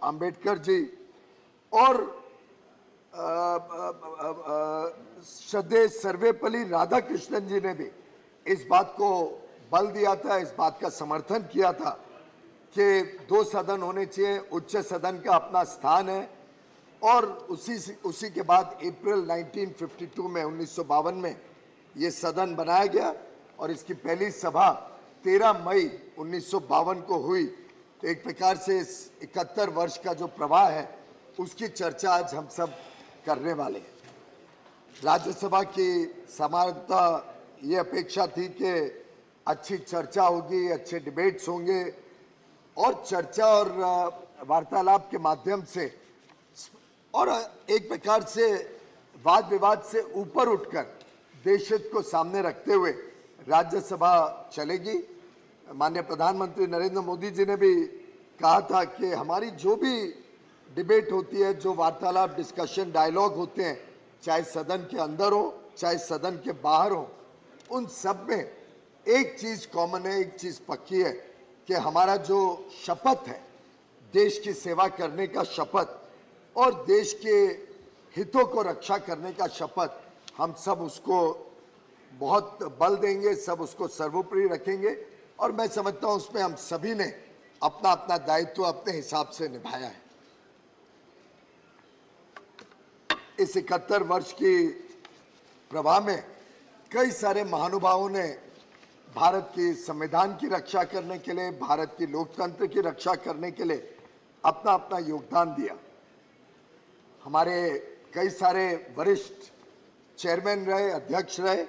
अंबेडकर जी और श्रद्धेय सर्वपल्ली राधाकृष्णन जी ने भी इस बात को बल दिया था, इस बात का समर्थन किया था कि दो सदन होने चाहिए, उच्च सदन का अपना स्थान है। और उसी के बाद अप्रैल 1952 में 1952 में ये सदन बनाया गया और इसकी पहली सभा 13 मई 1952 को हुई। तो एक प्रकार से इस 71 वर्ष का जो प्रवाह है उसकी चर्चा आज हम सब करने वाले हैं। राज्यसभा की सामान्यतः ये अपेक्षा थी कि अच्छी चर्चा होगी, अच्छे डिबेट्स होंगे और चर्चा और वार्तालाप के माध्यम से और एक प्रकार से वाद विवाद से ऊपर उठकर देश हित को सामने रखते हुए राज्यसभा चलेगी। माननीय प्रधानमंत्री नरेंद्र मोदी जी ने भी कहा था कि हमारी जो भी डिबेट होती है, जो वार्तालाप, डिस्कशन, डायलॉग होते हैं, चाहे सदन के अंदर हो चाहे सदन के बाहर हो, उन सब में एक चीज कॉमन है, एक चीज पक्की है कि हमारा जो शपथ है, देश की सेवा करने का शपथ और देश के हितों को रक्षा करने का शपथ, हम सब उसको बहुत बल देंगे, सब उसको सर्वोपरि रखेंगे। और मैं समझता हूं उसमें हम सभी ने अपना अपना दायित्व अपने हिसाब से निभाया है। इस 71 वर्ष की प्रवाह में कई सारे महानुभावों ने भारत की संविधान की रक्षा करने के लिए, भारत की लोकतंत्र की रक्षा करने के लिए अपना अपना योगदान दिया। हमारे कई सारे वरिष्ठ चेयरमैन रहे, अध्यक्ष रहे,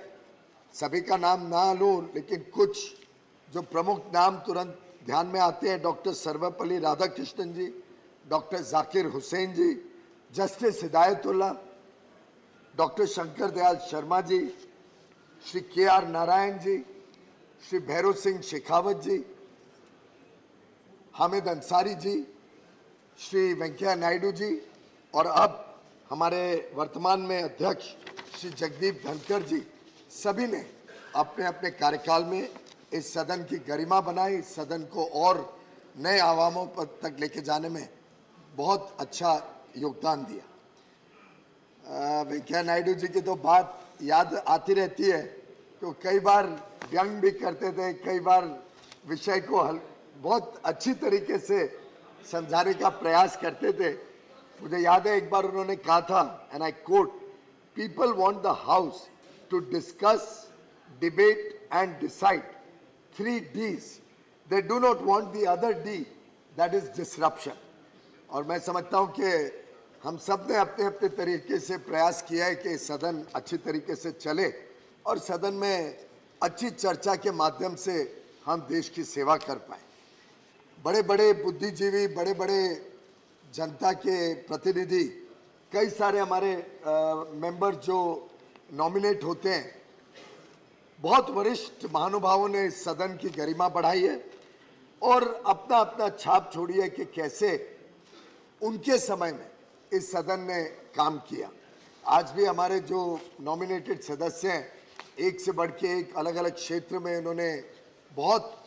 सभी का नाम ना लूं लेकिन कुछ जो प्रमुख नाम तुरंत ध्यान में आते हैं, डॉक्टर सर्वपल्ली राधाकृष्णन जी, डॉक्टर जाकिर हुसैन जी, justice Hidayatullah, doctor Shankar Dayal Sharma ji, Shri KR. Narayan ji, Shri Bhairav Singh Shekhawat जी, हामिद अंसारी जी, श्री वेंकैया नायडू जी और अब हमारे वर्तमान में अध्यक्ष श्री जगदीप धनखड़ जी, सभी ने अपने अपने कार्यकाल में इस सदन की गरिमा बनाई, इस सदन को और नए आयामों पर तक लेके जाने में बहुत अच्छा योगदान दिया। वेंकैया नायडू जी की तो बात याद आती रहती है, तो कई बार व्यंग भी करते थे, कई बार विषय को बहुत अच्छी तरीके से समझाने का प्रयास करते थे। मुझे याद है एक बार उन्होंने कहा था, and I quote, people want the house to discuss, debate and decide 3 Ds. They do not want the other D, that is disruption. और मैं समझता हूँ कि हम सब ने अपने अपने तरीके से प्रयास किया है कि सदन अच्छी तरीके से चले और सदन में अच्छी चर्चा के माध्यम से हम देश की सेवा कर पाए। बड़े बड़े बुद्धिजीवी, बड़े बड़े जनता के प्रतिनिधि, कई सारे हमारे मेंबर जो नॉमिनेट होते हैं, बहुत वरिष्ठ महानुभावों ने इस सदन की गरिमा बढ़ाई है और अपना अपना छाप छोड़ी है कि कैसे उनके समय में इस सदन ने काम किया। आज भी हमारे जो नॉमिनेटेड सदस्य हैं, एक से बढ़ के एक अलग अलग क्षेत्र में उन्होंने बहुत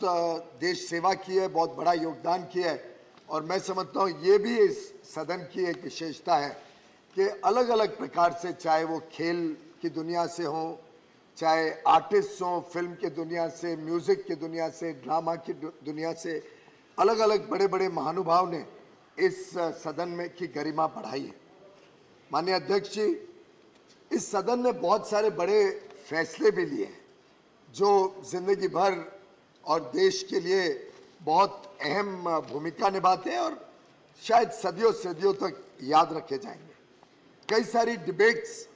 देश सेवा की है, बहुत बड़ा योगदान किया है। और मैं समझता हूँ ये भी इस सदन की एक विशेषता है कि अलग अलग प्रकार से, चाहे वो खेल की दुनिया से हो, चाहे आर्टिस्ट हों, फिल्म के दुनिया से, म्यूजिक की दुनिया से, ड्रामा की दुनिया से, अलग अलग बड़े बड़े महानुभाव ने इस सदन में की गरिमा बढ़ाई है। माननीय अध्यक्ष जी, इस सदन ने बहुत सारे बड़े फैसले भी लिए हैं जो जिंदगी भर और देश के लिए बहुत अहम भूमिका निभाते हैं और शायद सदियों सदियों तक याद रखे जाएंगे। कई सारी डिबेट्स,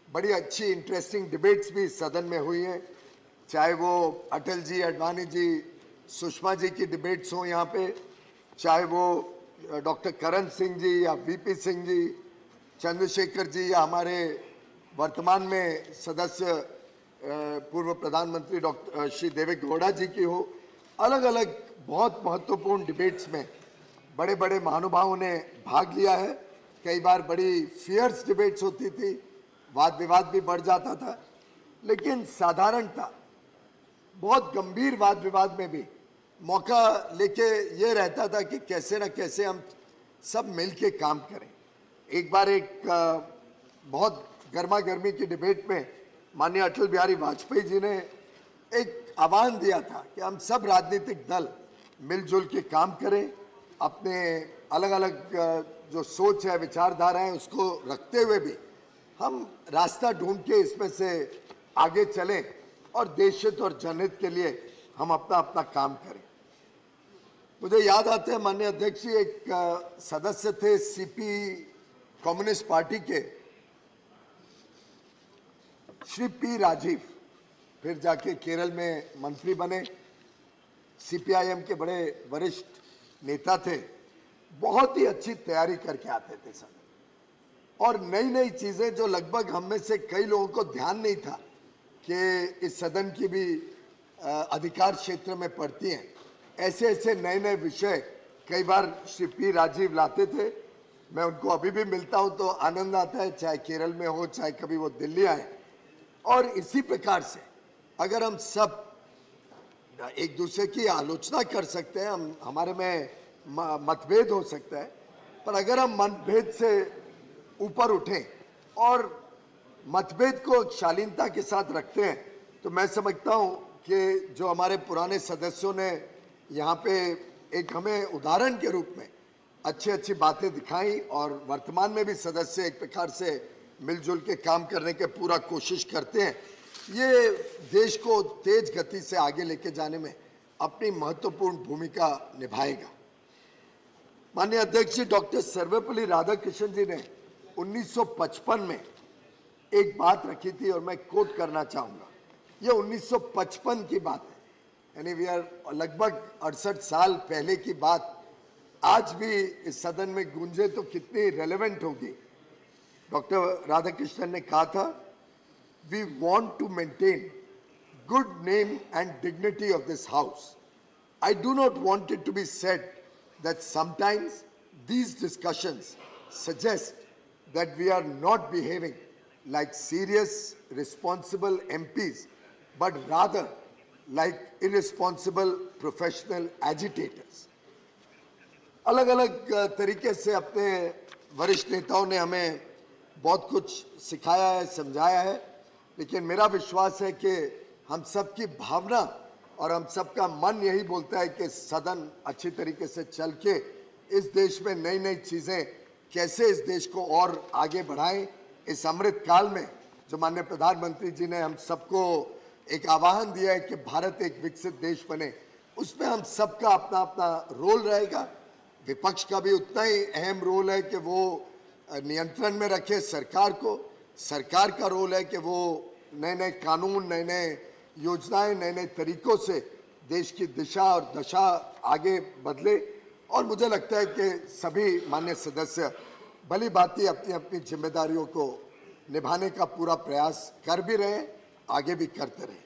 बड़ी अच्छी इंटरेस्टिंग डिबेट्स भी सदन में हुई हैं, चाहे वो अटल जी, अडवाणी जी, सुषमा जी की डिबेट्स हों यहाँ पे, चाहे वो डॉक्टर करण सिंह जी या वीपी सिंह जी, चंद्रशेखर जी या हमारे वर्तमान में सदस्य पूर्व प्रधानमंत्री डॉक्टर श्री देवे गौड़ा जी की हो। अलग अलग बहुत महत्वपूर्ण डिबेट्स में बड़े बड़े महानुभावों ने भाग लिया है। कई बार बड़ी फियर्स डिबेट्स होती थी, वाद विवाद भी बढ़ जाता था, लेकिन साधारणता बहुत गंभीर वाद विवाद में भी मौका लेके ये रहता था कि कैसे न कैसे हम सब मिलके काम करें। एक बार एक बहुत गर्मा गर्मी की डिबेट में माननीय अटल बिहारी वाजपेयी जी ने एक आह्वान दिया था कि हम सब राजनीतिक दल मिलजुल के काम करें, अपने अलग अलग जो सोच है, विचारधारा है, उसको रखते हुए भी हम रास्ता ढूंढ के इसमें से आगे चलें और देश हित और जनहित के लिए हम अपना अपना काम करें। मुझे याद आता है माननीय अध्यक्ष जी, एक सदस्य थे सीपी कम्युनिस्ट पार्टी के श्री पी राजीव, फिर जाके केरल में मंत्री बने, सीपीआईएम के बड़े वरिष्ठ नेता थे, बहुत ही अच्छी तैयारी करके आते थे सदन, और नई नई चीजें जो लगभग हम में से कई लोगों को ध्यान नहीं था कि इस सदन की भी अधिकार क्षेत्र में पड़ती हैं, ऐसे ऐसे नए नए विषय कई बार श्री पी राजीव लाते थे। मैं उनको अभी भी मिलता हूं तो आनंद आता है, चाहे केरल में हो, चाहे कभी वो दिल्ली आए। और इसी प्रकार से अगर हम सब एक दूसरे की आलोचना कर सकते हैं, हम हमारे में मतभेद हो सकता है, पर अगर हम मतभेद से ऊपर उठें और मतभेद को शालीनता के साथ रखते हैं, तो मैं समझता हूं कि जो हमारे पुराने सदस्यों ने यहाँ पे एक हमें उदाहरण के रूप में अच्छी अच्छी बातें दिखाई, और वर्तमान में भी सदस्य एक प्रकार से मिलजुल के काम करने के पूरा कोशिश करते हैं, ये देश को तेज गति से आगे लेके जाने में अपनी महत्वपूर्ण भूमिका निभाएगा। माननीय अध्यक्ष जी, डॉक्टर सर्वपल्ली राधाकृष्णन जी ने 1955 में एक बात रखी थी और मैं कोट करना चाहूंगा। ये 1955 की बात है, यानी वी आर लगभग 68 साल पहले की बात आज भी इस सदन में गूंजे तो कितनी रेलेवेंट होगी। डॉक्टर राधाकृष्णन ने कहा था, we want to maintain good name and dignity of this house. I do not want it to be said that sometimes these discussions suggest that we are not behaving like serious, responsible MPs, but rather like irresponsible professional agitators. अलग अलग तरीके से अपने वरिष्ठ नेताओं ने हमें बहुत कुछ सिखाया है, समझाया है, लेकिन मेरा विश्वास है कि हम सबकी भावना और हम सबका मन यही बोलता है कि सदन अच्छी तरीके से चल के इस देश में नई नई चीज़ें कैसे इस देश को और आगे बढ़ाएं। इस अमृत काल में जो माननीय प्रधानमंत्री जी ने हम सबको एक आह्वान दिया है कि भारत एक विकसित देश बने, उसमें हम सबका अपना अपना रोल रहेगा। विपक्ष का भी उतना ही अहम रोल है कि वो नियंत्रण में रखे सरकार को, सरकार का रोल है कि वो नए नए कानून, नए नए योजनाएं, नए नए तरीकों से देश की दिशा और दशा आगे बदले। और मुझे लगता है कि सभी माननीय सदस्य भली भांति अपनी अपनी जिम्मेदारियों को निभाने का पूरा प्रयास कर भी रहे, आगे भी करते रहे।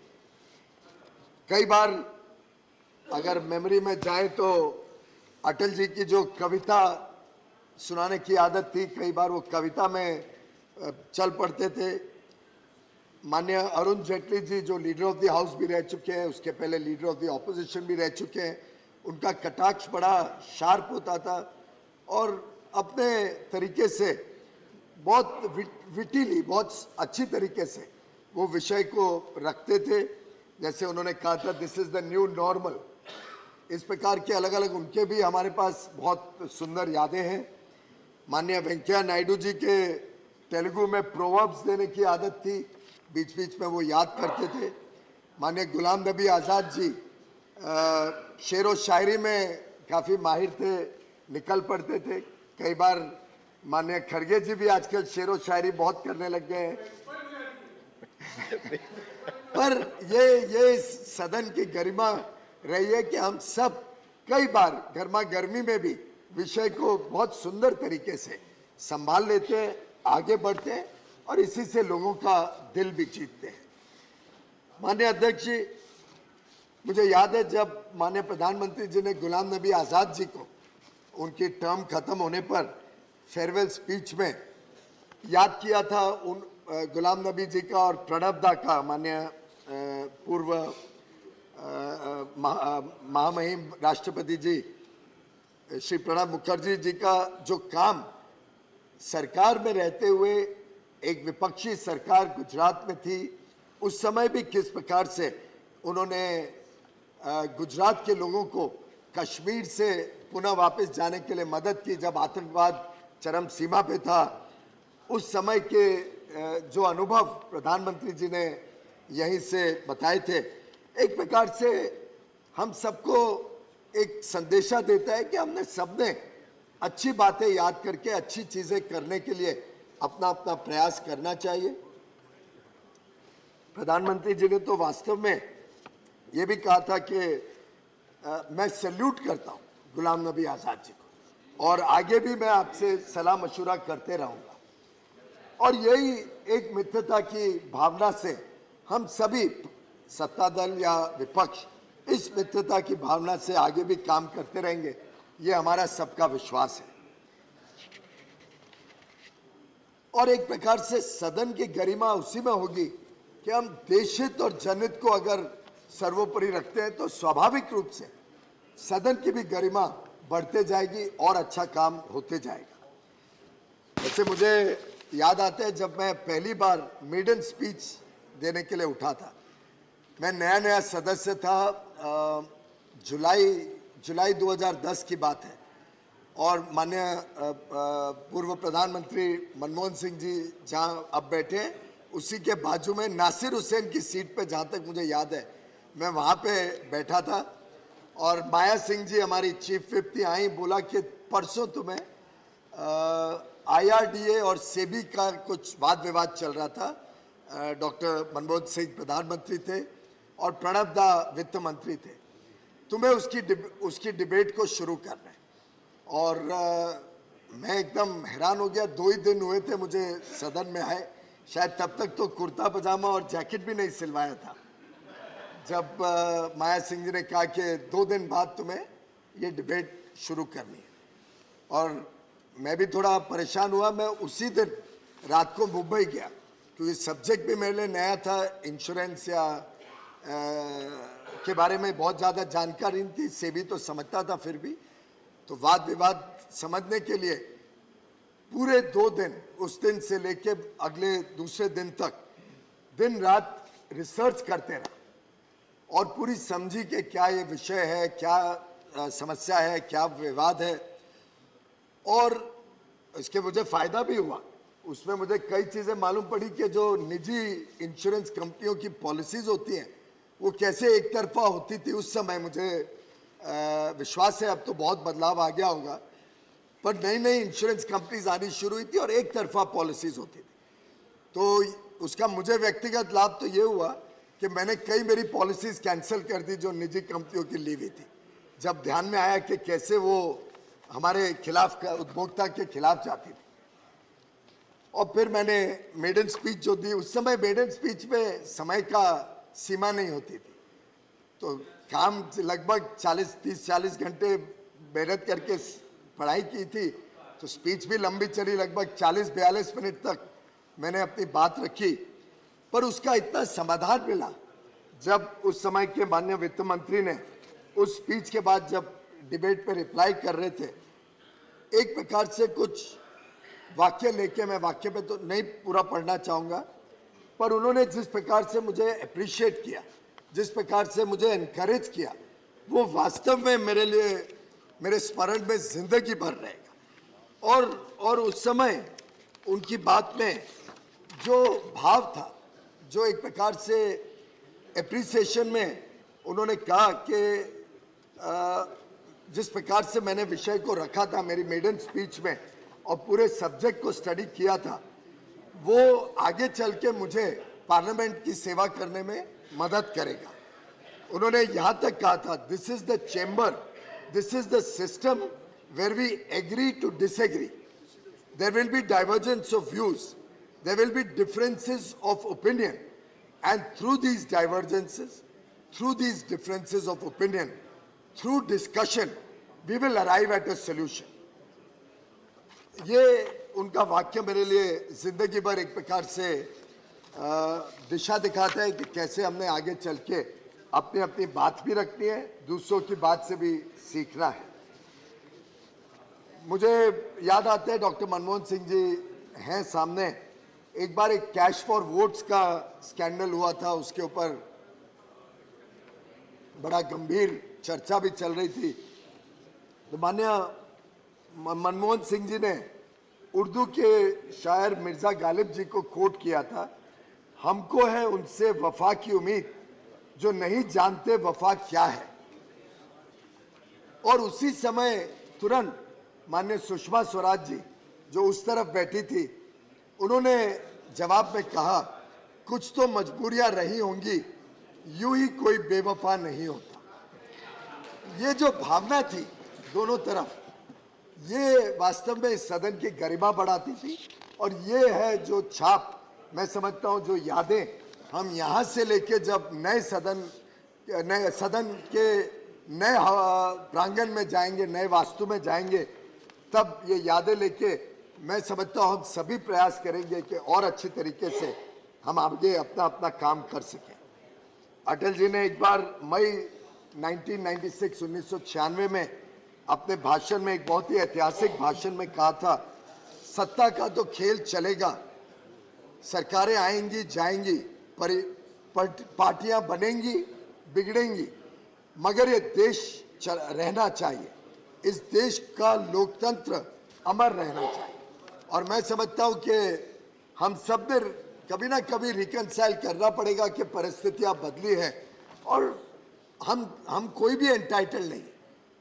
कई बार अगर मेमोरी में जाए तो अटल जी की जो कविता सुनाने की आदत थी, कई बार वो कविता में चल पड़ते थे। माननीय अरुण जेटली जी जो लीडर ऑफ द हाउस भी रह चुके हैं, उसके पहले लीडर ऑफ द ऑपोजिशन भी रह चुके हैं, उनका कटाक्ष बड़ा शार्प होता था और अपने तरीके से बहुत विटिली, बहुत अच्छी तरीके से वो विषय को रखते थे। जैसे उन्होंने कहा था, this is the new normal. इस प्रकार के अलग अलग उनके भी हमारे पास बहुत सुंदर यादें हैं। माननीय वेंकैया नायडू जी के तेलुगु में प्रोवर्ब्स देने की आदत थी, बीच बीच में वो याद करते थे। माननीय गुलाम नबी आज़ाद जी शेर व शायरी में काफ़ी माहिर थे, निकल पड़ते थे। कई बार माननीय खड़गे जी भी आजकल शेर व शायरी बहुत करने लग गए हैं। पर ये सदन की गरिमा रही है कि हम सब कई बार गर्मा गर्मी में भी विषय को बहुत सुंदर तरीके से संभाल लेते हैं, आगे बढ़ते हैं और इसी से लोगों का दिल भी जीतते हैं। माननीय अध्यक्ष जी, मुझे याद है जब माननीय प्रधानमंत्री जी ने गुलाम नबी आज़ाद जी को उनकी टर्म खत्म होने पर फेयरवेल स्पीच में याद किया था, उन गुलाम नबी जी का और प्रणब दा का, माननीय पूर्व महामहिम राष्ट्रपति जी श्री प्रणब मुखर्जी जी का जो काम सरकार में रहते हुए, एक विपक्षी सरकार गुजरात में थी, उस समय भी किस प्रकार से उन्होंने गुजरात के लोगों को कश्मीर से पुनः वापस जाने के लिए मदद की जब आतंकवाद चरम सीमा पे था। उस समय के जो अनुभव प्रधानमंत्री जी ने यहीं से बताए थे, एक प्रकार से हम सबको एक संदेशा देता है कि हमने सबने अच्छी बातें याद करके अच्छी चीजें करने के लिए अपना अपना प्रयास करना चाहिए। प्रधानमंत्री जी ने तो वास्तव में ये भी कहा था कि मैं सैल्यूट करता हूं गुलाम नबी आजाद जी को और आगे भी मैं आपसे सलाह मशुरा करते रहूंगा। और यही एक मित्रता की भावना से हम सभी सत्ता दल या विपक्ष इस मित्रता की भावना से आगे भी काम करते रहेंगे, ये हमारा सबका विश्वास है। और एक प्रकार से सदन की गरिमा उसी में होगी कि हम देशहित और जनहित को अगर सर्वोपरि रखते हैं तो स्वाभाविक रूप से सदन की भी गरिमा बढ़ते जाएगी और अच्छा काम होते जाएगा। वैसे मुझे याद आता है जब मैं पहली बार मेडन स्पीच देने के लिए उठा था, मैं नया नया सदस्य था, जुलाई 2010 की बात है और माननीय पूर्व प्रधानमंत्री मनमोहन सिंह जी जहां अब बैठे हैं उसी के बाजू में नासिर हुसैन की सीट पे, जहां तक मुझे याद है मैं वहां पे बैठा था और माया सिंह जी हमारी चीफ विप थी, आई बोला कि परसों तुम्हें IRDA और सेबी का कुछ वाद विवाद चल रहा था, डॉक्टर मनमोहन सिंह प्रधानमंत्री थे और प्रणब दा वित्त मंत्री थे, तुम्हें उसकी डिबेट को शुरू करना है। और मैं एकदम हैरान हो गया, 2 ही दिन हुए थे मुझे सदन में आए, शायद तब तक तो कुर्ता पजामा और जैकेट भी नहीं सिलवाया था, जब माया सिंह जी ने कहा कि 2 दिन बाद तुम्हें ये डिबेट शुरू करनी है। और मैं भी थोड़ा परेशान हुआ, मैं उसी दिन रात को मुंबई गया क्योंकि सब्जेक्ट भी मेरे लिए नया था, इंश्योरेंस या के बारे में बहुत ज़्यादा जानकारी नहीं थी, सेबी तो समझता था, फिर भी तो वाद विवाद समझने के लिए पूरे 2 दिन, उस दिन से लेके अगले दूसरे दिन तक दिन रात रिसर्च करते रहे और पूरी समझी कि क्या ये विषय है, क्या समस्या है, क्या विवाद है। और इसके मुझे फायदा भी हुआ, उसमें मुझे कई चीज़ें मालूम पड़ी कि जो निजी इंश्योरेंस कंपनियों की पॉलिसीज़ होती हैं वो कैसे एक तरफा होती थी उस समय। मुझे विश्वास है अब तो बहुत बदलाव आ गया होगा, पर नई नई इंश्योरेंस कंपनीज आनी शुरू हुई थी और एक तरफा पॉलिसीज़ होती थी। तो उसका मुझे व्यक्तिगत लाभ तो ये हुआ कि मैंने कई मेरी पॉलिसीज़ कैंसिल कर दी जो निजी कंपनियों की ली हुई थी, जब ध्यान में आया कि कैसे वो हमारे खिलाफ, उपभोक्ता के खिलाफ जाती थी। और फिर मैंने मेडन स्पीच जो दी, उस समय मेडन स्पीच में समय का सीमा नहीं होती थी, तो काम लगभग 30-40 घंटे मेहनत करके पढ़ाई की थी, तो स्पीच भी लंबी चली, लगभग 40-42 मिनट तक मैंने अपनी बात रखी। पर उसका इतना समाधान मिला जब उस समय के माननीय वित्त मंत्री ने उस स्पीच के बाद जब डिबेट पे रिप्लाई कर रहे थे, एक प्रकार से कुछ वाक्य लेके, मैं वाक्य पे तो नहीं पूरा पढ़ना चाहूँगा, पर उन्होंने जिस प्रकार से मुझे अप्रिशिएट किया, जिस प्रकार से मुझे एनकरेज किया, वो वास्तव में मेरे लिए, मेरे स्मरण में जिंदगी भर रहेगा। और उस समय उनकी बात में जो भाव था, जो एक प्रकार से एप्रिसिएशन में उन्होंने कहा कि जिस प्रकार से मैंने विषय को रखा था मेरी मेडन स्पीच में और पूरे सब्जेक्ट को स्टडी किया था, वो आगे चल के मुझे पार्लियामेंट की सेवा करने में मदद करेगा। उन्होंने यहाँ तक कहा था, this is the chamber, this is the system where we agree to disagree, there will be divergence of views, there will be differences of opinion, and through these divergences, through these differences of opinion, through discussion we will arrive at a solution. ये उनका वाक्य मेरे लिए जिंदगी भर एक प्रकार से दिशा दिखाता है कि कैसे हमने आगे चल के अपनी अपनी बात भी रखनी है, दूसरों की बात से भी सीखना है। मुझे याद आता है डॉक्टर मनमोहन सिंह जी हैं सामने, एक बार एक कैश फॉर वोट्स का स्कैंडल हुआ था, उसके ऊपर बड़ा गंभीर चर्चा भी चल रही थी। तो माननीय मनमोहन सिंह जी ने उर्दू के शायर मिर्जा गालिब जी को कोट किया था, हमको है उनसे वफा की उम्मीद जो नहीं जानते वफा क्या है। और उसी समय तुरंत माननीय सुषमा स्वराज जी जो उस तरफ बैठी थी, उन्होंने जवाब में कहा, कुछ तो मजबूरियां रही होंगी, यूं ही कोई बेवफा नहीं होता। ये जो भावना थी दोनों तरफ, ये वास्तव में इस सदन की गरिमा बढ़ाती थी। और ये है जो छाप, मैं समझता हूं, जो यादें हम यहां से लेके जब नए सदन के नए प्रांगण में जाएंगे, नए वास्तु में जाएंगे, तब ये यादें लेके मैं समझता हूं हम सभी प्रयास करेंगे कि और अच्छी तरीके से हम आगे अपना अपना काम कर सकें। अटल जी ने एक बार मई 1996 में अपने भाषण में, एक बहुत ही ऐतिहासिक भाषण में कहा था, सत्ता का तो खेल चलेगा, सरकारें आएंगी जाएंगी, पार्टियां बनेंगी बिगड़ेंगी, मगर ये देश रहना चाहिए, इस देश का लोकतंत्र अमर रहना चाहिए। और मैं समझता हूं कि हम सब ने कभी ना कभी रिकंसाइल करना पड़ेगा कि परिस्थितियां बदली है और हम कोई भी एंटाइटल नहीं।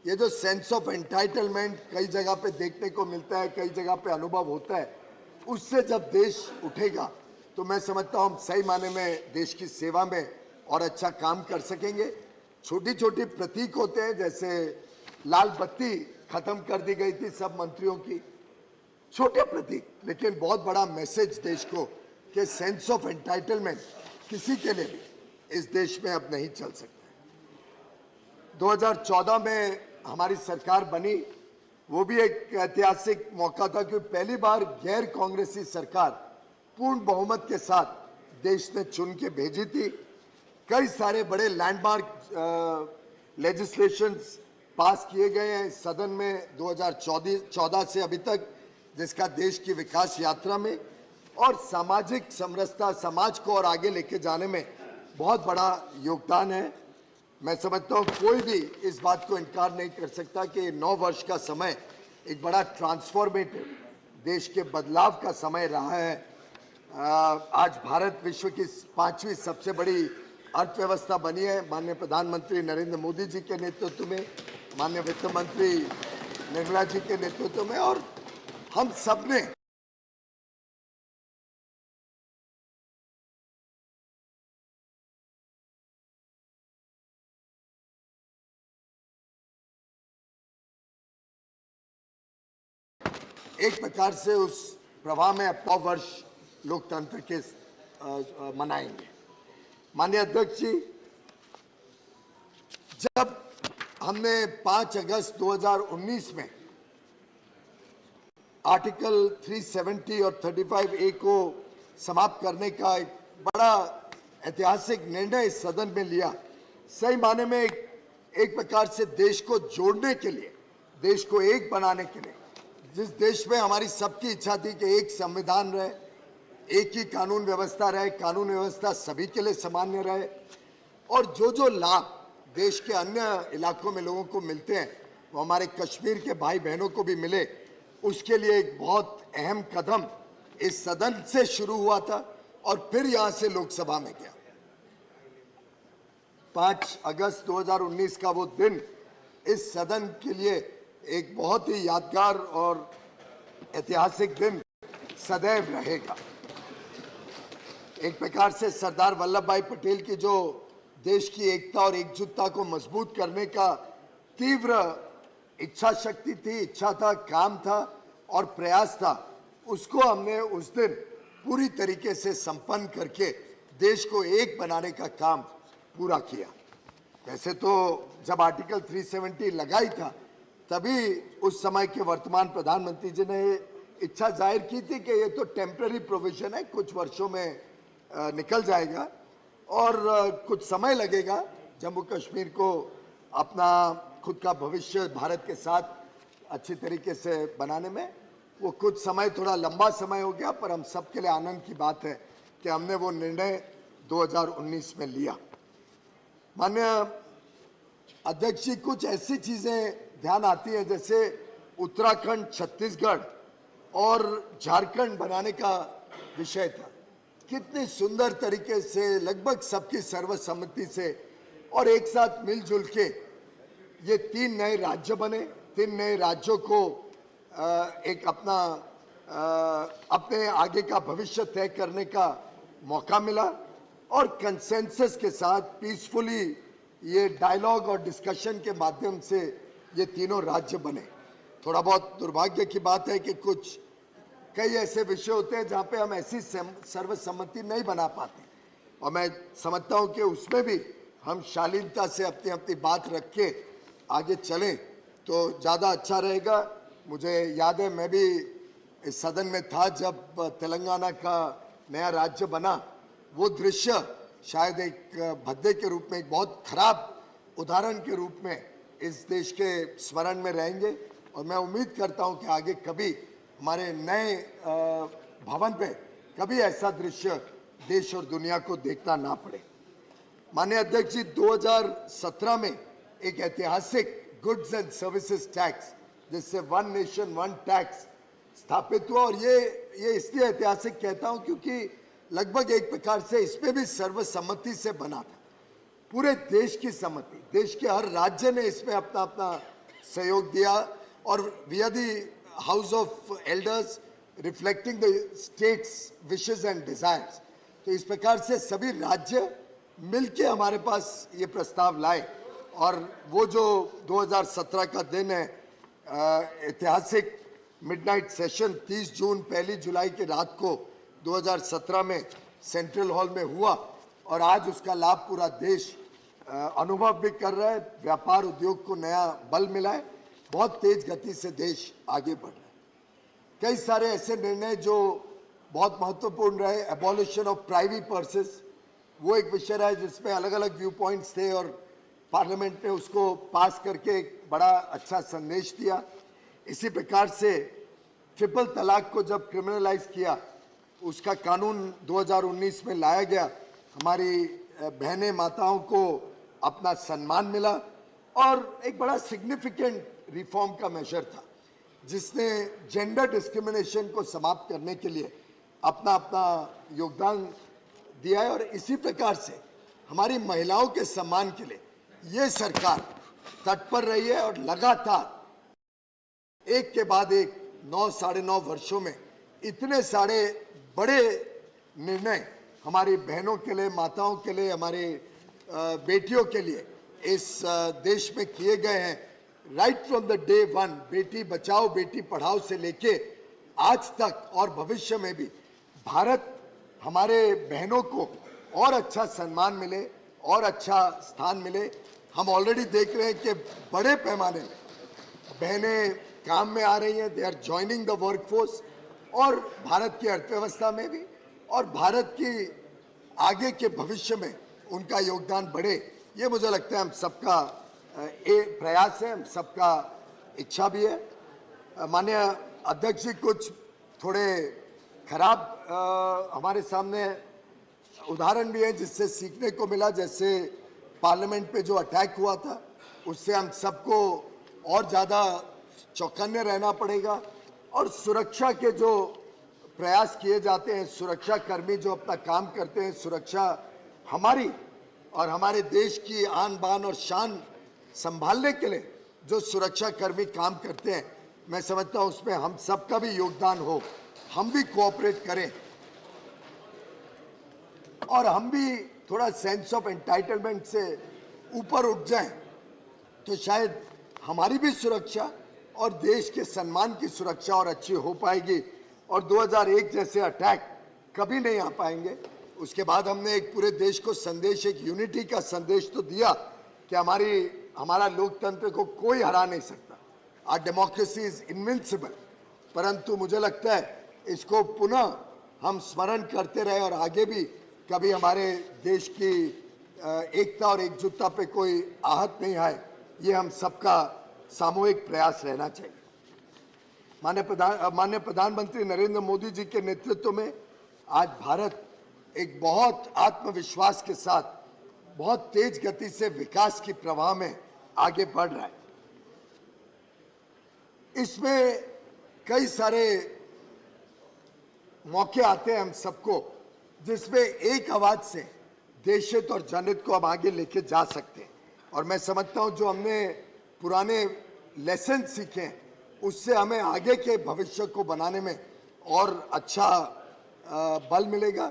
ये जो सेंस ऑफ एंटाइटलमेंट कई जगह पे देखने को मिलता है, कई जगह पे अनुभव होता है, उससे जब देश उठेगा तो मैं समझता हूं हम सही माने में देश की सेवा में और अच्छा काम कर सकेंगे। छोटी छोटी प्रतीक होते हैं, जैसे लाल बत्ती खत्म कर दी गई थी सब मंत्रियों की, छोटे प्रतीक, लेकिन बहुत बड़ा मैसेज देश को कि सेंस ऑफ एंटाइटलमेंट किसी के लिए भी इस देश में अब नहीं चल सकता। 2014 में हमारी सरकार बनी, वो भी एक ऐतिहासिक मौका था क्योंकि पहली बार गैर कांग्रेसी सरकार पूर्ण बहुमत के साथ देश ने चुन के भेजी थी। कई सारे बड़े लैंडमार्क लेजिस्लेशंस पास किए गए हैं इस सदन में 2014 से अभी तक, जिसका देश की विकास यात्रा में और सामाजिक समरसता, समाज को और आगे लेके जाने में बहुत बड़ा योगदान है। मैं समझता हूँ कोई भी इस बात को इनकार नहीं कर सकता कि 9 वर्ष का समय एक बड़ा ट्रांसफॉर्मेटिव, देश के बदलाव का समय रहा है। आज भारत विश्व की 5वीं सबसे बड़ी अर्थव्यवस्था बनी है माननीय प्रधानमंत्री नरेंद्र मोदी जी के नेतृत्व में, माननीय वित्त मंत्री निर्मला जी के नेतृत्व में, और हम सब ने एक प्रकार से उस प्रवाह में 100 वर्ष लोकतंत्र के मनाएंगे। माननीय अध्यक्ष जी, जब हमने 5 अगस्त 2019 में आर्टिकल 370 और 35A को समाप्त करने का एक बड़ा ऐतिहासिक निर्णय इस सदन में लिया, सही माने में एक प्रकार से देश को जोड़ने के लिए, देश को एक बनाने के लिए, जिस देश में हमारी सबकी इच्छा थी कि एक संविधान रहे, एक ही कानून व्यवस्था रहे, कानून व्यवस्था सभी के लिए सामान्य रहे, और जो लाभ देश के अन्य इलाकों में लोगों को मिलते हैं वो हमारे कश्मीर के भाई बहनों को भी मिले, उसके लिए एक बहुत अहम कदम इस सदन से शुरू हुआ था और फिर यहां से लोकसभा में गया। 5 अगस्त 2019 का वो दिन इस सदन के लिए एक बहुत ही यादगार और ऐतिहासिक दिन सदैव रहेगा। एक प्रकार से सरदार वल्लभ भाई पटेल की जो देश की एकता और एकजुटता को मजबूत करने का तीव्र इच्छा शक्ति थी, इच्छा था, काम था और प्रयास था, उसको हमने उस दिन पूरी तरीके से संपन्न करके देश को एक बनाने का काम पूरा किया। वैसे तो जब आर्टिकल 370 लगाई था तभी उस समय के वर्तमान प्रधानमंत्री जी ने इच्छा जाहिर की थी कि ये तो टेम्पररी प्रोविजन है, कुछ वर्षों में निकल जाएगा और कुछ समय लगेगा जम्मू कश्मीर को अपना खुद का भविष्य भारत के साथ अच्छी तरीके से बनाने में। वो कुछ समय, थोड़ा लंबा समय हो गया, पर हम सबके लिए आनंद की बात है कि हमने वो निर्णय 2019 में लिया। माननीय अध्यक्ष जी, कुछ ऐसी चीजें ध्यान आती हैं जैसे उत्तराखंड, छत्तीसगढ़ और झारखंड बनाने का विषय था। कितनी सुंदर तरीके से, लगभग सबकी सर्वसम्मति से और एक साथ मिलजुल के ये 3 नए राज्य बने। 3 नए राज्यों को एक अपने आगे का भविष्य तय करने का मौका मिला और कंसेंसस के साथ पीसफुली ये डायलॉग और डिस्कशन के माध्यम से ये तीनों राज्य बने। थोड़ा बहुत दुर्भाग्य की बात है कि कई ऐसे विषय होते हैं जहां पे हम ऐसी सर्वसम्मति नहीं बना पाते, और मैं समझता हूं कि उसमें भी हम शालीनता से अपनी अपनी बात रख के आगे चलें तो ज़्यादा अच्छा रहेगा। मुझे याद है, मैं भी इस सदन में था जब तेलंगाना का नया राज्य बना। वो दृश्य शायद एक भद्दे के रूप में, एक बहुत खराब उदाहरण के रूप में इस देश के स्मरण में रहेंगे, और मैं उम्मीद करता हूं कि आगे कभी हमारे नए भवन पे कभी ऐसा दृश्य देश और दुनिया को देखना ना पड़े। माननीय अध्यक्ष जी, 2017 में एक ऐतिहासिक गुड्स एंड सर्विसेज टैक्स, जिससे वन नेशन वन टैक्स स्थापित हुआ, और ये इसलिए ऐतिहासिक कहता हूं क्योंकि लगभग एक प्रकार से इसमें भी सर्वसम्मति से बना था। पूरे देश की सम्मति, देश के हर राज्य ने इसमें अपना अपना सहयोग दिया, और we are the house of elders reflecting the states wishes and desires. तो इस प्रकार से सभी राज्य मिलके हमारे पास ये प्रस्ताव लाए, और वो जो 2017 का दिन है, ऐतिहासिक मिडनाइट सेशन 30 जून 1 जुलाई की रात को 2017 में सेंट्रल हॉल में हुआ, और आज उसका लाभ पूरा देश अनुभव भी कर रहा है। व्यापार उद्योग को नया बल मिला है, बहुत तेज गति से देश आगे बढ़ रहा है। कई सारे ऐसे निर्णय जो बहुत महत्वपूर्ण रहे, एबॉलिशन ऑफ प्राइवी पर्सेस, वो एक विषय रहा जिसमें अलग अलग व्यू पॉइंट्स थे, और पार्लियामेंट ने उसको पास करके एक बड़ा अच्छा संदेश दिया। इसी प्रकार से ट्रिपल तलाक को जब क्रिमिनलाइज किया, उसका कानून 2019 में लाया गया, हमारी बहनें माताओं को अपना सम्मान मिला, और एक बड़ा सिग्निफिकेंट रिफॉर्म का मेजर था जिसने जेंडर डिस्क्रिमिनेशन को समाप्त करने के लिए अपना अपना योगदान दिया है। और इसी प्रकार से हमारी महिलाओं के सम्मान के लिए ये सरकार तत्पर रही है, और लगातार एक के बाद एक 9 साढ़े 9 वर्षों में इतने सारे बड़े निर्णय हमारी बहनों के लिए, माताओं के लिए, हमारे बेटियों के लिए इस देश में किए गए हैं। Right from the day one, Beti Bachao Beti Padhao से लेके आज तक, और भविष्य में भी भारत, हमारे बहनों को और अच्छा सम्मान मिले और अच्छा स्थान मिले। हम ऑलरेडी देख रहे हैं कि बड़े पैमाने में बहनें काम में आ रही हैं, they are joining the workforce, और भारत की अर्थव्यवस्था में भी, और भारत की आगे के भविष्य में उनका योगदान बढ़े। ये मुझे लगता है हम सबका एक प्रयास है, हम सबका इच्छा भी है। माननीय अध्यक्ष जी, कुछ थोड़े खराब हमारे सामने उदाहरण भी है जिससे सीखने को मिला। जैसे पार्लियामेंट पे जो अटैक हुआ था, उससे हम सबको और ज़्यादा चौकन्ने रहना पड़ेगा, और सुरक्षा के जो प्रयास किए जाते हैं, सुरक्षा कर्मी जो अपना काम करते हैं, सुरक्षा हमारी और हमारे देश की आन बान और शान संभालने के लिए जो सुरक्षा कर्मी काम करते हैं, मैं समझता हूं उसमें हम सबका भी योगदान हो, हम भी कोऑपरेट करें, और हम भी थोड़ा सेंस ऑफ एंटाइटलमेंट से ऊपर उठ जाएं, तो शायद हमारी भी सुरक्षा और देश के सम्मान की सुरक्षा और अच्छी हो पाएगी, और 2001 जैसे अटैक कभी नहीं आ पाएंगे। उसके बाद हमने एक पूरे देश को संदेश, एक यूनिटी का संदेश तो दिया कि हमारा लोकतंत्र को कोई हरा नहीं सकता, आवर डेमोक्रेसी इज इनविंसिबल। परंतु मुझे लगता है इसको पुनः हम स्मरण करते रहे, और आगे भी कभी हमारे देश की एकता और एकजुटता पे कोई आहत नहीं आए, ये हम सबका सामूहिक प्रयास रहना चाहिए। माननीय प्रधानमंत्री नरेंद्र मोदी जी के नेतृत्व में आज भारत एक बहुत आत्मविश्वास के साथ बहुत तेज गति से विकास की प्रवाह में आगे बढ़ रहा है। इसमें कई सारे मौके आते हैं हम सबको, जिसमें एक आवाज से देशहित और जनहित को हम आगे लेके जा सकते हैं। और मैं समझता हूं जो हमने पुराने लेसन सीखे हैं उससे हमें आगे के भविष्य को बनाने में और अच्छा बल मिलेगा।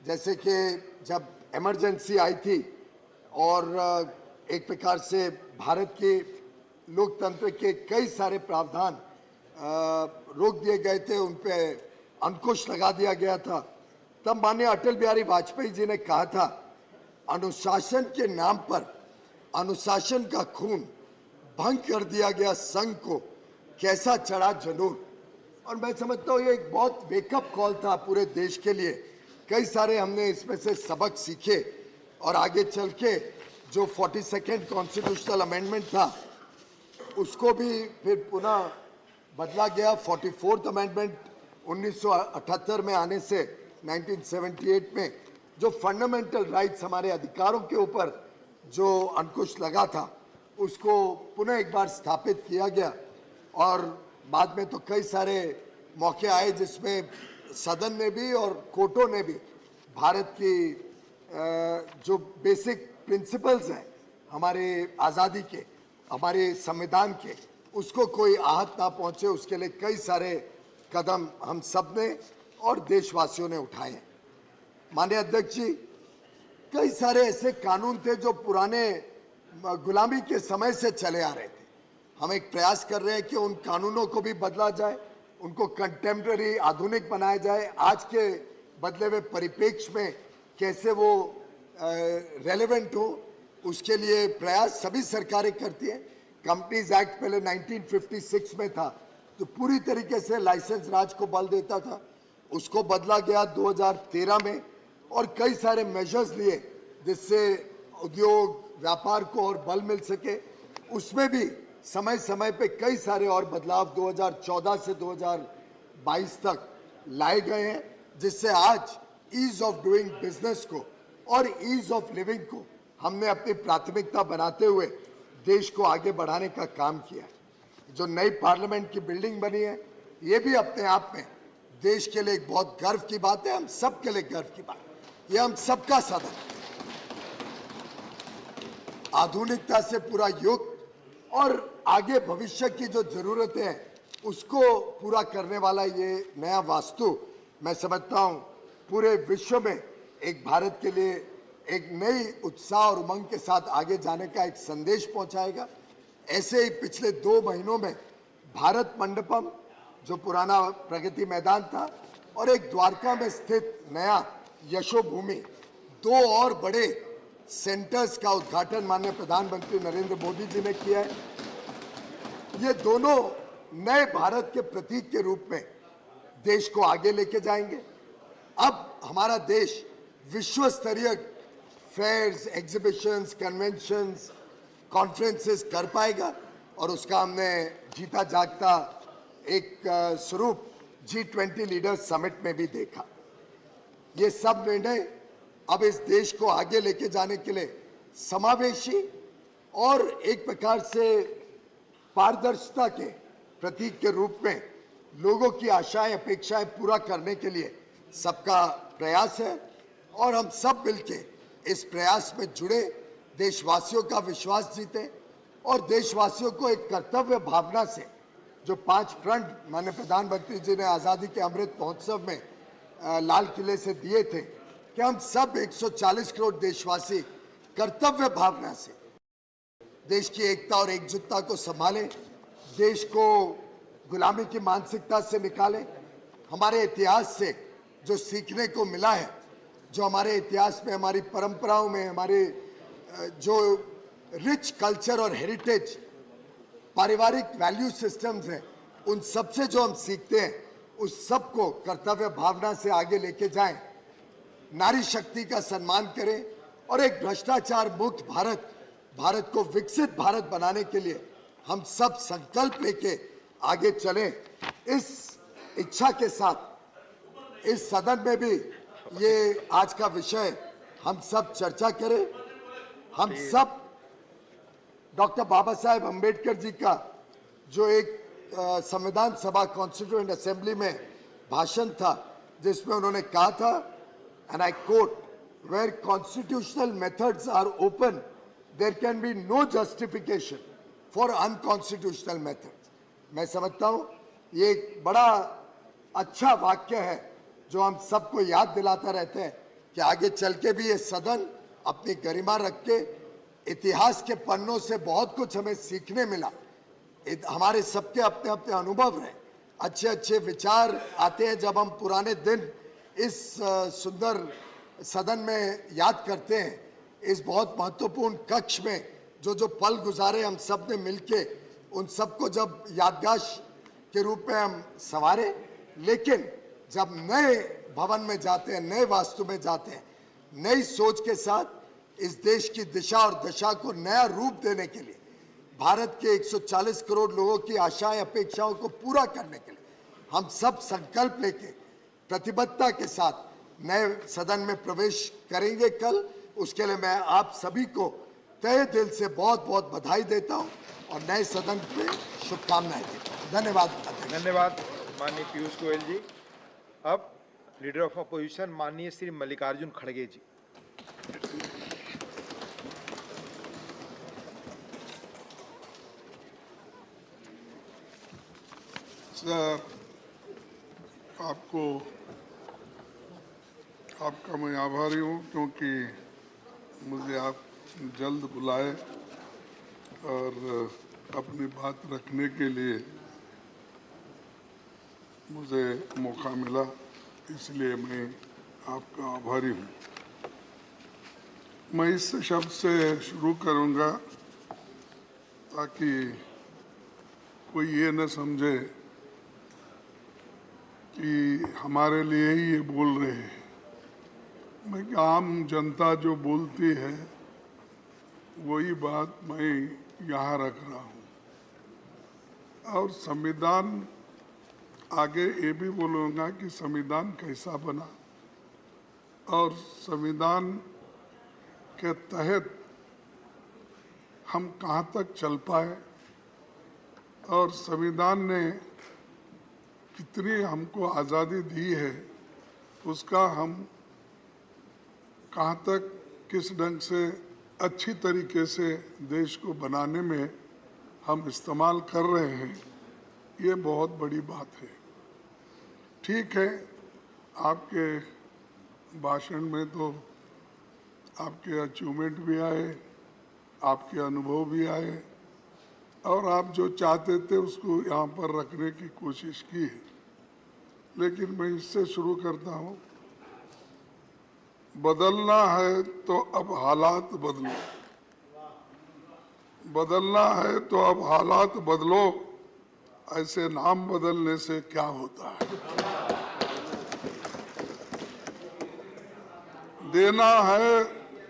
जैसे कि जब इमरजेंसी आई थी और एक प्रकार से भारत के लोकतंत्र के कई सारे प्रावधान रोक दिए गए थे, उन पे अंकुश लगा दिया गया था, तब माननीय अटल बिहारी वाजपेयी जी ने कहा था, अनुशासन के नाम पर अनुशासन का खून, भंग कर दिया गया संघ को कैसा चढ़ा जुनून। और मैं समझता हूँ ये एक बहुत वेकअप कॉल था पूरे देश के लिए। कई सारे हमने इसमें से सबक सीखे और आगे चल के जो 42nd कॉन्स्टिट्यूशनल अमेंडमेंट था उसको भी फिर पुनः बदला गया। 44th अमेंडमेंट 1978 में आने से 1978 में जो फंडामेंटल राइट्स, हमारे अधिकारों के ऊपर जो अंकुश लगा था उसको पुनः एक बार स्थापित किया गया। और बाद में तो कई सारे मौके आए जिसमें सदन ने भी और कोर्टों ने भी भारत की जो बेसिक प्रिंसिपल्स हैं हमारे आज़ादी के, हमारे संविधान के, उसको कोई आहत ना पहुंचे उसके लिए कई सारे कदम हम सब ने और देशवासियों ने उठाए हैं। माननीय अध्यक्ष जी, कई सारे ऐसे कानून थे जो पुराने गुलामी के समय से चले आ रहे थे। हम एक प्रयास कर रहे हैं कि उन कानूनों को भी बदला जाए, उनको कंटेम्प्रेरी आधुनिक बनाया जाए, आज के बदले हुए परिप्रेक्ष्य में कैसे वो रेलेवेंट हो, उसके लिए प्रयास सभी सरकारें करती हैं। कंपनीज एक्ट पहले 1956 में था तो पूरी तरीके से लाइसेंस राज को बल देता था, उसको बदला गया 2013 में और कई सारे मेजर्स लिए जिससे उद्योग व्यापार को और बल मिल सके। उसमें भी समय समय पे कई सारे और बदलाव 2014 से 2022 तक लाए गए हैं, जिससे आज ईज ऑफ डूइंग बिजनेस को और ईज ऑफ लिविंग को हमने अपनी प्राथमिकता बनाते हुए देश को आगे बढ़ाने का काम किया है। जो नई पार्लियामेंट की बिल्डिंग बनी है ये भी अपने आप में देश के लिए एक बहुत गर्व की बात है, हम सब के लिए गर्व की बात है। ये हम सबका सदन, आधुनिकता से पूरा युक्त और आगे भविष्य की जो जरूरतें हैं उसको पूरा करने वाला ये नया वास्तु, मैं समझता हूँ पूरे विश्व में एक भारत के लिए एक नई उत्साह और उमंग के साथ आगे जाने का एक संदेश पहुंचाएगा। ऐसे ही पिछले 2 महीनों में भारत मंडपम जो पुराना प्रगति मैदान था और एक द्वारका में स्थित नया यशोभूमि, 2 और बड़े सेंटर्स का उद्घाटन माननीय प्रधानमंत्री नरेंद्र मोदी जी ने किया है। ये दोनों नए भारत के प्रतीक के रूप में देश को आगे लेके जाएंगे। अब हमारा देश विश्व स्तरीय फेयर्स, एग्जीबिशंस, कन्वेंशंस, कॉन्फ्रेंसेस कर पाएगा और उसका हमने जीता जागता एक स्वरूप G20 लीडर्स समिट में भी देखा। ये सब निर्णय अब इस देश को आगे लेके जाने के लिए समावेशी और एक प्रकार से पारदर्शिता के प्रतीक के रूप में लोगों की आशाएं, अपेक्षाएं पूरा करने के लिए सबका प्रयास है और हम सब मिलके इस प्रयास में जुड़े, देशवासियों का विश्वास जीते और देशवासियों को एक कर्तव्य भावना से जो 5 फ्रंट माननीय प्रधानमंत्री जी ने आज़ादी के अमृत महोत्सव में लाल किले से दिए थे कि हम सब 140 करोड़ देशवासी कर्तव्य भावना से देश की एकता और एकजुटता को संभालें, देश को गुलामी की मानसिकता से निकालें। हमारे इतिहास से जो सीखने को मिला है, जो हमारे इतिहास में, हमारी परंपराओं में, हमारे जो रिच कल्चर और हेरिटेज, पारिवारिक वैल्यू सिस्टम्स हैं, उन सब से जो हम सीखते हैं उस सब को कर्तव्य भावना से आगे लेके जाएं, नारी शक्ति का सम्मान करें और एक भ्रष्टाचार मुक्त भारत को विकसित भारत बनाने के लिए हम सब संकल्प लेके आगे चलें। इस इच्छा के साथ इस सदन में भी ये आज का विषय हम सब चर्चा करें। हम सब डॉक्टर बाबा साहेब अम्बेडकर जी का जो एक संविधान सभा कॉन्स्टिट्यूएंट असेंबली में भाषण था, जिसमें उन्होंने कहा था, and I quote, where constitutional methods are open there can be no justification for unconstitutional methods. मैं समझता हूं ये एक बड़ा अच्छा वाक्य है जो हम सबको याद दिलाता रहते हैं कि आगे चल के भी ये सदन अपनी गरिमा रख के, इतिहास के पन्नों से बहुत कुछ हमें सीखने मिला। हमारे सबके अपने अपने अनुभव रहे, अच्छे अच्छे विचार आते हैं जब हम पुराने दिन इस सुंदर सदन में याद करते हैं। इस बहुत महत्वपूर्ण कक्ष में जो जो पल गुजारे हम सब ने मिलके, उन सबको जब यादगार के रूप में हम संवारे। लेकिन जब नए भवन में जाते हैं, नए वास्तु में जाते हैं, नई सोच के साथ इस देश की दिशा और दशा को नया रूप देने के लिए, भारत के 140 करोड़ लोगों की आशाएं अपेक्षाओं को पूरा करने के लिए हम सब संकल्प लेके प्रतिबद्धता के साथ नए सदन में प्रवेश करेंगे कल। उसके लिए मैं आप सभी को तहे दिल से बहुत बहुत बधाई देता हूं और नए सदन में शुभकामनाएं देता हूं। धन्यवाद। धन्यवाद माननीय पीयूष गोयल जी। अब लीडर ऑफ अपोजिशन माननीय श्री मल्लिकार्जुन खड़गे जी। सर, आपका मैं आभारी हूँ क्योंकि मुझे आप जल्द बुलाए और अपनी बात रखने के लिए मुझे मौका मिला, इसलिए मैं आपका आभारी हूँ। मैं इस शब्द से शुरू करूँगा ताकि कोई ये न समझे कि हमारे लिए ही ये बोल रहे हैं। मैं आम जनता जो बोलती है वही बात मैं यहाँ रख रहा हूँ। और संविधान, आगे ये भी बोलूँगा कि संविधान कैसा बना और संविधान के तहत हम कहाँ तक चल पाए और संविधान ने कितनी हमको आज़ादी दी है, उसका हम कहाँ तक किस ढंग से अच्छी तरीके से देश को बनाने में हम इस्तेमाल कर रहे हैं, ये बहुत बड़ी बात है। ठीक है, आपके भाषण में तो आपके अचीवमेंट भी आए, आपके अनुभव भी आए और आप जो चाहते थे उसको यहाँ पर रखने की कोशिश की है। लेकिन मैं इससे शुरू करता हूँ, बदलना है तो अब हालात बदलो, बदलना है तो अब हालात बदलो, ऐसे नाम बदलने से क्या होता है। देना है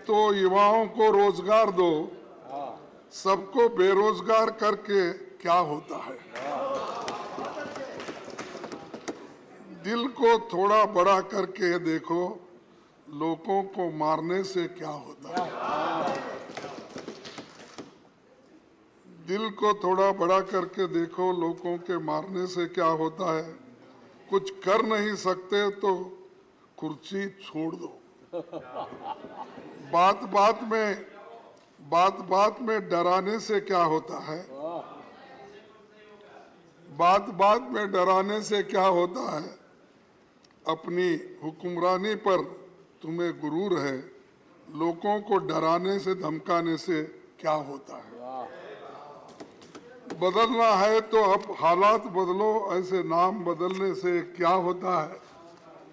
तो युवाओं को रोजगार दो, सबको बेरोजगार करके क्या होता है। दिल को थोड़ा बड़ा करके देखो, लोगों को मारने से क्या होता है। दिल को थोड़ा बड़ा करके देखो, लोगों के मारने से क्या होता है। कुछ कर नहीं सकते तो कुर्सी छोड़ दो। बात बात में डराने से क्या होता है। बात में डराने से क्या होता है। अपनी हुक्मरानी पर तुम्हें गुरूर है, लोगों को डराने से धमकाने से क्या होता है। बदलना है तो अब हालात बदलो, ऐसे नाम बदलने से क्या होता है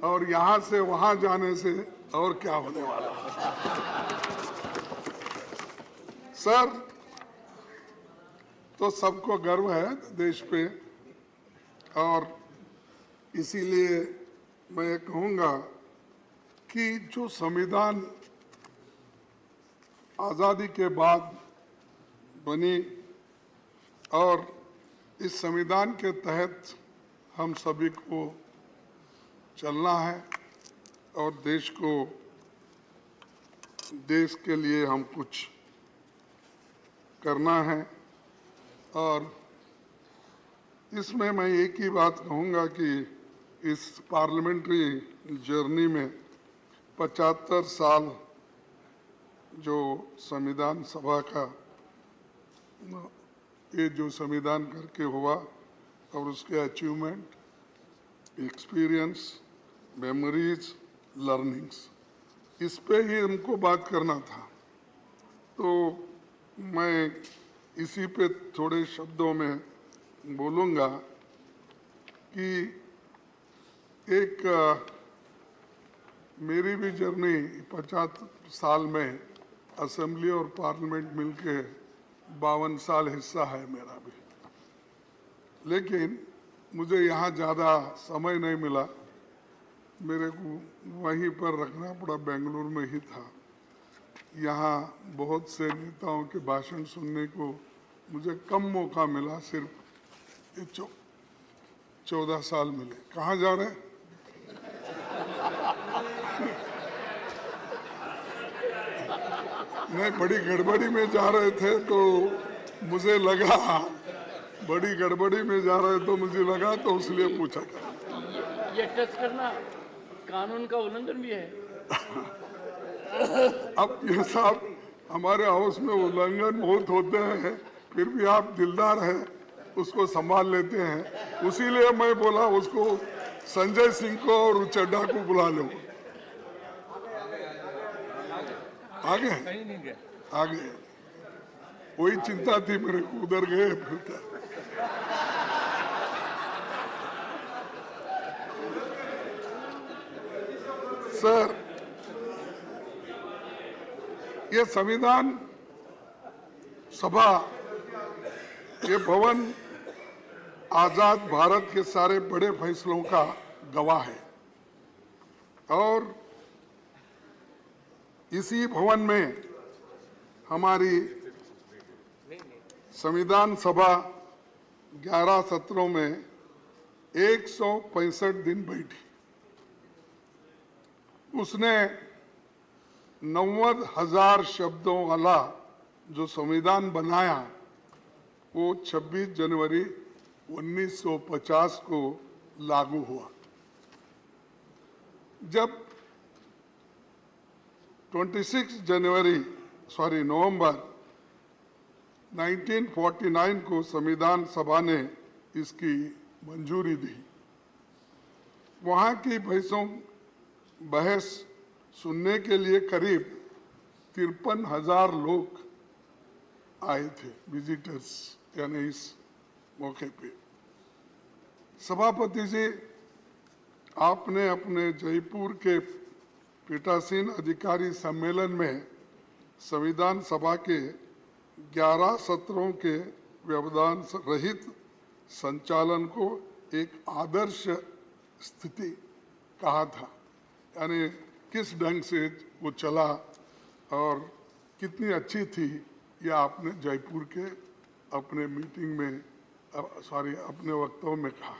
और यहाँ से वहाँ जाने से और क्या होने वाला है। सर, तो सबको गर्व है देश पे और इसीलिए मैं कहूँगा कि जो संविधान आज़ादी के बाद बनी और इस संविधान के तहत हम सभी को चलना है और देश के लिए हम कुछ करना है। और इसमें मैं एक ही बात कहूँगा कि इस पार्लियामेंट्री जर्नी में 75 साल जो संविधान सभा का ये जो संविधान करके हुआ और उसके अचीवमेंट, एक्सपीरियंस, मेमोरीज, लर्निंग्स, इस पे ही हमको बात करना था। तो मैं इसी पे थोड़े शब्दों में बोलूँगा कि एक मेरी भी जर्नी 50 साल में असेंबली और पार्लियामेंट मिलके 52 साल हिस्सा है मेरा भी, लेकिन मुझे यहाँ ज़्यादा समय नहीं मिला, मेरे को वहीं पर रखना पड़ा, बेंगलुरु में ही था। यहाँ बहुत से नेताओं के भाषण सुनने को मुझे कम मौका मिला, सिर्फ 14 साल मिले। कहाँ जा रहे हैं? नहीं, बड़ी गड़बड़ी में जा रहे थे तो मुझे लगा, बड़ी गड़बड़ी में जा रहे तो मुझे लगा, तो इसलिए पूछा। ये टच करना कानून का उल्लंघन भी है। अब ये साहब हमारे हाउस में उल्लंघन बहुत होते हैं, फिर भी आप दिलदार हैं, उसको संभाल लेते हैं। उसीलिए मैं बोला उसको संजय सिंह को और चड्डा को बुला लो। आगे आगे वही चिंता थी मेरे को, उधर गए फिर क्या। सर, ये संविधान सभा, ये भवन आजाद भारत के सारे बड़े फैसलों का गवाह है और इसी भवन में हमारी संविधान सभा 11 सत्रों में 165 दिन बैठी। उसने 90,000 शब्दों वाला जो संविधान बनाया वो 26 जनवरी 1950 को लागू हुआ। जब 26 नवंबर 1949 को संविधान सभा ने इसकी मंजूरी दी। वहाँ की बहस सुनने के लिए करीब 53,000 लोग आए थे, विजिटर्स, यानी इस मौके पे। सभापति जी, आपने अपने जयपुर के पीठासीन अधिकारी सम्मेलन में संविधान सभा के 11 सत्रों के व्यवधान रहित संचालन को एक आदर्श स्थिति कहा था, यानी किस ढंग से वो चला और कितनी अच्छी थी, यह आपने जयपुर के अपने मीटिंग में अपने वक्तव्य में कहा।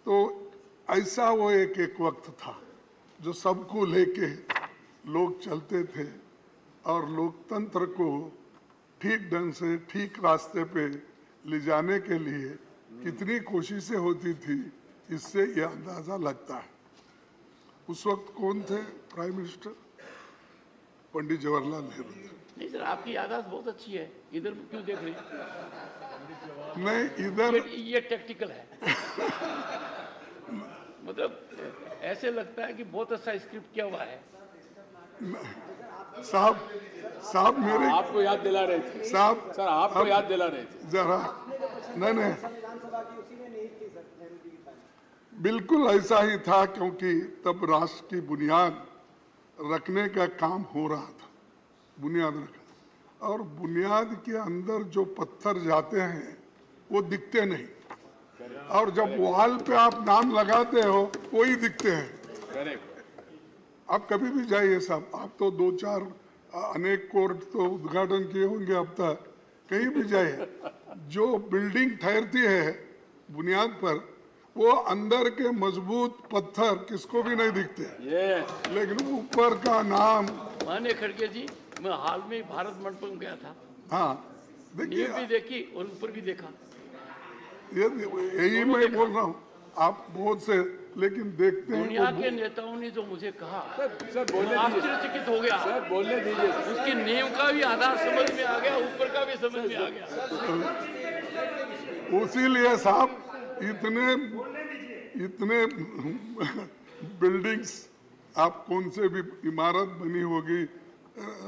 तो ऐसा वो एक वक्त था जो सबको लेके लोग चलते थे और लोकतंत्र को ठीक ढंग से ठीक रास्ते पे ले जाने के लिए कितनी कोशिशें होती थी, इससे यह अंदाजा लगता है। उस वक्त कौन थे प्राइम मिनिस्टर? पंडित जवाहरलाल नेहरू थे। नहीं सर, आपकी याददाश्त बहुत अच्छी है, इधर क्यों देख रहे हैं? नहीं, इधर ये टैक्टिकल है। मतलब ऐसे लगता है कि बहुत अच्छा स्क्रिप्ट किया हुआ है। साहब मेरे आपको याद दिला रहे थे साहब, सर, आपको याद दिला रहे थे जरा। नहीं, बिल्कुल ऐसा ही था, क्योंकि तब राष्ट्र की बुनियाद रखने का काम हो रहा था, बुनियाद रखना। और बुनियाद के अंदर जो पत्थर जाते हैं वो दिखते नहीं, और जब वॉल पे आप नाम लगाते हो वही दिखते हैं। आप कभी भी जाइए साहब, आप तो 2-4 अनेक कोर्ट तो उद्घाटन किए होंगे अब तक, कहीं भी जाइए, जो बिल्डिंग ठहरती है बुनियाद पर वो अंदर के मजबूत पत्थर किसको भी नहीं दिखते, लेकिन ऊपर का नाम। माने खड़गे जी, मैं हाल में भारत मंडपम गया था। हाँ नींव देखिए, भी देखी और ऊपर भी देखा। यही मैं बोल रहा हूँ, आप बहुत से लेकिन देखते हैं। दुनिया के नेताओं ने जो मुझे कहा, सर बोलने दीजिए, आश्चर्यचकित हो गया। सर बोलने दीजिए। उसकी नींव का भी आधार समझ में आ गया, ऊपर का भी समझ में आ गया। उसीलिए साहब इतने बिल्डिंग्स, आप कौन से भी इमारत बनी होगी,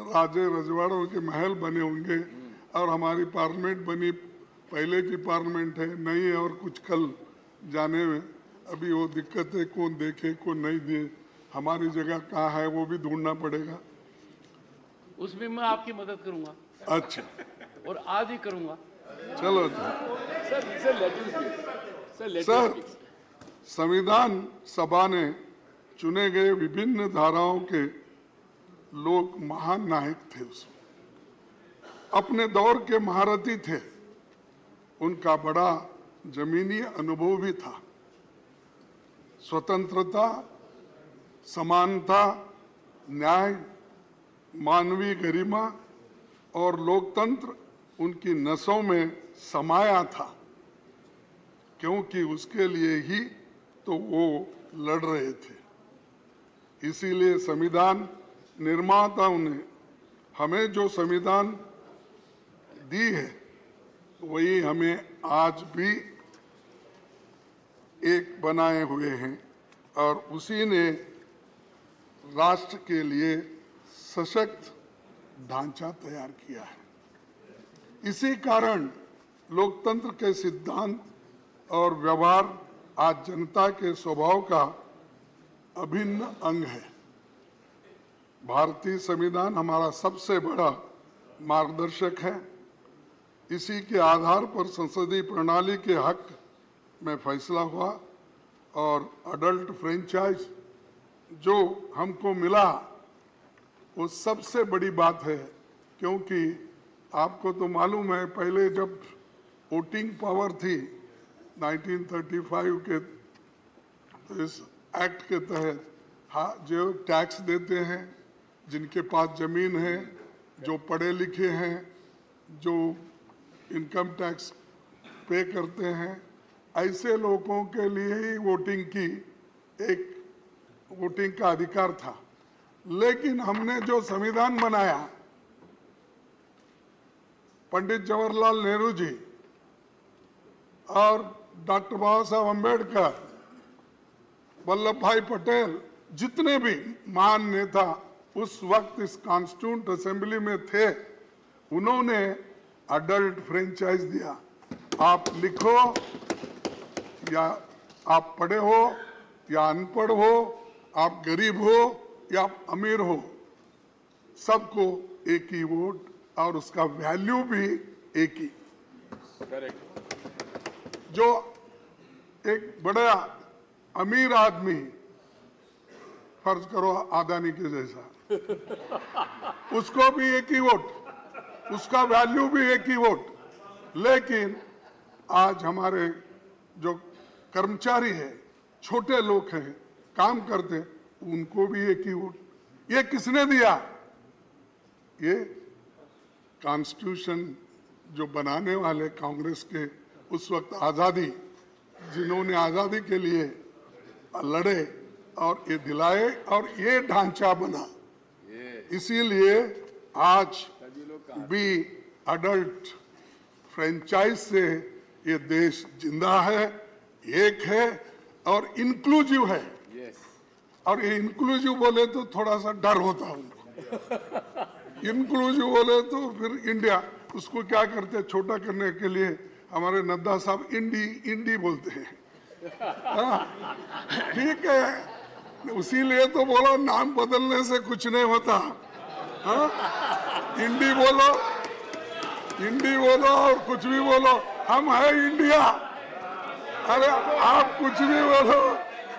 राजे रजवाड़ों के महल बने होंगे, और हमारी पार्लियामेंट बनी, पहले की पार्लियामेंट है, नई है, और कुछ कल जाने में अभी वो दिक्कत है, कौन देखे कौन नहीं दे, हमारी जगह कहाँ है वो भी ढूंढना पड़ेगा। उसमें मैं आपकी मदद करूंगा। अच्छा, और आज ही करूंगा। चलो सर, संविधान सभा ने चुने गए विभिन्न धाराओं के लोग महान नायक थे, उसमें अपने दौर के महारथी थे, उनका बड़ा जमीनी अनुभव भी था। स्वतंत्रता, समानता, न्याय, मानवीय गरिमा और लोकतंत्र उनकी नसों में समाया था, क्योंकि उसके लिए ही तो वो लड़ रहे थे। इसीलिए संविधान निर्माताओं ने हमें जो संविधान दी है, वही हमें आज भी एक बनाए हुए हैं, और उसी ने राष्ट्र के लिए सशक्त ढांचा तैयार किया है। इसी कारण लोकतंत्र के सिद्धांत और व्यवहार आज जनता के स्वभाव का अभिन्न अंग है। भारतीय संविधान हमारा सबसे बड़ा मार्गदर्शक है। इसी के आधार पर संसदीय प्रणाली के हक में फैसला हुआ, और अडल्ट फ्रेंचाइज जो हमको मिला वो सबसे बड़ी बात है, क्योंकि आपको तो मालूम है, पहले जब वोटिंग पावर थी 1935 के, तो इस एक्ट के तहत जो टैक्स देते हैं, जिनके पास जमीन है, जो पढ़े लिखे हैं, जो इनकम टैक्स पे करते हैं, ऐसे लोगों के लिए ही वोटिंग का अधिकार था। लेकिन हमने जो संविधान बनाया, पंडित जवाहरलाल नेहरू जी और डॉक्टर बाबा साहब अम्बेडकर, वल्लभ भाई पटेल, जितने भी महान नेता उस वक्त इस कॉन्स्टिट्यूंट असेंबली में थे, उन्होंने अडल्ट फ्रेंचाइज दिया। आप लिखो या आप पढ़े हो या अनपढ़ हो, आप गरीब हो या आप अमीर हो, सबको एक ही वोट, और उसका वैल्यू भी एक ही। जो एक बड़ा अमीर आदमी, फर्ज करो अदानी के जैसा, उसको भी एक ही वोट, उसका वैल्यू भी एक ही वोट। लेकिन आज हमारे जो कर्मचारी है, छोटे लोग हैं, काम करते, उनको भी एक ही वोट। ये किसने दिया? ये कॉन्स्टिट्यूशन जो बनाने वाले कांग्रेस के उस वक्त आज़ादी, जिन्होंने आज़ादी के लिए लड़े और ये दिलाए, और ये ढांचा बना। इसीलिए आज भी अडल्ट फ्रेंचाइज से ये देश जिंदा है, एक है और इंक्लूसिव है। और ये इंक्लूसिव बोले तो थोड़ा सा डर होता है उनको। इंक्लूसिव बोले तो फिर इंडिया, उसको क्या करते हैं छोटा करने के लिए, हमारे नड्डा साहब इंडी बोलते हैं। ठीक है, उसीलिए तो बोलो नाम बदलने से कुछ नहीं होता। इंडी बोलो और कुछ भी बोलो, हम है इंडिया। अरे आप कुछ भी बोलो,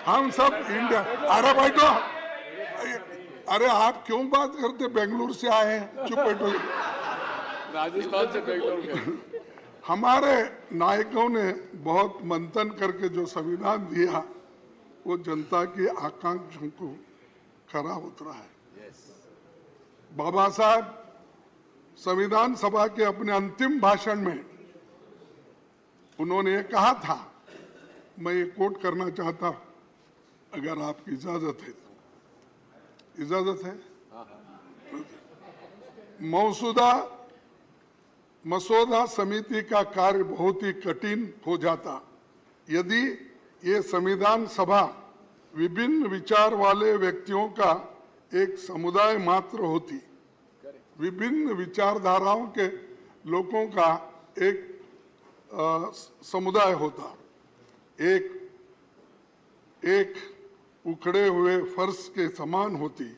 हम सब इंडिया। अरे बैठो, अरे आप क्यों बात करते, बेंगलुरु से आए हैं, चुप बैठो। राजस्थान से बेंगलुरु गए। हमारे नायकों ने बहुत मंथन करके जो संविधान दिया वो जनता की आकांक्षाओं को खरा उतरा है। बाबा साहब संविधान सभा के अपने अंतिम भाषण में उन्होंने ये कहा था, मैं ये कोट करना चाहता हूं, अगर आपकी इजाजत है तो। इजाजत है? मसौदा समिति का कार्य बहुत ही कठिन हो जाता यदि ये संविधान सभा विभिन्न विचार वाले व्यक्तियों का एक समुदाय मात्र होती, विभिन्न विचारधाराओं के लोगों का एक समुदाय होता, एक उखड़े हुए फर्श के समान होती,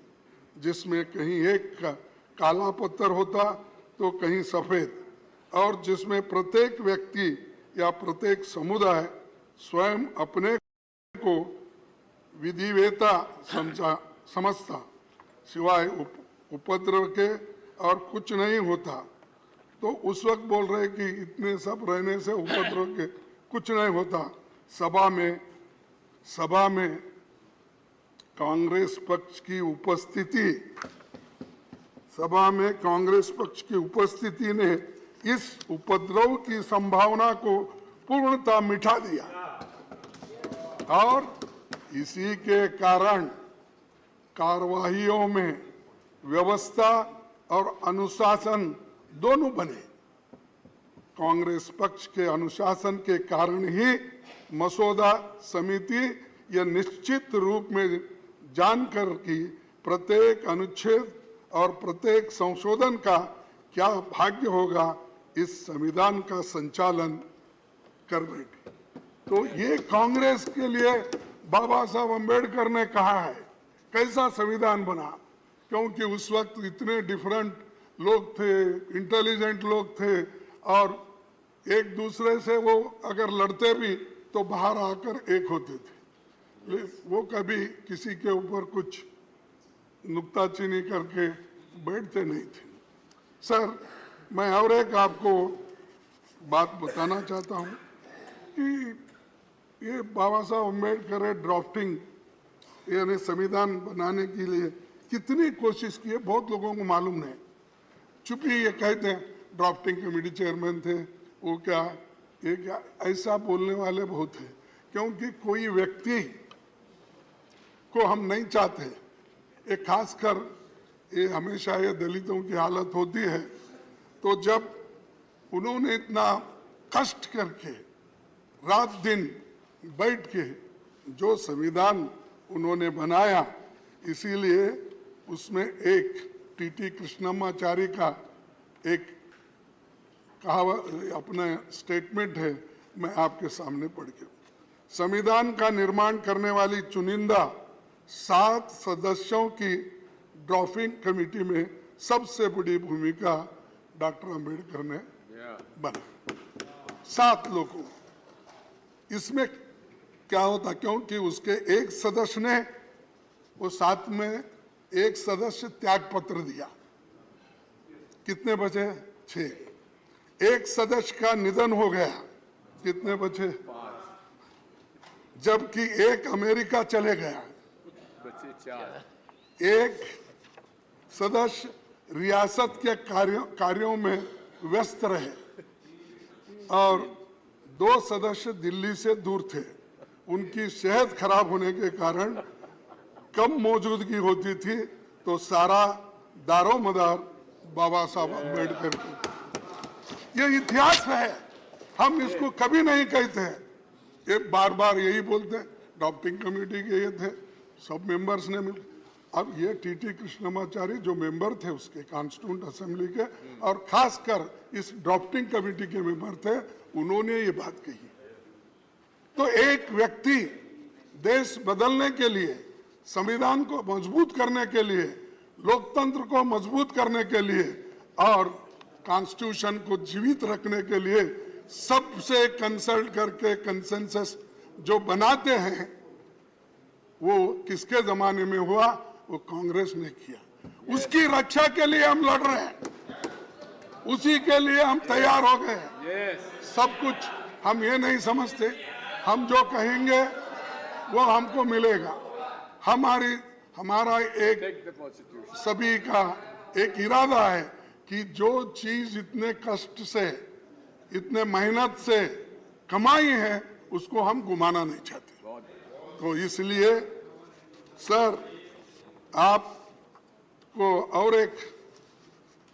जिसमें कहीं एक काला पत्थर होता तो कहीं सफेद, और जिसमें प्रत्येक व्यक्ति या प्रत्येक समुदाय स्वयं अपने को विधिवेता समझता, सिवाय उपद्रव के और कुछ नहीं होता। तो उस वक्त बोल रहे कि इतने सब रहने से उपद्रव के कुछ नहीं होता। सभा में कांग्रेस पक्ष की उपस्थिति ने इस उपद्रव की संभावना को पूर्णतः मिटा दिया और इसी के कारण कार्यवाहियों में व्यवस्था और अनुशासन दोनों बने। कांग्रेस पक्ष के अनुशासन के कारण ही मसौदा समिति यह निश्चित रूप में जानकर कि प्रत्येक अनुच्छेद और प्रत्येक संशोधन का क्या भाग्य होगा, इस संविधान का संचालन कर बैठी। तो ये कांग्रेस के लिए बाबा साहब अम्बेडकर ने कहा है कैसा संविधान बना, क्योंकि उस वक्त इतने डिफरेंट लोग थे, इंटेलिजेंट लोग थे और एक दूसरे से वो अगर लड़ते भी तो बाहर आकर एक होते थे। वो कभी किसी के ऊपर कुछ नुक्ताचीनी करके बैठते नहीं थे। सर, मैं और एक आपको बात बताना चाहता हूँ कि ये बाबा साहब अम्बेडकर ड्राफ्टिंग यानी संविधान बनाने के लिए कितनी कोशिश की है बहुत लोगों को मालूम नहीं। चूंकि ये कहते हैं ड्राफ्टिंग कमेटी चेयरमैन थे, वो क्या ये क्या, ऐसा बोलने वाले बहुत हैं, क्योंकि कोई व्यक्ति को हम नहीं चाहते। ये खासकर ये हमेशा ये दलितों की हालत होती है, तो जब उन्होंने इतना कष्ट करके रात दिन बैठ के जो संविधान उन्होंने बनाया, इसीलिए उसमें एक टी कृष्णमाचारी का एक कहावत अपना स्टेटमेंट है, मैं आपके सामने पढ़ के। संविधान का निर्माण करने वाली चुनिंदा 7 सदस्यों की ड्राफ्टिंग कमेटी में सबसे बड़ी भूमिका डॉक्टर अंबेडकर ने बना। 7 लोगों, इसमें क्या होता, क्योंकि उसके एक सदस्य ने वो 7 में एक सदस्य त्याग पत्र दिया, कितने बचे? 6। एक सदस्य का निधन हो गया, कितने बचे? 5। जबकि एक अमेरिका चले गया, बचे 4। एक सदस्य रियासत के कार्यों में व्यस्त रहे और 2 सदस्य दिल्ली से दूर थे। उनकी सेहत खराब होने के कारण कम मौजूदगी होती थी, तो सारा दारोमदार बाबा साहब अम्बेडकर की। ये इतिहास है, हम इसको कभी नहीं कहते हैं। ये बार बार यही बोलते हैं ड्राफ्टिंग कमेटी के ये थे, सब मेंबर्स ने मिल। अब ये टी कृष्णमाचारी जो मेंबर थे उसके कॉन्स्टिट्यूंट असेंबली के और खासकर इस ड्राफ्टिंग कमेटी के मेंबर थे, उन्होंने ये बात कही। तो एक व्यक्ति देश बदलने के लिए, संविधान को मजबूत करने के लिए, लोकतंत्र को मजबूत करने के लिए और कॉन्स्टिट्यूशन को जीवित रखने के लिए सबसे कंसल्ट करके कंसेंसस जो बनाते हैं, वो किसके जमाने में हुआ? वो कांग्रेस ने किया। उसकी रक्षा के लिए हम लड़ रहे हैं। उसी के लिए हम तैयार हो गए। यस सब कुछ हम ये नहीं समझते, हम जो कहेंगे वो हमको मिलेगा। हमारा एक टेक द कॉन्स्टिट्यूशन। सभी का एक इरादा है कि जो चीज इतने कष्ट से, इतने मेहनत से कमाई है, उसको हम गुमाना नहीं चाहते। तो इसलिए सर, आपको और एक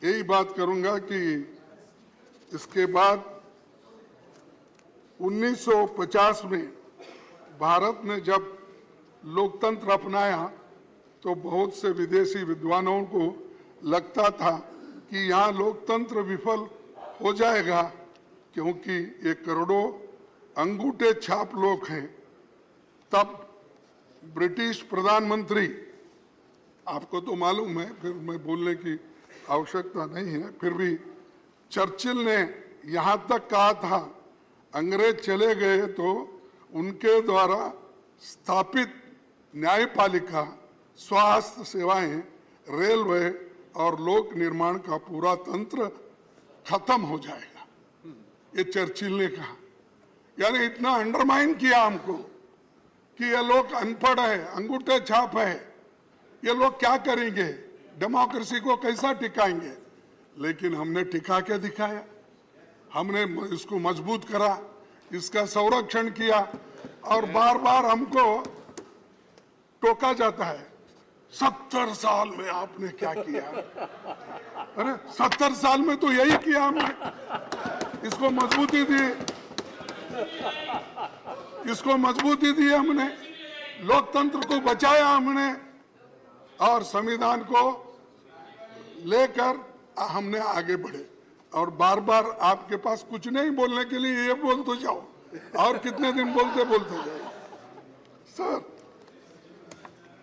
यही बात करूंगा कि इसके बाद 1950 में भारत ने जब लोकतंत्र अपनाया तो बहुत से विदेशी विद्वानों को लगता था कि यहाँ लोकतंत्र विफल हो जाएगा, क्योंकि ये करोड़ों अंगूठे छाप लोग हैं। तब ब्रिटिश प्रधानमंत्री, आपको तो मालूम है, फिर मैं बोलने की आवश्यकता नहीं है, फिर भी चर्चिल ने यहाँ तक कहा था, अंग्रेज चले गए तो उनके द्वारा स्थापित न्यायपालिका, स्वास्थ्य सेवाएं, रेलवे और लोक निर्माण का पूरा तंत्र खत्म हो जाएगा। ये चर्चिल ने कहा। यानी इतना अंडरमाइन किया हमको कि ये लोग अनपढ़ है, अंगूठे छाप है, ये लोग क्या करेंगे, डेमोक्रेसी को कैसा टिकाएंगे। लेकिन हमने टिका के दिखाया, हमने इसको मजबूत करा, इसका संरक्षण किया। और बार बार हमको टोका जाता है, 70 साल में आपने क्या किया। अरे 70 साल में तो यही किया हमने, इसको मजबूती दी, इसको मजबूती दी हमने, लोकतंत्र को बचाया हमने और संविधान को लेकर हमने आगे बढ़े। और बार बार आपके पास कुछ नहीं बोलने के लिए, ये बोल तो जाओ, और कितने दिन बोलते बोलते जाओ। सर,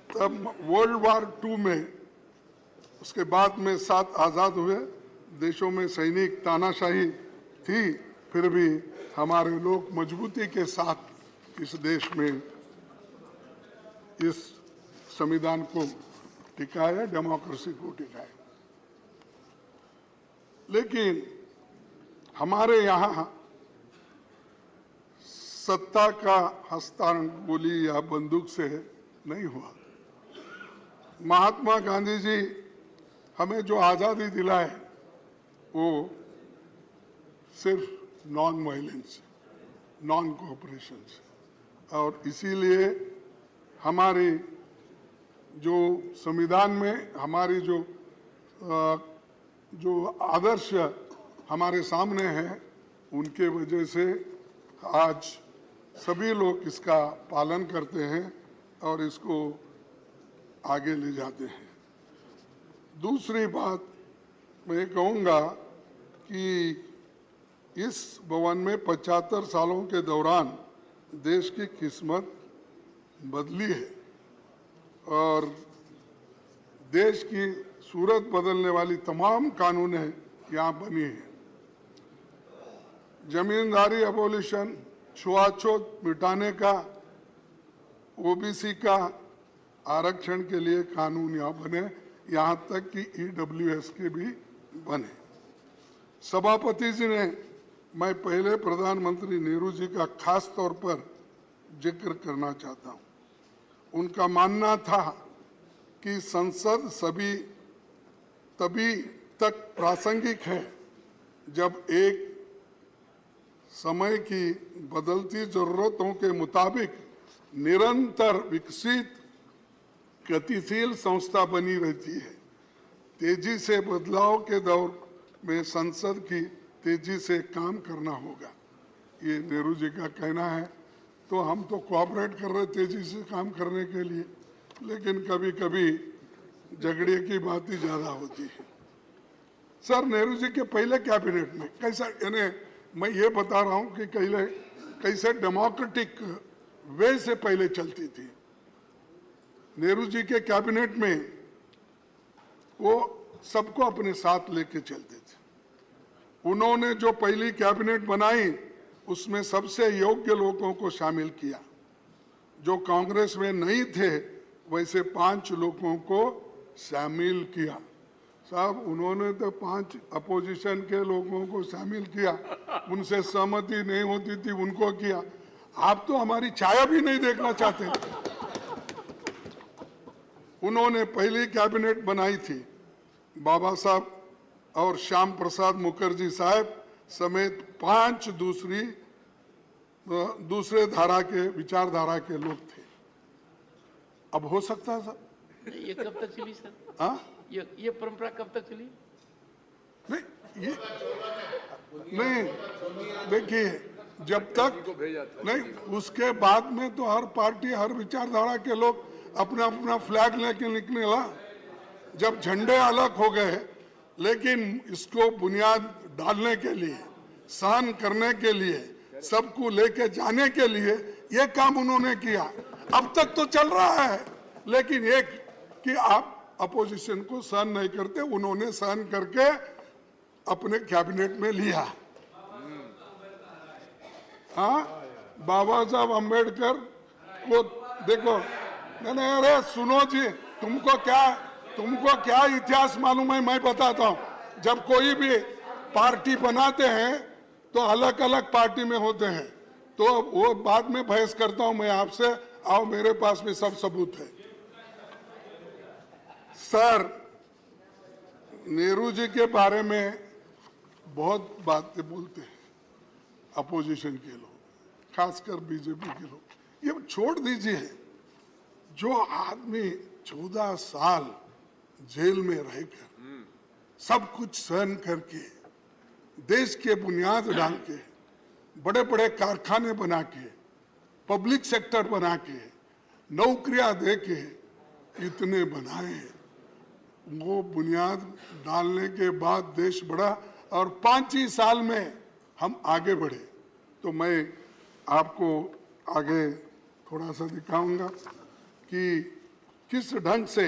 तब वर्ल्ड वार 2 में, उसके बाद में 7 आजाद हुए देशों में सैनिक तानाशाही थी, फिर भी हमारे लोग मजबूती के साथ इस देश में इस संविधान को टिकाया, डेमोक्रेसी को टिकाया। लेकिन हमारे यहाँ सत्ता का हस्तांतरण गोली या बंदूक से नहीं हुआ। महात्मा गांधी जी हमें जो आज़ादी दिलाए वो सिर्फ नॉन वायलेंस, नॉन कोऑपरेशन से। और इसीलिए हमारी जो संविधान में हमारी जो आदर्श हमारे सामने है, उनके वजह से आज सभी लोग इसका पालन करते हैं और इसको आगे ले जाते हैं। दूसरी बात मैं कहूँगा कि इस भवन में 75 सालों के दौरान देश की किस्मत बदली है और देश की सूरत बदलने वाली तमाम कानूनें यहाँ बनी हैं। जमींदारी एबोलिशन, छुआछूत मिटाने का, ओबीसी का आरक्षण के लिए कानून यहाँ बने, यहाँ तक कि ईडब्ल्यूएस के भी बने। सभापति जी ने, मैं पहले प्रधानमंत्री नेहरू जी का खास तौर पर जिक्र करना चाहता हूँ। उनका मानना था कि संसद तभी तक प्रासंगिक है जब एक समय की बदलती जरूरतों के मुताबिक निरंतर विकसित गतिशील संस्था बनी रहती है। तेजी से बदलाव के दौर में संसद की तेजी से काम करना होगा, ये नेहरू जी का कहना है। तो हम तो कोऑपरेट कर रहे तेजी से काम करने के लिए, लेकिन कभी कभी झगड़े की बात ही ज्यादा होती है। सर, नेहरू जी के पहले कैबिनेट में कैसा, यानी मैं ये बता रहा हूँ कि कैसे डेमोक्रेटिक वे से पहले चलती थी। नेहरू जी के कैबिनेट में वो सबको अपने साथ लेके चलते थे। उन्होंने जो पहली कैबिनेट बनाई उसमें सबसे योग्य लोगों को शामिल किया। जो कांग्रेस में नहीं थे वैसे 5 लोगों को शामिल किया। साहब उन्होंने तो 5 अपोजिशन के लोगों को शामिल किया, उनसे सहमति नहीं होती थी उनको किया। आप तो हमारी छाया भी नहीं देखना चाहते। उन्होंने पहली कैबिनेट बनाई थी बाबा साहब और श्याम प्रसाद मुखर्जी साहब समेत 5 दूसरे धारा के विचारधारा के लोग थे। अब हो सकता है सर? ये कब तक चली सर? हाँ, ये परंपरा कब तक चली? नहीं ये नहीं, देखिए जब तक नहीं, उसके बाद में तो हर पार्टी हर विचारधारा के लोग अपना अपना फ्लैग लेके निकला। जब झंडे अलग हो गए, लेकिन इसको बुनियाद डालने के लिए, सहन करने के लिए, सबको लेके जाने के लिए ये काम उन्होंने किया। अब तक तो चल रहा है, लेकिन एक कि आप अपोजिशन को सहन नहीं करते, उन्होंने सहन करके अपने कैबिनेट में लिया। हाँ, बाबा साहब अम्बेडकर को देखो, नहीं अरे सुनो जी, तुमको क्या इतिहास मालूम है? मैं बताता हूँ। जब कोई भी पार्टी बनाते हैं तो अलग अलग पार्टी में होते हैं, तो वो बाद में बहस करता हूं मैं आपसे। आओ, मेरे पास भी सब सबूत है। सर, नेहरू जी के बारे में बहुत बातें बोलते हैं अपोजिशन के लोग, खासकर बीजेपी के लोग। ये छोड़ दीजिए, जो आदमी 14 साल जेल में रहकर सब कुछ सहन करके देश के बुनियाद डाल के, बड़े बड़े कारखाने बना के, पब्लिक सेक्टर बना के, नौकरियां दे के इतने बनाए, वो बुनियाद डालने के बाद देश बढ़ा और 5 ही साल में हम आगे बढ़े। तो मैं आपको आगे थोड़ा सा दिखाऊंगा कि किस ढंग से,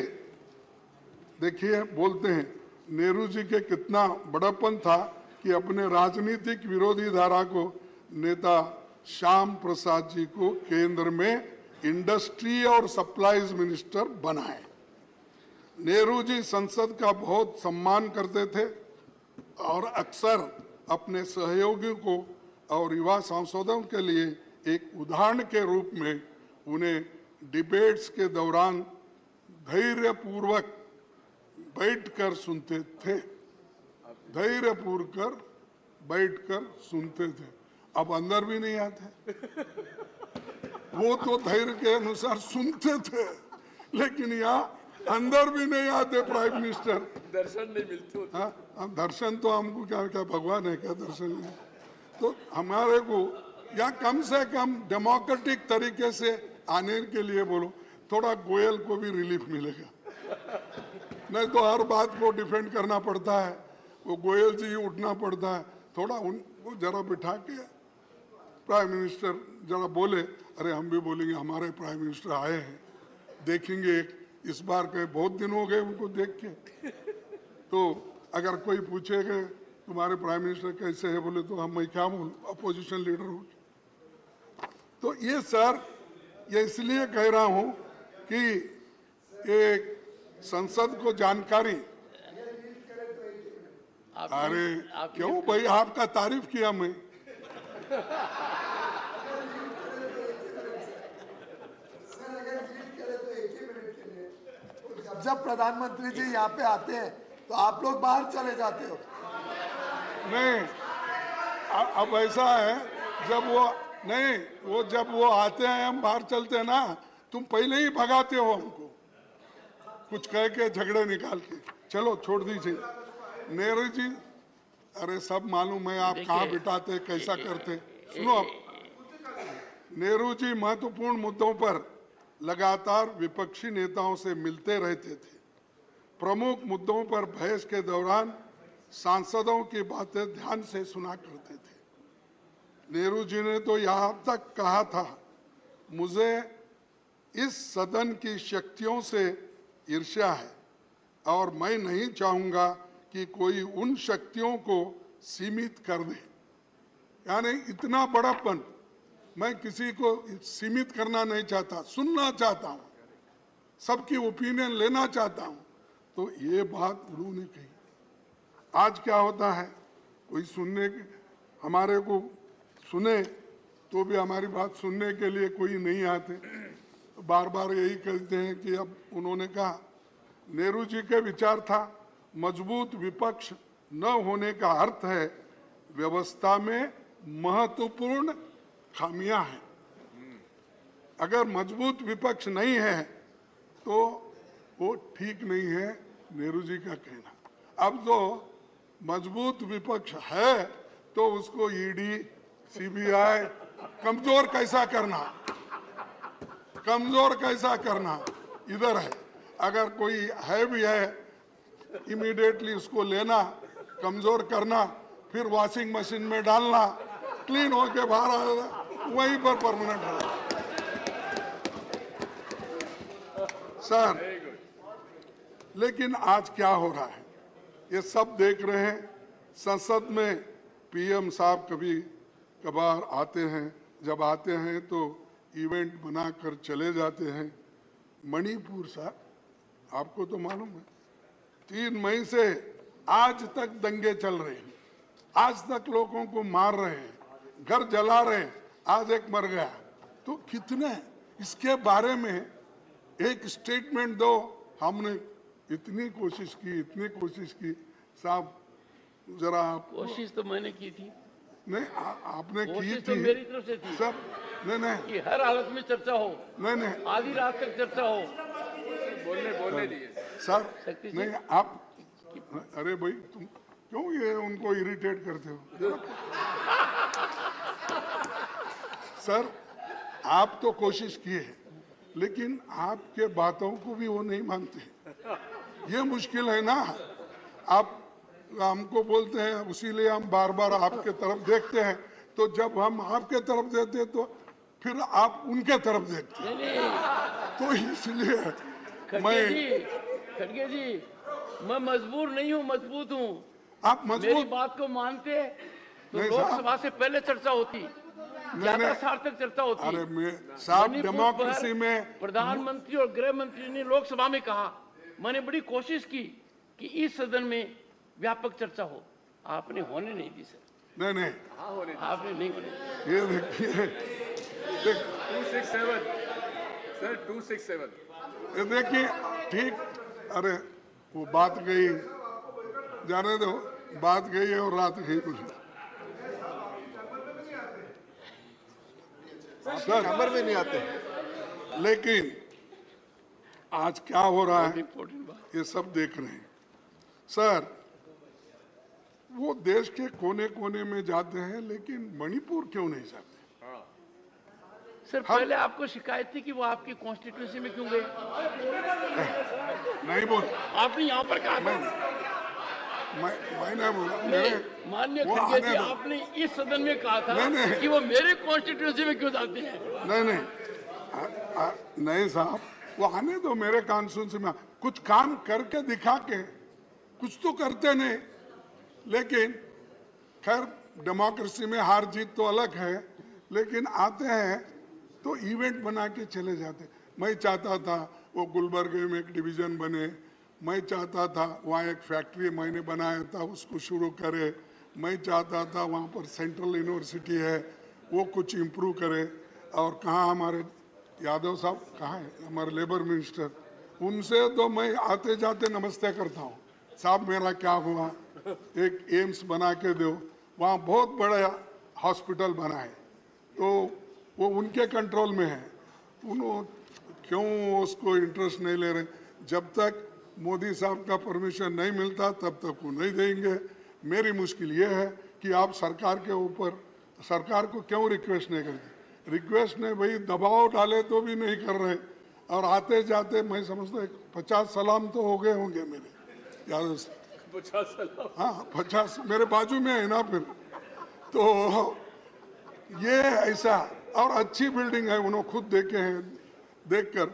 देखिए बोलते हैं नेहरू जी के कितना बड़ापन था कि अपने राजनीतिक विरोधी धारा को नेता श्याम प्रसाद जी को केंद्र में इंडस्ट्री और सप्लाईज मिनिस्टर बनाए। नेहरू जी संसद का बहुत सम्मान करते थे और अक्सर अपने सहयोगियों को और युवा सांसदों के लिए एक उदाहरण के रूप में उन्हें डिबेट्स के दौरान धैर्यपूर्वक बैठकर सुनते थे, धैर्यपूर्वक बैठकर सुनते थे। अब अंदर भी नहीं आते, वो तो धैर्य के अनुसार सुनते थे, लेकिन यहाँ अंदर भी नहीं आते प्राइम मिनिस्टर। दर्शन नहीं मिलते। हाँ, दर्शन तो हमको क्या भगवान है क्या दर्शन नहीं? तो हमारे को या कम से कम डेमोक्रेटिक तरीके से आने के लिए बोलो, थोड़ा गोयल को भी रिलीफ मिलेगा। नहीं तो हर बात को डिफेंड करना पड़ता है, वो गोयल जी उठना पड़ता है। थोड़ा उनको जरा बिठा के प्राइम मिनिस्टर जरा बोले, अरे हम भी बोलेंगे हमारे प्राइम मिनिस्टर आए हैं, देखेंगे इस बार के बहुत दिन हो गए उनको देख के। तो अगर कोई पूछेगा तुम्हारे प्राइम मिनिस्टर कैसे है, बोले तो हम मैं क्या बोलूं, अपोजिशन लीडर हूँ। तो ये सर, ये इसलिए कह रहा हूं कि एक संसद को जानकारी। अरे क्यों भाई, आपका तारीफ किया मैं। जब प्रधानमंत्री जी यहाँ पे आते हैं तो आप लोग बाहर चले जाते हो। नहीं, अब ऐसा है, जब वो नहीं, वो जब वो आते हैं हम बाहर चलते हैं ना, तुम पहले ही भगाते हो हमको, कुछ कह के झगड़े निकाल के। चलो छोड़ दीजिए। नेहरू जी, अरे सब मालूम है आप कहाँ बिठाते, कैसा करते। सुनो, अब नेहरू जी महत्वपूर्ण मुद्दों पर लगातार विपक्षी नेताओं से मिलते रहते थे। प्रमुख मुद्दों पर बहस के दौरान सांसदों की बातें ध्यान से सुना करते थे। नेहरू जी ने तो यहाँ तक कहा था, मुझे इस सदन की शक्तियों से ईर्ष्या है और मैं नहीं चाहूंगा कि कोई उन शक्तियों को सीमित कर दे। यानी इतना बड़ापन, मैं किसी को सीमित करना नहीं चाहता, सुनना चाहता हूं, सबकी ओपिनियन लेना चाहता हूं, तो ये बात उन्होंने कही। आज क्या होता है, कोई सुनने हमारे को सुने तो भी हमारी बात सुनने के लिए कोई नहीं आते, तो बार बार यही कहते हैं कि अब उन्होंने कहा नेहरू जी के विचार था मजबूत विपक्ष न होने का अर्थ है व्यवस्था में महत्वपूर्ण खामियां हैं। अगर मजबूत विपक्ष नहीं है तो वो ठीक नहीं है, नेहरू जी का कहना। अब जो मजबूत विपक्ष है तो उसको ईडी सीबीआई कमजोर कैसा करना, कमजोर कैसा करना इधर है। अगर कोई है भी है इमीडिएटली उसको लेना, कमजोर करना, फिर वॉशिंग मशीन में डालना, क्लीन होके बाहर आना, वहीं पर परमानेंट रहना। सर लेकिन आज क्या हो रहा है ये सब देख रहे हैं। संसद में पीएम साहब कभी कभार आते हैं, जब आते हैं तो इवेंट बनाकर चले जाते हैं। मणिपुर साहब आपको तो मालूम है 3 मई से आज तक दंगे चल रहे हैं, आज तक लोगों को मार रहे हैं, घर जला रहे हैं, आज एक मर गया। तो कितने इसके बारे में एक स्टेटमेंट दो। हमने इतनी कोशिश की साहब, जरा आप कोशिश तो मैंने की थी, नहीं आपने की कोशिश थी तो मेरी तरफ से थी सब। नहीं कि हर हालत में चर्चा हो, नहीं आधी रात तक चर्चा हो। बोलने दिए सर शक्ति जी। नहीं आप, अरे भाई तुम क्यों ये उनको इरिटेट करते हो। सर आप तो कोशिश किए हैं लेकिन आपके बातों को भी वो नहीं मानते, ये मुश्किल है ना। आप हमको बोलते हैं, उसीलिए हम बार बार आपके तरफ देखते हैं, तो जब हम आपके तरफ देते हैं तो फिर आप उनके तरफ देखते हैं। तो इसलिए खड़गे जी मैं मजबूर नहीं हूँ, मजबूत हूँ। आप मेरी मजबूत बात को मानते तो नहीं लोकसभा से पहले चर्चा होती, ज्यादा सार्थक चर्चा होती। अरे साहब मणिपुर डेमोक्रेसी पर में प्रधानमंत्री और गृह मंत्री ने लोकसभा में कहा, मैंने बड़ी कोशिश की कि इस सदन में व्यापक चर्चा हो, आपने होने नहीं दी सर। नहीं आपने नहीं होने दी। ये देखिए 267 सर 267 ये देखिए ठीक। अरे वो बात गई, जाने दो, बात गई है और रात गई कुछ। सर खबर में नहीं आते। लेकिन आज क्या हो रहा है इम्पोर्टेंट बात। ये सब देख रहे हैं। सर वो देश के कोने कोने में जाते हैं लेकिन मणिपुर क्यों नहीं जाते। सर पहले आपको शिकायत थी कि वो आपकी कॉन्स्टिट्यूंसी में क्यों गए, नहीं बोल, आपने यहाँ पर कहा था। मैंने बोला माननीय वो खड़गे आने जी, दो। आपने इस सदन में कहा था नहीं। कि वो मेरे कॉन्स्टिट्यूंसी में क्यों जाते हैं। नहीं साहब वो आने दो मेरे कॉन्स्टिट्यूंसी में, कुछ काम करके दिखा के, कुछ तो करते नहीं। लेकिन खैर डेमोक्रेसी में हार जीत तो अलग है, लेकिन आते हैं तो इवेंट बना के चले जाते। मैं चाहता था वो गुलबर्गे में एक डिवीजन बने, मैं चाहता था वहाँ एक फैक्ट्री मैंने बनाया था उसको शुरू करे, मैं चाहता था वहाँ पर सेंट्रल यूनिवर्सिटी है वो कुछ इम्प्रूव करे। और कहाँ हमारे यादव साहब कहाँ है, हमारे लेबर मिनिस्टर, उनसे तो मैं आते जाते नमस्ते करता हूँ, साहब मेरा क्या हुआ, एक एम्स बना के दो, वहाँ बहुत बड़ा हॉस्पिटल बना है, तो वो उनके कंट्रोल में है। उन्होंने क्यों उसको इंटरेस्ट नहीं ले रहे। जब तक मोदी साहब का परमिशन नहीं मिलता तब तक वो नहीं देंगे। मेरी मुश्किल ये है कि आप सरकार के ऊपर, सरकार को क्यों रिक्वेस्ट नहीं करते। रिक्वेस्ट नहीं भाई, दबाव डाले तो भी नहीं कर रहे। और आते जाते मैं समझता 50 सलाम तो हो गए होंगे मेरे यादव से। 50 सलाम, हाँ 50 मेरे बाजू में है ना। फिर तो ये ऐसा, और अच्छी बिल्डिंग है, उन्होंने खुद देखे हैं, देखकर।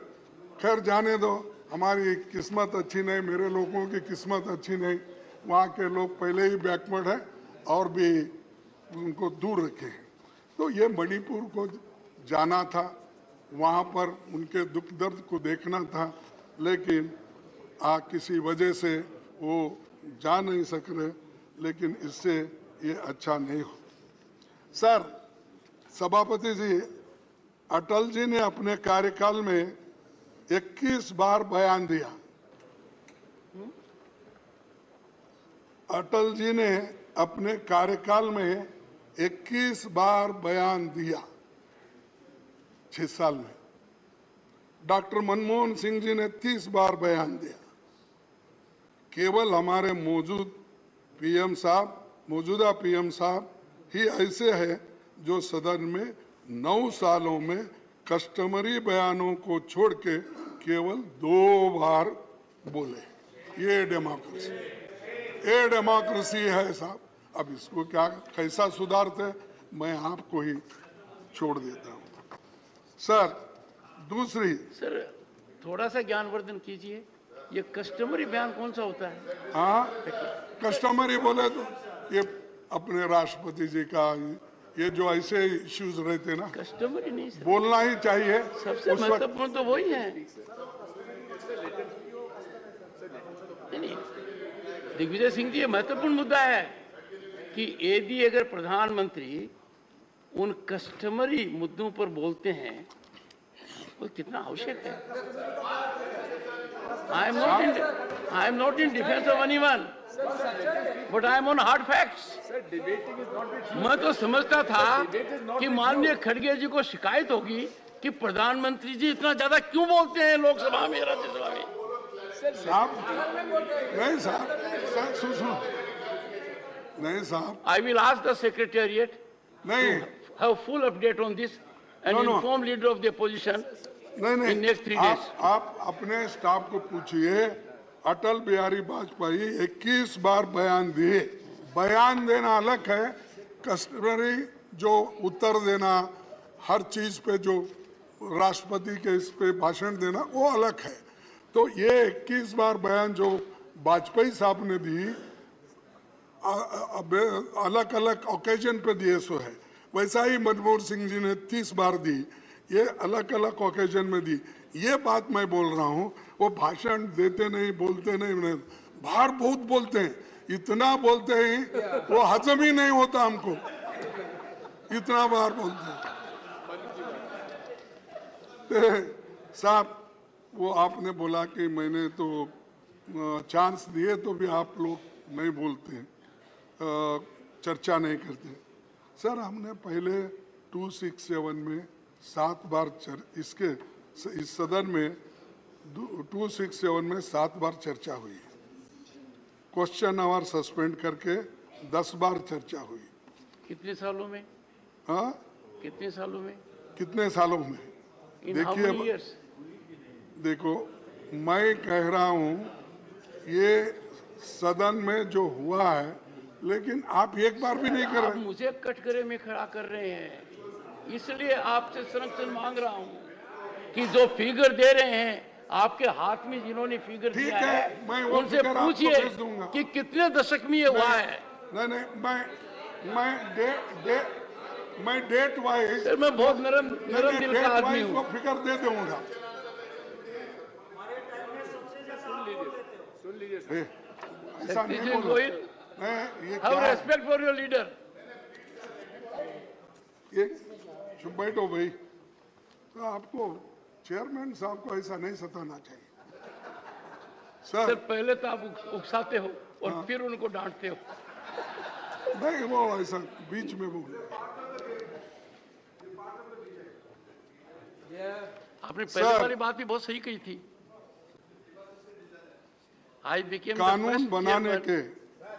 खैर जाने दो, हमारी किस्मत अच्छी नहीं, मेरे लोगों की किस्मत अच्छी नहीं, वहाँ के लोग पहले ही बैकवर्ड है और भी उनको दूर रखे हैं। तो ये मणिपुर को जाना था, वहाँ पर उनके दुख दर्द को देखना था, लेकिन किसी वजह से वो जा नहीं सक रहे, लेकिन इससे ये अच्छा नहीं हो। सर, सभापति जी, अटल जी ने अपने कार्यकाल में 21 बार बयान दिया। अटल जी ने अपने कार्यकाल में 21 बार बयान दिया 6 साल में। डॉक्टर मनमोहन सिंह जी ने 30 बार बयान दिया। केवल हमारे मौजूदा पीएम साहब ही ऐसे हैं जो सदन में 9 सालों में कस्टमरी बयानों को छोड़ के केवल 2 बार बोले। ये डेमोक्रेसी है साहब। अब इसको क्या कैसा सुधारते, मैं आपको ही छोड़ देता हूँ। सर, दूसरी, सर थोड़ा सा ज्ञानवर्धन कीजिए, ये कस्टमरी बयान कौन सा होता है? हाँ, कस्टमरी बोले तो ये अपने राष्ट्रपति जी का ये जो ऐसे इश्यूज रहते ना, कस्टमरी नहीं सर, बोलना ही चाहिए। सबसे महत्वपूर्ण तो वही है। नहीं, दिग्विजय सिंह जी, ये महत्वपूर्ण मुद्दा है कि यदि अगर प्रधानमंत्री उन कस्टमरी मुद्दों पर बोलते हैं वो कितना आवश्यक है। I am not in defence of anyone, but I am on hard facts. मैं तो समझता था कि माननीय खड़गे जी को शिकायत होगी कि प्रधानमंत्री जी इतना ज्यादा क्यों बोलते हैं लोकसभा में, राज्यसभा में। साहब नहीं साहब, सुनो नहीं साहब, I will ask the secretariat नहीं, to have full update on this and No. inform leader of the opposition नहीं in next 3 days. आप अपने स्टाफ को पूछिए। अटल बिहारी वाजपेयी 21 बार बयान दिए। बयान देना अलग है, कस्टमरी जो उत्तर देना, हर चीज पे जो राष्ट्रपति के इस पे भाषण देना, वो अलग है। तो ये 21 बार बयान जो वाजपेयी साहब ने दी, अलग अलग ओकेजन पे दिए सो है। वैसा ही मनमोहन सिंह जी ने 30 बार दी, ये अलग अलग ओकेजन में दी। ये बात मैं बोल रहा हूँ, वो भाषण देते नहीं, बोलते नहीं, बाहर बहुत बोलते हैं, इतना बोलते हैं वो हजम ही नहीं होता हमको, इतना बार बोलते हैं। साहब, वो आपने बोला कि मैंने तो चांस दिए तो भी आप लोग नहीं बोलते हैं, चर्चा नहीं करते। सर, हमने पहले 267 में 7 बार इस सदन में 267 में 7 बार चर्चा हुई। क्वेश्चन आवर सस्पेंड करके 10 बार चर्चा हुई। कितने सालों में? हाँ, कितने सालों में? कितने सालों में? In how many years? देखो, मैं कह रहा हूँ ये सदन में जो हुआ है, लेकिन आप एक बार भी नहीं कर आप रहे। मुझे कटघरे में खड़ा कर रहे हैं, इसलिए आपसे संरक्षण मांग रहा हूँ कि जो फिगर दे रहे हैं, आपके हाथ में जिन्होंने फिगर ठीक दिया है, है, मैं वो उनसे फिगर आपको पूछिए भेज दूंगा। कि कितने दशक में ये हुआ है। नहीं, मैं डेट वाइज, सर, मैं बहुत नरम दिल का आदमी हूँ। वो फिगर दे दूंगा। ऐसा नहीं Mr. बोलो। Goyal, नहीं, ये have क्या है? respect for your leader. ये चुप बैठो भाई। तो आपको चेयरमैन साहब को ऐसा नहीं सताना चाहिए। सर, सर, पहले तो आप उकसाते हो और फिर उनको डांटते हो। नहीं, वो ऐसा बीच में बोल। आपने पहले वाली बात भी बहुत सही कही थी। I became the कानून first बनाने chairman के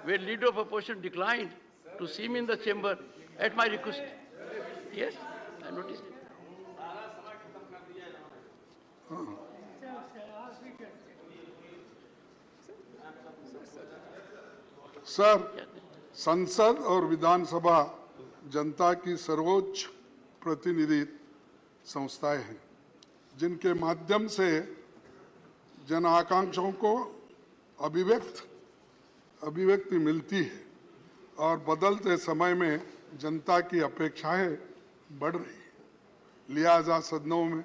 where leader of opposition declined to see me in the chamber at my request. Yes, I noticed it. Sir, संसद और विधानसभा जनता की सर्वोच्च प्रतिनिधि संस्थाएं हैं, जिनके माध्यम से जन आकांक्षाओं को अभिव्यक्ति मिलती है और बदलते समय में जनता की अपेक्षाएं बढ़ रही है। लिहाजा सदनों में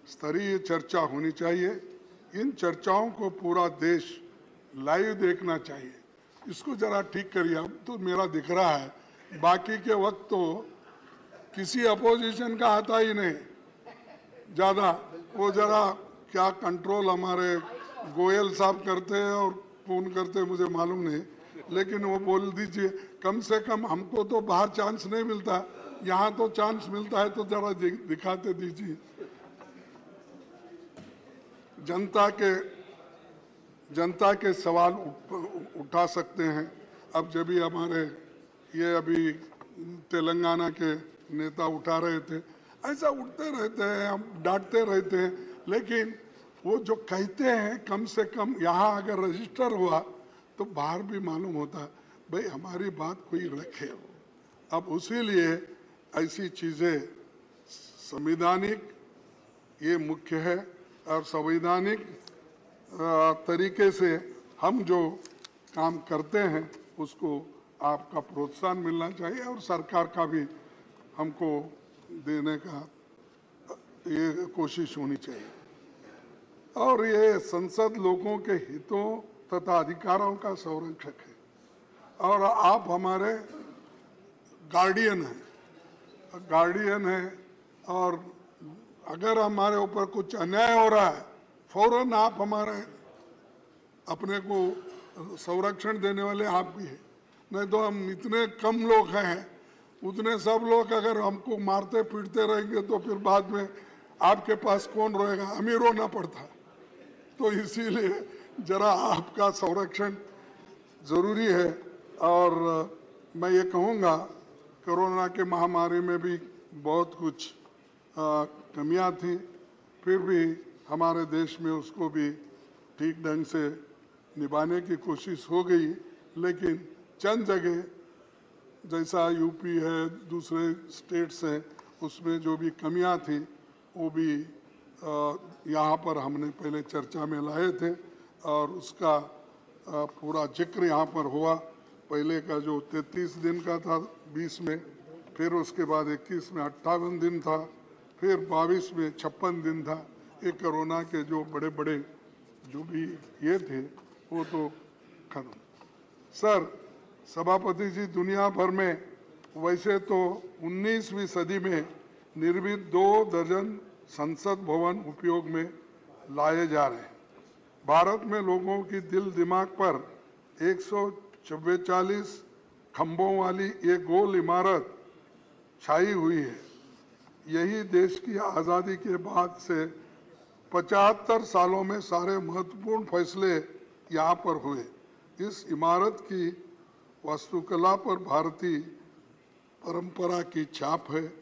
स्तरीय चर्चा होनी चाहिए। इन चर्चाओं को पूरा देश लाइव देखना चाहिए। इसको जरा ठीक करिए। अब तो मेरा दिख रहा है, बाकी के वक्त तो किसी अपोजिशन का आता ही नहीं ज़्यादा। वो जरा क्या कंट्रोल हमारे गोयल साहब करते हैं और फोन करते हैं मुझे मालूम नहीं, लेकिन वो बोल दीजिए। कम से कम हमको तो बाहर चांस नहीं मिलता, यहाँ तो चांस मिलता है, तो जरा दिखाते दीजिए। जनता के सवाल उठा सकते हैं। अब जब भी हमारे ये अभी तेलंगाना के नेता उठा रहे थे, ऐसा उठते रहते हैं, हम डांटते रहते हैं, लेकिन वो जो कहते हैं कम से कम यहाँ अगर रजिस्टर हुआ तो बाहर भी मालूम होता भाई हमारी बात कोई रखे। अब उसी लिए ऐसी चीज़ें संवैधानिक ये मुख्य है, और संवैधानिक तरीके से हम जो काम करते हैं उसको आपका प्रोत्साहन मिलना चाहिए, और सरकार का भी हमको देने का ये कोशिश होनी चाहिए। और ये संसद लोगों के हितों तथा अधिकारों का संरक्षक है, और आप हमारे गार्डियन हैं, और अगर हमारे ऊपर कुछ अन्याय हो रहा है फौरन आप हमारे अपने को संरक्षण देने वाले आप भी हैं। नहीं तो हम इतने कम लोग हैं, उतने सब लोग अगर हमको मारते पीटते रहेंगे तो फिर बाद में आपके पास कौन रहेगा, हमें रोना पड़ता। तो इसीलिए जरा आपका संरक्षण ज़रूरी है। और मैं ये कहूँगा कोरोना के महामारी में भी बहुत कुछ कमियां थी, फिर भी हमारे देश में उसको भी ठीक ढंग से निभाने की कोशिश हो गई। लेकिन चंद जगह जैसा यूपी है, दूसरे स्टेट्स हैं, उसमें जो भी कमियां थी वो भी यहाँ पर हमने पहले चर्चा में लाए थे, और उसका पूरा जिक्र यहाँ पर हुआ। पहले का जो 33 दिन का था 20 में, फिर उसके बाद 21 में 58 दिन था, फिर 22 में 56 दिन था। ये कोरोना के जो बड़े बड़े जो भी ये थे वो तो खत्म। सर सभापति जी, दुनिया भर में वैसे तो 19वीं सदी में निर्मित 2 दर्जन संसद भवन उपयोग में लाए जा रहे हैं। भारत में लोगों की दिल दिमाग पर 144 खंभों वाली ये गोल इमारत छाई हुई है। यही देश की आज़ादी के बाद से 75 सालों में सारे महत्वपूर्ण फैसले यहाँ पर हुए। इस इमारत की वास्तुकला पर भारतीय परंपरा की छाप है,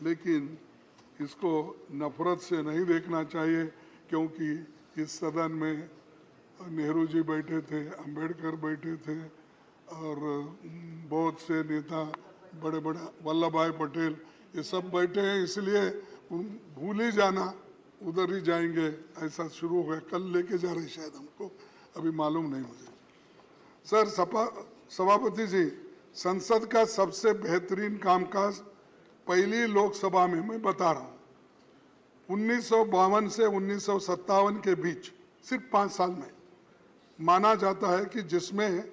लेकिन इसको नफरत से नहीं देखना चाहिए, क्योंकि इस सदन में नेहरू जी बैठे थे, अंबेडकर बैठे थे, और बहुत से नेता बड़े बड़े वल्लभ भाई पटेल ये सब बैठे हैं। इसलिए भूल ही जाना, उधर ही जाएंगे ऐसा शुरू हो गया। कल लेके जा रहे शायद, हमको अभी मालूम नहीं मुझे। सर सभापति जी, संसद का सबसे बेहतरीन कामकाज पहली लोकसभा में मैं बता रहा हूँ 1952 से 1957 के बीच सिर्फ 5 साल में माना जाता है कि जिसमें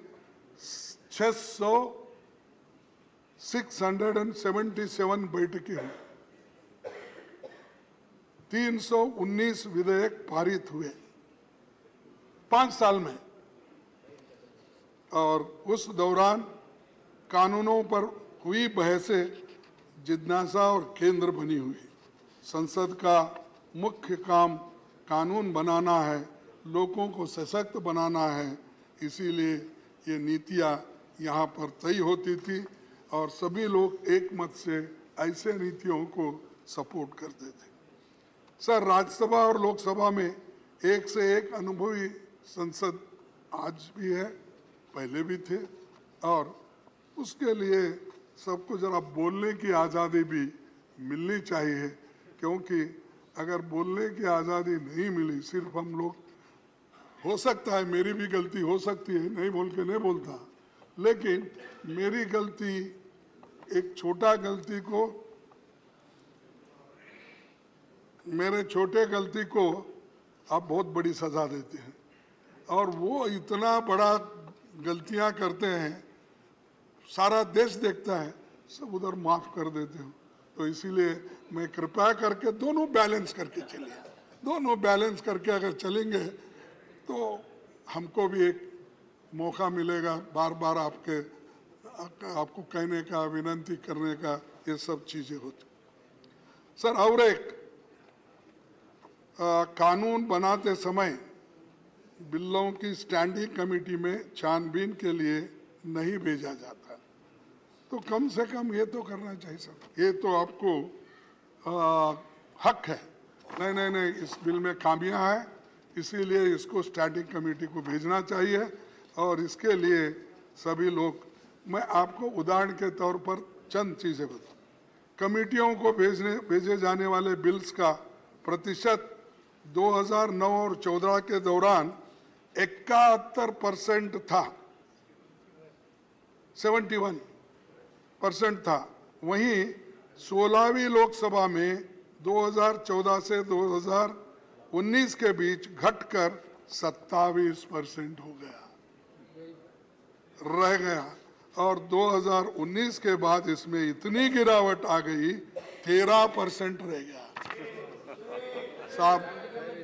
677 बैठकें हुई, 319 विधेयक पारित हुए 5 साल में, और उस दौरान कानूनों पर हुई बहसें जिज्ञासा और केंद्र बनी हुई। संसद का मुख्य काम कानून बनाना है, लोगों को सशक्त बनाना है, इसीलिए ये नीतियाँ यहाँ पर तय होती थी, और सभी लोग एक मत से ऐसे नीतियों को सपोर्ट करते थे। सर राज्यसभा और लोकसभा में एक से एक अनुभवी संसद आज भी है, पहले भी थे, और उसके लिए सबको जरा बोलने की आज़ादी भी मिलनी चाहिए, क्योंकि अगर बोलने की आज़ादी नहीं मिली, सिर्फ हम लोग, हो सकता है मेरी भी गलती हो सकती है, नहीं बोल के नहीं बोलता, लेकिन मेरी गलती, एक छोटा गलती को, मेरे छोटे गलती को आप बहुत बड़ी सजा देते हैं, और वो इतना बड़ा गलतियां करते हैं, सारा देश देखता है, सब उधर माफ कर देते हो। तो इसीलिए मैं कृपया करके दोनों बैलेंस करके चलिए, दोनों बैलेंस करके अगर चलेंगे तो हमको भी एक मौका मिलेगा बार बार आपको कहने का, विनती करने का, ये सब चीजें होती। सर, और एक कानून बनाते समय बिलों की स्टैंडिंग कमेटी में छानबीन के लिए नहीं भेजा जाता, तो कम से कम ये तो करना चाहिए सर। ये तो आपको हक है। नहीं, इस बिल में खामियां हैं, इसीलिए इसको स्टैंडिंग कमेटी को भेजना चाहिए। और इसके लिए सभी लोग, मैं आपको उदाहरण के तौर पर चंद चीजें बताऊं। कमेटियों को भेजे जाने वाले बिल्स का प्रतिशत 2009 और 14 के दौरान 71% था, 71% था। वहीं 16वीं लोकसभा में 2014 से 2019 के बीच घटकर 27% हो गया, रह गया। और 2019 के बाद इसमें इतनी गिरावट आ गई, 13% रह गया। साहब,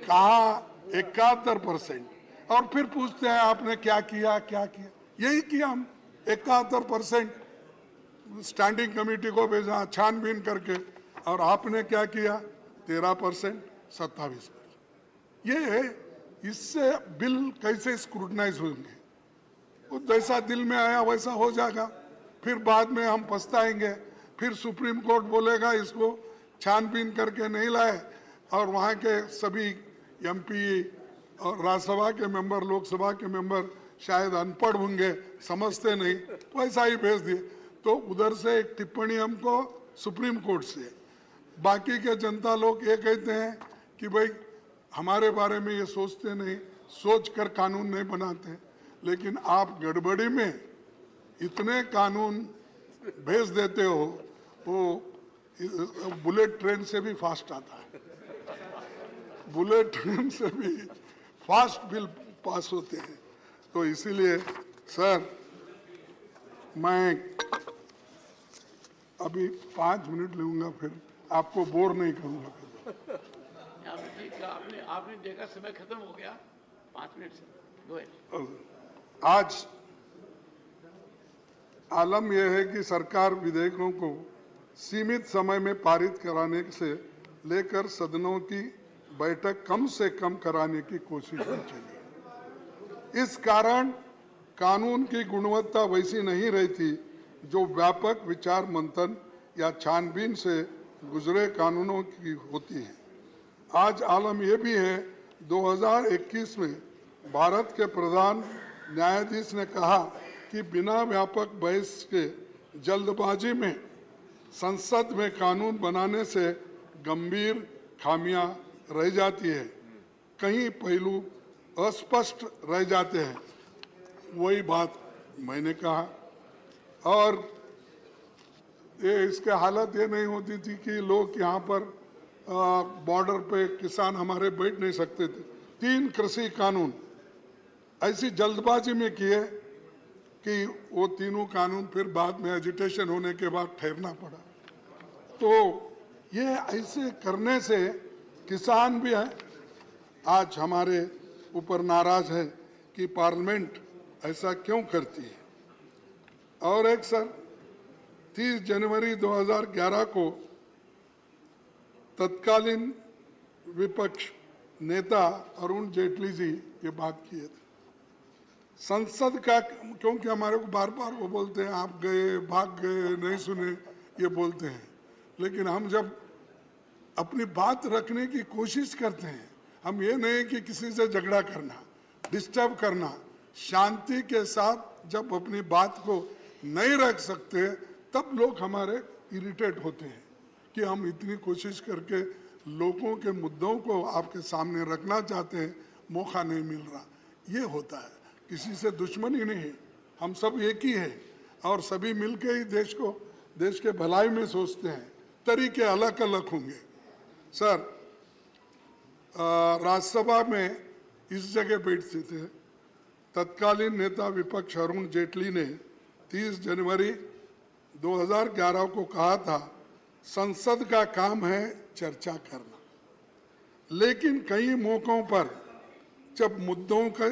कहा 71%, और फिर पूछते हैं आपने क्या किया, क्या किया? यही किया हम, 71% स्टैंडिंग कमेटी को भेजा छानबीन करके, और आपने क्या किया? 13%, 27%। ये इससे बिल कैसे स्क्रूटनाइज होंगे? वो जैसा दिल में आया वैसा हो जाएगा, फिर बाद में हम पछताएंगे। फिर सुप्रीम कोर्ट बोलेगा इसको छानबीन करके नहीं लाए, और वहाँ के सभी एमपी और राज्यसभा के मेंबर, लोकसभा के मेंबर शायद अनपढ़ होंगे, समझते नहीं, तो ऐसा ही भेज दिए। तो उधर से एक टिप्पणी हमको सुप्रीम कोर्ट से, बाकी के जनता लोग ये कहते हैं कि भाई हमारे बारे में ये सोचते नहीं, सोच कर कानून नहीं बनाते। लेकिन आप गड़बड़ी में इतने कानून भेज देते हो, वो बुलेट ट्रेन से भी फास्ट आता है, बुलेट ट्रेन से भी फास्ट बिल पास होते हैं। तो इसीलिए सर, मैं अभी 5 मिनट लूंगा, फिर आपको बोर नहीं करूंगा। आपने देखा समय खत्म हो गया, 5 मिनट से। गोयल, आज आलम यह है कि सरकार विधेयकों को सीमित समय में पारित कराने से लेकर सदनों की बैठक कम से कम कराने की कोशिश में चली। इस कारण कानून की गुणवत्ता वैसी नहीं रहती जो व्यापक विचार मंथन या छानबीन से गुजरे कानूनों की होती है। आज आलम यह भी है, 2021 में भारत के प्रधान न्यायाधीश ने कहा कि बिना व्यापक बहस के जल्दबाजी में संसद में कानून बनाने से गंभीर खामियां रह जाती है, कई पहलू अस्पष्ट रह जाते हैं। वही बात मैंने कहा। और ये इसके हालत ये नहीं होती थी कि लोग यहाँ पर बॉर्डर पे किसान हमारे बैठ नहीं सकते थे। 3 कृषि कानून ऐसी जल्दबाजी में किए कि वो तीनों कानून फिर बाद में एजिटेशन होने के बाद ठहरना पड़ा। तो ये ऐसे करने से किसान भी है आज हमारे ऊपर नाराज है कि पार्लियामेंट ऐसा क्यों करती है। और एक सर, 30 जनवरी 2011 को तत्कालीन विपक्ष नेता अरुण जेटली जी ये बात किए थे। संसद का, क्योंकि हमारे को बार बार वो बोलते हैं आप गए, भाग गए, नहीं सुने, ये बोलते हैं। लेकिन हम जब अपनी बात रखने की कोशिश करते हैं, हम ये नहीं कि किसी से झगड़ा करना, डिस्टर्ब करना, शांति के साथ जब अपनी बात को नहीं रख सकते तब लोग हमारे इरिटेट होते हैं कि हम इतनी कोशिश करके लोगों के मुद्दों को आपके सामने रखना चाहते हैं, मौका नहीं मिल रहा। ये होता है, किसी से दुश्मनी नहीं है, हम सब एक ही हैं और सभी मिलके ही देश के भलाई में सोचते हैं। तरीके अलग अलग होंगे। सर, राज्यसभा में इस जगह बैठते थे। तत्कालीन नेता विपक्ष अरुण जेटली ने 30 जनवरी 2011 को कहा था, संसद का काम है चर्चा करना, लेकिन कई मौकों पर जब मुद्दों का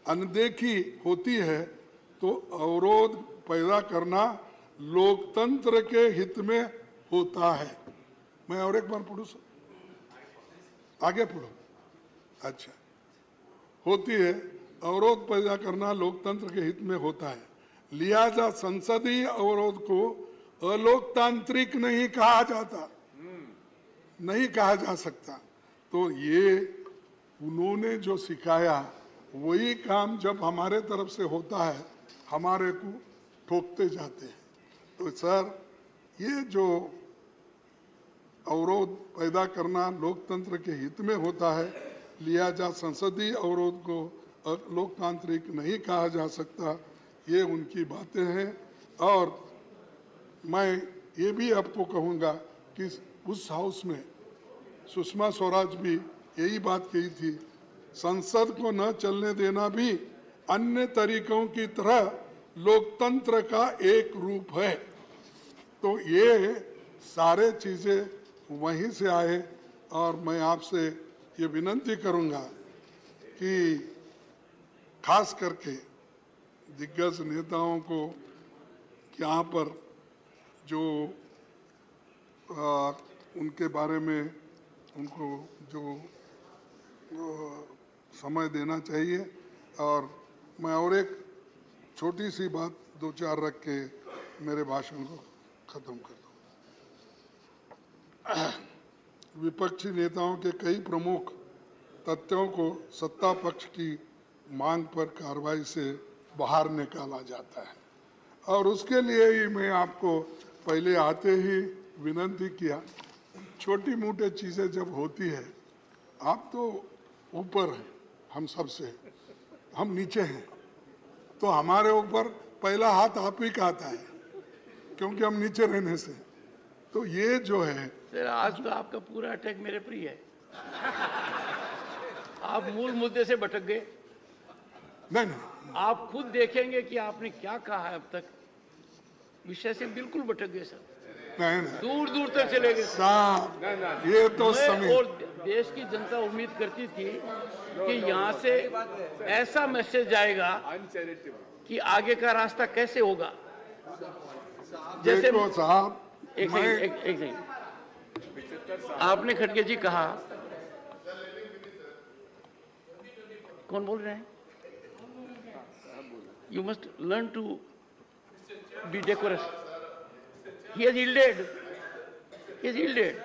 अनदेखी होती है तो अवरोध पैदा करना लोकतंत्र के हित में होता है। मैं और एक बार पढ़ूं सर, आगे पढ़ो। अच्छा, होती है, अवरोध पैदा करना लोकतंत्र के हित में होता है, लिहाजा संसदीय अवरोध को अलोकतांत्रिक नहीं कहा जाता, नहीं कहा जा सकता। तो ये उन्होंने जो सिखाया वही काम जब हमारे तरफ से होता है हमारे को ठोकते जाते हैं। तो सर, ये जो अवरोध पैदा करना लोकतंत्र के हित में होता है, लिहाजा संसदीय अवरोध को लोकतांत्रिक नहीं कहा जा सकता, ये उनकी बातें हैं। और मैं ये भी आपको कहूँगा कि उस हाउस में सुषमा स्वराज भी यही बात कही थी, संसद को न चलने देना भी अन्य तरीकों की तरह लोकतंत्र का एक रूप है। तो ये सारे चीज़ें वहीं से आए। और मैं आपसे ये विनंती करूँगा कि खास करके दिग्गज नेताओं को यहाँ पर जो उनके बारे में उनको जो समय देना चाहिए। और मैं और एक छोटी सी बात दो चार रख के मेरे भाषण को खत्म कर दूँ। विपक्षी नेताओं के कई प्रमुख तथ्यों को सत्ता पक्ष की मांग पर कार्रवाई से बाहर निकाला जाता है, और उसके लिए ही मैं आपको पहले आते ही विनंती किया, छोटी मोटी चीज़ें जब होती है, आप तो ऊपर हैं हम सबसे, हम नीचे हैं, तो हमारे ऊपर पहला हाथ आप ही का आता है, क्योंकि हम नीचे रहने से। तो ये जो है सर, आज तो आपका पूरा अटैक मेरे पर ही है। आप मूल मुद्दे से भटक गए। नहीं, आप खुद देखेंगे कि आपने क्या कहा है अब तक, विषय से बिल्कुल भटक गए सर, नहीं, दूर दूर तक चले गए साहब, ये तो समय और देश की जनता उम्मीद करती थी कि यहाँ से ऐसा मैसेज जाएगा कि आगे का रास्ता कैसे होगा। जैसे देखो साहब, एक सेकंड, आपने खड़गे जी कहा, कौन बोल रहे हैं? You must learn to be decorous. He has yielded. He has yielded.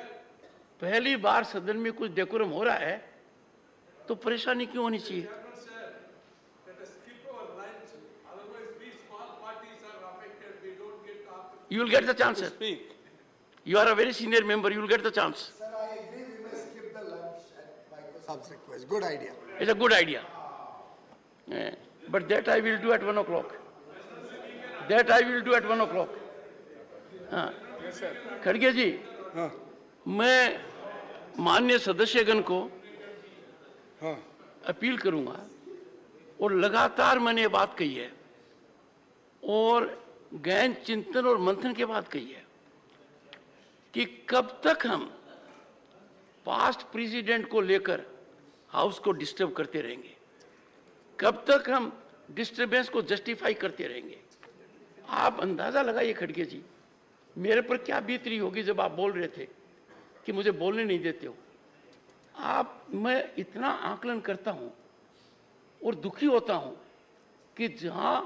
पहली बार सदन में कुछ डेकोरम हो रहा है तो परेशानी क्यों होनी चाहिए? You will get the chance, sir. You are a very senior member. You will get the chance. Sir, I agree. We may skip the lunch at Microsoft's request. Good idea. It's a good idea. But that I will do at 1 o'clock. That I will do at 1 o'clock. खड़गे जी, मैं माननीय सदस्यगण को appeal करूंगा, और लगातार मैंने ये बात कही है और गहन चिंतन और मंथन के बाद कही है कि कब तक हम पास्ट प्रेसिडेंट को लेकर हाउस को डिस्टर्ब करते रहेंगे, कब तक हम डिस्टर्बेंस को जस्टिफाई करते रहेंगे। आप अंदाजा लगाइए खड़गे जी, मेरे पर क्या बीत रही होगी जब आप बोल रहे थे कि मुझे बोलने नहीं देते हो। मैं इतना आकलन करता हूं और दुखी होता हूं कि जहां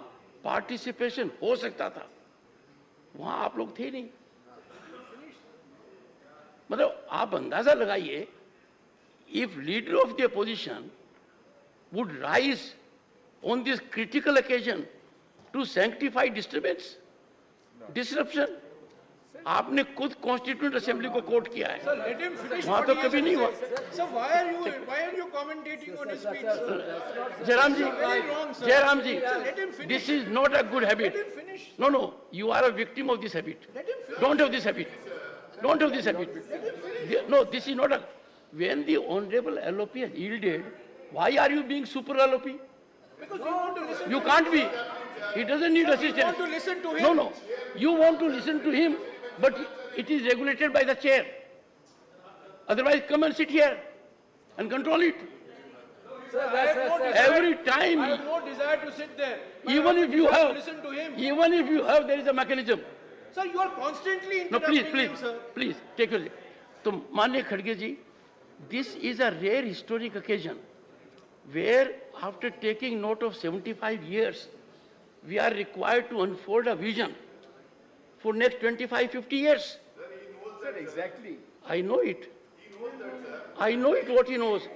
पार्टिसिपेशन हो सकता था वहां आप लोग थे नहीं। मतलब आप अंदाजा लगाइए, if leader of the opposition would rise on this critical occasion to sanctify disturbance, disruption. आपने खुद कॉन्स्टिट्यूंट असेंबली को कोट किया है, वहां तो कभी नहीं हुआ। So why are you commentating on his speech? Jairam ji, this is not a good habit. Let him finish. No, you are a victim of this habit. Let him finish. Don't have this habit. Don't have this habit. No, this is not a. when the honorable LOP has yielded, why are you being super LOP? Because we want to listen. You can't be. He doesn't need assistance. You want to listen to him. No, no. You want to listen to him, but it is regulated by the chair. Otherwise, come and sit here and control it. Every time, I have no desire to sit there. even if you to have, listen to him. even if you have, there is a mechanism. Sir, you are constantly No, interrupting please, him, sir. please, take your seat. So, Manya Khadge ji, this is a rare historic occasion where after taking note of 75 years, we are required to unfold a vision for next 25, 50 years. Sir, exactly. I know it. I know it what he knows.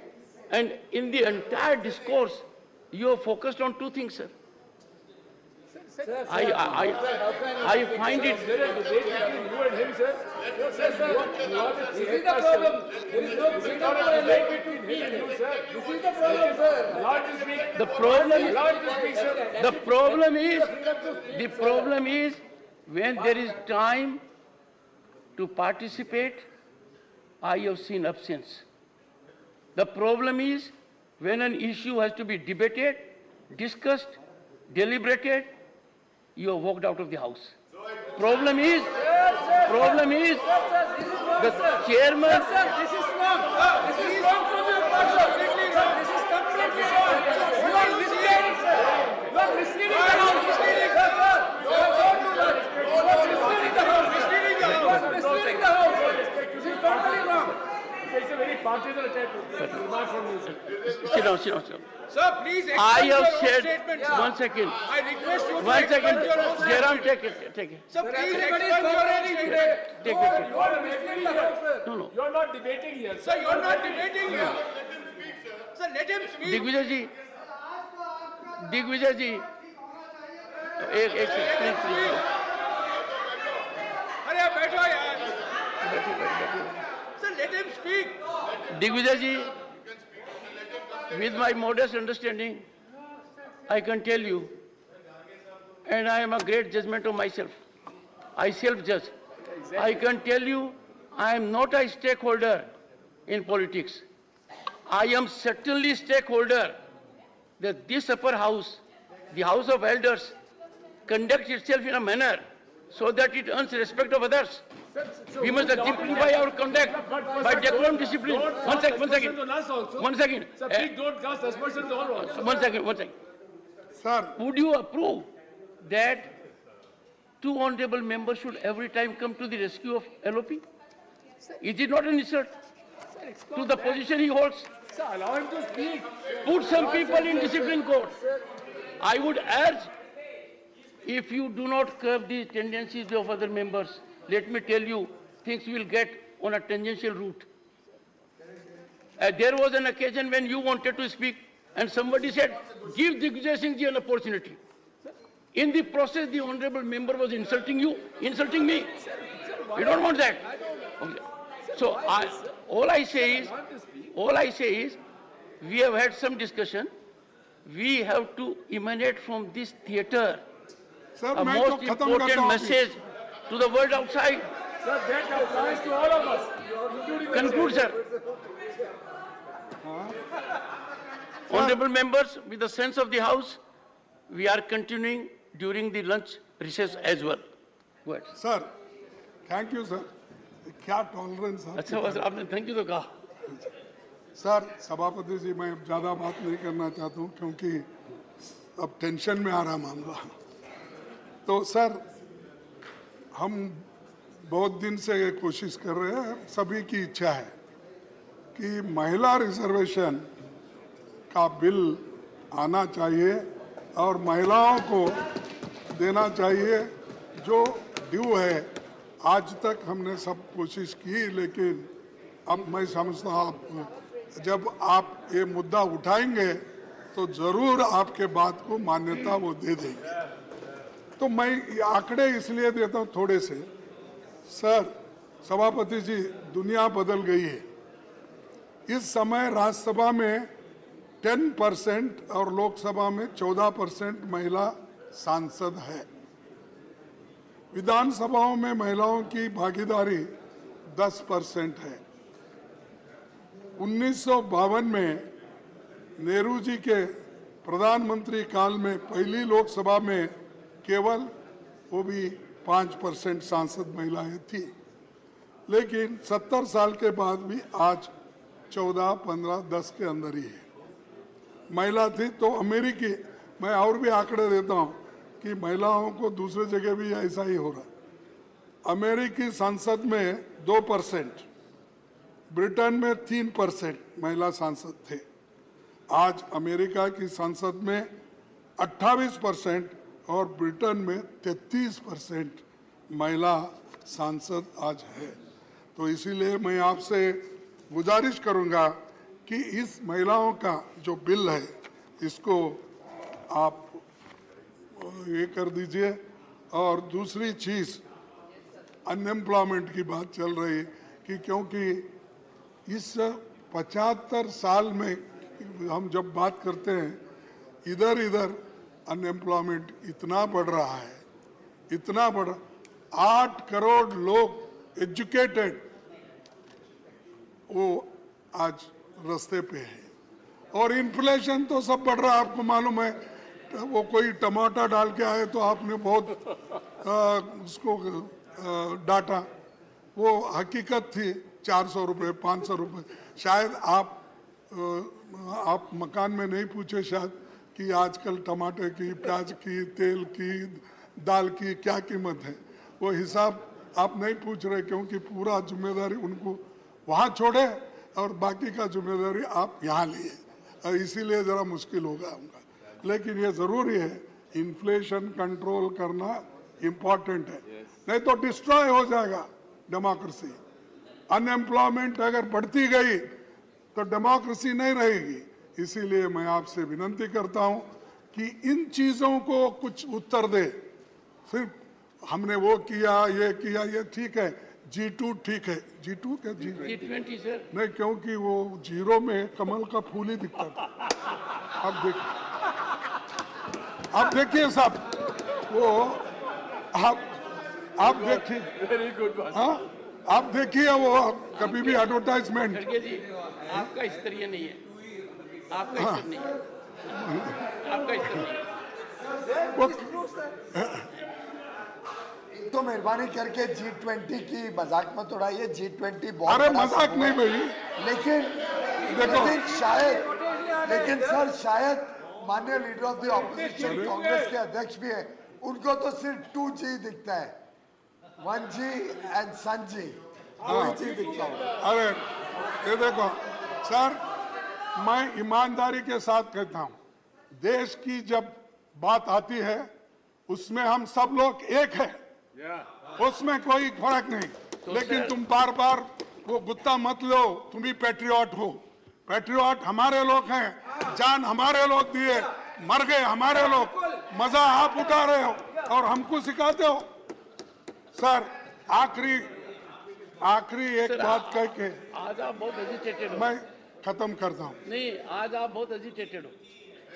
And in the entire discourse, you are focused on two things, sir. I find it. There is a debate between you and him, sir. This is the problem. There is no debate between me and you, sir. This is the problem, sir. Allowed to speak. The problem, Allowed to speak, sir. the problem is when there is time to participate, I have seen absence. The problem is when an issue has to be debated, discussed, deliberated, you have walked out of the house. Problem is the chairman. Sir, this is wrong. This is wrong from your part, sir. This is completely wrong. You are misleading, sir. You are misleading the house. Sir, don't do that. You are misleading the house. You are misleading the house. This is totally wrong. It's a very partisan attack. Remark from you, sir. Sit down, sit down, sit down. Sir, please I explain your have own said, statement. one second, I request you to one second, explain your own Jairam, statement. take it, take it. Sir, please Everybody is explain your own cooperating statement. today. Take it. You are misleading the house, sir. No, no. You are not debating here, Sir, you are not debating here. Sir, let him speak. Digvijay जी, दिग्विजय जी, एक second please. अरे आप बैठो यार. Sir, let him speak. Digvijay ji, with my modest understanding, I can tell you, and I am a great judgment of myself. I self-judge. I can tell you, I am not a stakeholder in politics. I am certainly stakeholder that this upper house, the House of Elders, conducts itself in a manner so that it earns respect of others. We must exemplify our conduct by decorum, discipline. One second. One second. Sir, please don't cast aspersions on all. One second. Sir, Would you approve that two honorable members should every time come to the rescue of LOP? Is it not an insult to the position he holds? Sir, allow him to speak. Put some people in discipline court. I would urge, if you do not curb the tendencies of other members, let me tell you, things will get on a tangential route. There was an occasion when you wanted to speak and somebody said, give Digvijay Singh ji an opportunity. In the process, the honorable member was insulting you, insulting me. You don't want that. Okay. So all I say is, we have had some discussion. We have to emanate from this theater sir, a मैं तो most खत्म करता important हूँ. message to the world outside. Sir, that applies to all of us, including the Conclude, sir. Honorable members, with the sense of the House, we are continuing during the lunch recess as well. Go ahead. Sir, thank you sir. क्या tolerance है अच्छा बस आपने thank you तो कहा. Sir. सभापति जी, मैं ज़्यादा बात नहीं करना चाहता हूँ क्योंकि अब टेंशन में आ रहा मामला. तो सर, हम बहुत दिन से ये कोशिश कर रहे हैं, सभी की इच्छा है कि महिला रिजर्वेशन का बिल आना चाहिए और महिलाओं को देना चाहिए जो ड्यू है. आज तक हमने सब कोशिश की, लेकिन अब मैं समझता हूँ जब आप ये मुद्दा उठाएंगे तो ज़रूर आपके बात को मान्यता वो दे देंगे. तो मैं ये आंकड़े इसलिए देता हूँ थोड़े से. सर, सभापति जी, दुनिया बदल गई है. इस समय राज्यसभा में 10% और लोकसभा में 14% महिला सांसद है. विधानसभाओं में महिलाओं की भागीदारी 10% है. 1952 में नेहरू जी के प्रधानमंत्री काल में पहली लोकसभा में केवल वो भी 5% सांसद महिलाएं थी, लेकिन 70 साल के बाद भी आज 14, 15, 10 के अंदर ही है महिला थी। तो अमेरिकी, मैं और भी आंकड़े देता हूं कि महिलाओं को दूसरे जगह भी ऐसा ही हो रहा। अमेरिकी संसद में 2%, ब्रिटेन में 3% महिला सांसद थे। आज अमेरिका की संसद में 28% और ब्रिटेन में 33% महिला सांसद आज है। तो इसीलिए मैं आपसे गुजारिश करूंगा कि इस महिलाओं का जो बिल है इसको आप ये कर दीजिए। और दूसरी चीज, अनएम्प्लॉयमेंट की बात चल रही है कि क्योंकि इस 75 साल में हम जब बात करते हैं, इधर अनएम्प्लॉयमेंट इतना बढ़ रहा है, इतना बढ़, 8 करोड़ लोग एजुकेटेड वो आज रास्ते पे है। और इन्फ्लेशन तो सब बढ़ रहा है, आपको मालूम है। वो कोई टमाटर डाल के आए तो आपने बहुत उसको डांटा, वो हकीकत थी 400 रुपये, 500 रुपये। शायद आप मकान में नहीं पूछे शायद कि आजकल टमाटर की, प्याज की, तेल की, दाल की क्या कीमत है। वो हिसाब आप नहीं पूछ रहे, क्योंकि पूरा जिम्मेदारी उनको वहाँ छोड़े और बाकी का जिम्मेदारी आप यहाँ लिए, और इसीलिए ज़रा मुश्किल होगा उनका। लेकिन ये ज़रूरी है, इन्फ्लेशन कंट्रोल करना इम्पोर्टेंट है, नहीं तो डिस्ट्रॉय हो जाएगा डेमोक्रेसी। अनएम्प्लॉयमेंट अगर बढ़ती गई तो डेमोक्रेसी नहीं रहेगी। इसीलिए मैं आपसे विनती करता हूं कि इन चीज़ों को कुछ उत्तर दे। सिर्फ हमने वो किया, ये किया, ये ठीक है, G2 ठीक है, G2 क्या G20 सर नहीं, क्योंकि वो जीरो में कमल का फूल ही दिखता था। अब देखिए साहब, वो आप देखिए, Very good one. हाँ आप देखिए, वो कभी भी एडवर्टाइजमेंट। खड़गे जी, आपका स्तरीय नहीं है, आपका स्तर नहीं है, आपका स्तर नहीं है। तो मेहरबानी करके G20 की मजाक मत उड़ाइए। G20 बहुत अरे बड़ा मजाक समूह नहीं है। भाई, लेकिन सर शायद माननीय leader of the opposition Congress के अध्यक्ष भी है, उनको तो सिर्फ 2G दिखता है, 1G and sun ji, 2G दिखता है। अरे ये देखो सर, मैं ईमानदारी के साथ कहता हूं, देश की जब बात आती है उसमें हम सब लोग एक है, उसमें कोई फर्क नहीं। लेकिन तुम बार बार वो गुत्ता मत लो, तुम भी पैट्रियट हो। पैट्रियट हमारे लोग हैं, जान हमारे लोग दिए, मर गए हमारे लोग, मजा आप उठा रहे हो और हमको सिखाते हो। सर आखिरी एक बात कह के आज आप बहुत एजिटेटेड हो। मैं खत्म करता हूँ। नहीं, आज आप बहुत एजिटेटेड हो।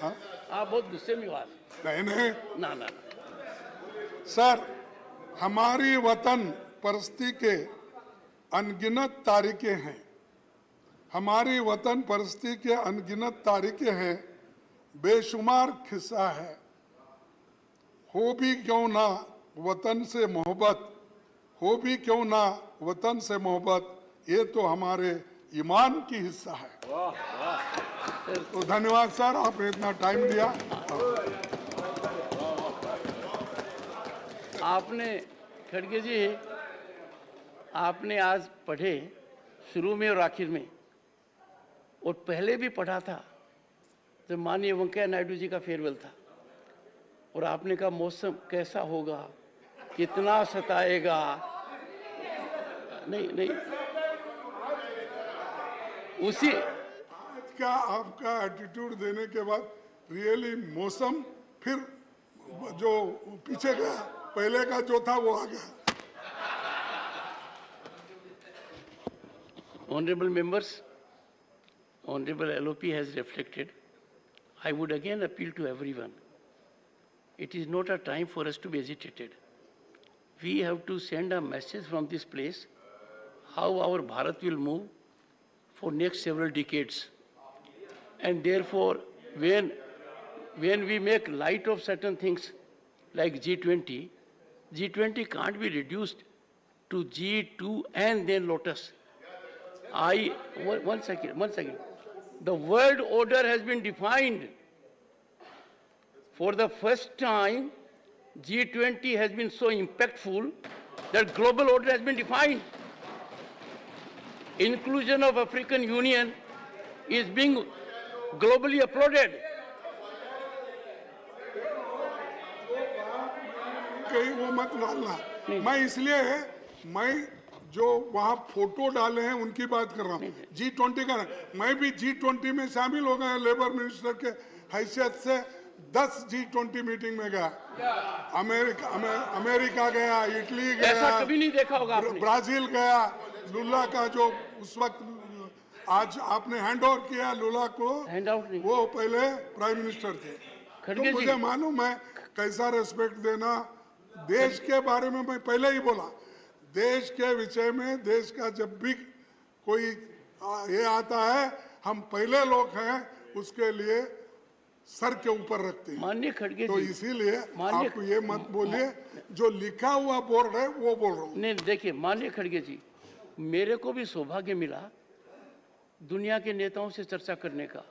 हाँ? आप बहुत गुस्से में हो आज। नहीं ना ना सर, हमारी वतन परिस्थिति के अनगिनत तारीखें हैं, हमारी वतन परिस्थिति के अनगिनत तारीखें हैं, बेशुमार किस्सा है। हो भी क्यों ना वतन से मोहब्बत, हो भी क्यों ना वतन से मोहब्बत, ये तो हमारे ईमान की हिस्सा है। तो धन्यवाद सर, आपने इतना टाइम दिया। आपने खड़गे जी, आपने आज पढ़े शुरू में और आखिर में, और पहले भी पढ़ा था जब माननीय वेंकैया नायडू जी का फेयरवेल था, और आपने कहा मौसम कैसा होगा, कितना सताएगा। नहीं उसी आज का आपका एटीट्यूड देने के बाद रियली मौसम फिर जो पीछे गया, पहले का जो था वो आ गया। Honorable members, Honorable LOP has reflected. I would again appeal to everyone. It is not a time for us to be agitated. We have to send a message from this place how our Bharat will move for next several decades. And therefore, when we make light of certain things like G20, G20 can't be reduced to G2 and then Lotus. One second. The world order has been defined. For the first time, G20 has been so impactful that global order has been defined. Inclusion of African Union is being globally applauded. कहीं वो मत डालना। मैं इसलिए मैं जो वहाँ photo डाले हैं उनकी बात कर रहा हूँ। G20 का मैं भी G20 में शामिल हो गया, लेबर मिनिस्टर के हैसियत से 10 G20 मीटिंग में गया। अमेरिका गया, इटली गया, ऐसा कभी नहीं देखा होगा आपने। ब्राजील गया। लुला का जो उस वक्त आज आपने हैंड ओवर किया लुला को, वो पहले प्राइम मिनिस्टर थे। तो मुझे मालूम है कैसा रेस्पेक्ट देना। देश के बारे में मैं पहले ही बोला, देश के विषय में देश का जब भी कोई ये आता है, हम पहले लोग हैं उसके लिए सर के ऊपर रखते हैं। माननीय खड़गे तो जी, इसीलिए आप ये मत बोलिए, जो लिखा हुआ बोर्ड है वो बोल रहा हूँ। नहीं देखिए माननीय खड़गे जी, मेरे को भी सौभाग्य मिला दुनिया के नेताओं से चर्चा करने का।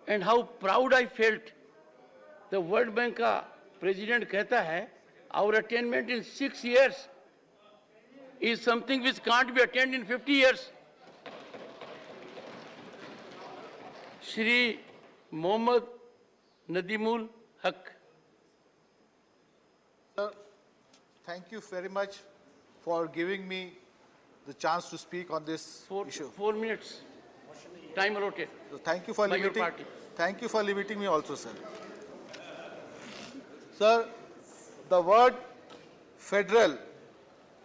And how proud I felt. The world bank का प्रेसिडेंट कहता है our attainment in 6 years is something which can't be attained in 50 years. Shri Mohammad Nadimul Haq. Sir, thank you very much for giving me the chance to speak on this issue. 4 minutes. Time allotted. So thank you for limiting. Thank you for limiting me also, sir. Sir, the word federal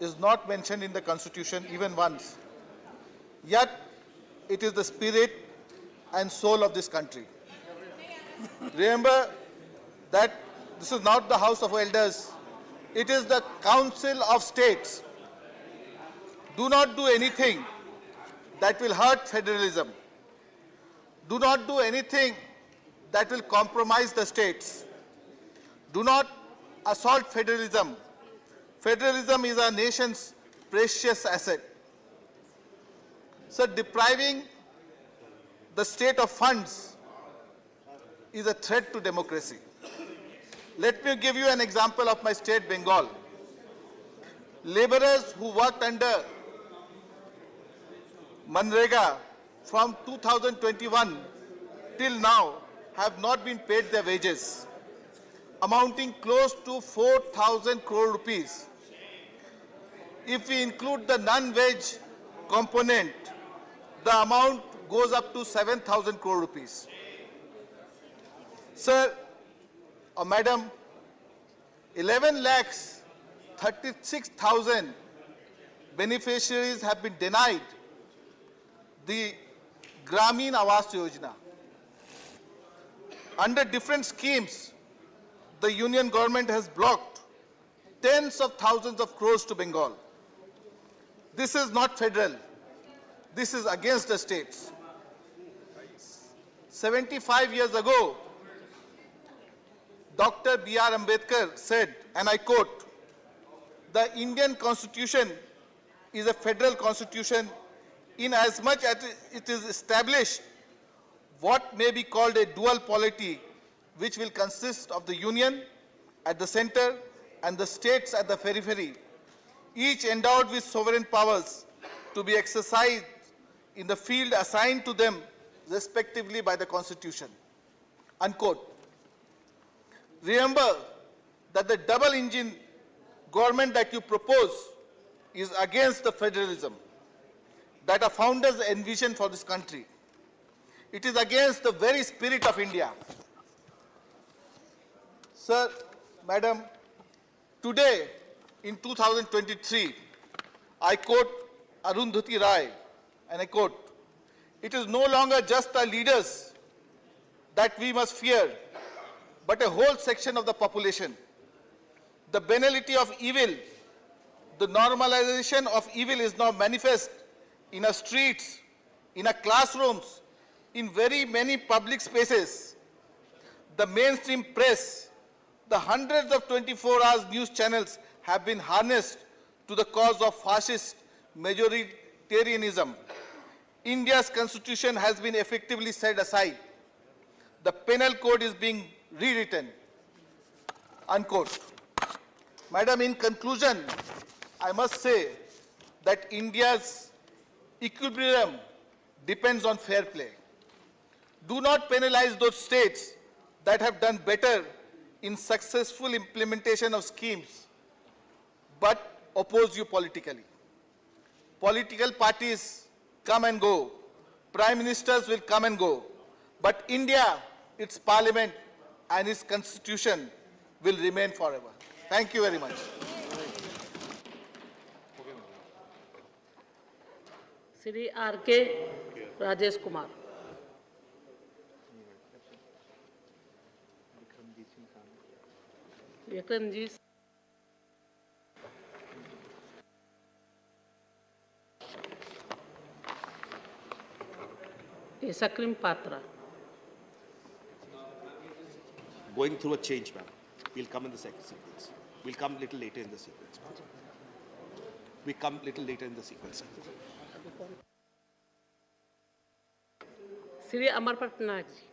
is not mentioned in the Constitution even once. Yet, it is the spirit and soul of this country. Remember that this is not the House of Elders. It is the Council of States. Do not do anything that will hurt federalism. Do not do anything that will compromise the states. Do not assault federalism. Federalism is our nation's precious asset. So depriving the state of funds is a threat to democracy. Let me give you an example of my state, Bengal. Laborers who worked under Manrega from 2021 till now have not been paid their wages, amounting close to 4,000 crore rupees. If we include the non-wage component, the amount goes up to 7,000 crore rupees. Sir, or madam, 11 lakhs 36,000 beneficiaries have been denied the Gramin Awas Yojana. Under different schemes, the union government has blocked tens of thousands of crores to Bengal. This is not federal. This is against the states. 75 years ago, Dr. B.R. Ambedkar said, and I quote, "The Indian Constitution is a federal constitution in as much as it is established what may be called a dual polity, which will consist of the union at the center and the states at the periphery, each endowed with sovereign powers to be exercised in the field assigned to them respectively by the Constitution." Unquote. Remember that the double engine government that you propose is against the federalism that our founders envisioned for this country. It is against the very spirit of India. Sir, madam, today in 2023, I quote Arundhati Rai, and I quote, "It is no longer just our leaders that we must fear, but a whole section of the population. The banality of evil, the normalization of evil is now manifest in our streets, in our classrooms, in very many public spaces, the mainstream press, the hundreds of 24-hour news channels have been harnessed to the cause of fascist majoritarianism. India's constitution has been effectively set aside. The penal code is being rewritten. Unquote. Madam, in conclusion, I must say that India's equilibrium depends on fair play. Do not penalize those states that have done better in successful implementation of schemes, but oppose you politically. Political parties come and go. Prime ministers will come and go. But India, its parliament and its constitution will remain forever. Thank you very much. Shri R.K. Rajesh Kumar. Vikramjit सकरीम Patra. Going through a change, ma'am. We'll come in the second sequence. We'll come little later in the sequence. We come little later in the sequence. Shri Amar Patnaik ji.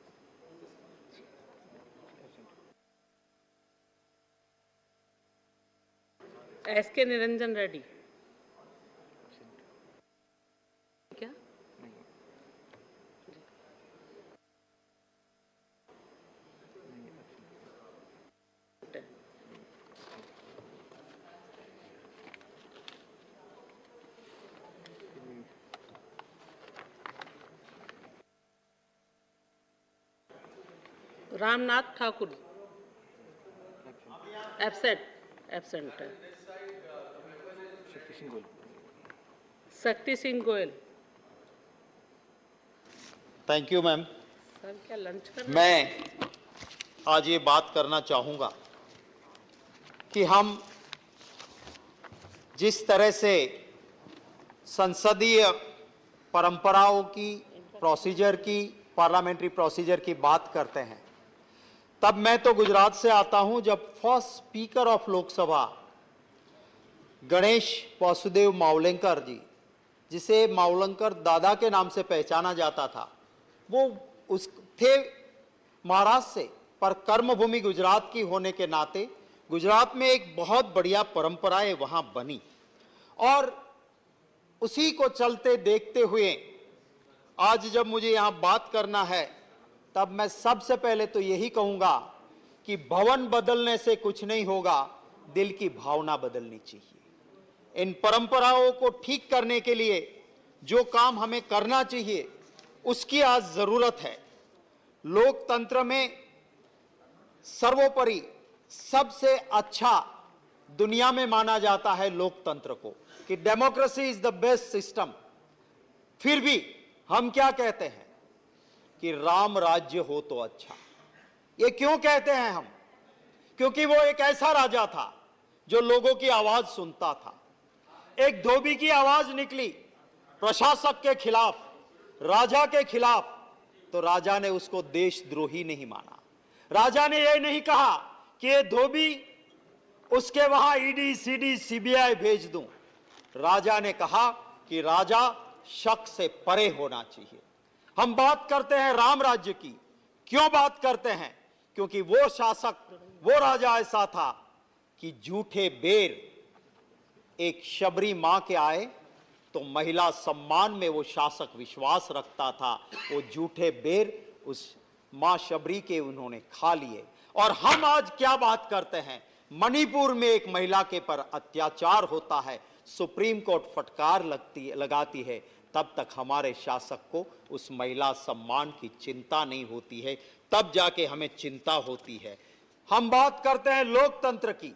S.K. Niranjan Reddy. क्या? Ramnath Thakur absent है। Shakti Singh Goyal. Thank you ma'am. Sir क्या lunch कर? मैं आज ये बात करना चाहूँगा कि हम जिस तरह से संसदीय परंपराओं की, प्रोसीजर की, पार्लियामेंट्री प्रोसीजर की बात करते हैं, तब मैं तो गुजरात से आता हूं, जब first speaker of Lok Sabha Ganesh Vasudev Mavalankar ji, जिसे मावलंकर दादा के नाम से पहचाना जाता था, वो उस थे महाराष्ट्र से, पर कर्मभूमि गुजरात की होने के नाते गुजरात में एक बहुत बढ़िया परंपराएं वहां बनी, और उसी को चलते देखते हुए आज जब मुझे यहां बात करना है, तब मैं सबसे पहले तो यही कहूंगा कि भवन बदलने से कुछ नहीं होगा, दिल की भावना बदलनी चाहिए। इन परंपराओं को ठीक करने के लिए जो काम हमें करना चाहिए, उसकी आज जरूरत है। लोकतंत्र में सर्वोपरि सबसे अच्छा दुनिया में माना जाता है लोकतंत्र को, कि democracy is the best system. फिर भी हम क्या कहते हैं कि राम राज्य हो तो अच्छा। ये क्यों कहते हैं हम? क्योंकि वो एक ऐसा राजा था जो लोगों की आवाज सुनता था। एक धोबी की आवाज निकली प्रशासक के खिलाफ, राजा के खिलाफ, तो राजा ने उसको देशद्रोही नहीं माना। राजा ने यह नहीं कहा कि ये धोबी, उसके वहां ईडी, सीडी, सीबीआई भेज दूं। राजा ने कहा कि राजा शक से परे होना चाहिए। हम बात करते हैं राम राज्य की। क्यों बात करते हैं? क्योंकि वो शासक, वो राजा ऐसा था कि झूठे बेर एक शबरी मां के आए तो महिला सम्मान में वो शासक विश्वास रखता था। वो झूठे बेर उस मां शबरी के उन्होंने खा लिए। और हम आज क्या बात करते हैं? मणिपुर में एक महिला के पर अत्याचार होता है, सुप्रीम कोर्ट फटकार लगाती है, तब तक हमारे शासक को उस महिला सम्मान की चिंता नहीं होती है, तब जाके हमें चिंता होती है। हम बात करते हैं लोकतंत्र की।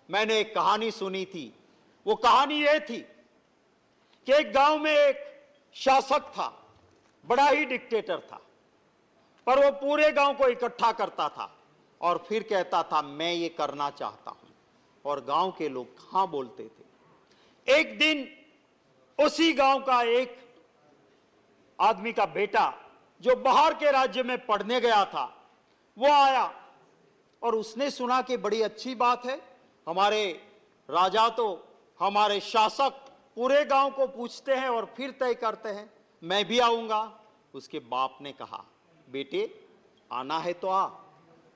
मैंने एक कहानी सुनी थी। वो कहानी ये थी कि एक गांव में एक शासक था, बड़ा ही डिक्टेटर था, पर वो पूरे गांव को इकट्ठा करता था और फिर कहता था मैं ये करना चाहता हूं, और गांव के लोग हाँ बोलते थे। एक दिन उसी गांव का एक आदमी का बेटा जो बाहर के राज्य में पढ़ने गया था, वो आया और उसने सुना कि बड़ी अच्छी बात है, हमारे राजा तो हमारे शासक पूरे गांव को पूछते हैं और फिर तय करते हैं, मैं भी आऊंगा। उसके बाप ने कहा, बेटे आना है तो आ,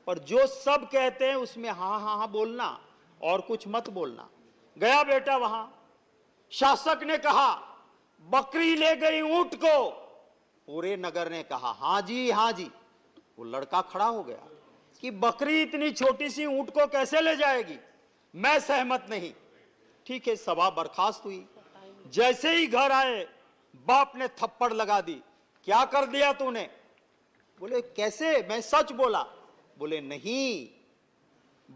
पर जो सब कहते हैं उसमें हाँ हाँ हाँ बोलना और कुछ मत बोलना। गया बेटा वहां, शासक ने कहा बकरी ले गई ऊंट को, पूरे नगर ने कहा हाँ जी हाँ जी। वो लड़का खड़ा हो गया कि बकरी इतनी छोटी सी ऊंट को कैसे ले जाएगी, मैं सहमत नहीं। ठीक है, सभा बर्खास्त हुई। जैसे ही घर आए बाप ने थप्पड़ लगा दी, क्या कर दिया तूने? बोले कैसे, मैं सच बोला। बोले नहीं,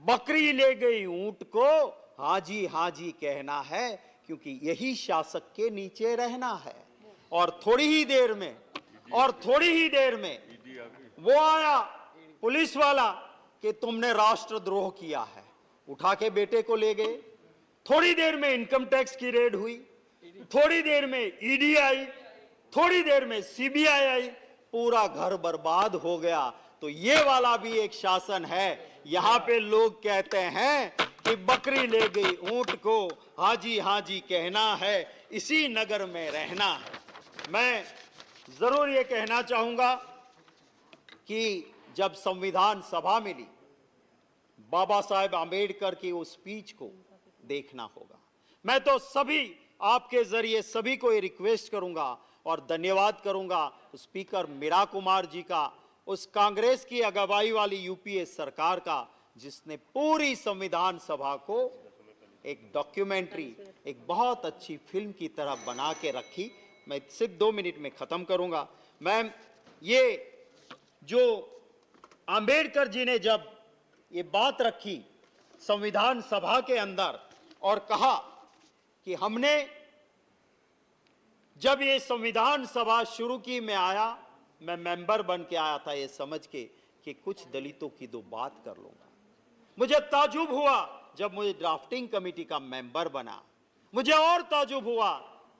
बकरी ले गई ऊंट को हाँ जी कहना है, क्योंकि यही शासक के नीचे रहना है। और थोड़ी ही देर में वो आया पुलिस वाला कि तुमने राष्ट्रद्रोह किया है, उठा के बेटे को ले गए। थोड़ी देर में इनकम टैक्स की रेड हुई, थोड़ी देर में ईडी आई, थोड़ी देर में सीबीआई आई, पूरा घर बर्बाद हो गया। तो ये वाला भी एक शासन है। यहाँ पे लोग कहते हैं कि बकरी ले गई ऊंट को हाँ जी कहना है, इसी नगर में रहना है। मैं जरूर ये कहना चाहूंगा कि जब संविधान सभा मिली, बाबा साहेब आंबेडकर की उस स्पीच को देखना होगा। मैं तो सभी आपके जरिए सभी को ये रिक्वेस्ट करूंगा और धन्यवाद करूंगा स्पीकर मीरा कुमार जी का, उस कांग्रेस की अगुवाई वाली यूपीए सरकार का, जिसने पूरी संविधान सभा को एक डॉक्यूमेंट्री, एक बहुत अच्छी फिल्म की तरह बना के रखी। मैं सिर्फ 2 मिनट में खत्म करूंगा। मैं ये जो आंबेडकर जी ने जब ये बात रखी संविधान सभा के अंदर और कहा कि हमने जब ये संविधान सभा शुरू की, मैं मेंबर बन के आया था ये समझ के कि कुछ दलितों की 2 बात कर लूंगा। मुझे ताजुब हुआ जब मुझे ड्राफ्टिंग कमेटी का मेंबर बना, मुझे और ताजुब हुआ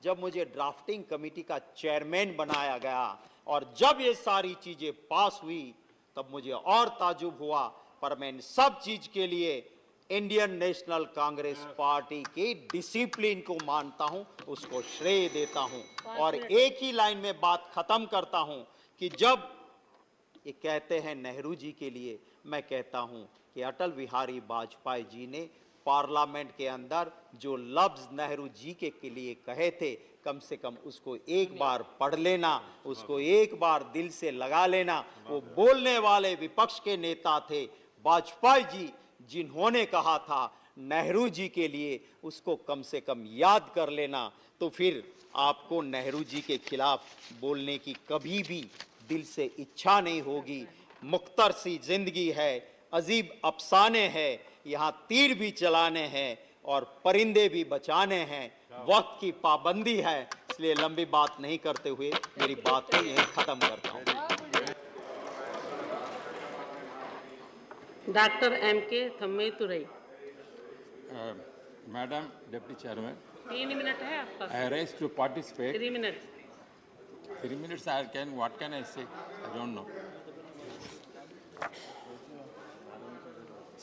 जब मुझे ड्राफ्टिंग कमेटी का चेयरमैन बनाया गया, और जब ये सारी चीजें पास हुई तब मुझे और ताजुब हुआ। पर मैं इन सब चीज के लिए इंडियन नेशनल कांग्रेस पार्टी की डिसिप्लिन को मानता हूं, उसको श्रेय देता हूं। और एक ही लाइन में बात खत्म करता हूं कि जब ये कहते हैं नेहरू जी के लिए, मैं कहता हूं कि अटल बिहारी वाजपेयी जी ने पार्लियामेंट के अंदर जो लफ्ज नेहरू जी के लिए कहे थे, कम से कम उसको एक बार पढ़ लेना, उसको एक बार दिल से लगा लेना। वो बोलने वाले विपक्ष के नेता थे वाजपेयी जी, जिन्होंने कहा था नेहरू जी के लिए, उसको कम से कम याद कर लेना। तो फिर आपको नेहरू जी के खिलाफ बोलने की कभी भी दिल से इच्छा नहीं होगी। मुख्तर सी जिंदगी है, अजीब अफसाने हैं, यहाँ तीर भी चलाने हैं और परिंदे भी बचाने हैं, वक्त की पाबंदी है। इसलिए लंबी बात नहीं करते हुए मेरी बात को यहीं खत्म करता हूँ। Doctor M.K. थम्मेतुरई। Madam Deputy Chairman, 3 minute है आपका। I rise to participate. 3 minute. 3 minutes I can, what can I say? I don't know.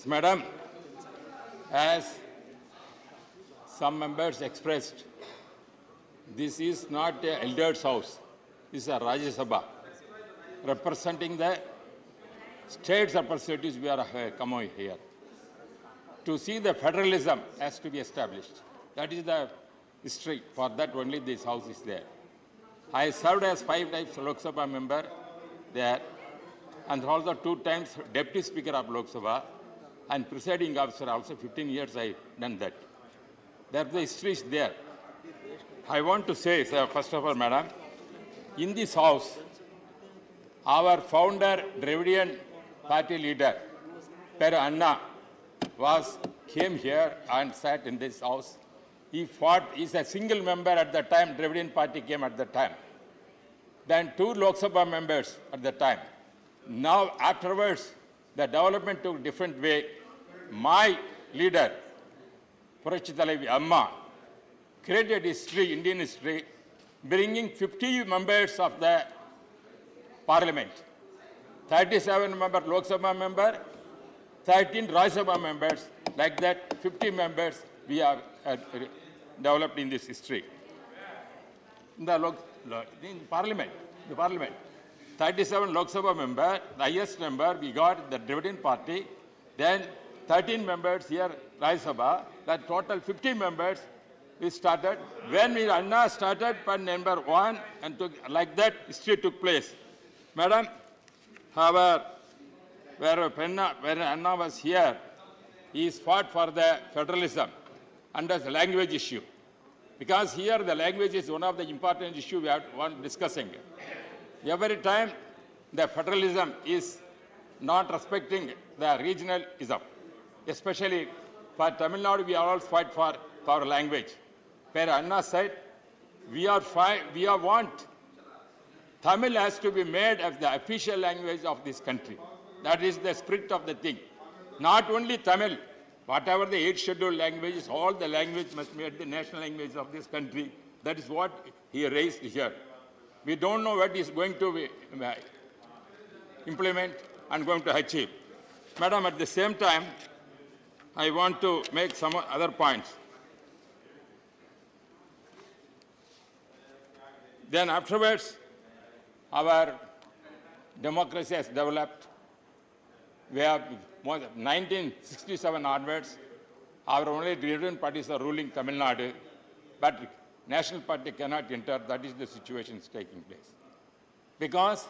Madam, as some members expressed, this is not a elder's house. This is a Rajya Sabha. Representing the states representatives, we are coming here. To see the federalism has to be established. That is the history. For that only this house is there. I served as 5 times Lok Sabha member there, and also 2 times Deputy Speaker of Lok Sabha and presiding officer also. 15 years I done that. That the history is there. I want to say, first of all, Madam, in this house, our founder, Dravidian party leader, Per Anna, came here and sat in this house. He fought, he's a single member at the time, Dravidian party came at the time. Then 2 Lok Sabha members at the time. Now, afterwards, the development took different way. My leader, Purachitalavi Amma, created history, Indian history, bringing 50 members of the Parliament, 37 member Lok Sabha member, 13 Rajya Sabha members, like that 50 members we have developed in this history. In the Parliament, 37 Lok Sabha member, the highest number we got the Dividend Party, then 13 members here Rajya Sabha, that total 50 members we started. When we Anna started for number 1 and took, like that history took place. Madam, when Anna was here, he fought for the federalism under the language issue. Because here the language is one of the important issues we are discussing. Every time the federalism is not respecting the regionalism, especially for Tamil Nadu, we are all fight for our language. Where Anna said, we want Tamil has to be made as the official language of this country. That is the spirit of the thing. Not only Tamil, whatever the 8 scheduled languages, all the language must be the national language of this country. That is what he raised here. We don't know what he is going to implement and going to achieve. Madam, at the same time, I want to make some other points. Then afterwards, our democracy has developed. We have 1967 onwards, our only ruling parties are ruling Tamil Nadu, but National Party cannot enter. That is the situation is taking place. Because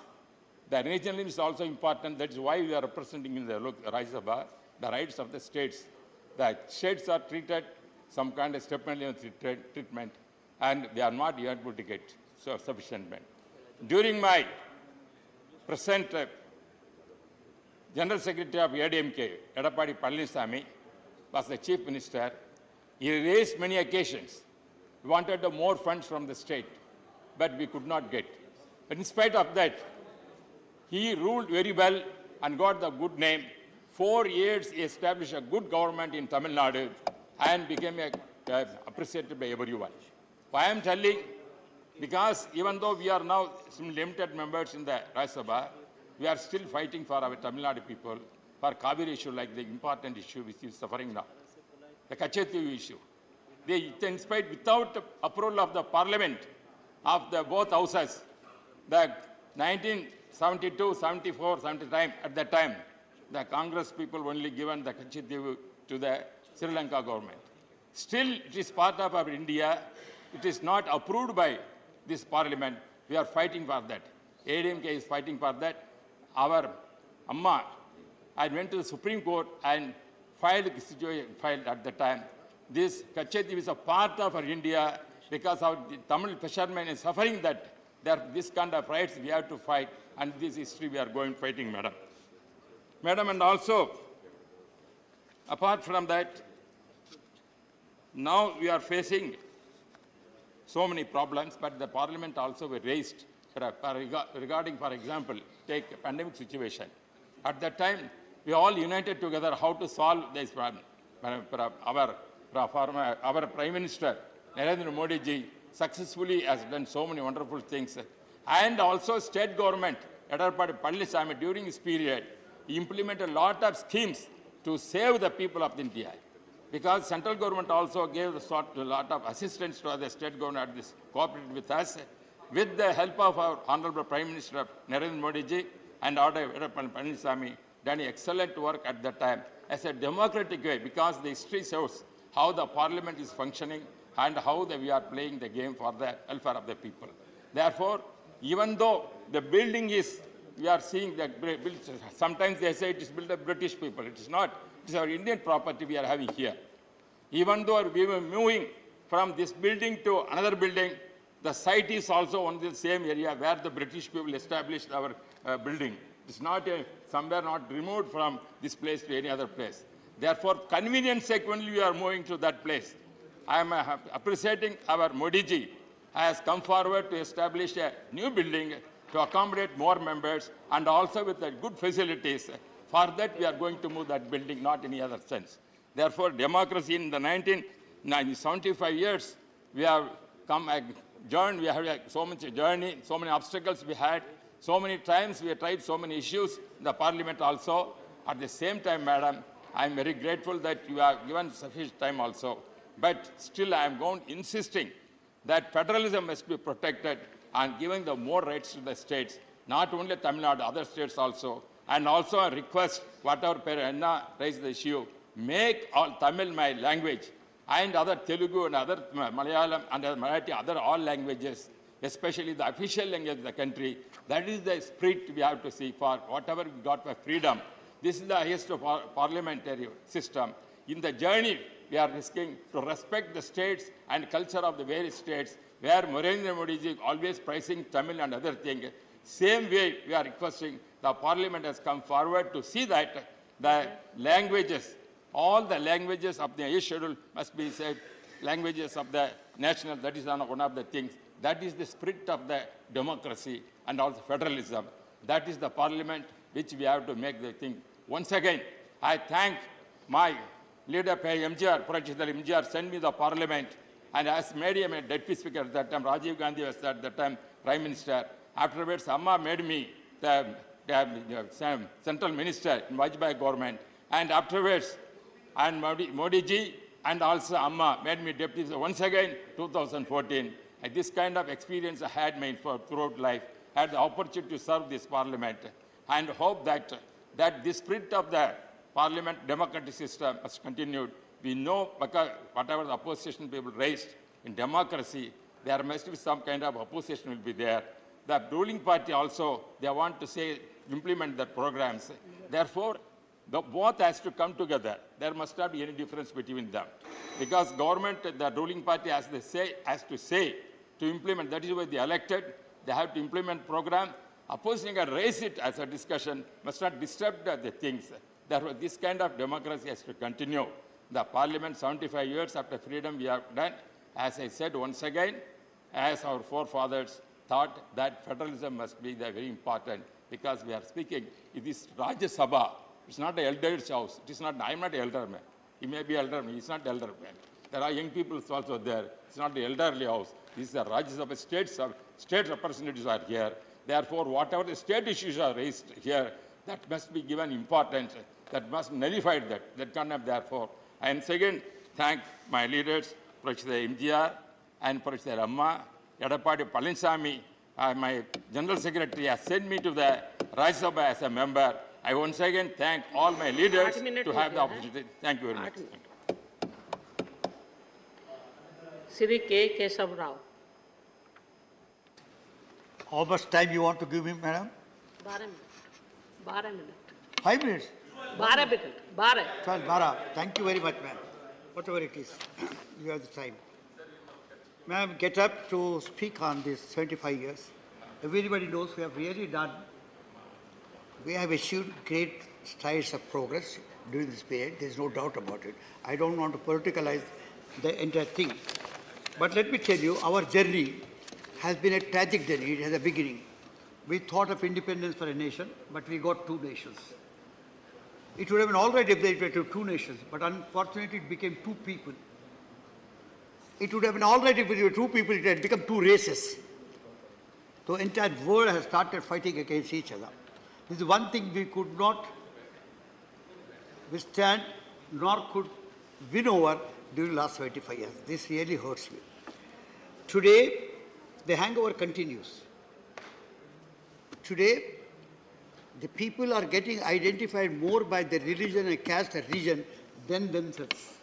the regionalism is also important. That is why we are representing in the Rajya Sabha the rights of the states. The states are treated some kind of stipend treatment, and they are not able to get sufficient men. During my present General Secretary of ADMK, Edappadi Palaniswamy, was the Chief Minister. He raised many occasions. We wanted more funds from the state, but we could not get. But in spite of that, he ruled very well and got the good name. 4 years he established a good government in Tamil Nadu and became appreciated by everyone. Why I am telling, because even though we are now some limited members in the Rajya Sabha, we are still fighting for our Tamil Nadu people, for Kaveri issue, like the important issue which is suffering now, the Kachethi issue. They, in spite, without approval of the Parliament, of the both houses, the 1972, 74, 75, at that time, the Congress people only given the Kachethi to the Sri Lanka government. Still, it is part of our India. It is not approved by this Parliament. We are fighting for that. ADMK is fighting for that. Our Amma, I went to the Supreme Court and filed at the time. This Kachethi is a part of our India because our Tamil fishermen is suffering that. This kind of rights we have to fight, and this history we are going fighting, madam. Madam, and also, apart from that, now we are facing so many problems, but the Parliament also were raised regarding, for example, take pandemic situation. At that time, we all united together how to solve this problem. Our Prime Minister Narendra Modi ji successfully has done so many wonderful things, and also state government Edappadi Palaniswamy during this period he implemented a lot of schemes to save the people of India. Because central government also gave a lot of assistance to the state government, this cooperated with us, with the help of our Honorable Prime Minister Narendra Modi ji and Edappadi Palaniswamy, done excellent work at that time as a democratic way, because the history shows how the Parliament is functioning and how we are playing the game for the welfare of the people. Therefore, even though the building is, we are seeing that sometimes they say it is built by British people. It is not. It is our Indian property we are having here. Even though we were moving from this building to another building, the site is also on the same area where the British people established our building. It is not somewhere not removed from this place to any other place. Therefore, convenience sake only we are moving to that place. I am appreciating our Modi ji has come forward to establish a new building to accommodate more members and also with the good facilities. For that, we are going to move that building, not any other sense. Therefore, democracy in the 75 years, we have come journey, we have so much journey, so many obstacles we had, so many times we have tried so many issues in the parliament also. At the same time, madam, I am very grateful that you have given sufficient time also. But still I am insisting that federalism must be protected and giving the more rights to the states, not only Tamil Nadu, other states also. And also I request, whatever Anna raised the issue, make all Tamil my language, and other Telugu and other Malayalam and other Marathi, other all languages, especially the official language of the country. That is the spirit we have to see for whatever we got for freedom. This is the highest of our parliamentary system. In the journey, we are risking to respect the states and culture of the various states, where Narendra Modi is always praising Tamil and other things. Same way, we are requesting the parliament has come forward to see that the languages, all the languages of the 8th schedule must be said, languages of the national, that is one of the things. That is the spirit of the democracy and also federalism. That is the parliament which we have to make the thing. Once again, I thank my leader, MGR, President MGR, sent me the parliament and has made him a deputy speaker at that time. Rajiv Gandhi was at that time Prime Minister. Afterwards, Amma made me the central minister in Vajpayee government. And afterwards, and Modi ji and also Amma made me deputy. Once again, 2014. And this kind of experience I had made throughout life. I had the opportunity to serve this parliament and hope that this spirit of the parliament democratic system has continued. We know because whatever the opposition people raised in democracy, there must be some kind of opposition will be there. The ruling party also, they want to say, implement their programs. Therefore, both has to come together. There must not be any difference between them. Because government, the ruling party has to say to implement, that is why they elected, they have to implement program. Opposition can raise it as a discussion, must not disturb the things. Therefore, this kind of democracy has to continue. The parliament, 75 years after freedom we have done, as I said once again, as our forefathers thought that federalism must be very important, because we are speaking, it is Rajya Sabha, it's not the elder's house, it is not, I am not an elder man, he may be elder man, he is not elder man. There are young people also there, it's not the elderly house, this is the Rajya Sabha, state representatives are here. Therefore, whatever the state issues are raised here, that must be given importance, that must nullify that cannot therefore. And second, thank my leaders, President MGR and President Amma, Yadapadi Palaniswamy, my General Secretary has sent me to the Rajya Sabha as a member. I once again thank all my leaders to have the opportunity. Thank you very much. Shri K. Keshav Rao. How much time you want to give me, madam? 12 minutes. 12 minutes. 5 minutes? 12 minutes. 12. 12, 12. Thank you very much, ma'am. Whatever it is, you have the time. Ma'am, get up to speak on this 75 years. Everybody knows we have really done, we have achieved great strides of progress during this period. There is no doubt about it. I don't want to politicalize the entire thing. But let me tell you, our journey has been a tragic journey. It has a beginning. We thought of independence for a nation, but we got two nations. It would have been all right if they were two nations, but unfortunately it became two people. It would have been all right if it were two people, it had become two races. The entire world has started fighting against each other. This is one thing we could not withstand, nor could win over during the last 75 years. This really hurts me. Today, the hangover continues. Today, the people are getting identified more by their religion and caste and region than themselves.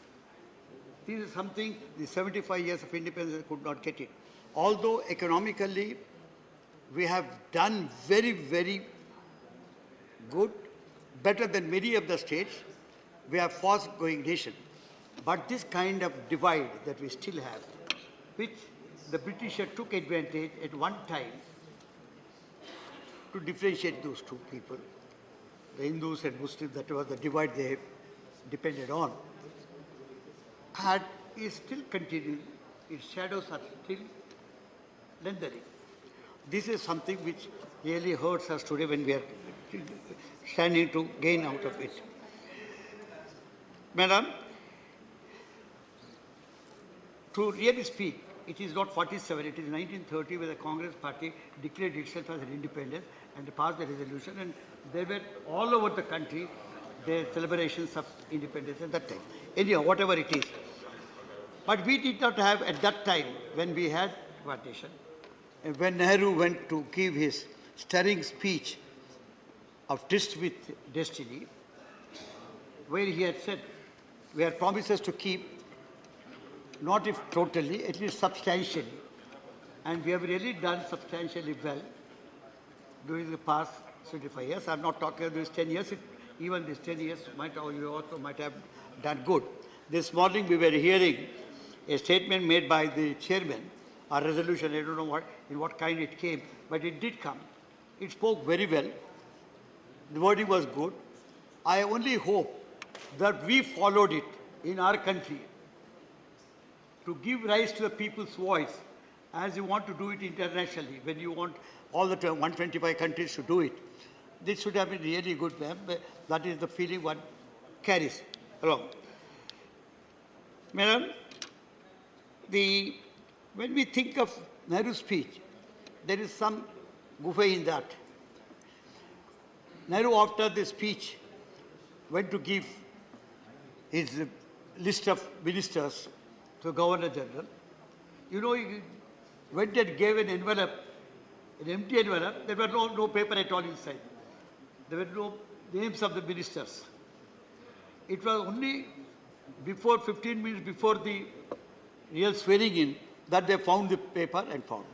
This is something the 75 years of independence could not get it. Although economically, we have done very, very good, better than many of the states. We are fast-growing nation. But this kind of divide that we still have, which the British took advantage at one time to differentiate those two people, the Hindus and Muslims, that was the divide they depended on, and is still continuing. Its shadows are still lengthening. This is something which really hurts us today when we are standing to gain out of it. Madam, to really speak, it is not 47, it is 1930 where the Congress party declared itself as an independence and passed the resolution, and they were all over the country, the celebrations of independence at that time. Anyhow, whatever it is. But we did not have at that time, when we had partition, and when Nehru went to give his stirring speech of Tryst with Destiny, where he had said, we had promises to keep, not if totally, at least substantially. And we have really done substantially well during the past 25 years. I'm not talking about this 10 years. Even these 10 years you also might have done good. This morning we were hearing a statement made by the chairman, a resolution, I don't know in what kind it came, but it did come. It spoke very well. The wording was good. I only hope that we followed it in our country to give rise to the people's voice as you want to do it internationally, when you want all the 125 countries to do it. This should have been really good, ma'am. That is the feeling one carries along. Madam, when we think of Nehru's speech, there is some guffe in that. Nehru, after the speech, went to give his list of ministers to Governor General. You know, he went and gave an envelope, an empty envelope. There were no paper at all inside. There were no names of the ministers. It was only before 15 minutes before the real swearing in that they found the paper and found.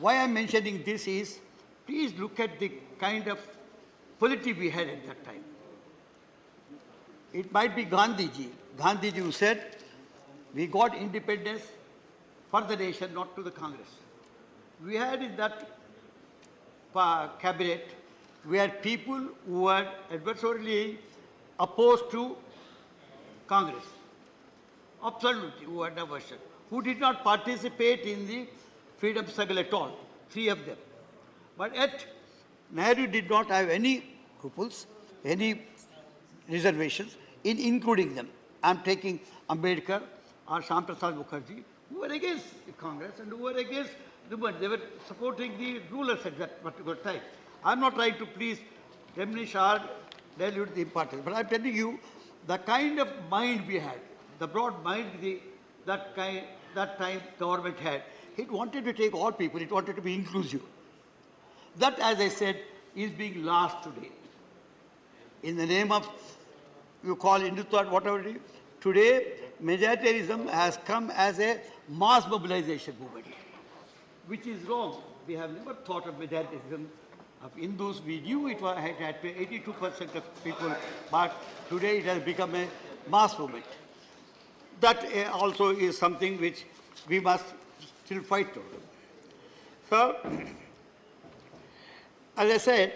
Why I'm mentioning this is, please look at the kind of polity we had at that time. It might be Gandhiji who said, we got independence for the nation, not to the Congress. We had in that cabinet, we had people who were adversarially opposed to Congress. Absolutely, who had aversion. Who did not participate in the freedom struggle at all, 3 of them. But yet, Nehru did not have any scruples, any reservations in including them. I'm taking Ambedkar or Shyam Prasad Mukherjee, who were against the Congress and who were against the movement. They were supporting the rulers at that particular time. I'm not trying to please diminish or dilute the importance, but I'm telling you the kind of mind we had, the broad mind that time government had. It wanted to take all people, it wanted to be inclusive. That, as I said, is being lost today. In the name of, you call Hindutva, whatever it is, today majoritarianism has come as a mass mobilization movement, which is wrong. We have never thought of majoritarianism of Hindus. We knew it had 82% of people, but today it has become a mass movement. That also is something which we must still fight for. So, as I said,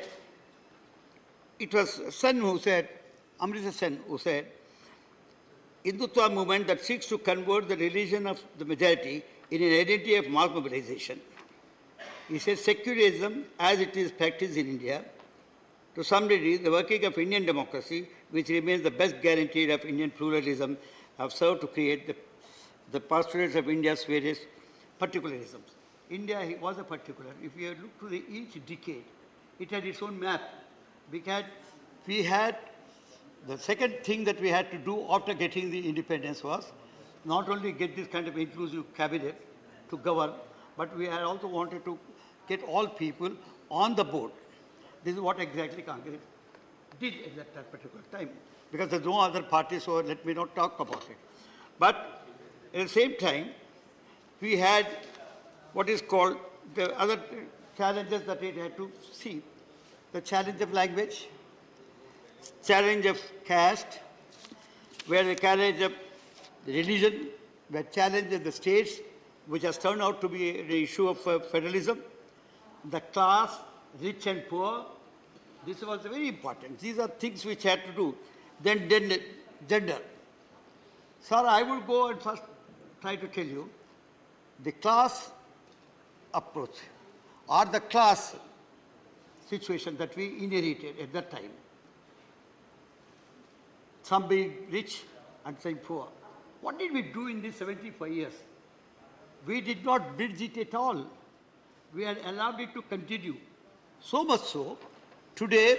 it was Sen who said, Amrita Sen who said, Hindutva movement that seeks to convert the religion of the majority in an identity of mass mobilization. He said secularism as it is practiced in India, to some degree the working of Indian democracy, which remains the best guarantee of Indian pluralism, have served to create the postulates of India's various particularisms. India was a particular. If you look to each decade, it had its own map. We had the second thing that we had to do after getting the independence was not only get this kind of inclusive cabinet to govern, but we had also wanted to get all people on the board. This is what exactly Congress did at that particular time, because there's no other party, so let me not talk about it. But at the same time, we had what is called the other challenges that it had to see. The challenge of language, challenge of caste, where the challenge of religion, where challenge of the states, which has turned out to be the issue of federalism, the class, rich and poor. This was very important. These are things which had to do. Then gender. Sir, I will go and first try to tell you the class approach or the class situation that we inherited at that time. Some being rich and some poor. What did we do in these 75 years? We did not bridge it at all. We had allowed it to continue. So much so, today,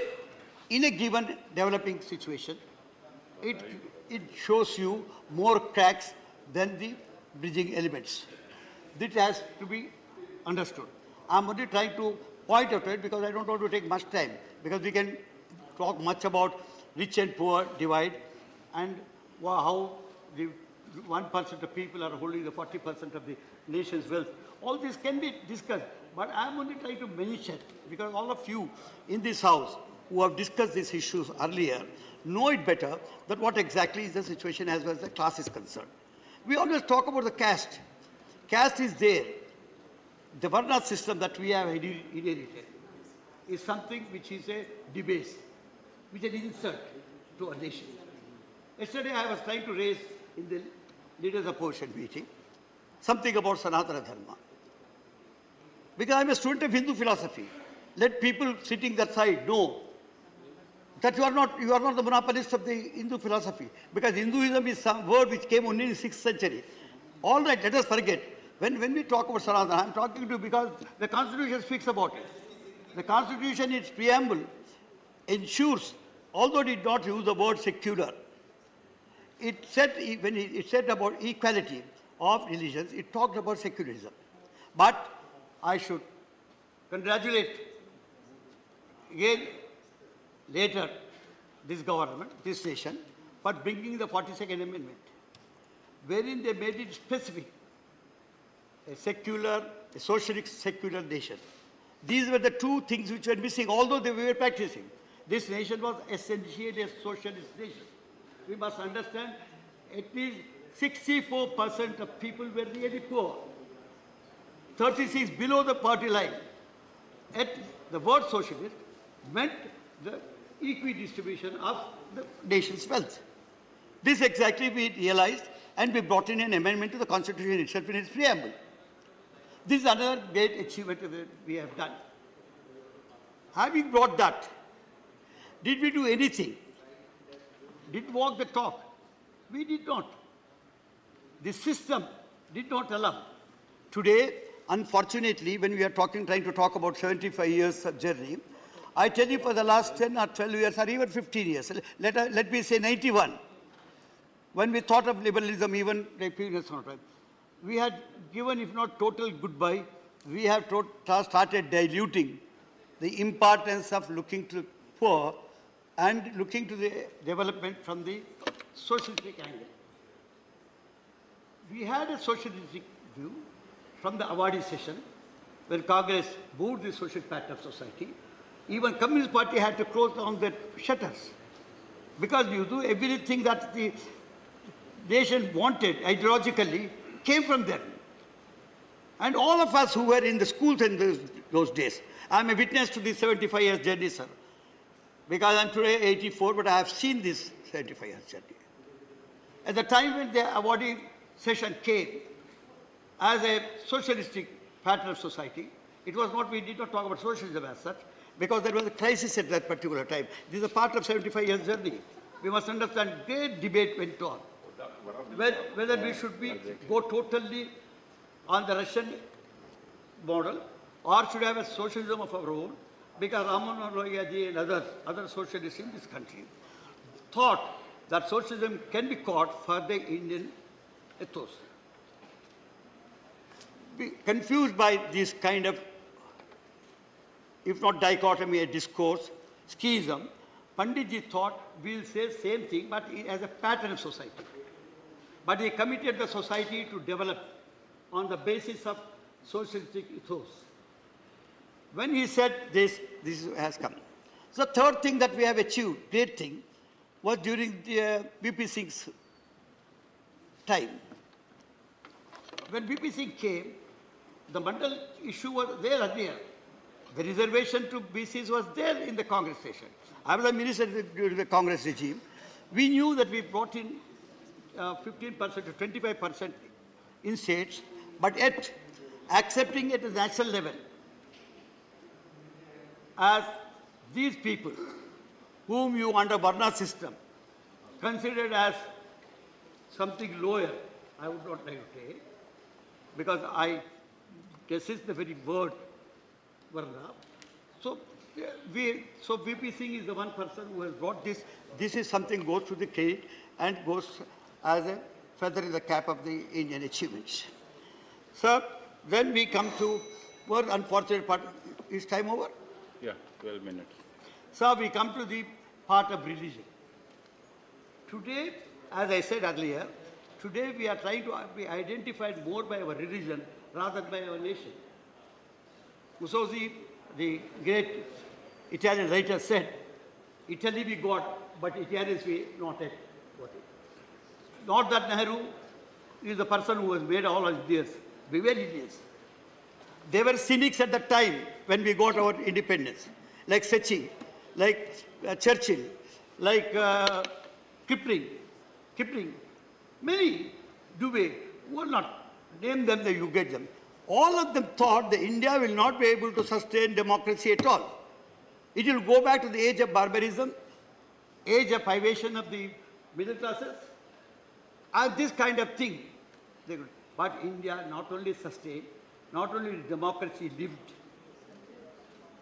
in a given developing situation, it shows you more cracks than the bridging elements. This has to be understood. I'm only trying to point out it because I don't want to take much time, because we can talk much about rich and poor divide and how the 1% of people are holding the 40% of the nation's wealth. All this can be discussed, but I'm only trying to mention, because all of you in this house who have discussed these issues earlier know it better, that what exactly is the situation as far as the class is concerned. We always talk about the caste. Caste is there. The Varna system that we have inherited is something which is a debase, which is an insult to a nation. Yesterday I was trying to raise in the leaders' opposition meeting something about Sanatana Dharma. Because I'm a student of Hindu philosophy. Let people sitting that side know that you are not the monopolist of the Hindu philosophy. Because Hinduism is some word which came only in the 6th century. All right, let us forget. When we talk about Sanatana, I'm talking to you because the Constitution speaks about it. The Constitution, its preamble, ensures, although it did not use the word secular, it said, when it said about equality of religions, it talked about secularism. But I should congratulate again later this government, this nation, for bringing the 42nd Amendment, wherein they made it specific, a secular, a socialist secular nation. These were the two things which were missing, although they were practicing. This nation was essentially a socialist nation. We must understand at least 64% of people were really poor. 36 below the poverty line. The word socialist meant the equidistribution of the nation's wealth. This exactly we realized, and we brought in an amendment to the Constitution itself in its preamble. This is another great achievement that we have done. Having brought that, did we do anything? Did we walk the talk? We did not. The system did not allow. Today, unfortunately, when we are trying to talk about 75 years of journey, I tell you for the last 10 or 12 years or even 15 years, let me say 91, when we thought of liberalism, even we had given, if not total goodbye, we have started diluting the importance of looking to poor and looking to the development from the socialistic angle. We had a socialistic view from the awardee session, when Congress moved the social pattern of society. Even Communist Party had to close down their shutters, because you do everything that the nation wanted ideologically came from them. And all of us who were in the schools in those days, I'm a witness to this 75 years journey, sir. Because I'm today 84, but I have seen this 75 years journey. At the time when the awardee session came, as a socialistic pattern of society, it was not, we did not talk about socialism as such, because there was a crisis at that particular time. This is a part of 75 years journey. We must understand, great debate went on, whether we should go totally on the Russian model, or should have a socialism of our own, because Raman Royaji and other socialists in this country thought that socialism can be caught for the Indian ethos. Confused by this kind of, if not dichotomy, a discourse, schism, Panditji thought we'll say same thing, but as a pattern of society. But he committed the society to develop on the basis of socialistic ethos. When he said this has come. So the third thing that we have achieved, great thing, was during the VP Singh's time. When VP Singh came, the Mandal issue was there earlier. The reservation to BCs was there in the Congress session. I was a minister during the Congress regime. We knew that we brought in 15% to 25% in states, but yet accepting at the national level as these people whom you under Varna system considered as something lower, I would not like to say, because this is the very word, Varna. So, VP Singh is the one person who has brought this. This is something goes to the credit and goes as a feather in the cap of the Indian achievements. Sir, then we come to one unfortunate part. Is time over? Yeah, 12 minutes. Sir, we come to the part of religion. Today, as I said earlier, today we are trying to be identified more by our religion rather than by our nation. Mussolini, the great Italian writer, said, Italy we got, but Italians we not yet got it. Not that Nehru is the person who has made all of this. We were idiots. They were cynics at the time when we got our independence, like Secchi, like Churchill, like Kipling, many Dubé, who will not name them, that you get them. All of them thought that India will not be able to sustain democracy at all. It will go back to the age of barbarism, age of privation of the middle classes, and this kind of thing. But India not only sustained, not only democracy lived,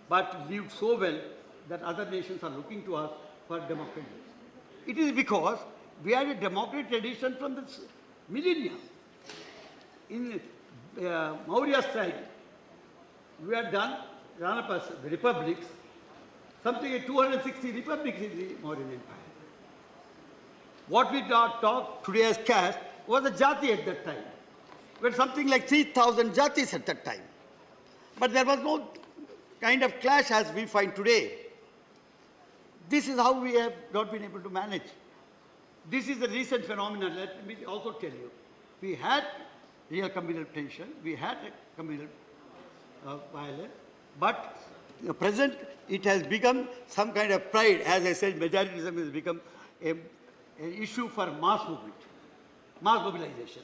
but lived so well that other nations are looking to us for democracy. It is because we had a democratic tradition from the millennia. In Maurya's time, we had done republics, something like 260 republics in the Mauryan Empire. What we talk today as caste was a jati at that time. We had something like 3,000 jatis at that time. But there was no kind of clash as we find today. This is how we have not been able to manage. This is a recent phenomenon. Let me also tell you. We had real communal tension, we had a communal violence, but at present it has become some kind of pride. As I said, majoritism has become an issue for mass movement, mass mobilization.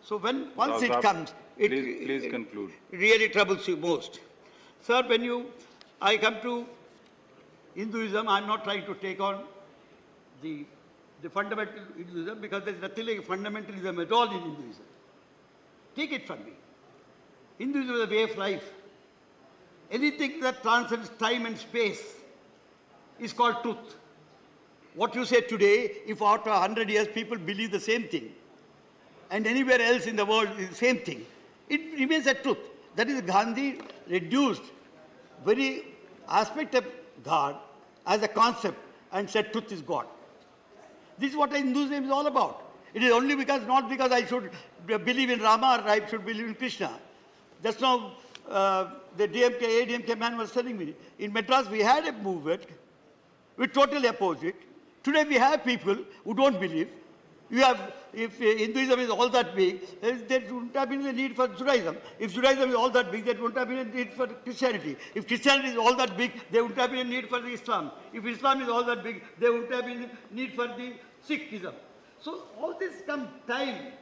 So once it comes, please conclude. It really troubles you most. Sir, I come to Hinduism, I'm not trying to take on the fundamental Hinduism, because there's nothing like fundamentalism at all in Hinduism. Take it from me. Hinduism is a way of life. Anything that transcends time and space is called truth. What you say today, if after 100 years people believe the same thing, and anywhere else in the world is the same thing, it remains a truth. That is, Gandhi reduced very aspect of God as a concept and said truth is God. This is what Hinduism is all about. It is only because, not because I should believe in Rama or I should believe in Krishna. Just now, the ADMK man was telling me, in Madras we had a movement, we totally opposed it. Today we have people who don't believe. If Hinduism is all that big, there wouldn't have been a need for Judaism. If Judaism is all that big, there wouldn't have been a need for Christianity. If Christianity is all that big, there wouldn't have been a need for the Islam. If Islam is all that big, there wouldn't have been a need for the Sikhism. So all this come time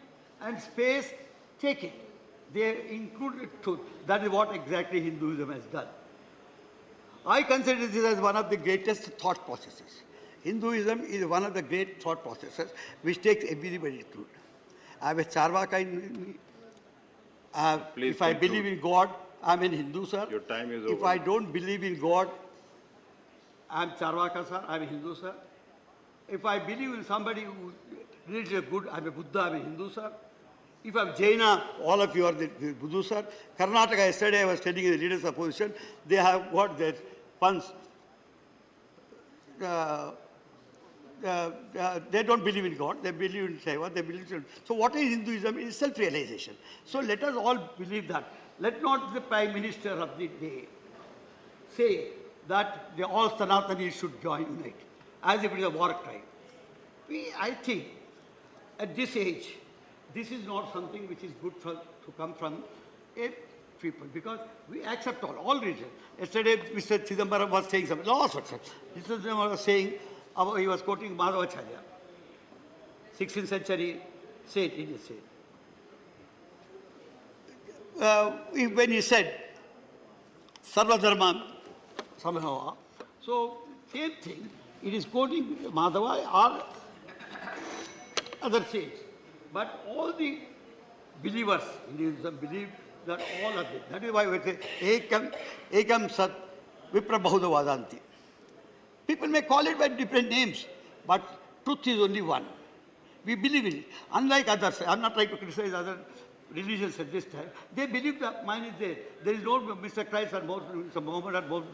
and space, take it. They include truth. That is what exactly Hinduism has done. I consider this as one of the greatest thought processes. Hinduism is one of the great thought processes which takes everybody to it. I am a Charvaka in me. If I believe in God, I am a Hindu, sir. Your time is over. If I don't believe in God, I am Charvaka, sir. I am a Hindu, sir. If I believe in somebody who reads a good, I am a Buddha, I am a Hindu, sir. If I am Jaina, all of you are the Buddha, sir. Karnataka, yesterday I was telling the leaders of opposition, they have got their funds. They don't believe in God, they believe in Shiva, they believe in... So what is Hinduism? It is self-realization. So let us all believe that. Let not the Prime Minister of the day say that all Sanatanis should unite, as if it is a war crime. I think, at this age, this is not something which is good to come from a people, because we accept all religions. Yesterday, Mr. Chidambaram was saying something, Mr. Chidambaram was saying, he was quoting Madhavacharya, 16th century saint, Indian saint. When he said, Sarva Dharma Samahava, so same thing, it is quoting Madhava or other saints. But all the believers, Hinduism believe that all are there. That is why we say, ekam sat vipra bahuda vadanti. People may call it by different names, but truth is only one. We believe in it. Unlike others, I'm not trying to criticize other religions at this time. They believe that mine is there. There is no Mr. Christ or Mr. Muhammad or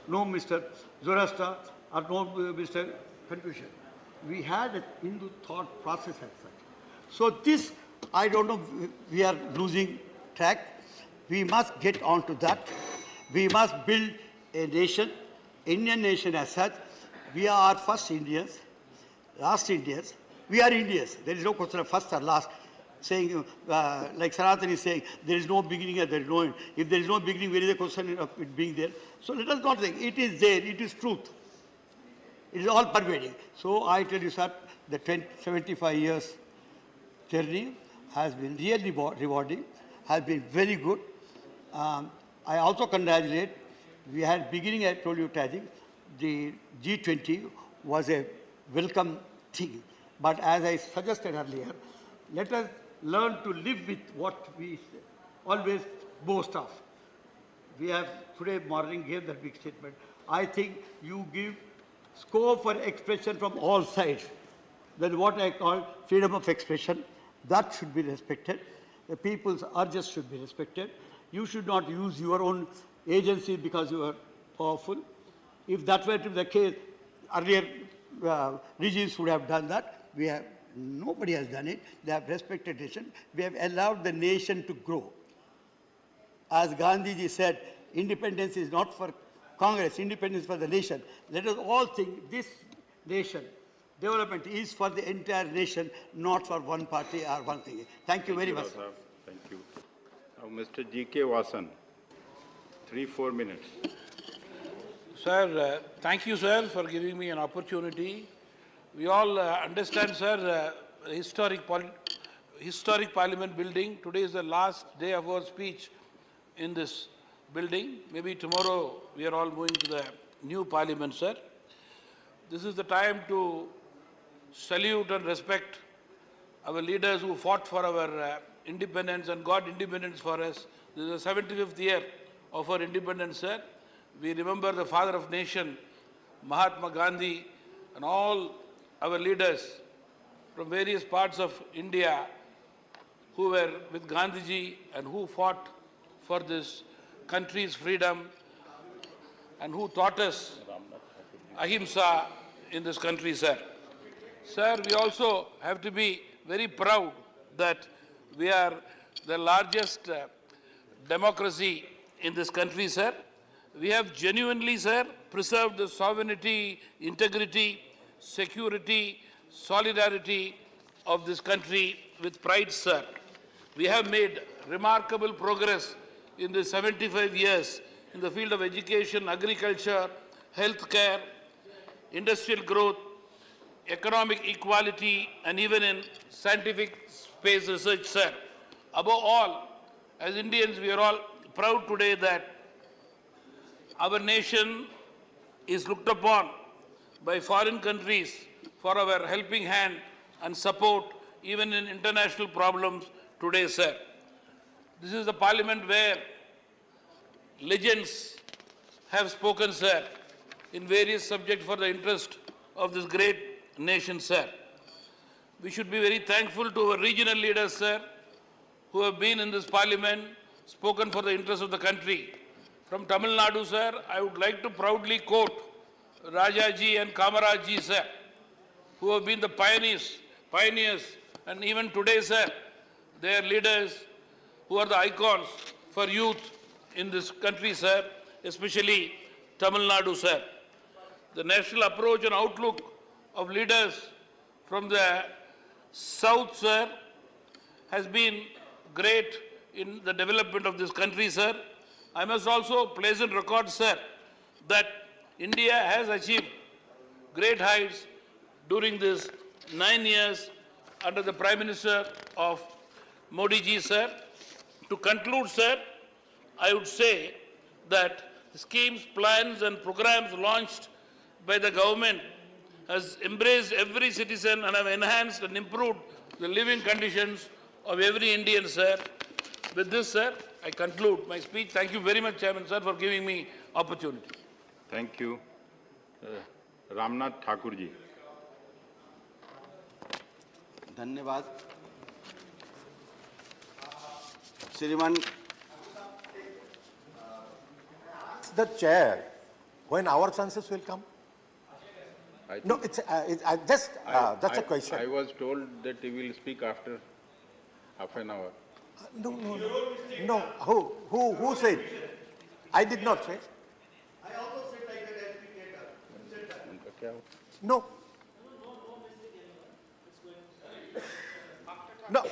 no Mr. Zoroaster or no Mr. Confucius. We had a Hindu thought process as such. So this, I don't know, we are losing track. We must get on to that. We must build a nation, Indian nation as such. We are first Indians, last Indians. We are Indians. There is no question of first or last. Saying, like Sanathan is saying, there is no beginning and there is no end. If there is no beginning, where is the question of it being there? So let us not think. It is there. It is truth. It is all pervading. So I tell you, sir, the 75 years journey has been really rewarding, has been very good. I also congratulate. We had beginning, I told you, Tajik, the G20 was a welcome thing. But as I suggested earlier, let us learn to live with what we always boast of. We have today morning gave that big statement. I think you give scope for expression from all sides. Then what I call freedom of expression, that should be respected. The people's urges should be respected. You should not use your own agency because you are powerful. If that were to be the case, earlier regimes would have done that. Nobody has done it. They have respected nation. We have allowed the nation to grow. As Gandhiji said, independence is not for Congress, independence for the nation. Let us all think this nation, development is for the entire nation, not for one party or one thing. Thank you very much. Thank you. Now, Mr. G.K. Vasan, 3-4 minutes. Sir, thank you, sir, for giving me an opportunity. We all understand, sir, historic Parliament building. Today is the last day of our speech in this building. Maybe tomorrow we are all moving to the new Parliament, sir. This is the time to salute and respect our leaders who fought for our independence and got independence for us. This is the 75th year of our independence, sir. We remember the father of nation, Mahatma Gandhi, and all our leaders from various parts of India who were with Gandhiji and who fought for this country's freedom and who taught us ahimsa in this country, sir. Sir, we also have to be very proud that we are the largest democracy in this country, sir. We have genuinely, sir, preserved the sovereignty, integrity, security, solidarity of this country with pride, sir. We have made remarkable progress in the 75 years in the field of education, agriculture, healthcare, industrial growth, economic equality, and even in scientific space research, sir. Above all, as Indians, we are all proud today that our nation is looked upon by foreign countries for our helping hand and support even in international problems today, sir. This is the Parliament where legends have spoken, sir, in various subjects for the interest of this great nation, sir. We should be very thankful to our regional leaders, sir, who have been in this Parliament, spoken for the interest of the country. From Tamil Nadu, sir, I would like to proudly quote Rajaji and Kamarajji, sir, who have been the pioneers, and even today, sir, they are leaders who are the icons for youth in this country, sir, especially Tamil Nadu, sir. The national approach and outlook of leaders from the south, sir, has been great in the development of this country, sir. I must also place on record, sir, that India has achieved great heights during this 9 years under the Prime Minister of Modi ji, sir. To conclude, sir, I would say that the schemes, plans and programs launched by the government has embraced every citizen and have enhanced and improved the living conditions of every Indian, sir. With this, sir, I conclude my speech. Thank you very much, Chairman, sir, for giving me opportunity. Thank you. Ramnath Thakur ji. धन्यवाद श्रीमान the chair when our chances will come. No, it's just a question. I was told that he will speak after half an hour. No. Who said? I did not say. I also said like that as speaker. No. No,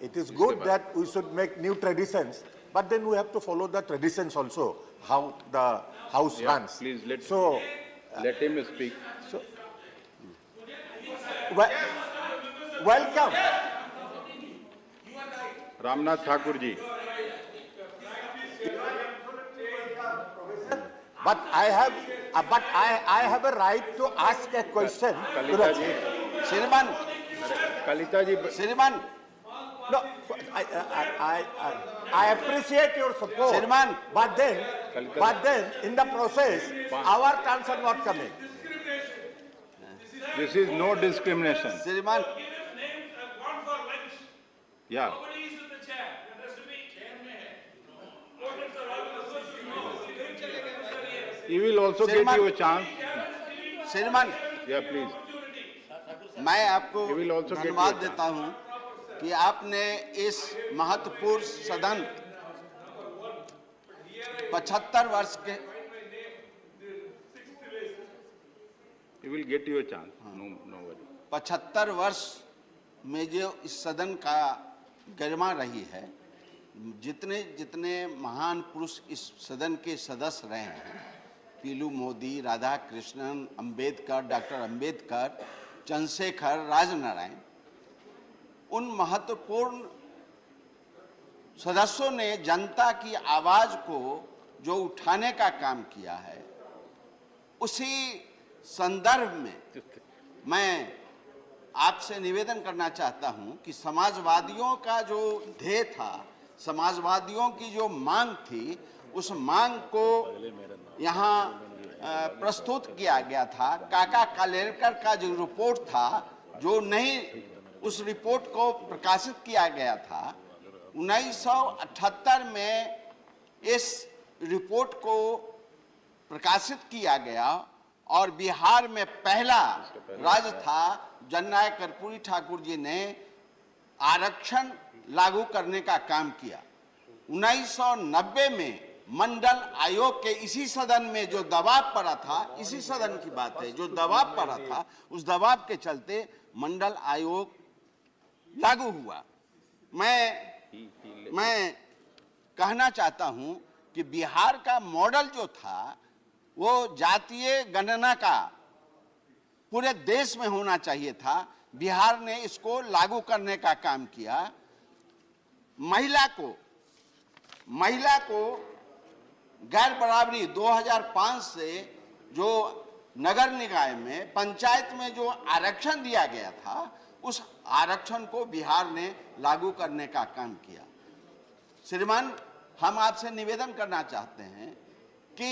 it is good that we should make new traditions, but then we have to follow the traditions also, how the house runs. Please let him speak. So, welcome. Ramnath Thakur ji. But I have a right to ask a question. Kalita ji. श्रीमान Kalita ji. श्रीमान No, I appreciate your support. श्रीमान but then in the process, our turns are not coming. This is no discrimination. श्रीमान Yeah. He will also get you a chance. श्रीमान Yeah, please. मैं आपको He will also get धन्यवाद your देता हूं कि आपने इस महत्वपूर्ण सदन 75 वर्ष के He will get you a chance. No worry. 75 वर्ष में जो इस सदन का गरिमा रही है, जितने जितने महान पुरुष इस सदन के सदस्य रहे हैं, पीलू मोदी, राधा कृष्णन, अंबेडकर, डॉक्टर अंबेडकर, चंद्रशेखर, राजनारायण, उन महत्वपूर्ण सदस्यों ने जनता की आवाज को जो उठाने का काम किया है, उसी संदर्भ में मैं आपसे निवेदन करना चाहता हूं कि समाजवादियों का जो ध्येय था, समाजवादियों की जो मांग थी, उस मांग को यहाँ प्रस्तुत किया गया था। काका कालेलकर का जो रिपोर्ट था, जो नहीं उस रिपोर्ट को प्रकाशित किया गया था, 1978 में इस रिपोर्ट को प्रकाशित किया गया और बिहार में पहला राज्य था जननायक कर्पूरी ठाकुर जी ने आरक्षण लागू करने का काम किया। 1990 में मंडल आयोग के इसी सदन में जो दबाव पड़ा था, इसी सदन की बात है, जो दबाव पड़ा था, उस दबाव के चलते मंडल आयोग लागू हुआ। मैं कहना चाहता हूं कि बिहार का मॉडल जो था वो जातीय गणना का पूरे देश में होना चाहिए था। बिहार ने इसको लागू करने का काम किया। महिला को गैर बराबरी 2005 से जो नगर निकाय में, पंचायत में जो आरक्षण दिया गया था, उस आरक्षण को बिहार ने लागू करने का काम किया। श्रीमान, हम आपसे निवेदन करना चाहते हैं कि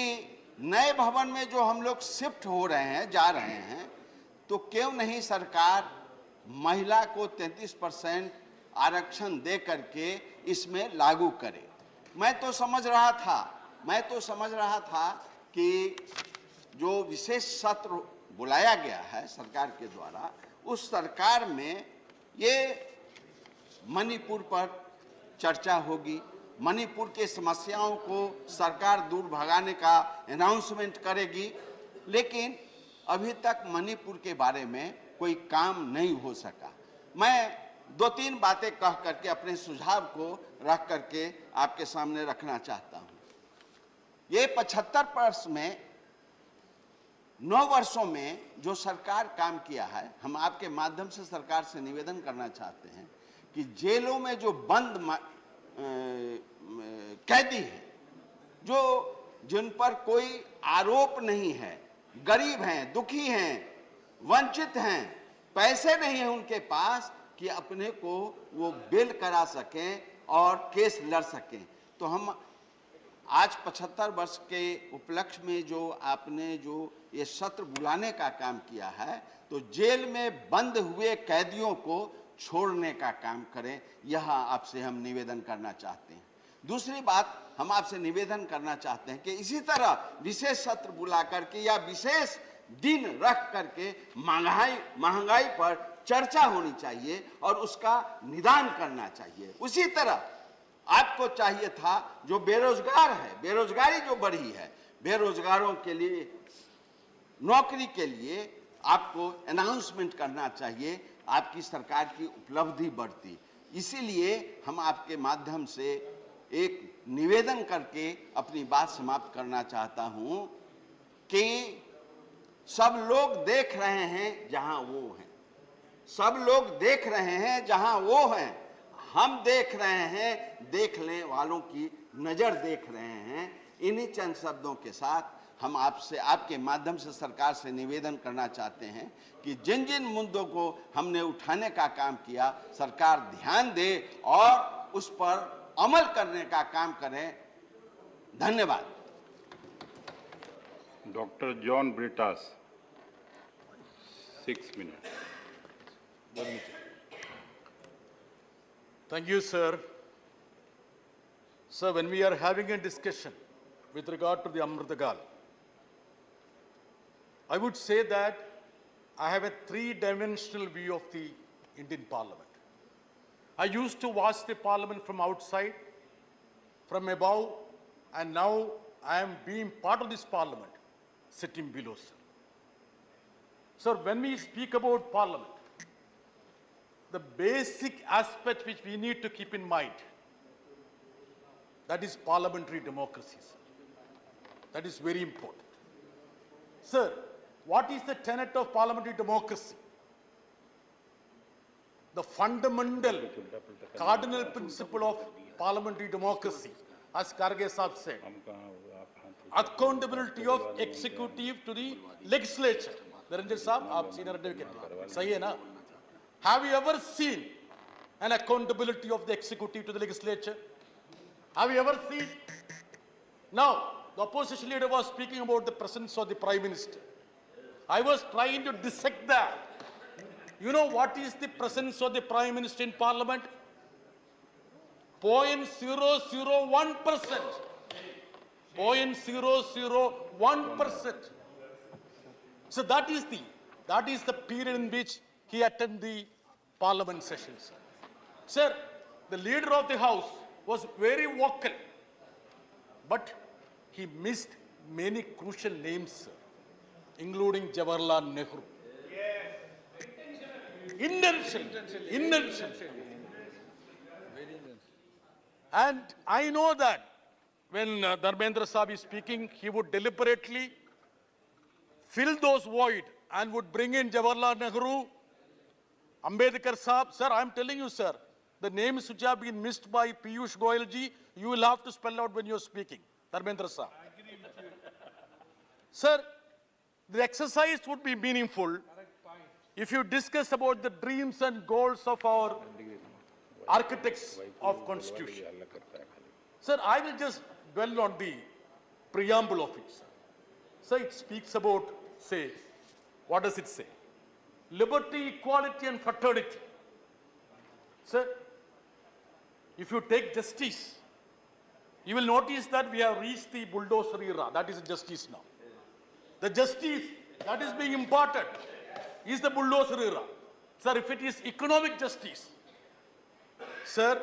नए भवन में जो हम लोग शिफ्ट हो रहे हैं, जा रहे हैं, तो क्यों नहीं सरकार महिला को 33% आरक्षण दे करके इसमें लागू करे। मैं तो समझ रहा था कि जो विशेष सत्र बुलाया गया है सरकार के द्वारा, उस सरकार में ये मणिपुर पर चर्चा होगी, मणिपुर के समस्याओं को सरकार दूर भगाने का अनाउंसमेंट करेगी, लेकिन अभी तक मणिपुर के बारे में कोई काम नहीं हो सका। मैं 2-3 बातें कह करके अपने सुझाव को रख करके आपके सामने रखना चाहता हूं। ये 75 वर्ष में 9 वर्षों में जो सरकार काम किया है, हम आपके माध्यम से सरकार से निवेदन करना चाहते हैं कि जेलों में जो बंद कैदी हैं, जिन पर कोई आरोप नहीं है, गरीब हैं, दुखी हैं, वंचित हैं, पैसे नहीं है उनके पास, कि अपने को वो बेल करा सकें और केस लड़ सकें। तो हम आज 75 वर्ष के उपलक्ष्य में जो आपने जो ये सत्र बुलाने का काम किया है, तो जेल में बंद हुए कैदियों को छोड़ने का काम करें, यह आपसे हम निवेदन करना चाहते हैं। दूसरी बात हम आपसे निवेदन करना चाहते हैं कि इसी तरह विशेष सत्र बुला करके या विशेष दिन रख करके महंगाई पर चर्चा होनी चाहिए और उसका निदान करना चाहिए। उसी तरह आपको चाहिए था जो बेरोजगार है, बेरोजगारी जो बढ़ी है, बेरोजगारों के लिए नौकरी के लिए आपको अनाउंसमेंट करना चाहिए, आपकी सरकार की उपलब्धि बढ़ती। इसीलिए हम आपके माध्यम से एक निवेदन करके अपनी बात समाप्त करना चाहता हूं कि सब लोग देख रहे हैं जहां वो हैं, सब लोग देख रहे हैं जहां वो हैं, हम देख रहे हैं, देखने वालों की नजर देख रहे हैं। इन्हीं चंद शब्दों के साथ हम आपसे, आपके माध्यम से सरकार से निवेदन करना चाहते हैं कि जिन जिन मुद्दों को हमने उठाने का काम किया, सरकार ध्यान दे और उस पर अमल करने का काम करें। धन्यवाद। Dr. John Britas, 6 minutes. Thank you, sir. Sir, when we are having a discussion with regard to the Amritagal, I would say that I have a three-dimensional view of the Indian Parliament. I used to watch the Parliament from outside, from above, and now I am being part of this Parliament, sitting below, sir. Sir, when we speak about Parliament, the basic aspect which we need to keep in mind, that is parliamentary democracy, sir. That is very important. Sir, what is the tenet of parliamentary democracy? The fundamental, cardinal principle of parliamentary democracy, as Karge Saab said, accountability of executive to the legislature. Narendra Saab, aap senior advocate, sahi hai na? Have you ever seen an accountability of the executive to the legislature? Have you ever seen? Now, the opposition leader was speaking about the presence of the Prime Minister. I was trying to dissect that. You know what is the presence of the Prime Minister in Parliament? 0.001%. 0.001%. So that is the period in which he attended the Parliament sessions. Sir, the leader of the House was very vocal, but he missed many crucial names, sir, including Jawaharlal Nehru. Intention. And I know that when Dharmendra Saab is speaking, he would deliberately fill those void and would bring in Jawaharlal Nehru, Ambedkar Saab. Sir, I am telling you, sir, the names which have been missed by Piyush Goyal ji, you will have to spell out when you are speaking. Dharmendra Saab. Sir, the exercise would be meaningful if you discuss about the dreams and goals of our architects of Constitution. Sir, I will just dwell on the preamble of it, sir. So it speaks about, say, what does it say? Liberty, equality and fraternity. Sir, if you take justice, you will notice that we have reached the bulldozer era. That is justice now. The justice that is being imparted is the bulldozer era. Sir, if it is economic justice, sir,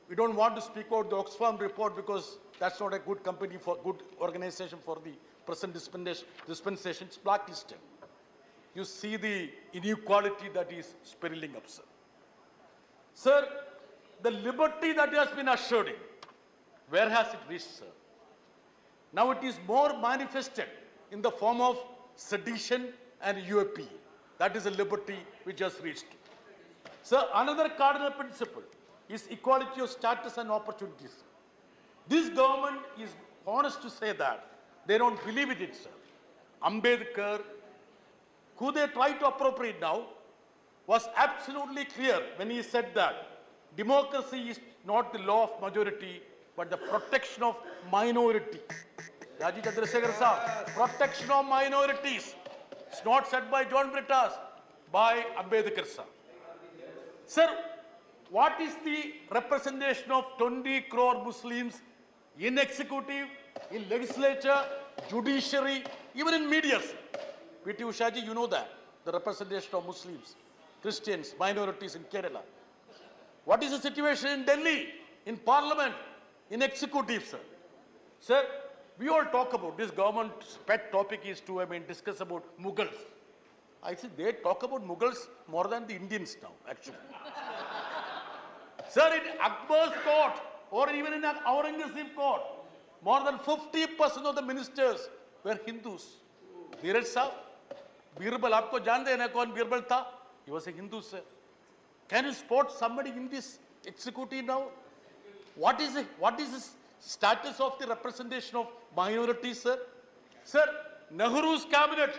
we don't want to speak about the Oxfam report because that's not a good company for good organization for the present dispensation. It's blacklisted. You see the inequality that is spiraling up, sir. Sir, the liberty that has been assured in, where has it reached, sir? Now it is more manifested in the form of sedition and UAP. That is a liberty which has reached. Sir, another cardinal principle is equality of status and opportunities. This government is honest to say that they don't believe in it, sir. Ambedkar, who they try to appropriate now, was absolutely clear when he said that democracy is not the law of majority, but the protection of minority. Raji Chandrasekhar Saab, protection of minorities. It's not said by John Brittas, by Ambedkar Saab. Sir, what is the representation of 20 crore Muslims in executive, in legislature, judiciary, even in media? P.T. Ushaji, you know that, the representation of Muslims, Christians, minorities in Kerala. What is the situation in Delhi, in parliament, in executive, sir? Sir, we all talk about, this government's pet topic is to, discuss about Mughals. I see they talk about Mughals more than the Indians now, actually. Sir, in Akbar's court, or even in Aurangzeb court, more than 50% of the ministers were Hindus. Dheeraj Saab, Birbal, aapko jante hain na kaun Birbal tha? He was a Hindu, sir. Can you spot somebody in this executive now? What is the status of the representation of minorities, sir? Sir, Nehru's cabinet,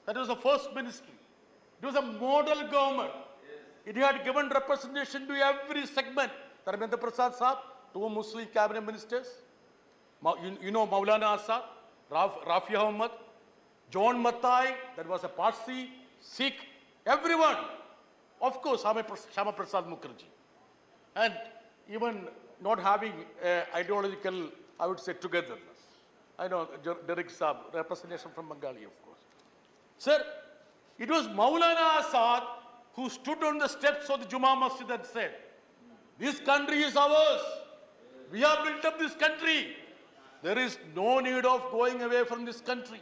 that was the first ministry. It was a model government. It had given representation to every segment. Dharmendra Prasad Saab, 2 Muslim cabinet ministers. You know Maulana Azad, Rafi Ahmad, John Matai, that was a Parsi, Sikh, everyone. Of course, Shama Prasad Mukherjee. And even not having ideological, I would say, togetherness. I know Derek Saab, representation from Bengali, of course. Sir, it was Maulana Azad who stood on the steps of the Juma Masjid and said, this country is ours. We have built up this country. There is no need of going away from this country.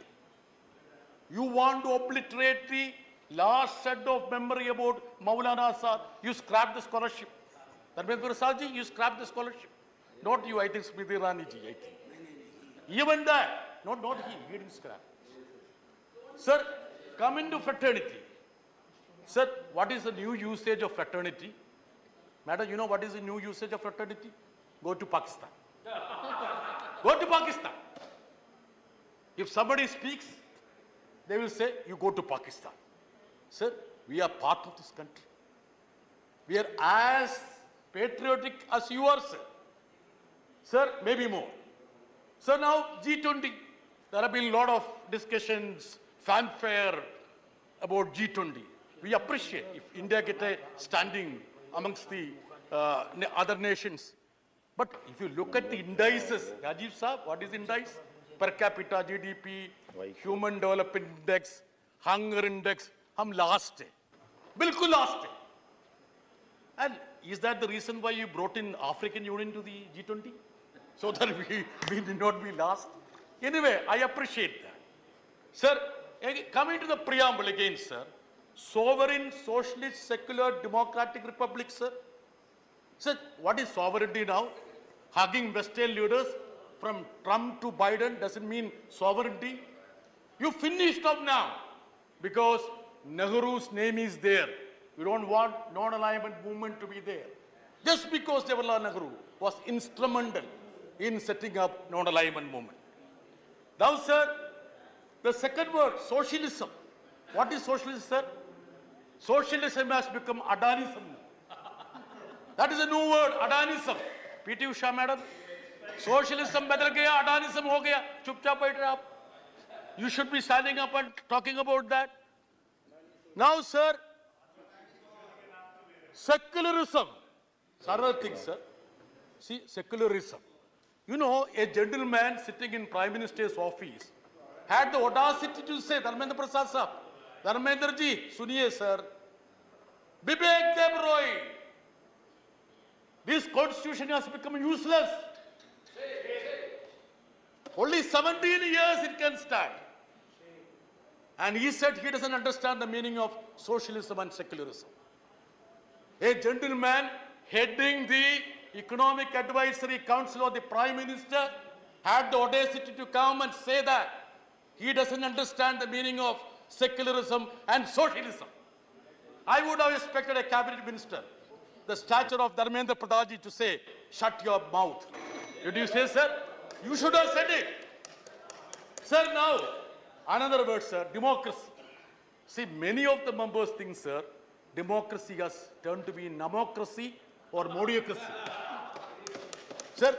You want to obliterate the last set of memory about Maulana Azad, you scrap the scholarship. Dharmendra Prasadji, you scrap the scholarship. Not you, I think Smriti Irani ji, I think. Even that, not he didn't scrap. Sir, coming to fraternity. Sir, what is the new usage of fraternity? Madam, you know what is the new usage of fraternity? Go to Pakistan. Go to Pakistan. If somebody speaks, they will say, you go to Pakistan. Sir, we are part of this country. We are as patriotic as you are, sir. Sir, maybe more. So now G20, there have been a lot of discussions, fanfare about G20. We appreciate if India get a standing amongst the other nations. But if you look at the indices, Rajiv Saab, what is indice? Per capita GDP, Human Development Index, Hunger Index, hum last hai. Bilkul last hai. And is that the reason why you brought in African Union to the G20? So that we did not be last? Anyway, I appreciate that. Sir, coming to the preamble again, sir. Sovereign, socialist, secular, democratic republic, sir. Sir, what is sovereignty now? Hugging Western leaders from Trump to Biden doesn't mean sovereignty. You finished up now because Nehru's name is there. We don't want non-alignment movement to be there. Just because Jawaharlal Nehru was instrumental in setting up non-alignment movement. Now, sir, the second word, socialism. What is socialism, sir? Socialism has become Adanism. That is a new word, Adanism. P.T. Usha, madam. Socialism badal gaya, Adanism ho gaya. Chupchap baith rahe aap. You should be standing up and talking about that. Now, sir, secularism. Another thing, sir. See, secularism. You know, a gentleman sitting in Prime Minister's office had the audacity to say, Dharmendra Prasad Saab, Dharmendra ji, suniye sir, Vivek Debroy, this constitution has become useless. Only 17 years it can stand. And he said he doesn't understand the meaning of socialism and secularism. A gentleman heading the Economic Advisory Council of the Prime Minister had the audacity to come and say that he doesn't understand the meaning of secularism and socialism. I would have expected a cabinet minister, the stature of Dharmendra Pradhanji, to say, shut your mouth. Did you say, sir? You should have said it. Sir, now, another word, sir, democracy. See, many of the members think, sir, democracy has turned to be namocracy or modiocracy. Sir,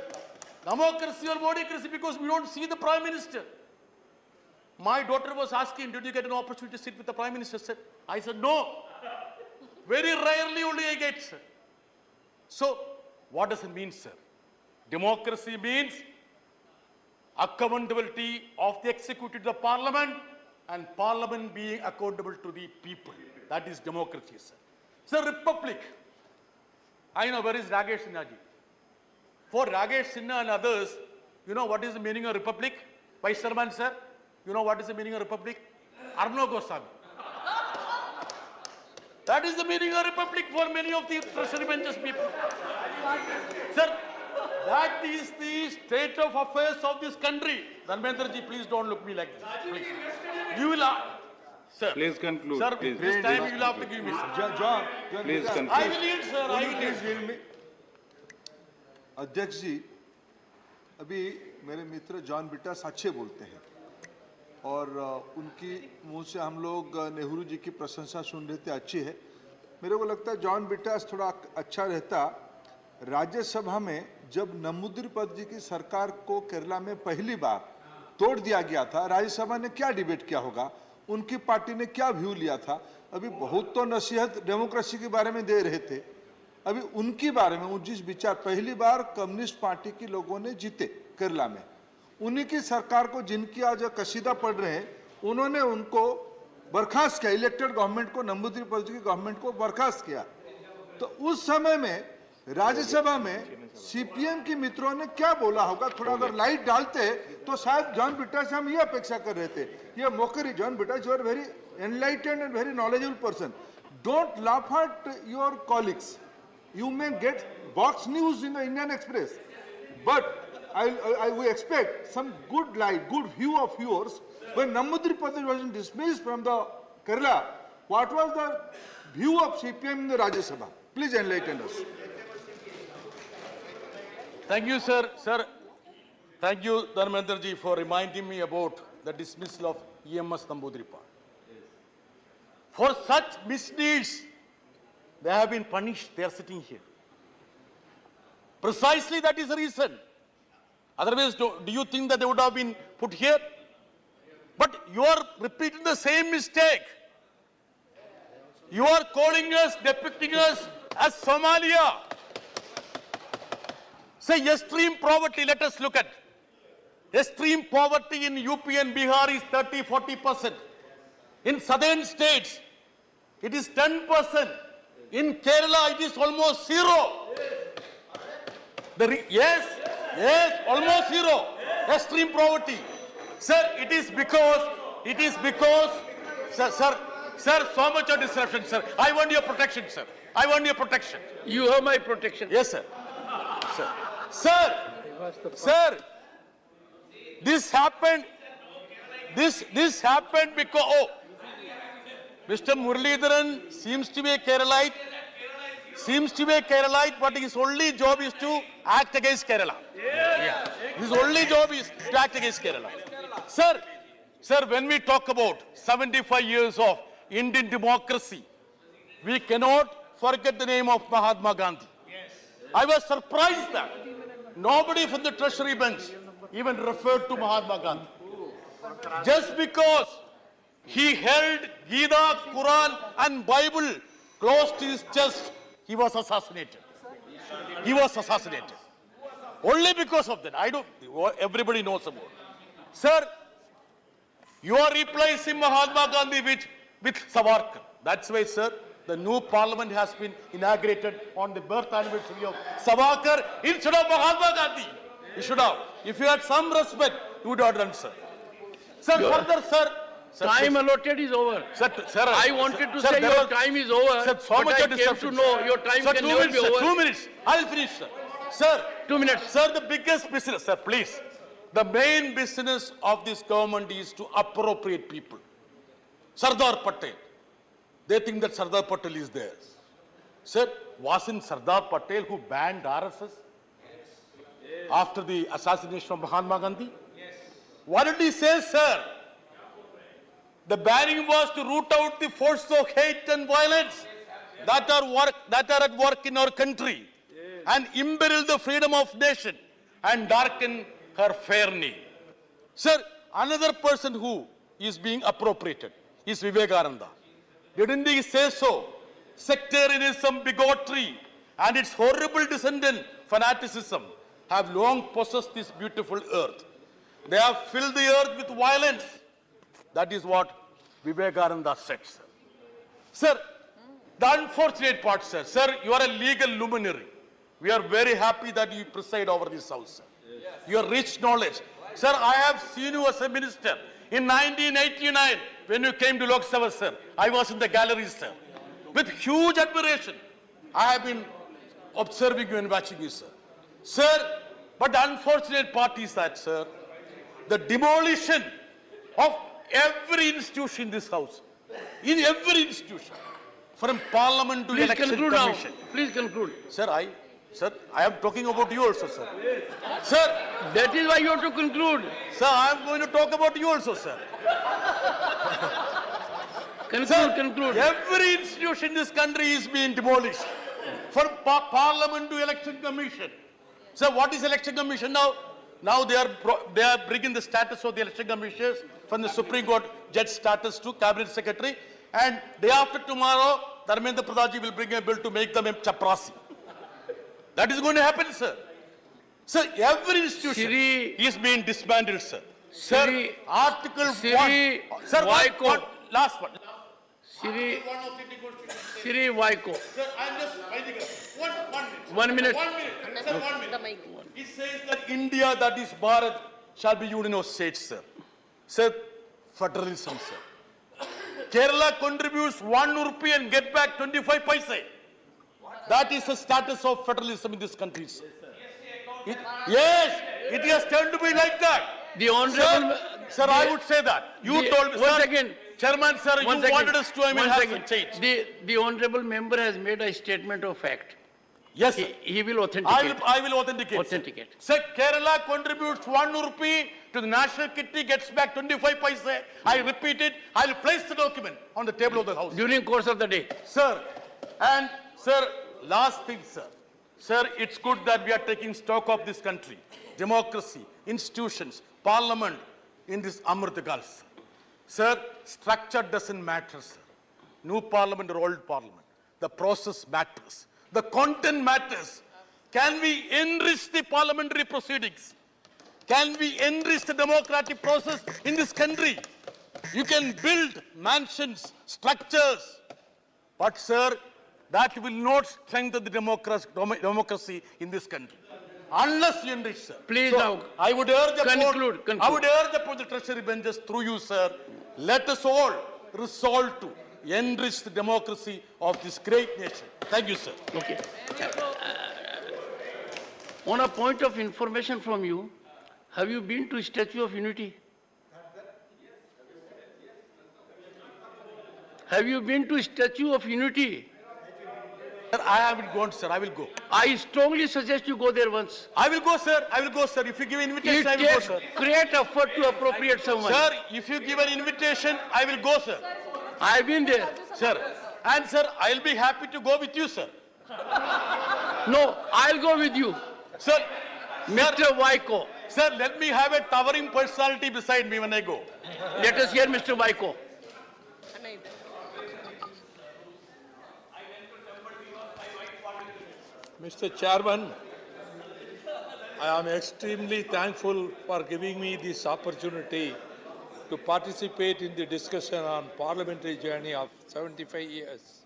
democracy or modiocracy because we don't see the Prime Minister. My daughter was asking, did you get an opportunity to sit with the Prime Minister, sir? I said, no. Very rarely only I get, sir. So, what does it mean, sir? Democracy means accountability of the executive to the parliament and parliament being accountable to the people. That is democracy, sir. Sir, republic. I know where is Rajesh Sinha ji. For Rajesh Sinha and others, you know what is the meaning of republic? Vice Chairman, sir, you know what is the meaning of republic? Arno Goswami. That is the meaning of republic for many of the treasury benches people. Sir, that is the state of affairs of this country. Dharmendra ji, please don't look me like this. Please. You will, sir. Please conclude. Sir, please. this time you will have to give me, sir. John, please conclude. I will yield, sir. I will yield. अध्यक्ष जी, अभी मेरे मित्र John बिटास अच्छे बोलते हैं और उनकी मुंह से हम लोग नेहरू जी की प्रशंसा सुन रहे थे, अच्छी है। मेरे को लगता है जॉन बिटास थोड़ा अच्छा रहता राज्यसभा में जब नमूद्रीपद जी की सरकार को केरला में पहली बार तोड़ दिया गया था, राज्यसभा ने क्या डिबेट किया होगा, उनकी पार्टी ने क्या व्यू लिया था। अभी बहुत तो नसीहत डेमोक्रेसी के बारे में दे रहे थे, अभी उनके बारे में जिस विचार पहली बार कम्युनिस्ट पार्टी के लोगों ने जीते केरला में, उन्हीं की सरकार को जिनकी आज कसीदा पढ़ रहे हैं, उन्होंने उनको बर्खास्त किया, इलेक्टेड गवर्नमेंट को, नमूद्रीपद की गवर्नमेंट को बर्खास्त किया। तो उस समय में राज्यसभा में सीपीएम के मित्रों ने क्या बोला होगा, थोड़ा अगर लाइट डालते तो शायद जॉन बिटास हम ये अपेक्षा कर रहे थे। ये मोकरी, John Brittas, you are very enlightened and very knowledgeable person, don't laugh at your colleagues. You may get box news in the Indian Express, but we expect some good light, good view of yours. When Namboodiripad was dismissed from the Kerala, what was the view of CPM in the Rajya Sabha? Please enlighten us. Thank you, sir. Sir, thank you, Dharmendra ji, for reminding me about the dismissal of EMS Namboodiripad. For such misdeeds, they have been punished. They are sitting here. Precisely that is the reason. Otherwise, do you think that they would have been put here? But you are repeating the same mistake. You are calling us, depicting us as Somalia. Say extreme poverty, let us look at. Extreme poverty in UP and Bihar is 30-40%. In southern states, it is 10%. In Kerala, it is almost zero. Yes, almost zero. Extreme poverty. Sir, it is because, sir, so much of disruption, sir. I want your protection, sir. I want your protection. You have my protection. Yes, sir. Sir, this happened because, Mr. Muralidharan seems to be a Keralite, but his only job is to act against Kerala. His only job is to act against Kerala. Sir, when we talk about 75 years of Indian democracy, we cannot forget the name of Mahatma Gandhi. I was surprised that nobody from the treasury bench even referred to Mahatma Gandhi. Just because he held Gita, Quran and Bible close to his chest, he was assassinated. He was assassinated. Only because of that. Everybody knows about it. Sir, you are replacing Mahatma Gandhi with Savarkar. That's why, sir, the new parliament has been inaugurated on the birth anniversary of Savarkar instead of Mahatma Gandhi. You should have. If you had some respect, you would have done, sir. Sir, further, sir. Time allotted is over. Sir, I wanted to say your time is over, sir, so but much I came to know your time can never be over. 2 minutes. I will finish, sir. Sir, 2 minutes. Sir, the biggest business, sir, please. The main business of this government is to appropriate people. Sardar Patel. They think that Sardar Patel is theirs. Sir, wasn't Sardar Patel who banned RSS after the assassination of Mahatma Gandhi? What did he say, sir? The banning was to root out the force of hate and violence. that are at work in our country and imperil the freedom of nation and darken her fair name. Sir, another person who is being appropriated is Vivekananda. Didn't he say so? Sectarianism, bigotry, and its horrible descendant, fanaticism, have long possessed this beautiful earth. They have filled the earth with violence. That is what Vivekananda said, sir. Sir, the unfortunate part, sir. Sir, you are a legal luminary. We are very happy that you preside over this house, sir. Yes. Your rich knowledge. Sir, I have seen you as a minister. In 1989, when you came to Lok Sabha, sir, I was in the gallery, sir. With huge admiration, I have been observing you and watching you, sir. Sir, but the unfortunate part is that, sir, the demolition of every institution in this house, in every institution, from Parliament to Election Commission. Please conclude. Sir, I am talking about you also, sir. Sir, that is why you have to conclude. Sir, I am going to talk about you also, sir. Conclude. Every institution in this country is being demolished. From Parliament to Election Commission. Sir, what is Election Commission now? Now they are bringing the status of the Election Commissioners from the Supreme Court judge status to Cabinet Secretary. And day after tomorrow, Dharmendra Pradhanji will bring a bill to make them a chaprasi. That is going to happen, sir. Sir, every institution is being disbanded, sir. Sir, Article 1. Sir, what? Last one. Siri Vaiko. Sir, I'm just winding up. 1 minute. 1 minute. Sir, 1 minute. It says that India, that is Bharat, shall be union of states, sir. Sir, federalism, sir. Kerala contributes 1 rupee and get back 25 paise. That is the status of federalism in this country, sir. Yes, it has turned to be like that. The Honorable... Sir, I would say that. You told me, Once sir. again. Chairman, sir, you wanted us to have some change. The Honorable Member has made a statement of fact. Yes, sir. He will authenticate. I will authenticate. Sir, Kerala contributes 1 rupee to the national kitty, gets back 25 paise. I repeat it. I will place the document on the table of the House. During course of the day. Sir, and sir, last thing, sir. Sir, it's good that we are taking stock of this country. Democracy, institutions, parliament in this Amrit Kal, sir. Sir, structure doesn't matter, sir. New parliament or old parliament. The process matters. The content matters. Can we enrich the parliamentary proceedings? Can we enrich the democratic process in this country? You can build mansions, structures. But, sir, that will not strengthen the democracy in this country. Unless you enrich, sir. Please so now I would urge conclude. I would urge upon the treasury benches through you, sir. Let us all resolve to enrich the democracy of this great nation. Thank you, sir. Okay. On a point of information from you, have you been to Statue of Unity? Have you been to Statue of Unity? Sir, I haven't gone, sir. I will go. I strongly suggest you go there once. I will go, sir. I will go, sir. If you give an invitation, I will go, sir. Great effort to appropriate someone. Sir, if you give an invitation, I will go, sir. I have been there. Sir. And, sir, I will be happy to go with you, sir. No, I'll go with you. Sir. Mr. Vaiko. Sir, let me have a towering personality beside me when I go. Let us hear Mr. Vaiko. Mr. Chairman, I am extremely thankful for giving me this opportunity to participate in the discussion on parliamentary journey of 75 years.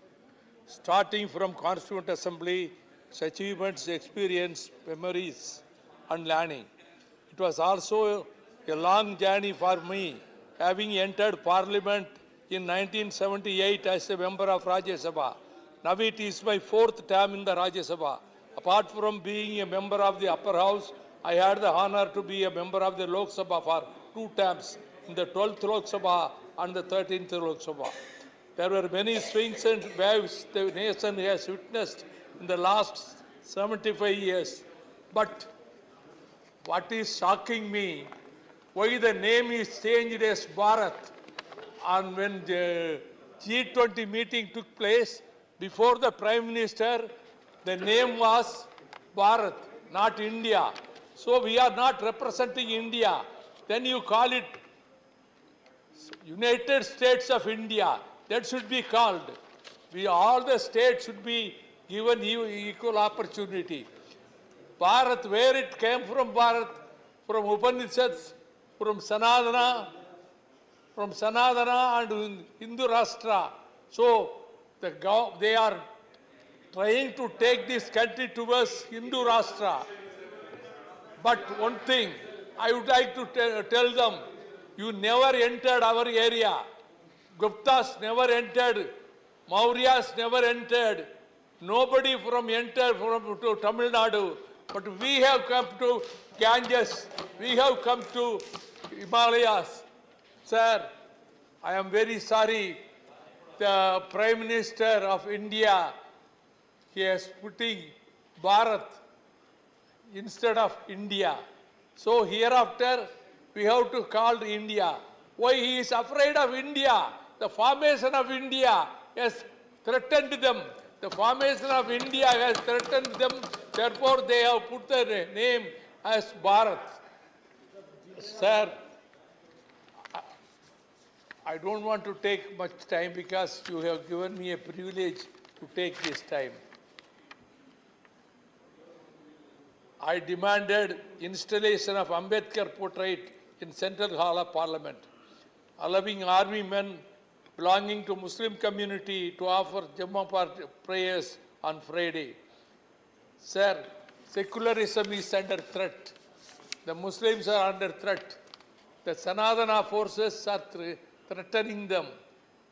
Starting from Constituent Assembly, its achievements, experience, memories and learning. It was also a long journey for me, having entered Parliament in 1978 as a member of Rajya Sabha. Now it is my 4th term in the Rajya Sabha. Apart from being a member of the upper house, I had the honor to be a member of the Lok Sabha for 2 terms, in the 12th Lok Sabha and the 13th Lok Sabha. There were many swings and waves the nation has witnessed in the last 75 years. But what is shocking me, why the name is changed as Bharat, and when the G20 meeting took place, before the Prime Minister, the name was Bharat, not India. So we are not representing India. Then you call it United States of India. That should be called. All the states should be given equal opportunity. Bharat, where it came from, Bharat, from Upanishads, from Sanadana and Hindu Rashtra. So they are trying to take this country towards Hindu Rashtra. But one thing I would like to tell them, you never entered our area. Guptas never entered. Mauryas never entered. Nobody entered to Tamil Nadu. But we have come to Ganges. We have come to Himalayas. Sir, I am very sorry. The Prime Minister of India, he is putting Bharat instead of India. So hereafter, we have to call India. Why he is afraid of India? The formation of India has threatened them. The formation of India has threatened them. Therefore, they have put the name as Bharat. Sir, I don't want to take much time because you have given me a privilege to take this time. I demanded installation of Ambedkar portrait in Central Hall of Parliament, allowing army men belonging to Muslim community to offer Jummah prayers on Friday. Sir, secularism is under threat. The Muslims are under threat. The Sanadana forces are threatening them.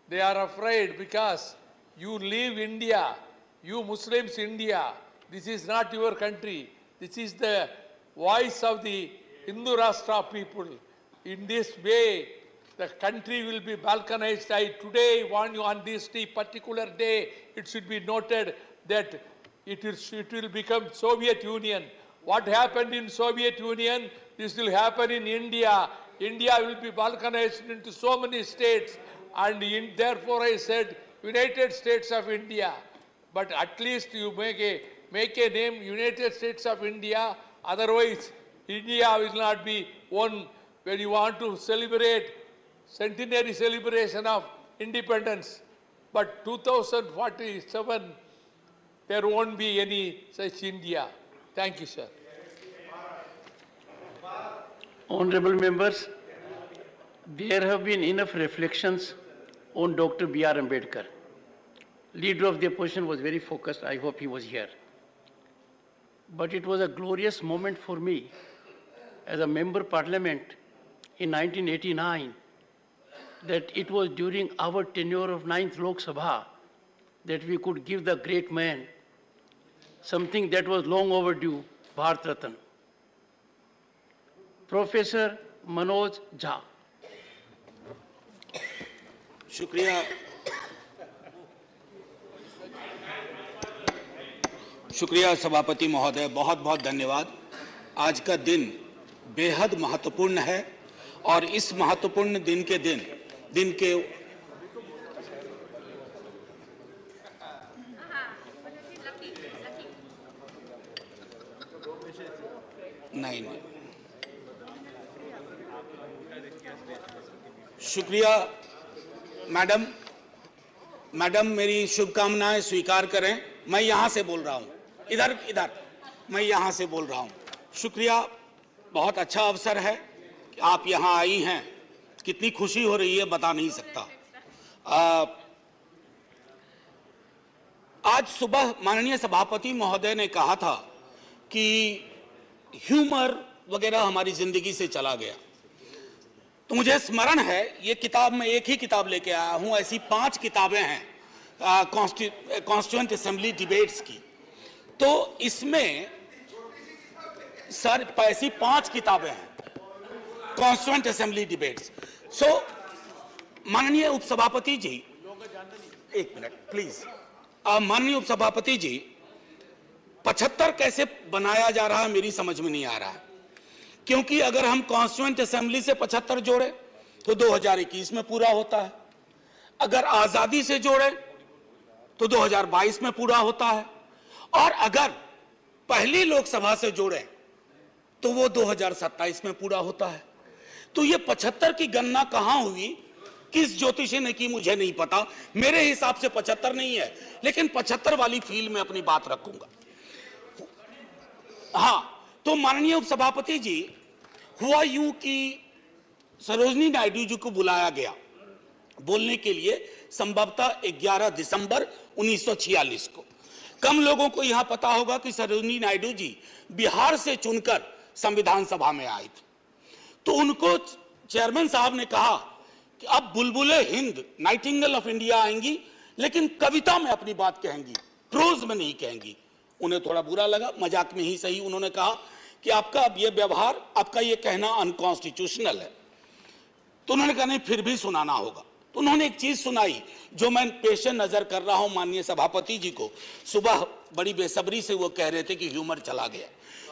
They are afraid because you leave India, you Muslims India. This is not your country. This is the voice of the Hindu Rashtra people. In this way, the country will be balkanized. I today warn you on this particular day, it should be noted that it will become Soviet Union. What happened in Soviet Union, this will happen in India. India will be balkanized into so many states, and therefore I said United States of India. But at least you make a name United States of India. Otherwise, India will not be one. When you want to celebrate centenary celebration of independence, but 2047 there won't be any such India. Thank you, sir. Honorable members, there have been enough reflections on Dr. B.R. Ambedkar. Leader of the opposition was very focused. I hope he was here. But it was a glorious moment for me as a member of parliament in 1989 that it was during our tenure of 9th Lok Sabha that we could give the great man something that was long overdue, Bharat Ratna. Professor Manoj Jha. शुक्रिया सभापति महोदय, बहुत बहुत धन्यवाद। आज का दिन बेहद महत्वपूर्ण है और इस महत्वपूर्ण दिन के नहीं शुक्रिया मैडम मेरी शुभकामनाएं स्वीकार करें। मैं यहां से बोल रहा हूं, इधर मैं यहां से बोल रहा हूं। शुक्रिया, बहुत अच्छा अवसर है कि आप यहां आई हैं। कितनी खुशी हो रही है बता नहीं सकता। आज सुबह माननीय सभापति महोदय ने कहा था कि ह्यूमर वगैरह हमारी जिंदगी से चला गया, तो मुझे स्मरण है ये किताब, मैं एक ही किताब लेके आया हूं, ऐसी 5 किताबें हैं कॉन्स्टिट्यूएंट असेंबली डिबेट्स की। तो इसमें सर ऐसी 5 किताबें हैं कॉन्स्टिट्यूएंट असेंबली डिबेट्स। सो माननीय उपसभापति जी, एक मिनट प्लीज। माननीय उपसभापति जी, 75 कैसे बनाया जा रहा है मेरी समझ में नहीं आ रहा है, क्योंकि अगर हम कॉन्स्टिट्यूएंट असेंबली से 75 जोड़े तो 2021 में पूरा होता है, अगर आजादी से जोड़े तो 2022 में पूरा होता है, और अगर पहली लोकसभा से जोड़ें तो वो 2027 में पूरा होता है। तो ये 75 की गणना कहां हुई, किस ज्योतिषी ने की, मुझे नहीं पता। मेरे हिसाब से 75 नहीं है, लेकिन 75 वाली फील्ड में अपनी बात रखूंगा। हां, तो माननीय उपसभापति जी, हुआ यूं कि सरोजिनी नायडू जी को बुलाया गया बोलने के लिए संभवतः 11 दिसंबर 1946 को। कम लोगों को यहां पता होगा कि सरोजिनी नायडू जी बिहार से चुनकर संविधान सभा में आए थे। तो उनको चेयरमैन साहब ने कहा कि अब बुलबुले हिंद, नाइटिंगेल ऑफ इंडिया आएंगी, लेकिन कविता में अपनी बात कहेंगी, प्रोज में नहीं कहेंगी। उन्हें थोड़ा बुरा लगा, मजाक में ही सही। उन्होंने कहा कि आपका अब ये व्यवहार, आपका ये कहना अनकॉन्स्टिट्यूशनल है। तो उन्होंने कहा नहीं, फिर भी सुनाना होगा। तो उन्होंने एक चीज सुनाई जो मैं पेशे नजर कर रहा हूं माननीय सभापति जी को। सुबह बड़ी बेसब्री से वो कह रहे थे कि ह्यूमर चला गया।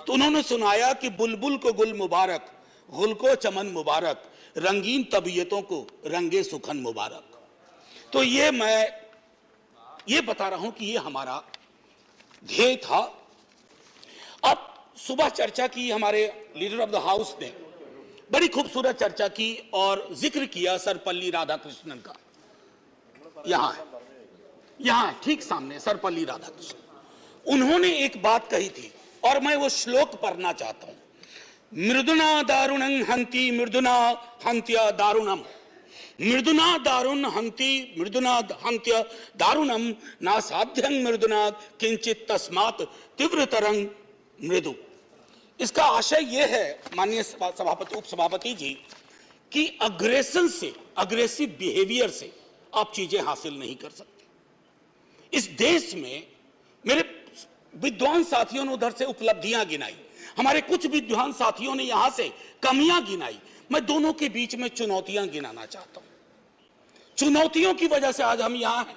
तो उन्होंने सुनाया कि बुलबुल को गुल मुबारक, गुल को चमन मुबारक, रंगीन तबीयतों को रंगे सुखन मुबारक। तो ये मैं ये बता रहा हूं कि ये हमारा ध्येय था। अब सुबह चर्चा की, हमारे लीडर ऑफ द हाउस ने बड़ी खूबसूरत चर्चा की और जिक्र किया सर्वपल्ली राधाकृष्णन का। यहां ठीक सामने सर्वपल्ली राधाकृष्णन। उन्होंने एक बात कही थी और मैं वो श्लोक पढ़ना चाहता हूं। मृदुना दारुणं हंति मृदुना हंत्य दारुणम, मृदुना दारुण हंति मृदुना हंत्य दारुणम, ना साध्यं मृदुना किंचित तस्मात् तीव्रतरं मृदु। इसका आशय यह है माननीय सभापति, उपसभापति जी, कि अग्रेशन से, अग्रेसिव बिहेवियर से आप चीजें हासिल नहीं कर सकते। इस देश में मेरे विद्वान साथियों ने उधर से उपलब्धियां गिनाई, हमारे कुछ विद्वान साथियों ने यहां से कमियां गिनाई। मैं दोनों के बीच में चुनौतियां गिनाना चाहता हूं। चुनौतियों की वजह से आज हम यहां हैं,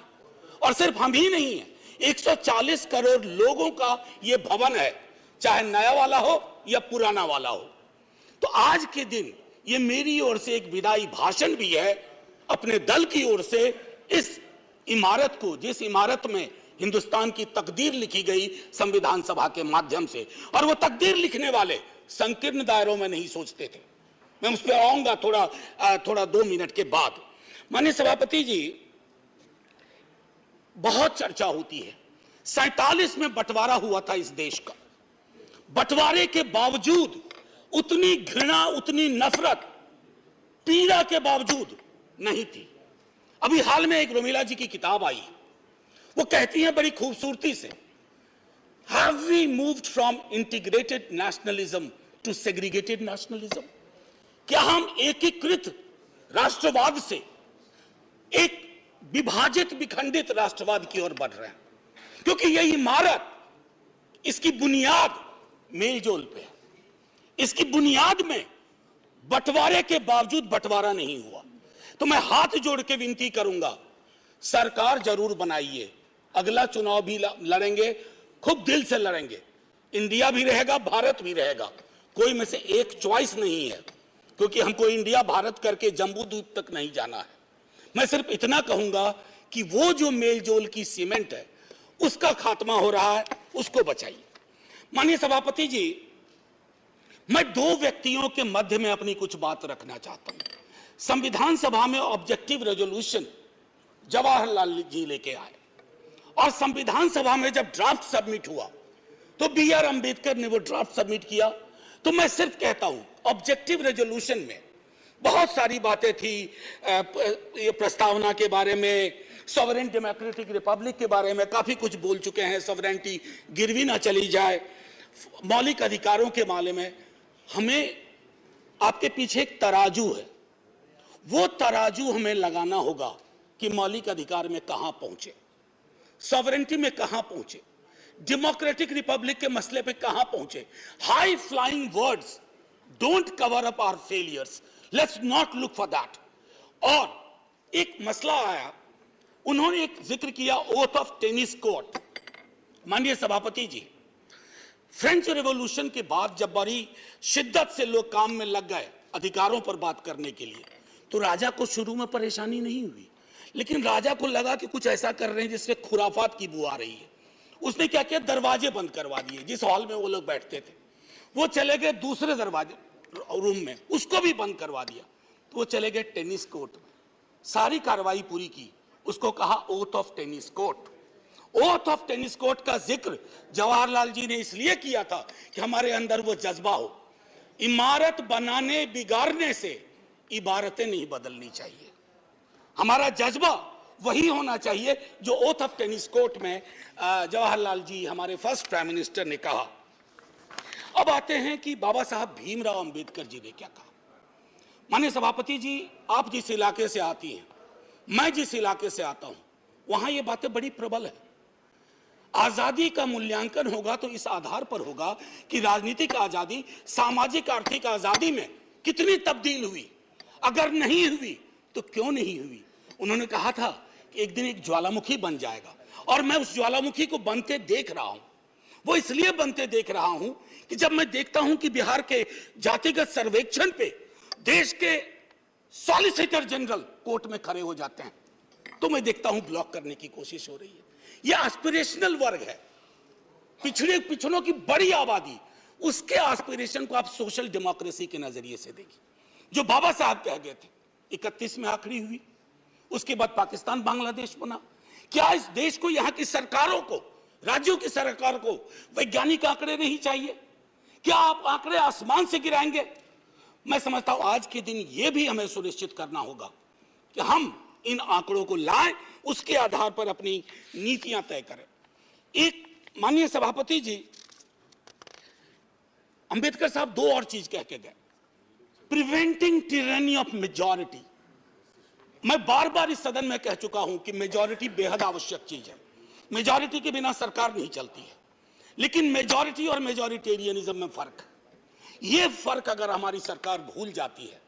और सिर्फ हम ही नहीं हैं, 140 करोड़ लोगों का यह भवन है, चाहे नया वाला हो या पुराना वाला हो। तो आज के दिन ये मेरी ओर से एक विदाई भाषण भी है, अपने दल की ओर से, इस इमारत को, जिस इमारत में हिंदुस्तान की तकदीर लिखी गई संविधान सभा के माध्यम से, और वो तकदीर लिखने वाले संकीर्ण दायरों में नहीं सोचते थे। मैं उस पर आऊंगा थोड़ा 2 मिनट के बाद। माननीय सभापति जी, बहुत चर्चा होती है। 47 में बंटवारा हुआ था इस देश का, बंटवारे के बावजूद उतनी घृणा, उतनी नफरत, पीड़ा के बावजूद नहीं थी। अभी हाल में एक रोमिला जी की किताब आई, वो कहती हैं बड़ी खूबसूरती से, have we moved from integrated nationalism to segregated nationalism? क्या हम एकीकृत राष्ट्रवाद से एक विभाजित, विखंडित राष्ट्रवाद की ओर बढ़ रहे हैं? क्योंकि यह इमारत, इसकी बुनियाद मेलजोल पे है। इसकी बुनियाद में बंटवारे के बावजूद बंटवारा नहीं हुआ। तो मैं हाथ जोड़ के विनती करूंगा, सरकार जरूर बनाइए, अगला चुनाव भी लड़ेंगे, खूब दिल से लड़ेंगे। इंडिया भी रहेगा, भारत भी रहेगा, कोई में से एक चॉइस नहीं है, क्योंकि हमको इंडिया भारत करके जम्बू द्वीप तक नहीं जाना है। मैं सिर्फ इतना कहूंगा कि वो जो मेलजोल की सीमेंट है, उसका खात्मा हो रहा है, उसको बचाइए। माननीय सभापति जी, मैं 2 व्यक्तियों के मध्य में अपनी कुछ बात रखना चाहता हूं। संविधान सभा में ऑब्जेक्टिव रेजोल्यूशन जवाहरलाल जी लेके आए, और संविधान सभा में जब ड्राफ्ट सबमिट हुआ तो BR अंबेडकर ने वो ड्राफ्ट सबमिट किया। तो मैं सिर्फ कहता हूं, ऑब्जेक्टिव रेजोल्यूशन में बहुत सारी बातें थी, ये प्रस्तावना के बारे में, सॉवरेन डेमोक्रेटिक रिपब्लिक के बारे में काफी कुछ बोल चुके हैं, सॉवरेनिटी गिरवी ना चली जाए, मौलिक अधिकारों के बारे में। हमें आपके पीछे एक तराजू है, वो तराजू हमें लगाना होगा कि मौलिक अधिकार में कहां पहुंचे, सॉवरेनिटी में कहां पहुंचे, डेमोक्रेटिक रिपब्लिक के मसले पे कहां पहुंचे। High flying words don't cover up our failures, let's not look for that. और एक मसला आया, उन्होंने एक जिक्र किया ओथ ऑफ टेनिस कोर्ट। माननीय सभापति जी, फ्रेंच रेवोल्यूशन के बाद जब बड़ी शिद्दत से लोग काम में लग गए अधिकारों पर बात करने के लिए, तो राजा को शुरू में परेशानी नहीं हुई, लेकिन राजा को लगा कि कुछ ऐसा कर रहे हैं जिससे खुराफात की बू आ रही है। उसने क्या किया, दरवाजे बंद करवा दिए। जिस हॉल में वो लोग बैठते थे वो चले गए दूसरे दरवाजे रूम में, उसको भी बंद करवा दिया। तो वो चले गए टेनिस कोर्ट में, सारी कार्रवाई पूरी की। उसको कहा oath of tennis court. Oath of tennis court का जिक्र जवाहरलाल जी ने इसलिए किया था कि हमारे अंदर वो जज्बा हो, इमारत बनाने बिगाड़ने से इबारतें नहीं बदलनी चाहिए। हमारा जज्बा वही होना चाहिए जो ओथ ऑफ टेनिस कोर्ट में जवाहरलाल जी हमारे फर्स्ट प्राइम मिनिस्टर ने कहा। अब आते हैं कि बाबा साहब भीमराव अंबेडकर जी ने क्या कहा। माननीय सभापति जी, आप जिस इलाके से आती हैं, मैं जिस इलाके से आता हूं, वहां ये बातें बड़ी प्रबल है। आजादी का मूल्यांकन होगा तो इस आधार पर होगा कि राजनीतिक आजादी, सामाजिक आर्थिक आजादी में कितनी तब्दील हुई, अगर नहीं हुई तो क्यों नहीं हुई। उन्होंने कहा था कि एक दिन एक ज्वालामुखी बन जाएगा, और मैं उस ज्वालामुखी को बनते देख रहा हूं। वो इसलिए बनते देख रहा हूं कि जब मैं देखता हूं कि बिहार के जातिगत सर्वेक्षण पे देश के सॉलिसिटर जनरल कोर्ट में खड़े हो जाते हैं, तो मैं देखता हूं ब्लॉक करने की कोशिश हो रही है। यह एस्पिरेशनल वर्ग है, पिछड़ों की बड़ी आबादी, उसके एस्पिरेशन को आप सोशल डेमोक्रेसी के नजरिए से देखिए। जो बाबा साहब कह गए थे 31 में आखिरी हुई, उसके बाद पाकिस्तान बांग्लादेश बना। क्या इस देश को, यहां की सरकारों को, राज्यों की सरकार को वैज्ञानिक आंकड़े नहीं चाहिए? क्या आप आंकड़े आसमान से गिराएंगे? मैं समझता हूं आज के दिन यह भी हमें सुनिश्चित करना होगा कि हम इन आंकड़ों को लाएं, उसके आधार पर अपनी नीतियां तय करें। एक माननीय सभापति जी, अंबेडकर साहब दो और चीज कह के गए, प्रिवेंटिंग टिरनी ऑफ मेजॉरिटी। मैं बार बार इस सदन में कह चुका हूं कि मेजॉरिटी बेहद आवश्यक चीज है। मेजॉरिटी के बिना सरकार नहीं चलती है, लेकिन मेजॉरिटी और मेजॉरिटेरियनिज्म में फर्क है। यह फर्क अगर हमारी सरकार भूल जाती है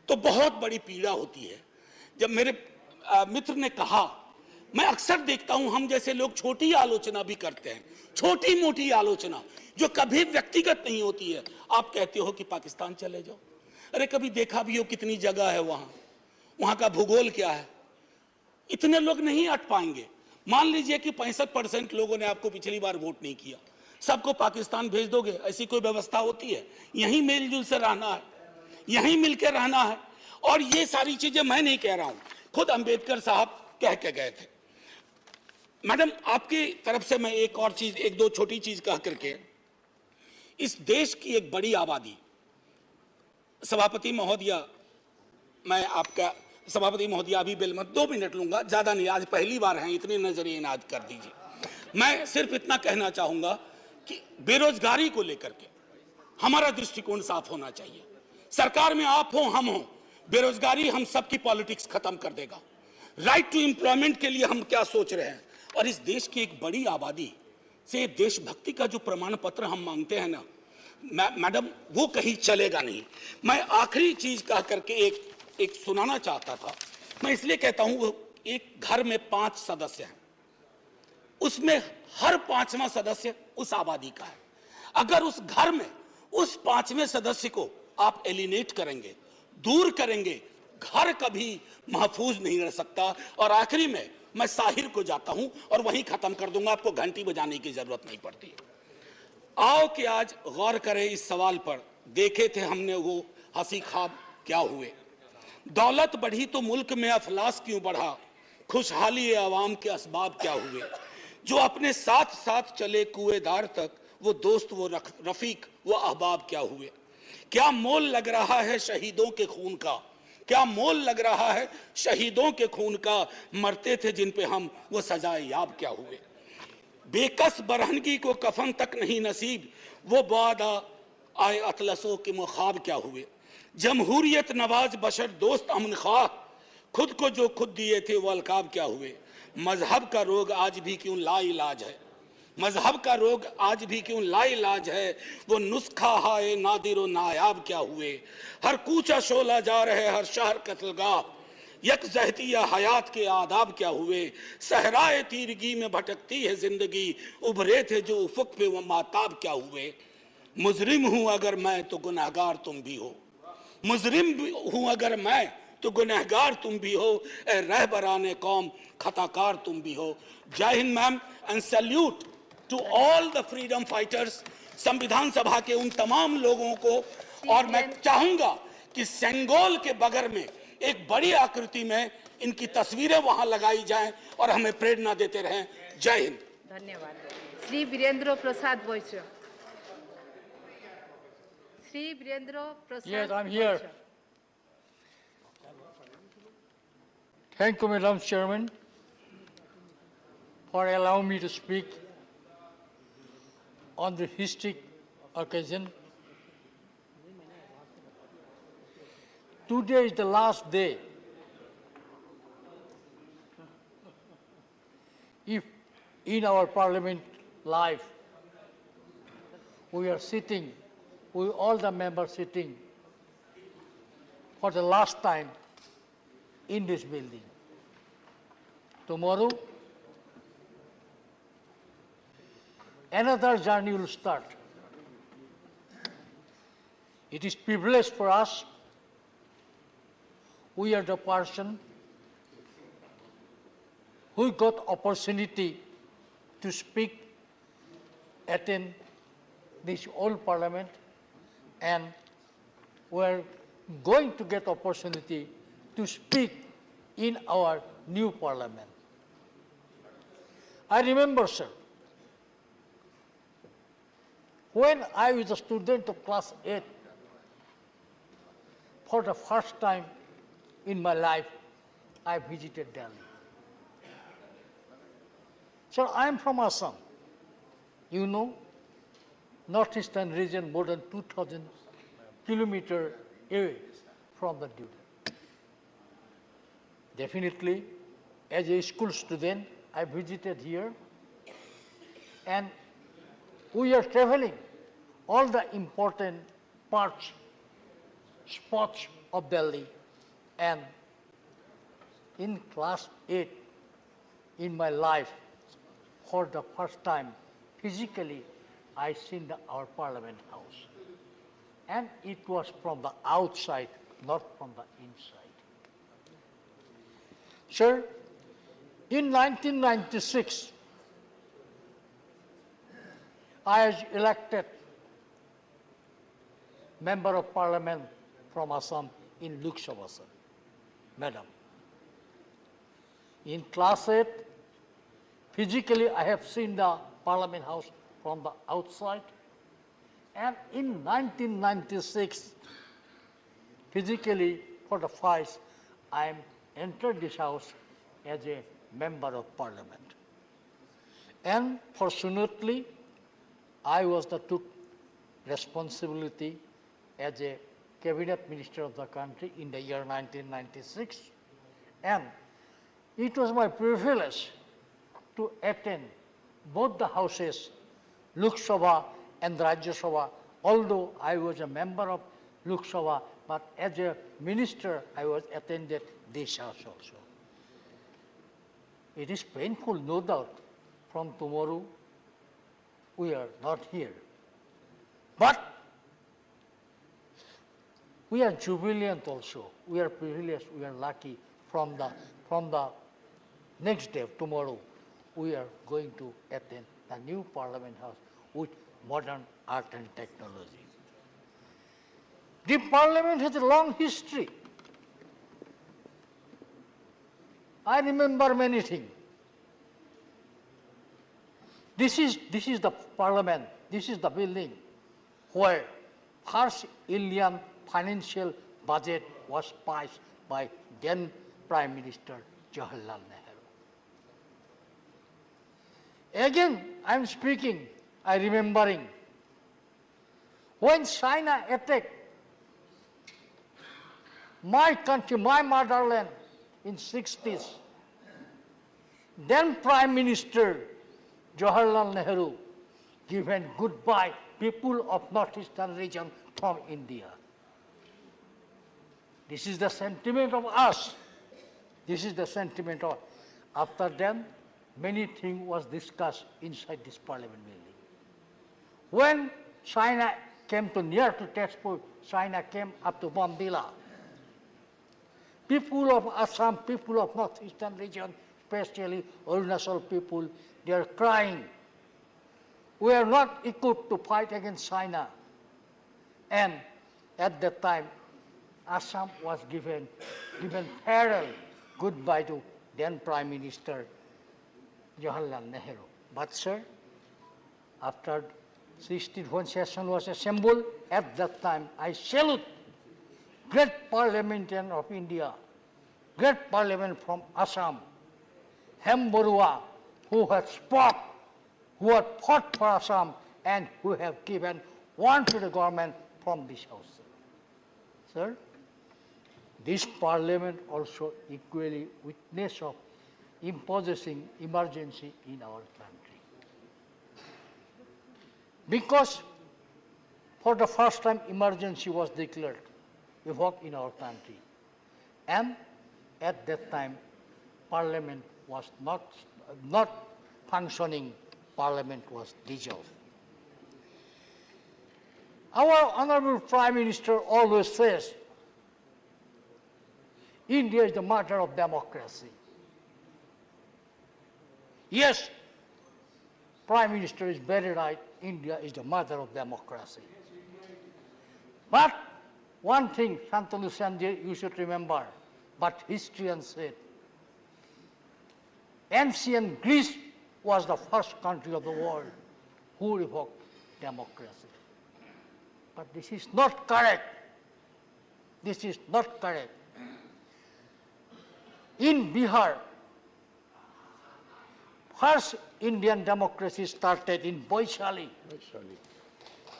तो बहुत बड़ी पीड़ा होती है। जब मेरे मित्र ने कहा, मैं अक्सर देखता हूं हम जैसे लोग छोटी आलोचना भी करते हैं, छोटी मोटी आलोचना जो कभी व्यक्तिगत नहीं होती है। आप कहते हो कि पाकिस्तान चले जाओ, अरे कभी देखा भी हो कितनी जगह है वहां का भूगोल क्या है? इतने लोग नहीं अट पाएंगे। मान लीजिए कि 65% लोगों ने आपको पिछली बार वोट नहीं किया, सबको पाकिस्तान भेज दोगे? ऐसी कोई व्यवस्था होती है? यहीं मेलजुल से रहना है, यहीं मिलकर रहना है। और ये सारी चीजें मैं नहीं कह रहा हूं, खुद अंबेडकर साहब कह के गए थे। मैडम, आपकी तरफ से मैं एक और चीज, एक दो छोटी चीज कह करके, इस देश की एक बड़ी आबादी, सभापति महोदया, मैं आपका सभापति महोदया अभी बिल मत 2 मिनट लूंगा, ज्यादा नहीं, आज पहली बार हैं, इतने नजरिए इनाद कर दीजिए। मैं सिर्फ इतना कहना चाहूंगा कि बेरोजगारी को लेकर के हमारा दृष्टिकोण साफ होना चाहिए। सरकार में आप हो, हम हो, बेरोजगारी हम सबकी पॉलिटिक्स खत्म कर देगा। राइट टू एम्प्लॉयमेंट के लिए हम क्या सोच रहे हैं, और इस देश की एक बड़ी आबादी से देशभक्ति का जो प्रमाण पत्र हम मांगते हैं ना मैडम, वो कहीं चलेगा नहीं। मैं आखिरी चीज कह करके एक सुनाना चाहता था। मैं इसलिए कहता हूं, एक घर में 5 सदस्य हैं, उसमें हर 5वां सदस्य उस आबादी का है। अगर उस घर में उस 5वें सदस्य को आप एलिनेट करेंगे, दूर करेंगे, घर कभी महफूज नहीं रह सकता। और आखिरी में मैं साहिर को जाता हूं और वहीं खत्म कर दूंगा, आपको घंटी बजाने की जरूरत नहीं पड़ती। आओ कि आज गौर करें इस सवाल पर, देखे थे हमने वो हंसी ख्वाब क्या हुए। दौलत बढ़ी तो मुल्क में अफलास क्यों बढ़ा, खुशहाली आवाम के असबाब क्या हुए। जो अपने साथ साथ चले कुएदार तक, वो दोस्त, वो रफीक, वो अहबाब क्या हुए। क्या मोल लग रहा है शहीदों के खून का, क्या मोल लग रहा है शहीदों के खून का, मरते थे जिन पे हम, वो सजाए याब क्या हुए। बेकस बरहनगी को कफन तक नहीं नसीब, वो वादा आए अतलसों के मुखाब क्या हुए। जमहूरियत नवाज बशर दोस्त अमन ख्वाह, खुद को जो खुद दिए थे वो अलकाब क्या हुए। मजहब का रोग आज भी क्यों लाइलाज है, मजहब का रोग आज भी क्यों लाइलाज है, वो नुस्खा हाय नादिर व नायाब क्या हुए। हर कूचा शोला जा रहे, हर शहर कत्लगाह, यकजहतिया हयात के आदाब क्या हुए। सहराए तीरगी में भटकती है जिंदगी, उभरे थे जो उफक पे वो माताब क्या हुए। मुजरिम हूं अगर मैं तो गुनाहगार तुम भी हो, मुजरिम हूं अगर मैं तो गुनहगार तुम भी हो, ए रहबराने कौम खताकार तुम भी हो। जय Hind ma'am, and salute to all the freedom fighters, संविधान सभा के उन तमाम लोगों को। और मैं चाहूंगा कि सेंगोल के बगर में एक बड़ी आकृति में इनकी तस्वीरें वहां लगाई जाएं और हमें प्रेरणा देते रहें। जय हिंद। धन्यवाद। श्री वीरेंद्र प्रसाद वैश्य। श्री वीरेंद्र प्रसाद। Yes, I'm here. Thank you, Madam Chairman, for allowing me to speak on the historic occasion. Today is the last day. If in our parliament life we are sitting, with all the members sitting for the last time in this building. Tomorrow, another journey will start. It is privilege for us. We are the person who got opportunity to speak, attend this old parliament, and we're going to get opportunity to speak in our new parliament. I remember, sir, when I was a student of class 8, for the first time in my life, I visited Delhi. Sir, I'm from Assam. You know, northeastern region, more than 2,000 kilometers away from the duty. Definitely, as a school student, I visited here, and we are traveling all the important parts, spots of Delhi, and in class 8, in my life, for the first time, physically, I seen our Parliament House. And it was from the outside, not from the inside. Sir, in 1996, I was elected Member of Parliament from Assam in Lok Sabha, sir. Madam. In class 8, physically I have seen the Parliament House from the outside, and in 1996, physically for the first, I entered this house as a Member of Parliament. And fortunately, I was the took responsibility as a Cabinet Minister of the country in the year 1996, and it was my privilege to attend both the houses, Lok Sabha and Rajya Sabha. Although I was a member of Lok Sabha, but as a minister, I was attended this house also. It is painful, no doubt. From tomorrow, we are not here. But we are jubilant also. We are privileged, we are lucky. From the next day, tomorrow, we are going to attend the new Parliament House with modern art and technology. The Parliament has a long history. I remember many things. This is the Parliament, this is the building where first Indian financial budget was passed by then Prime Minister Jawaharlal Nehru. Again, I'm speaking, I'm remembering, when China attacked my country, my motherland in 60s, then Prime Minister Jawaharlal Nehru given goodbye people of northeastern region from India. This is the sentiment of us. This is the sentiment of. After then, many things was discussed inside this Parliament building. When China came to near to Tezpur, China came up to Bombila. people of Assam, people of northeastern region, especially Arunachal people, they are crying. We are not equipped to fight against China. And at that time, Assam was given farewell goodbye to then Prime Minister Jawaharlal Nehru. But sir, after 61 session was assembled, at that time I salute great parliamentarian of India, great parliament from Assam, Hem Barua, who had fought for Assam and who have given one to the government from this house. Sir, this parliament also equally witness of imposing emergency in our country. Because for the first time emergency was declared, evoked in our country. And at that time, parliament was not functioning, parliament was dissolved. Our honorable Prime Minister always says, India is the mother of democracy. Yes, Prime Minister is very right, India is the mother of democracy. But one thing, Shantanu Sanjay, you should remember, but historians said, ancient Greece was the first country of the world who revoked democracy. But this is not correct. This is not correct. In Bihar, first Indian democracy started in Vaishali.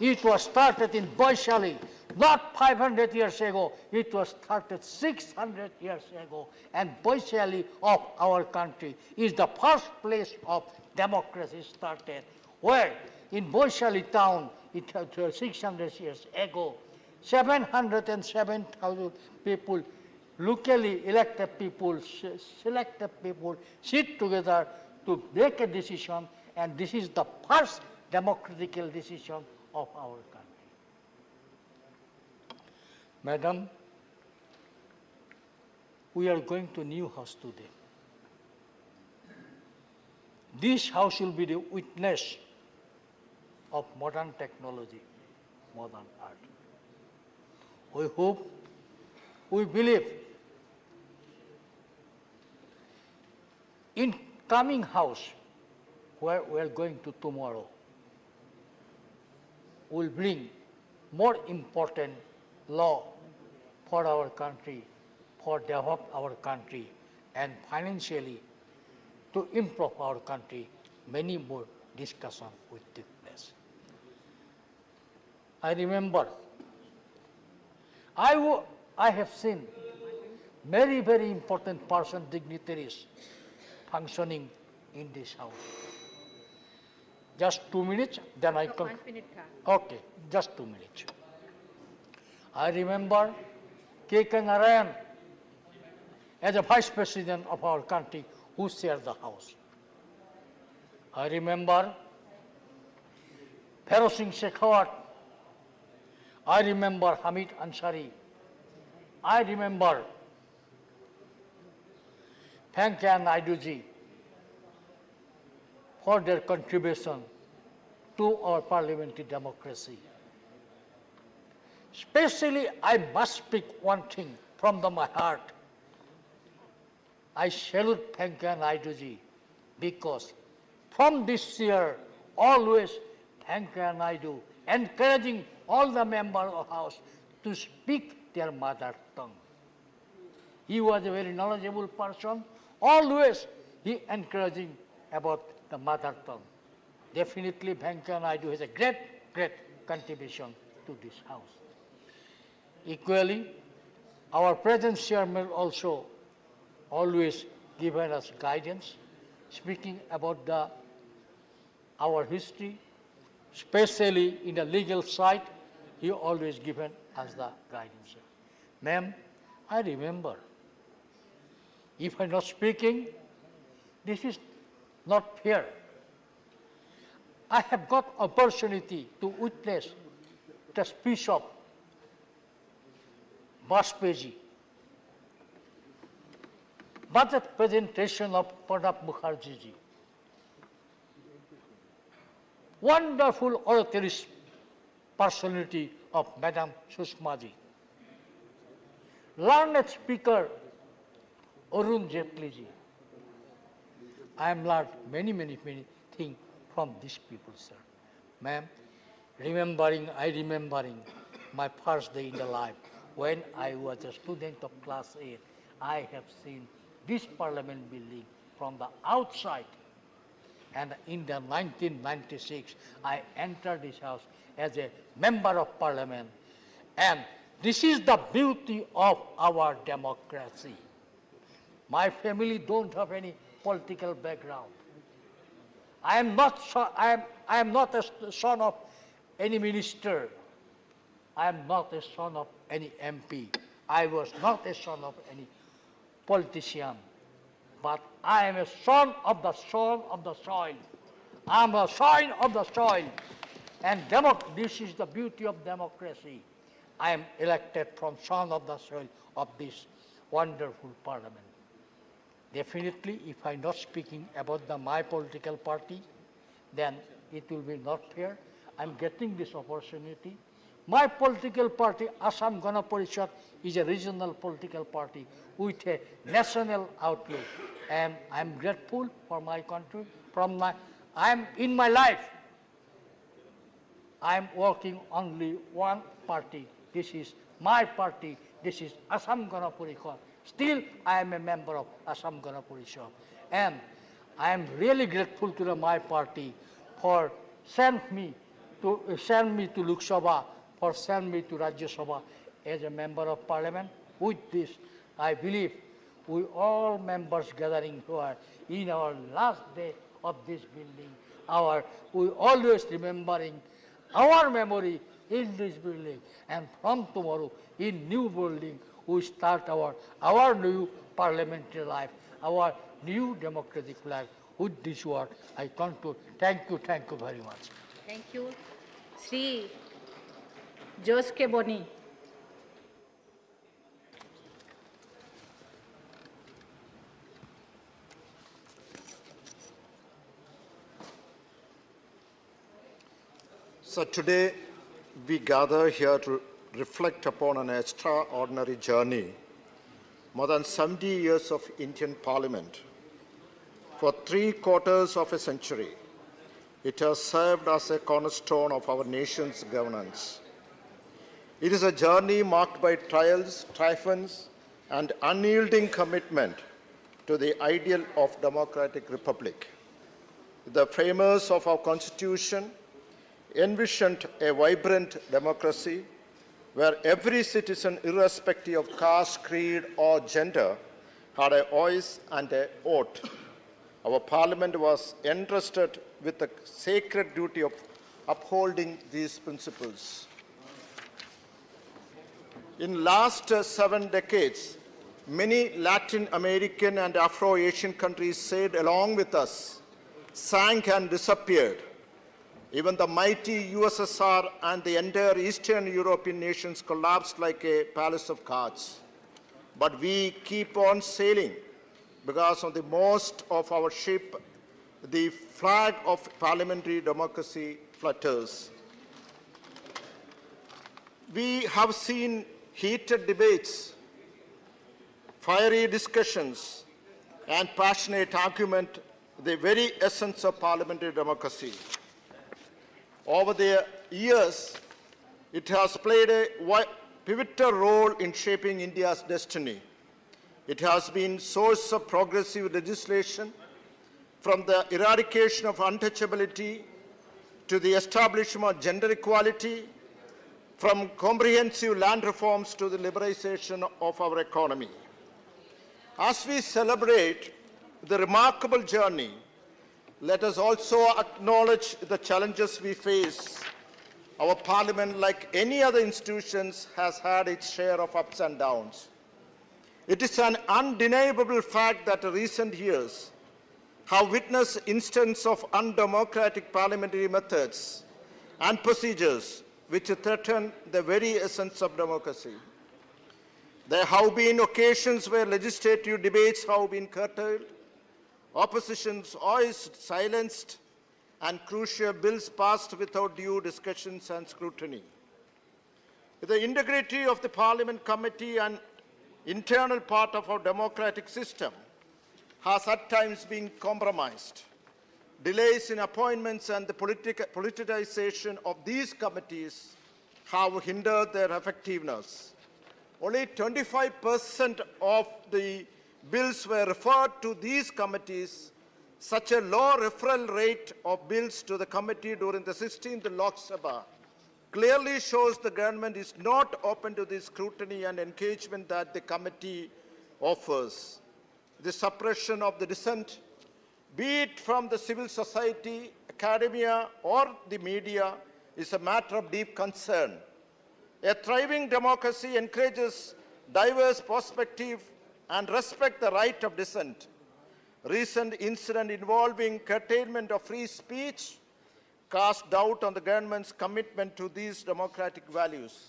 It was started in Vaishali, not 500 years ago. It was started 600 years ago. And Vaishali of our country is the first place of democracy started, where in Vaishali town, it was 600 years ago, 707,000 people, locally elected people, selected people, sit together to make a decision, and this is the first democratical decision of our country. Madam, we are going to new house today. This house will be the witness of modern technology, modern art. We hope, we believe in coming house where we are going to tomorrow will bring more important law for our country, for develop our country, and financially to improve our country. Many more discussion will take place. I remember, I have seen very, very important person, dignitaries, functioning in this house. Just 2 minutes, then I come. 1 minute. Okay, just 2 minutes. I remember K.K. Narayan as a vice president of our country who shared the house. I remember Pharaoh Singh Shekhawat. I remember Hamid Ansari. I remember Venkaiah Naidu ji for their contribution to our parliamentary democracy. Especially, I must speak one thing from my heart. I salute Venkaiah Naidu ji because from this year, always Venkaiah Naidu encouraging all the members of the House to speak their mother tongue. He was a very knowledgeable person. Always he encouraging about the mother tongue. Definitely Venkaiah Naidu has a great, great contribution to this House. Equally, our present chairman also always given us guidance, speaking about our history, especially in the legal side, he always given us the guidance. Ma'am, I remember, if I'm not speaking, this is not fair. I have got opportunity to witness the speech of Bajpayee. budget presentation of Pranab Mukherjee ji. Wonderful oratorist personality of Madam Sushma ji. Learned speaker Arun Jaitley ji. I have learned many things from these people, sir. Ma'am, remembering my first day in the life when I was a student of class 8, I have seen this parliament building from the outside. And in the 1996, I entered this house as a member of parliament. And this is the beauty of our democracy. My family don't have any political background. I am not a son of any minister. I am not a son of any MP. I was not a son of any politician. But I am a son of the soil. I am a son of the soil. And this is the beauty of democracy. I am elected from son of the soil of this wonderful parliament. Definitely, if I am not speaking about my political party, then it will be not fair. I am getting this opportunity. My political party, Assam Gana Parishad, is a regional political party with a national outlook. And I am grateful for my country. In my life, I am working only one party. This is my party. This is Assam Gana Parishad. Still, I am a member of Assam Gana Parishad. And I am really grateful to my party for send me to Lok Sabha, for send me to Rajya Sabha as a member of parliament. With this, I believe we all members gathering here in our last day of this building, we always remembering our memory in this building. And from tomorrow, in new building, we start our new parliamentary life, our new democratic life. With this word, I conclude. Thank you very much. Thank you. Sri Jose K. Boni. So today we gather here to reflect upon an extraordinary journey, more than 70 years of Indian Parliament. For 3/4 of a century, it has served as a cornerstone of our nation's governance. It is a journey marked by trials, triumphs, and unyielding commitment to the ideal of democratic republic. The framers of our Constitution envisioned a vibrant democracy where every citizen, irrespective of caste, creed, or gender, had a voice and a vote. Our parliament was entrusted with the sacred duty of upholding these principles. In last 7 decades, many Latin American and Afro-Asian countries sailed along with us, sank and disappeared. Even the mighty USSR and the entire Eastern European nations collapsed like a palace of cards. But we keep on sailing because on the most of our ship, the flag of parliamentary democracy flutters. We have seen heated debates, fiery discussions, and passionate argument, the very essence of parliamentary democracy. Over the years, it has played a pivotal role in shaping India's destiny. It has been source of progressive legislation, from the eradication of untouchability to the establishment of gender equality, from comprehensive land reforms to the liberalization of our economy. As we celebrate the remarkable journey, let us also acknowledge the challenges we face. Our parliament, like any other institutions, has had its share of ups and downs. It is an undeniable fact that recent years have witnessed instances of undemocratic parliamentary methods and procedures which threaten the very essence of democracy. There have been occasions where legislative debates have been curtailed, opposition's voice silenced, and crucial bills passed without due discussions and scrutiny. The integrity of the Parliament committee and internal part of our democratic system has at times been compromised. Delays in appointments and the politicization of these committees have hindered their effectiveness. Only 25% of the bills were referred to these committees. Such a low referral rate of bills to the committee during the 16th Lok Sabha clearly shows the government is not open to the scrutiny and engagement that the committee offers. The suppression of the dissent, be it from the civil society, academia, or the media, is a matter of deep concern. A thriving democracy encourages diverse perspective and respect the right of dissent. Recent incident involving curtailment of free speech cast doubt on the government's commitment to these democratic values.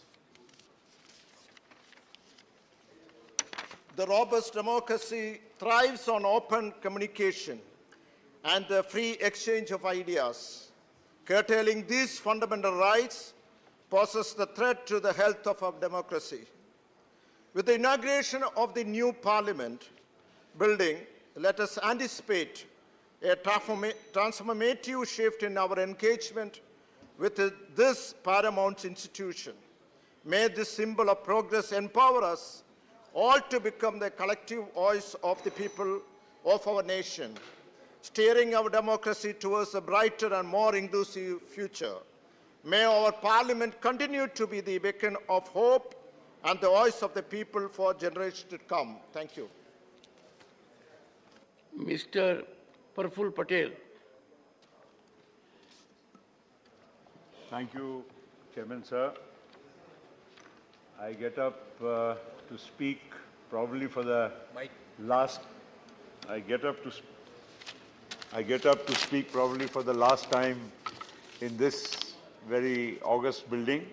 The robust democracy thrives on open communication and the free exchange of ideas. Curtailing these fundamental rights poses the threat to the health of our democracy. With the inauguration of the new Parliament building, let us anticipate a transformative shift in our engagement with this paramount institution. May this symbol of progress empower us all to become the collective voice of the people of our nation, steering our democracy towards a brighter and more inclusive future. May our Parliament continue to be the beacon of hope and the voice of the people for generations to come. Thank you. Mr. Praful Patel. Thank you, Chairman, sir. I get up to speak probably for the last. I get up to speak probably for the last time in this very august building,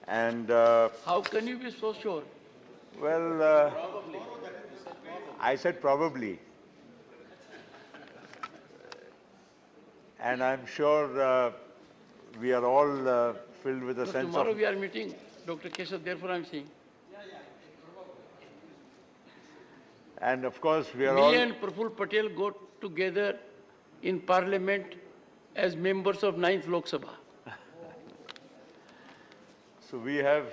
and how can you be so sure? Well, I said probably, and I'm sure we are all filled with a sense of. Tomorrow we are meeting Dr. Keshav, therefore I'm saying. And of course we are all. Me and Praful Patel go together in Parliament as members of 9th Lok Sabha. So we have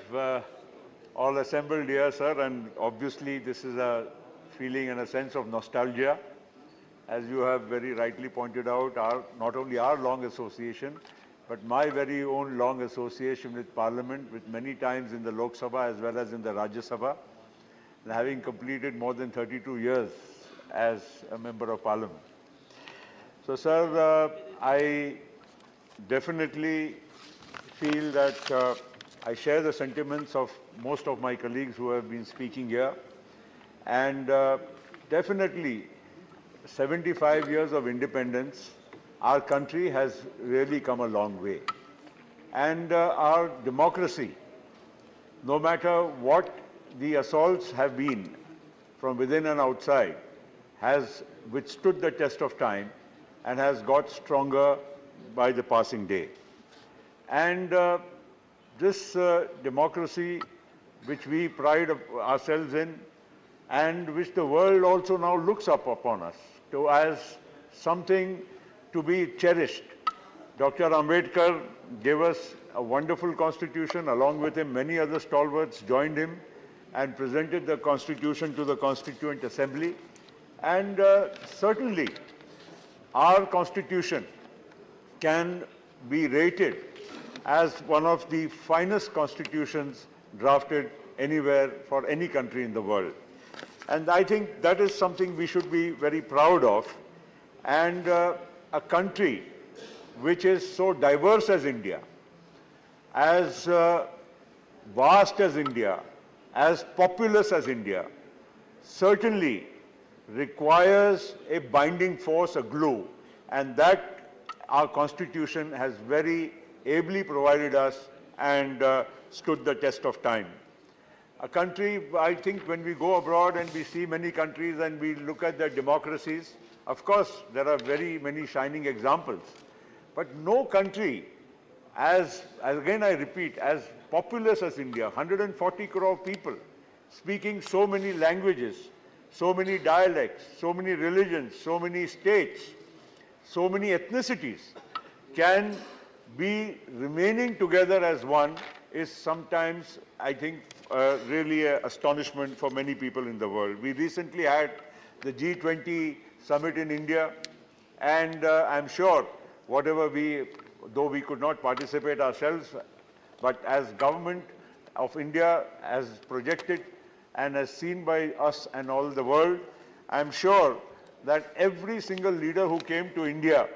all assembled here, sir, and obviously this is a feeling and a sense of nostalgia. As you have very rightly pointed out, not only our long association, but my very own long association with Parliament, with many times in the Lok Sabha as well as in the Rajya Sabha, and having completed more than 32 years as a member of Parliament. So, sir, I definitely feel that I share the sentiments of most of my colleagues who have been speaking here. And definitely, 75 years of independence, our country has really come a long way. And our democracy, no matter what the assaults have been from within and outside, has withstood the test of time and has got stronger by the passing day. And this democracy, which we pride ourselves in, and which the world also now looks up upon us as something to be cherished. Dr. Ambedkar gave us a wonderful constitution. Along with him, many other stalwarts joined him and presented the constitution to the Constituent Assembly. And certainly, our constitution can be rated as one of the finest constitutions drafted anywhere for any country in the world. And I think that is something we should be very proud of. And a country which is so diverse as India, as vast as India, as populous as India, certainly requires a binding force, a glue, and that our Constitution has very ably provided us and stood the test of time. A country, I think when we go abroad and we see many countries and we look at their democracies, of course, there are very many shining examples. But no country, as again I repeat, as populous as India, 140 crore people, speaking so many languages, so many dialects, so many religions, so many states, so many ethnicities, can be remaining together as one is sometimes, I think, really an astonishment for many people in the world. We recently had the G20 summit in India, and I'm sure whatever though we could not participate ourselves, but as government of India, as projected and as seen by us and all the world, I'm sure that every single leader who came to India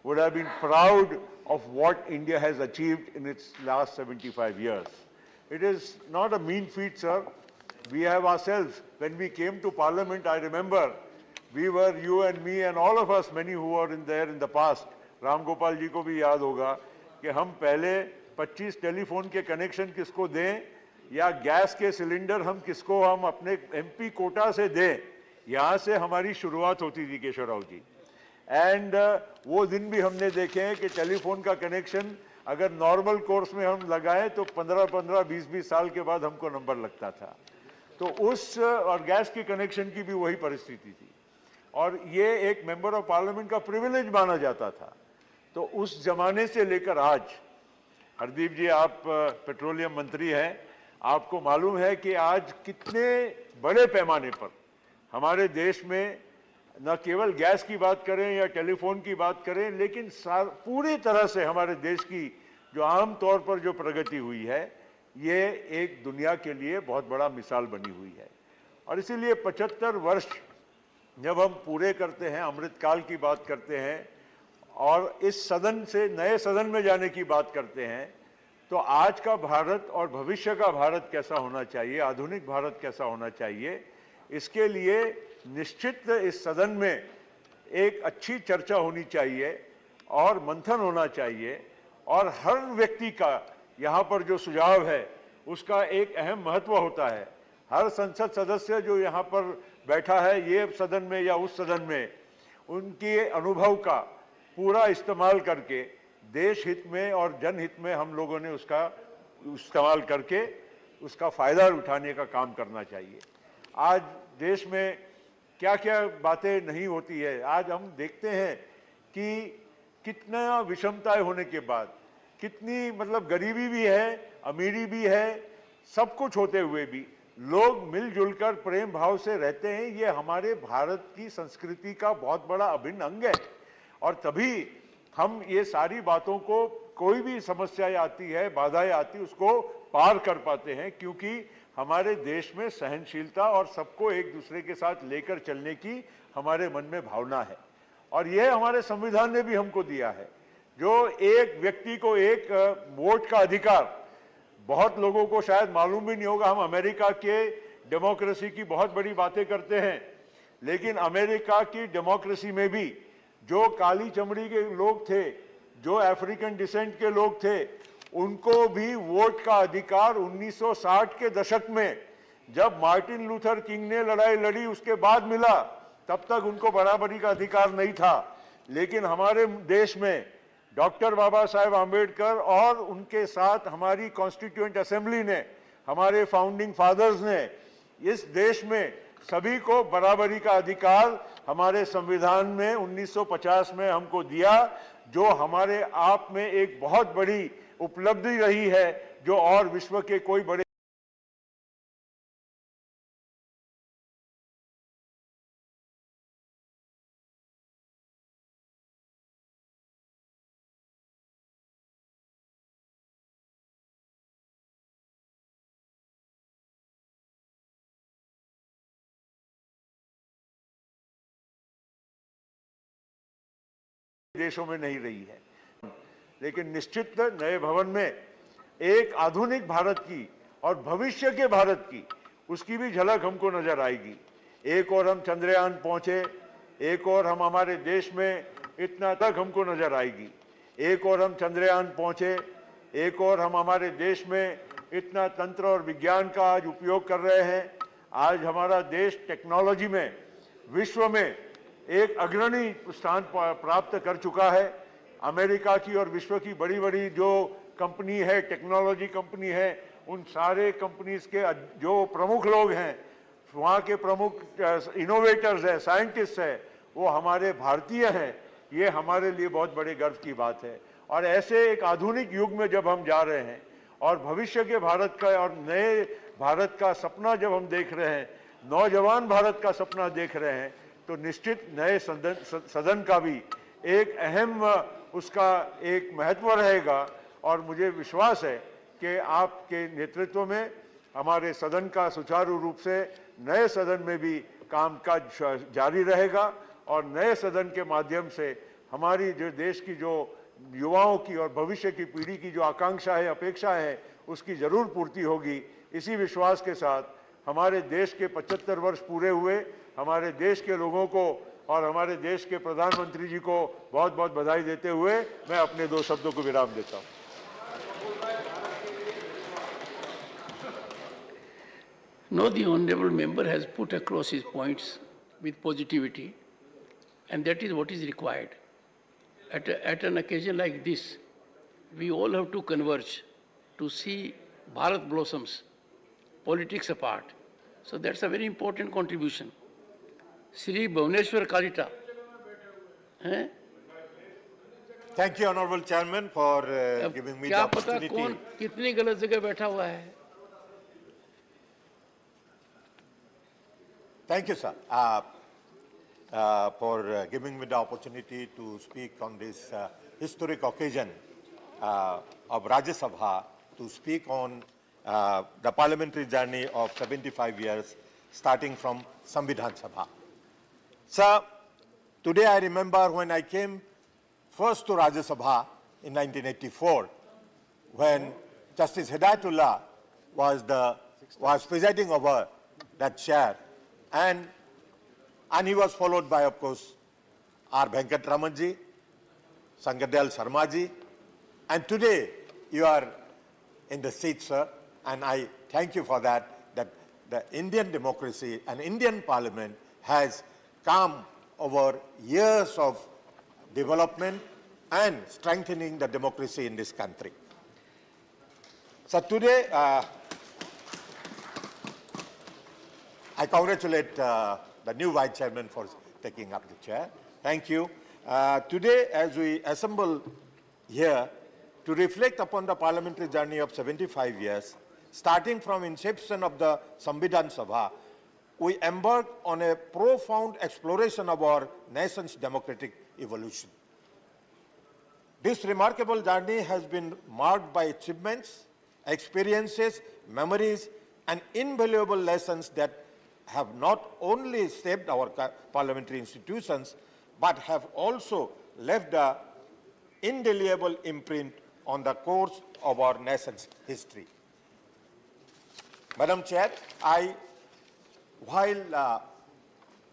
would have been proud of what India has achieved in its last 75 years. It is not a mean feat, sir. We have ourselves, when we came to Parliament, I remember, we were, you and me and all of us, many who were there in the past, Ram Gopal ji को भी याद होगा कि हम पहले 25 telephone के connection किसको दें या गैस के सिलेंडर हम किसको हम अपने एमपी कोटा से दें, यहाँ से हमारी शुरुआत होती थी केशव राव जी। एंड वो दिन भी हमने देखे हैं कि टेलीफोन का कनेक्शन अगर नॉर्मल कोर्स में हम लगाएं तो 15-15, 20-20 साल के बाद हमको नंबर लगता था। तो उस और गैस के कनेक्शन की भी वही परिस्थिति थी और ये एक मेंबर ऑफ पार्लियामेंट का प्रिविलेज माना जाता था। तो उस जमाने से लेकर आज, हरदीप जी आप पेट्रोलियम मंत्री हैं, आपको मालूम है कि आज कितने बड़े पैमाने पर हमारे देश में न केवल गैस की बात करें या टेलीफोन की बात करें, लेकिन पूरी तरह से हमारे देश की जो आम तौर पर जो प्रगति हुई है, ये एक दुनिया के लिए बहुत बड़ा मिसाल बनी हुई है। और इसीलिए 75 वर्ष जब हम पूरे करते हैं, अमृतकाल की बात करते हैं और इस सदन से नए सदन में जाने की बात करते हैं, तो आज का भारत और भविष्य का भारत कैसा होना चाहिए, आधुनिक भारत कैसा होना चाहिए, इसके लिए निश्चित इस सदन में एक अच्छी चर्चा होनी चाहिए और मंथन होना चाहिए और हर व्यक्ति का यहाँ पर जो सुझाव है उसका एक अहम महत्व होता है। हर संसद सदस्य जो यहाँ पर बैठा है, ये सदन में या उस सदन में, उनके अनुभव का पूरा इस्तेमाल करके देश हित में और जनहित में हम लोगों ने उसका इस्तेमाल करके उसका फ़ायदा उठाने का काम करना चाहिए। आज देश में क्या क्या बातें नहीं होती है, आज हम देखते हैं कि कितना विषमताएं होने के बाद, कितनी मतलब गरीबी भी है, अमीरी भी है, सब कुछ होते हुए भी लोग मिलजुल कर प्रेम भाव से रहते हैं। ये हमारे भारत की संस्कृति का बहुत बड़ा अभिन्न अंग है और तभी हम ये सारी बातों को, कोई भी समस्याएं आती है, बाधाएं आती, उसको पार कर पाते हैं क्योंकि हमारे देश में सहनशीलता और सबको एक दूसरे के साथ लेकर चलने की हमारे मन में भावना है। और यह हमारे संविधान ने भी हमको दिया है, जो एक व्यक्ति को एक वोट का अधिकार, बहुत लोगों को शायद मालूम भी नहीं होगा, हम अमेरिका के डेमोक्रेसी की बहुत बड़ी बातें करते हैं, लेकिन अमेरिका की डेमोक्रेसी में भी जो काली चमड़ी के लोग थे, जो अफ्रीकन डिसेंट के लोग थे, उनको भी वोट का अधिकार 1960 के दशक में जब मार्टिन लूथर किंग ने लड़ाई लड़ी उसके बाद मिला। तब तक उनको बराबरी का अधिकार नहीं था। लेकिन हमारे देश में डॉक्टर बाबा साहेब आम्बेडकर और उनके साथ हमारी कॉन्स्टिट्यूएंट असेंबली ने, हमारे फाउंडिंग फादर्स ने इस देश में सभी को बराबरी का अधिकार हमारे संविधान में 1950 में हमको दिया, जो हमारे आप में एक बहुत बड़ी उपलब्धि रही है, जो और विश्व के कोई बड़े देशों में नहीं रही है। लेकिन निश्चित नए भवन में एक आधुनिक भारत की और भविष्य के भारत की, उसकी भी झलक हमको नजर आएगी। एक और हम चंद्रयान पहुंचे, एक और हम हमारे देश में इतना तक हमको नजर आएगी। एक और हम चंद्रयान पहुंचे, एक और हम हमारे देश में इतना तंत्र और विज्ञान का आज उपयोग कर रहे हैं। आज हमारा देश टेक्नोलॉजी में विश्व में एक अग्रणी स्थान प्राप्त कर चुका है। अमेरिका की और विश्व की बड़ी बड़ी जो कंपनी है, टेक्नोलॉजी कंपनी है, उन सारे कंपनीज के जो प्रमुख लोग हैं, वहाँ के प्रमुख इनोवेटर्स हैं, साइंटिस्ट हैं, वो हमारे भारतीय हैं। ये हमारे लिए बहुत बड़े गर्व की बात है। और ऐसे एक आधुनिक युग में जब हम जा रहे हैं और भविष्य के भारत का और नए भारत का सपना जब हम देख रहे हैं, नौजवान भारत का सपना देख रहे हैं, तो निश्चित नए सदन का भी एक अहम उसका एक महत्व रहेगा। और मुझे विश्वास है कि आपके नेतृत्व में हमारे सदन का सुचारू रूप से नए सदन में भी कामकाज जारी रहेगा और नए सदन के माध्यम से हमारी जो देश की जो युवाओं की और भविष्य की पीढ़ी की जो आकांक्षा है, अपेक्षा है, उसकी जरूर पूर्ति होगी। इसी विश्वास के साथ हमारे देश के 75 वर्ष पूरे हुए, हमारे देश के लोगों को और हमारे देश के प्रधानमंत्री जी को बहुत बहुत बधाई देते हुए मैं अपने 2 शब्दों को विराम देता हूं। No, the honourable member has put across his points with positivity, and that is what is required. At an occasion like this, we all have to converge to see Bharat blossoms, politics apart. So that's a very important contribution. Sri Bhuvaneshwar Kalita. Thank you, Honourable Chairman, for giving me the opportunity. क्या पता कौन कितनी गलत जगह बैठा हुआ है? Thank you, sir, for giving me the opportunity to speak on this historic occasion of Rajya Sabha, to speak on the parliamentary journey of 75 years, starting from Samvidhan Sabha. Sir, today I remember when I came first to Rajya Sabha in 1984, when Justice Hidayatullah was presiding over that chair, and he was followed by, of course, R. Venkat Ramanji, Sangadel Sharmaji, and today you are in the seat, sir, and I thank you for that, that the Indian democracy and Indian Parliament has come over years of development and strengthening the democracy in this country. So today, I congratulate the new Vice Chairman for taking up the chair. Thank you. Today, as we assemble here to reflect upon the parliamentary journey of 75 years, starting from inception of the Samvidhan Sabha, we embark on a profound exploration of our nation's democratic evolution. This remarkable journey has been marked by achievements, experiences, memories, and invaluable lessons that have not only shaped our parliamentary institutions, but have also left an indelible imprint on the course of our nation's history. Madam Chair, while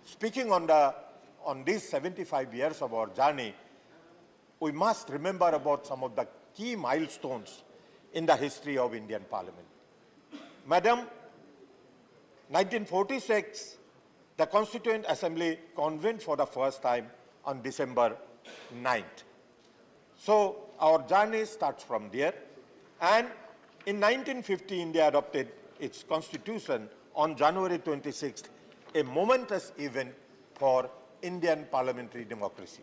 speaking on these 75 years of our journey, we must remember about some of the key milestones in the history of Indian Parliament. Madam, 1946, the Constituent Assembly convened for the first time on December 9th. So our journey starts from there. And in 1950, India adopted its constitution on January 26th, a momentous event for Indian parliamentary democracy.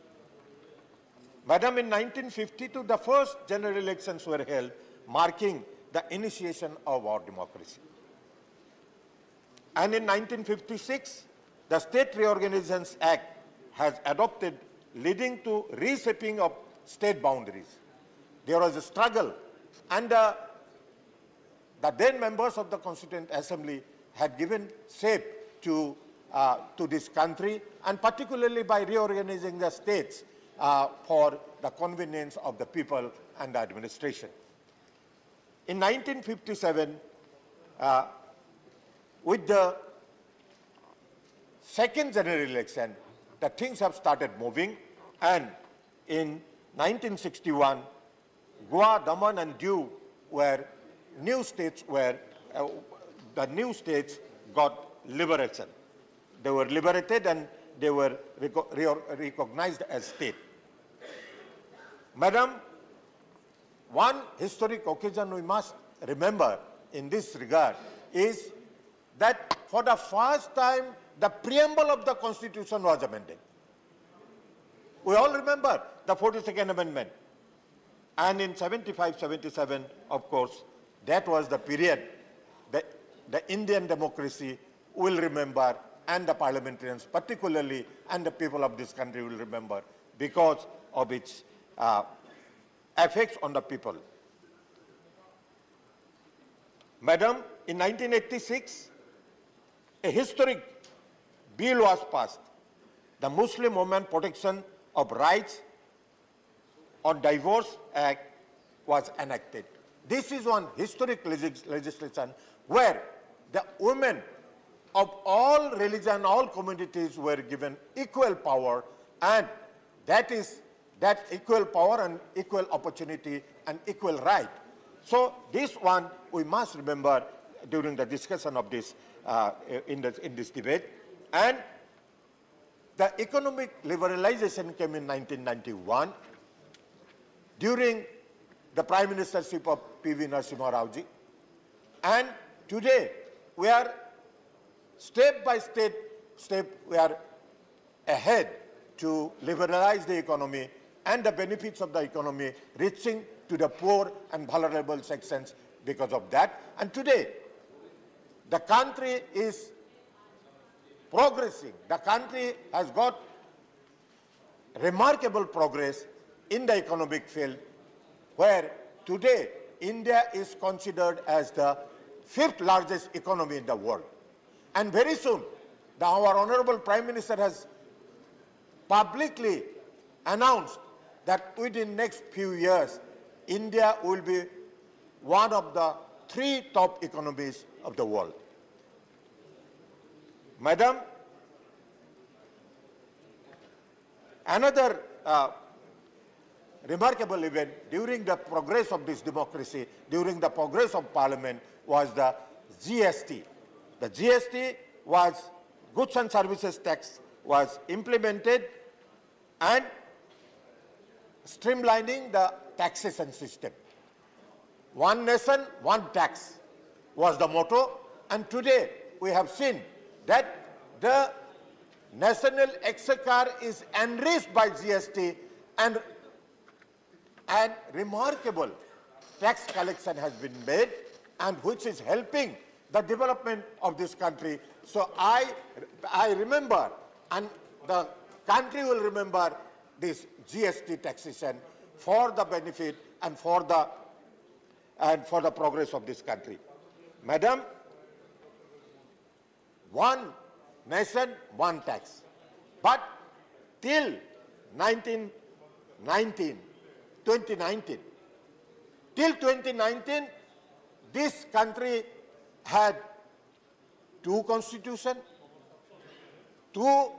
Madam, in 1952, the first general elections were held, marking the initiation of our democracy. And in 1956, the State Reorganizations Act has adopted, leading to reshaping of state boundaries. There was a struggle, and the then members of the Constituent Assembly had given shape to this country, and particularly by reorganizing the states for the convenience of the people and the administration. In 1957, with the second general election, the things have started moving, and in 1961, Goa, Daman and Diu were new states were, the new states got liberation. They were liberated and they were recognized as state. Madam, one historic occasion we must remember in this regard is that for the first time, the preamble of the Constitution was amended. We all remember the 42nd Amendment. And in 75, 77, of course, that was the period that the Indian democracy will remember, and the parliamentarians particularly, and the people of this country will remember because of its effects on the people. Madam, in 1986, a historic bill was passed, the Muslim Women Protection of Rights on Divorce Act was enacted. This is one historic legislation where the women of all religion, all communities were given equal power, and that equal power and equal opportunity and equal right. So this one we must remember during the discussion of this in this debate. And the economic liberalization came in 1991 during the Prime Ministership of P.V. Narasimha Raoji. And today we are step by step we are ahead to liberalize the economy and the benefits of the economy reaching to the poor and vulnerable sections because of that. And today, the country is progressing. The country has got remarkable progress in the economic field, where today India is considered as the 5th largest economy in the world. And very soon, our Honorable Prime Minister has publicly announced that within next few years, India will be one of the 3 top economies of the world. Madam, another remarkable event during the progress of this democracy, during the progress of Parliament, was the GST. The GST was Goods and Services Tax was implemented, and streamlining the taxation system. One nation, one tax was the motto, and today we have seen that the national exchequer is enriched by GST, and remarkable tax collection has been made, and which is helping the development of this country. So I remember, and the country will remember, this GST taxation for the benefit and for the progress of this country. Madam, one nation, one tax. But till 2019, this country had 2 constitutions, 2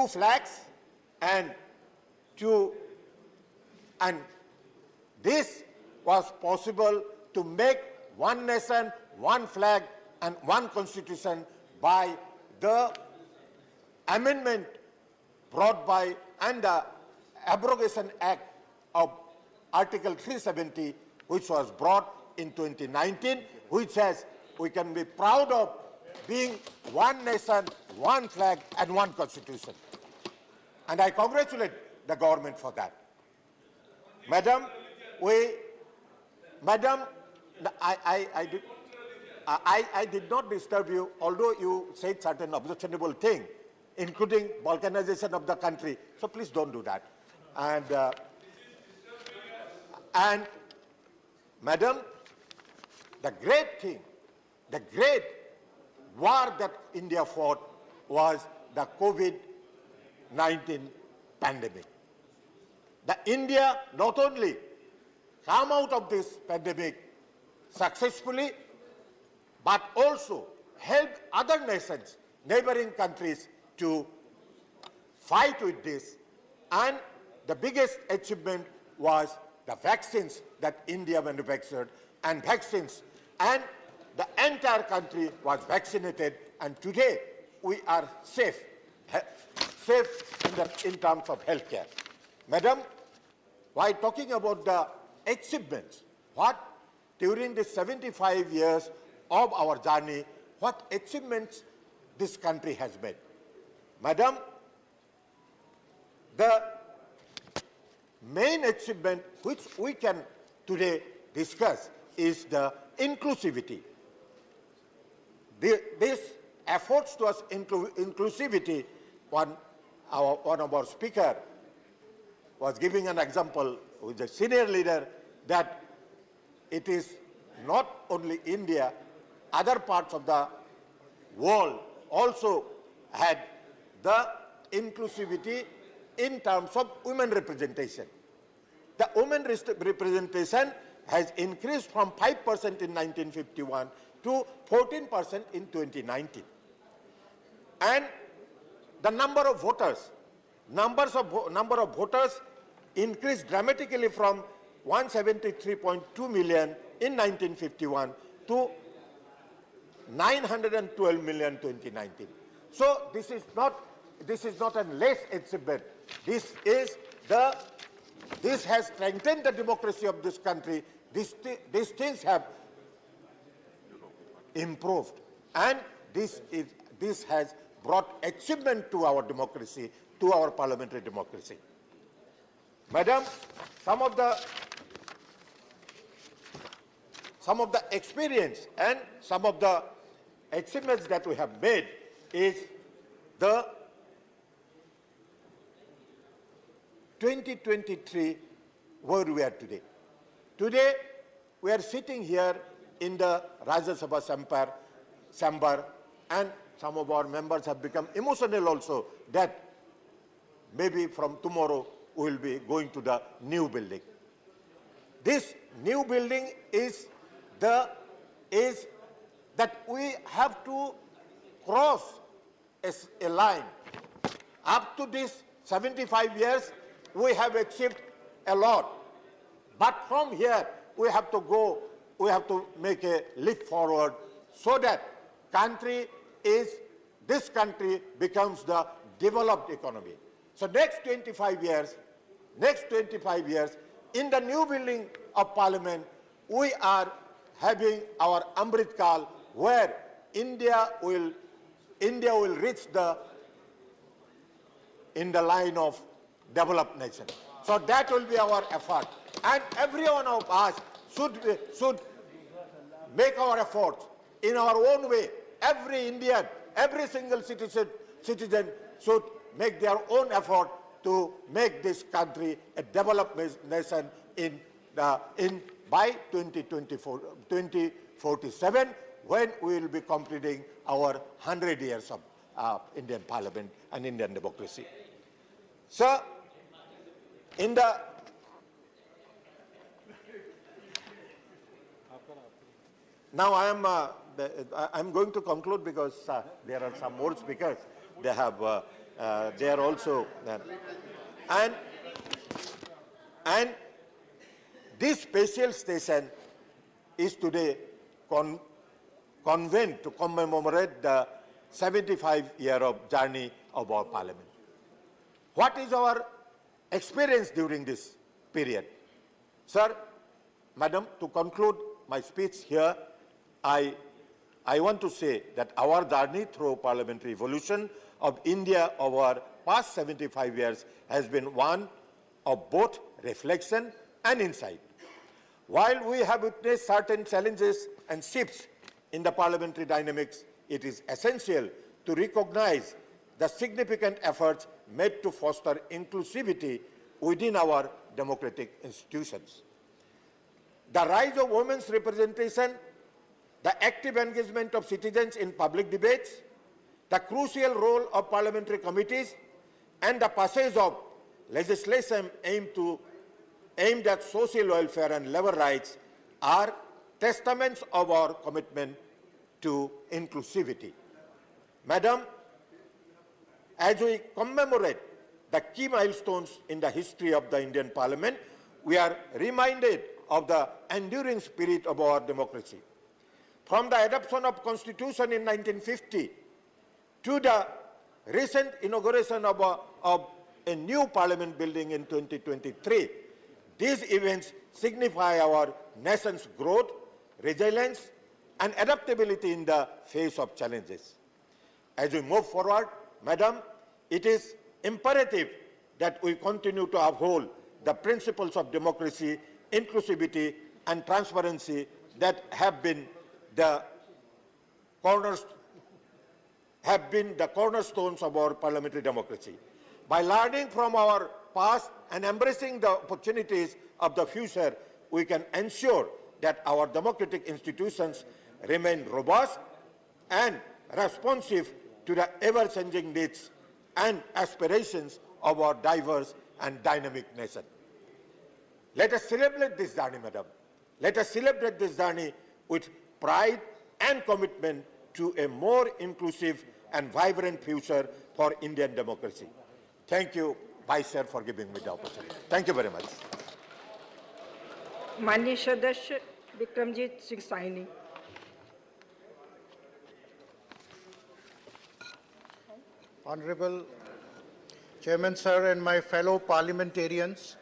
flags, and this was possible to make one nation, one flag, and one constitution by the amendment brought by and the abrogation act of Article 370, which was brought in 2019, which says we can be proud of being one nation, one flag, and one constitution. And I congratulate the government for that. Madam, I did not disturb you, although you said certain objectionable thing, including balkanization of the country. So please don't do that. And Madam, the great thing, the great war that India fought was the COVID-19 pandemic. The India not only come out of this pandemic successfully, but also help other nations, neighboring countries, to fight with this. And the biggest achievement was the vaccines that India manufactured and vaccines, and the entire country was vaccinated, and today we are safe in terms of healthcare. Madam, while talking about the achievements, what during the 75 years of our journey, what achievements this country has made? Madam, the main achievement which we can today discuss is the inclusivity. This efforts towards inclusivity, one of our speaker was giving an example with a senior leader that it is not only India, other parts of the world also had the inclusivity in terms of women representation. The women representation has increased from 5% in 1951 to 14% in 2019. And the number of voters increased dramatically from 173.2 million in 1951 to 912 million in 2019. So this is not a less achievement. This has strengthened the democracy of this country. These things have improved, and this has brought achievement to our democracy, to our parliamentary democracy. Madam, some of the experience and some of the achievements that we have made is the 2023 where we are today. Today, we are sitting here in the Rajya Sabha chamber, and some of our members have become emotional also that maybe from tomorrow we will be going to the new building. This new building is that we have to cross a line. Up to this 75 years, we have achieved a lot. But from here, we have to make a leap forward so that this country becomes the developed economy. So next 25 years, in the new building of Parliament, we are having our Amrit Kal, where India will reach in the line of developed nation. So that will be our effort, and every one of us should make our efforts in our own way. Every Indian, every single citizen should make their own effort to make this country a developed nation by 2047, when we will be completing our 100 years of Indian Parliament and Indian democracy. So, now I am going to conclude because there are some more speakers. They are also, and this special station is today convened to commemorate the 75-year of journey of our Parliament. What is our experience during this period? Sir, Madam, to conclude my speech here, I want to say that our journey through parliamentary evolution of India over past 75 years has been one of both reflection and insight. While we have witnessed certain challenges and shifts in the parliamentary dynamics, it is essential to recognize the significant efforts made to foster inclusivity within our democratic institutions. The rise of women's representation, the active engagement of citizens in public debates, the crucial role of parliamentary committees, and the passage of legislation aimed at social welfare and labor rights are testaments of our commitment to inclusivity. Madam, as we commemorate the key milestones in the history of the Indian Parliament, we are reminded of the enduring spirit of our democracy. From the adoption of Constitution in 1950 to the recent inauguration of a new parliament building in 2023, these events signify our nation's growth, resilience, and adaptability in the face of challenges. As we move forward, Madam, it is imperative that we continue to uphold the principles of democracy, inclusivity, and transparency that have been the cornerstones of our parliamentary democracy. By learning from our past and embracing the opportunities of the future, we can ensure that our democratic institutions remain robust and responsive to the ever-changing needs and aspirations of our diverse and dynamic nation. Let us celebrate this journey, Madam. Let us celebrate this journey with pride and commitment to a more inclusive and vibrant future for Indian democracy. Thank you, Vice Chair, for giving me the opportunity. Thank you very much. माननीय सदस्य Vikramjit Singh Saini. Honorable Chairman, sir, and my fellow parliamentarians,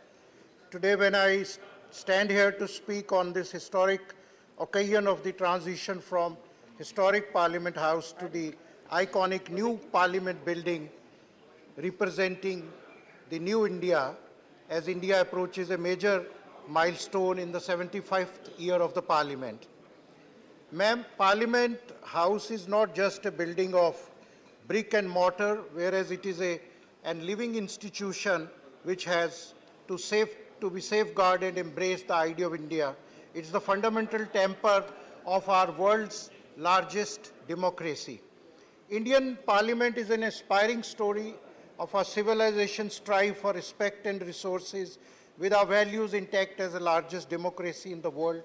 today when I stand here to speak on this historic occasion of the transition from historic Parliament House to the iconic new Parliament building representing the new India, as India approaches a major milestone in the 75th year of the Parliament. Ma'am, Parliament House is not just a building of brick and mortar, whereas it is a living institution which has to be safeguarded and embrace the idea of India. It's the fundamental temper of our world's largest democracy. Indian Parliament is an aspiring story of our civilization's strive for respect and resources, with our values intact as the largest democracy in the world.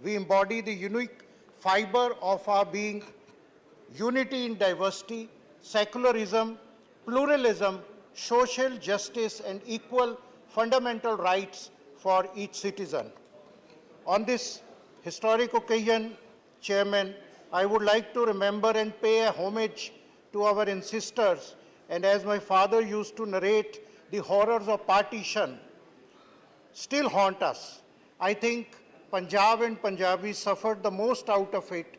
We embody the unique fiber of our being: unity in diversity, secularism, pluralism, social justice, and equal fundamental rights for each citizen. On this historic occasion, Chairman, I would like to remember and pay a homage to our ancestors, and as my father used to narrate, the horrors of partition still haunt us. I think Punjab and Punjabis suffered the most out of it.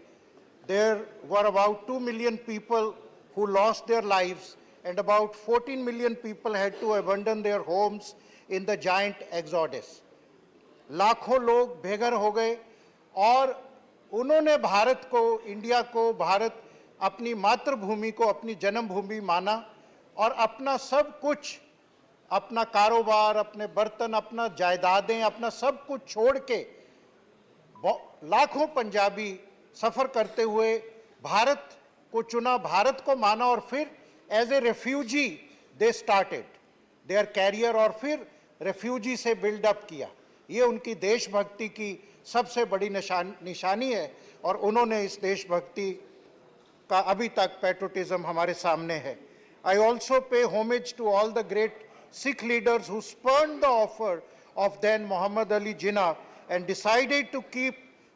There were about 2 million people who lost their lives, and about 14 million people had to abandon their homes in the giant exodus. लाखों लोग बेघर हो गए और उन्होंने भारत को, India को, भारत अपनी मातृभूमि को अपनी जन्मभूमि माना और अपना सब कुछ, अपना कारोबार, अपने बर्तन, अपना जायदादें, अपना सब कुछ छोड़ के लाखों पंजाबी सफर करते हुए भारत को चुना, भारत को माना और फिर as a refugee they started their career और फिर रेफ्यूजी से बिल्डअप किया। ये उनकी देशभक्ति की सबसे बड़ी निशानी है और उन्होंने इस देशभक्ति का अभी तक पैट्रियटिज्म हमारे सामने है। I also pay homage to all the great Sikh leaders who spurned the offer of then Muhammad Ali Jinnah and decided to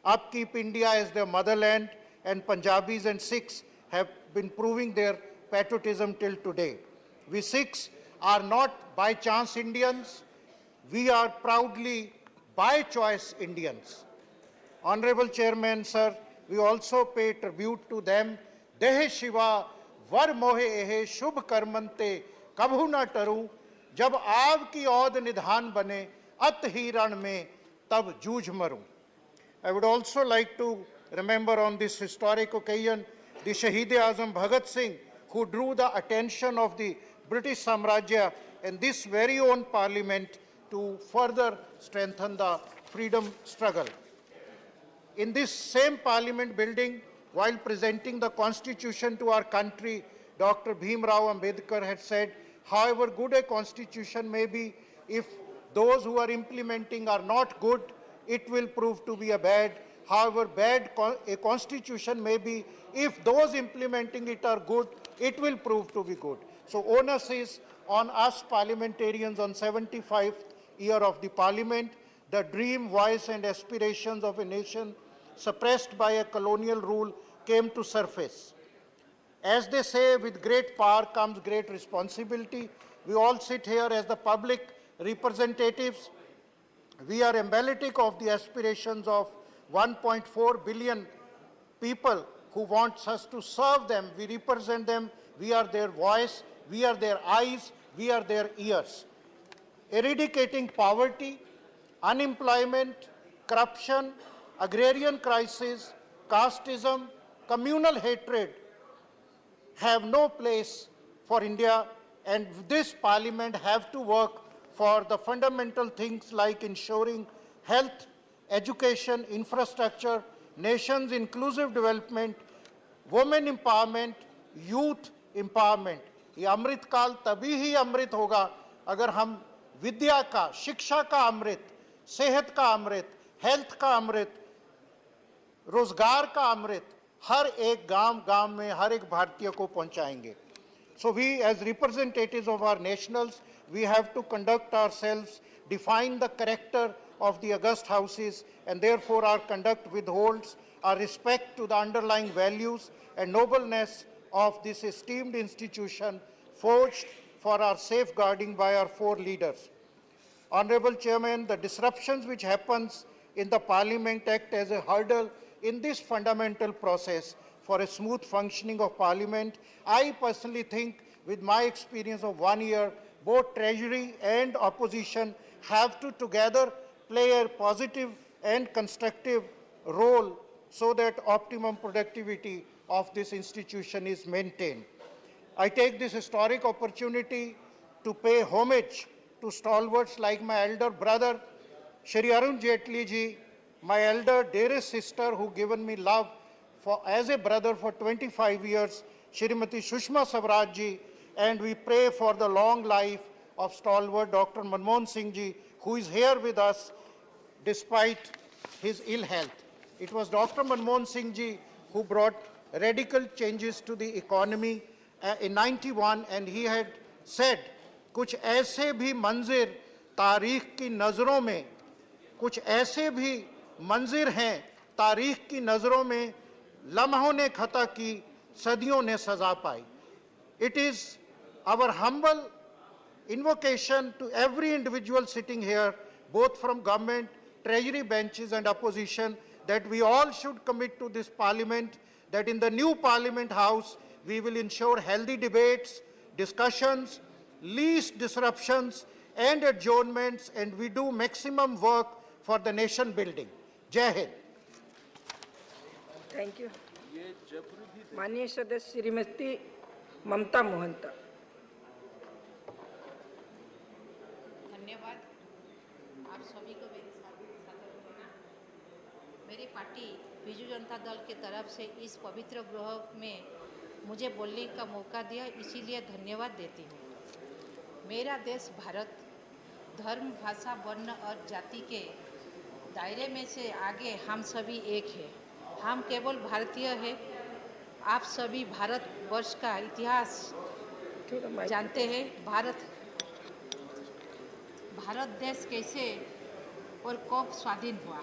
upkeep India as their motherland, and Punjabis and Sikhs have been proving their patriotism till today. We Sikhs are not by chance Indians, we are proudly by choice Indians. Honorable Chairman, sir, we also pay tribute to them. Dehe Shiva, Var Mohe Ehe, Shubh Karmante, Kabhu na Taru, Jab Aав ki Aud Nidhan Bane, At hi Ran Mein, Tab Jooj Maru. I would also like to remember on this historic occasion the Shaheed-e-Azam Bhagat Singh, who drew the attention of the British Samrajya and this very own parliament to further strengthen the freedom struggle. In this same parliament building, while presenting the constitution to our country, Dr. Bhim Rao Ambedkar had said, however good a constitution may be, if those who are implementing are not good, it will prove to be a bad. However bad a constitution may be, if those implementing it are good, it will prove to be good. So onus is on us parliamentarians on 75th year of the parliament the dream, voice, and aspirations of a nation suppressed by a colonial rule came to surface. As they say, with great power comes great responsibility. We all sit here as the public representatives. We are emblematic of the aspirations of 1.4 billion people who want us to serve them. We represent them. We are their voice. We are their eyes. We are their ears. Eradicating poverty, unemployment, corruption, agrarian crisis, casteism, communal hatred have no place for India, and this parliament have to work for the fundamental things like ensuring health, education, infrastructure, nation's inclusive development, women empowerment, youth empowerment. ये अमृत काल तभी ही अमृत होगा अगर हम विद्या का, शिक्षा का अमृत, सेहत का अमृत, हेल्थ का अमृत, रोजगार का अमृत हर एक गांव में हर एक भारतीय को पहुंचाएंगे. So we, as representatives of our nationals, we have to conduct ourselves, define the character of the august houses, and therefore our conduct withholds our respect to the underlying values and nobleness of this esteemed institution forged for our safeguarding by our four leaders. Honorable Chairman, the disruptions which happens in the Parliament act as a hurdle in this fundamental process for a smooth functioning of Parliament. I personally think, with my experience of 1 year, both Treasury and opposition have to together play a positive and constructive role so that optimum productivity of this institution is maintained. I take this historic opportunity to pay homage to stalwarts like my elder brother, Shri Arun Jaitley ji, my elder dearest sister who given me love as a brother for 25 years, Shrimati Sushma Swaraj ji, and we pray for the long life of stalwart Dr. Manmohan Singh ji, who is here with us despite his ill health. It was Dr. Manmohan Singh ji who brought radical changes to the economy in 91, and he had said, कुछ ऐसे भी मंजिर तारीख की नज़रों में, कुछ ऐसे भी मंजिर हैं तारीख की नज़रों में, लम्हों ने खता की, सदियों ने सजा पाई. It is our humble invocation to every individual sitting here, both from government, treasury benches and opposition, that we all should commit to this parliament, that in the new parliament house, we will ensure healthy debates, discussions, least disruptions and adjournments, and we do maximum work for the nation building. Jai Hind. Thank you. माननीय सदस्य श्रीमती ममता मोहंता. धन्यवाद आप सभी को मेरी party Biju Janata Dal के तरफ से इस पवित्र गृह में मुझे बोलने का मौका दिया, इसीलिए धन्यवाद देती हूँ. मेरा देश भारत धर्म, भाषा, वर्ण और जाति के दायरे में से आगे हम सभी एक हैं. हम केवल भारतीय हैं. आप सभी भारतवर्ष का इतिहास जानते हैं. भारत देश कैसे और कब स्वाधीन हुआ,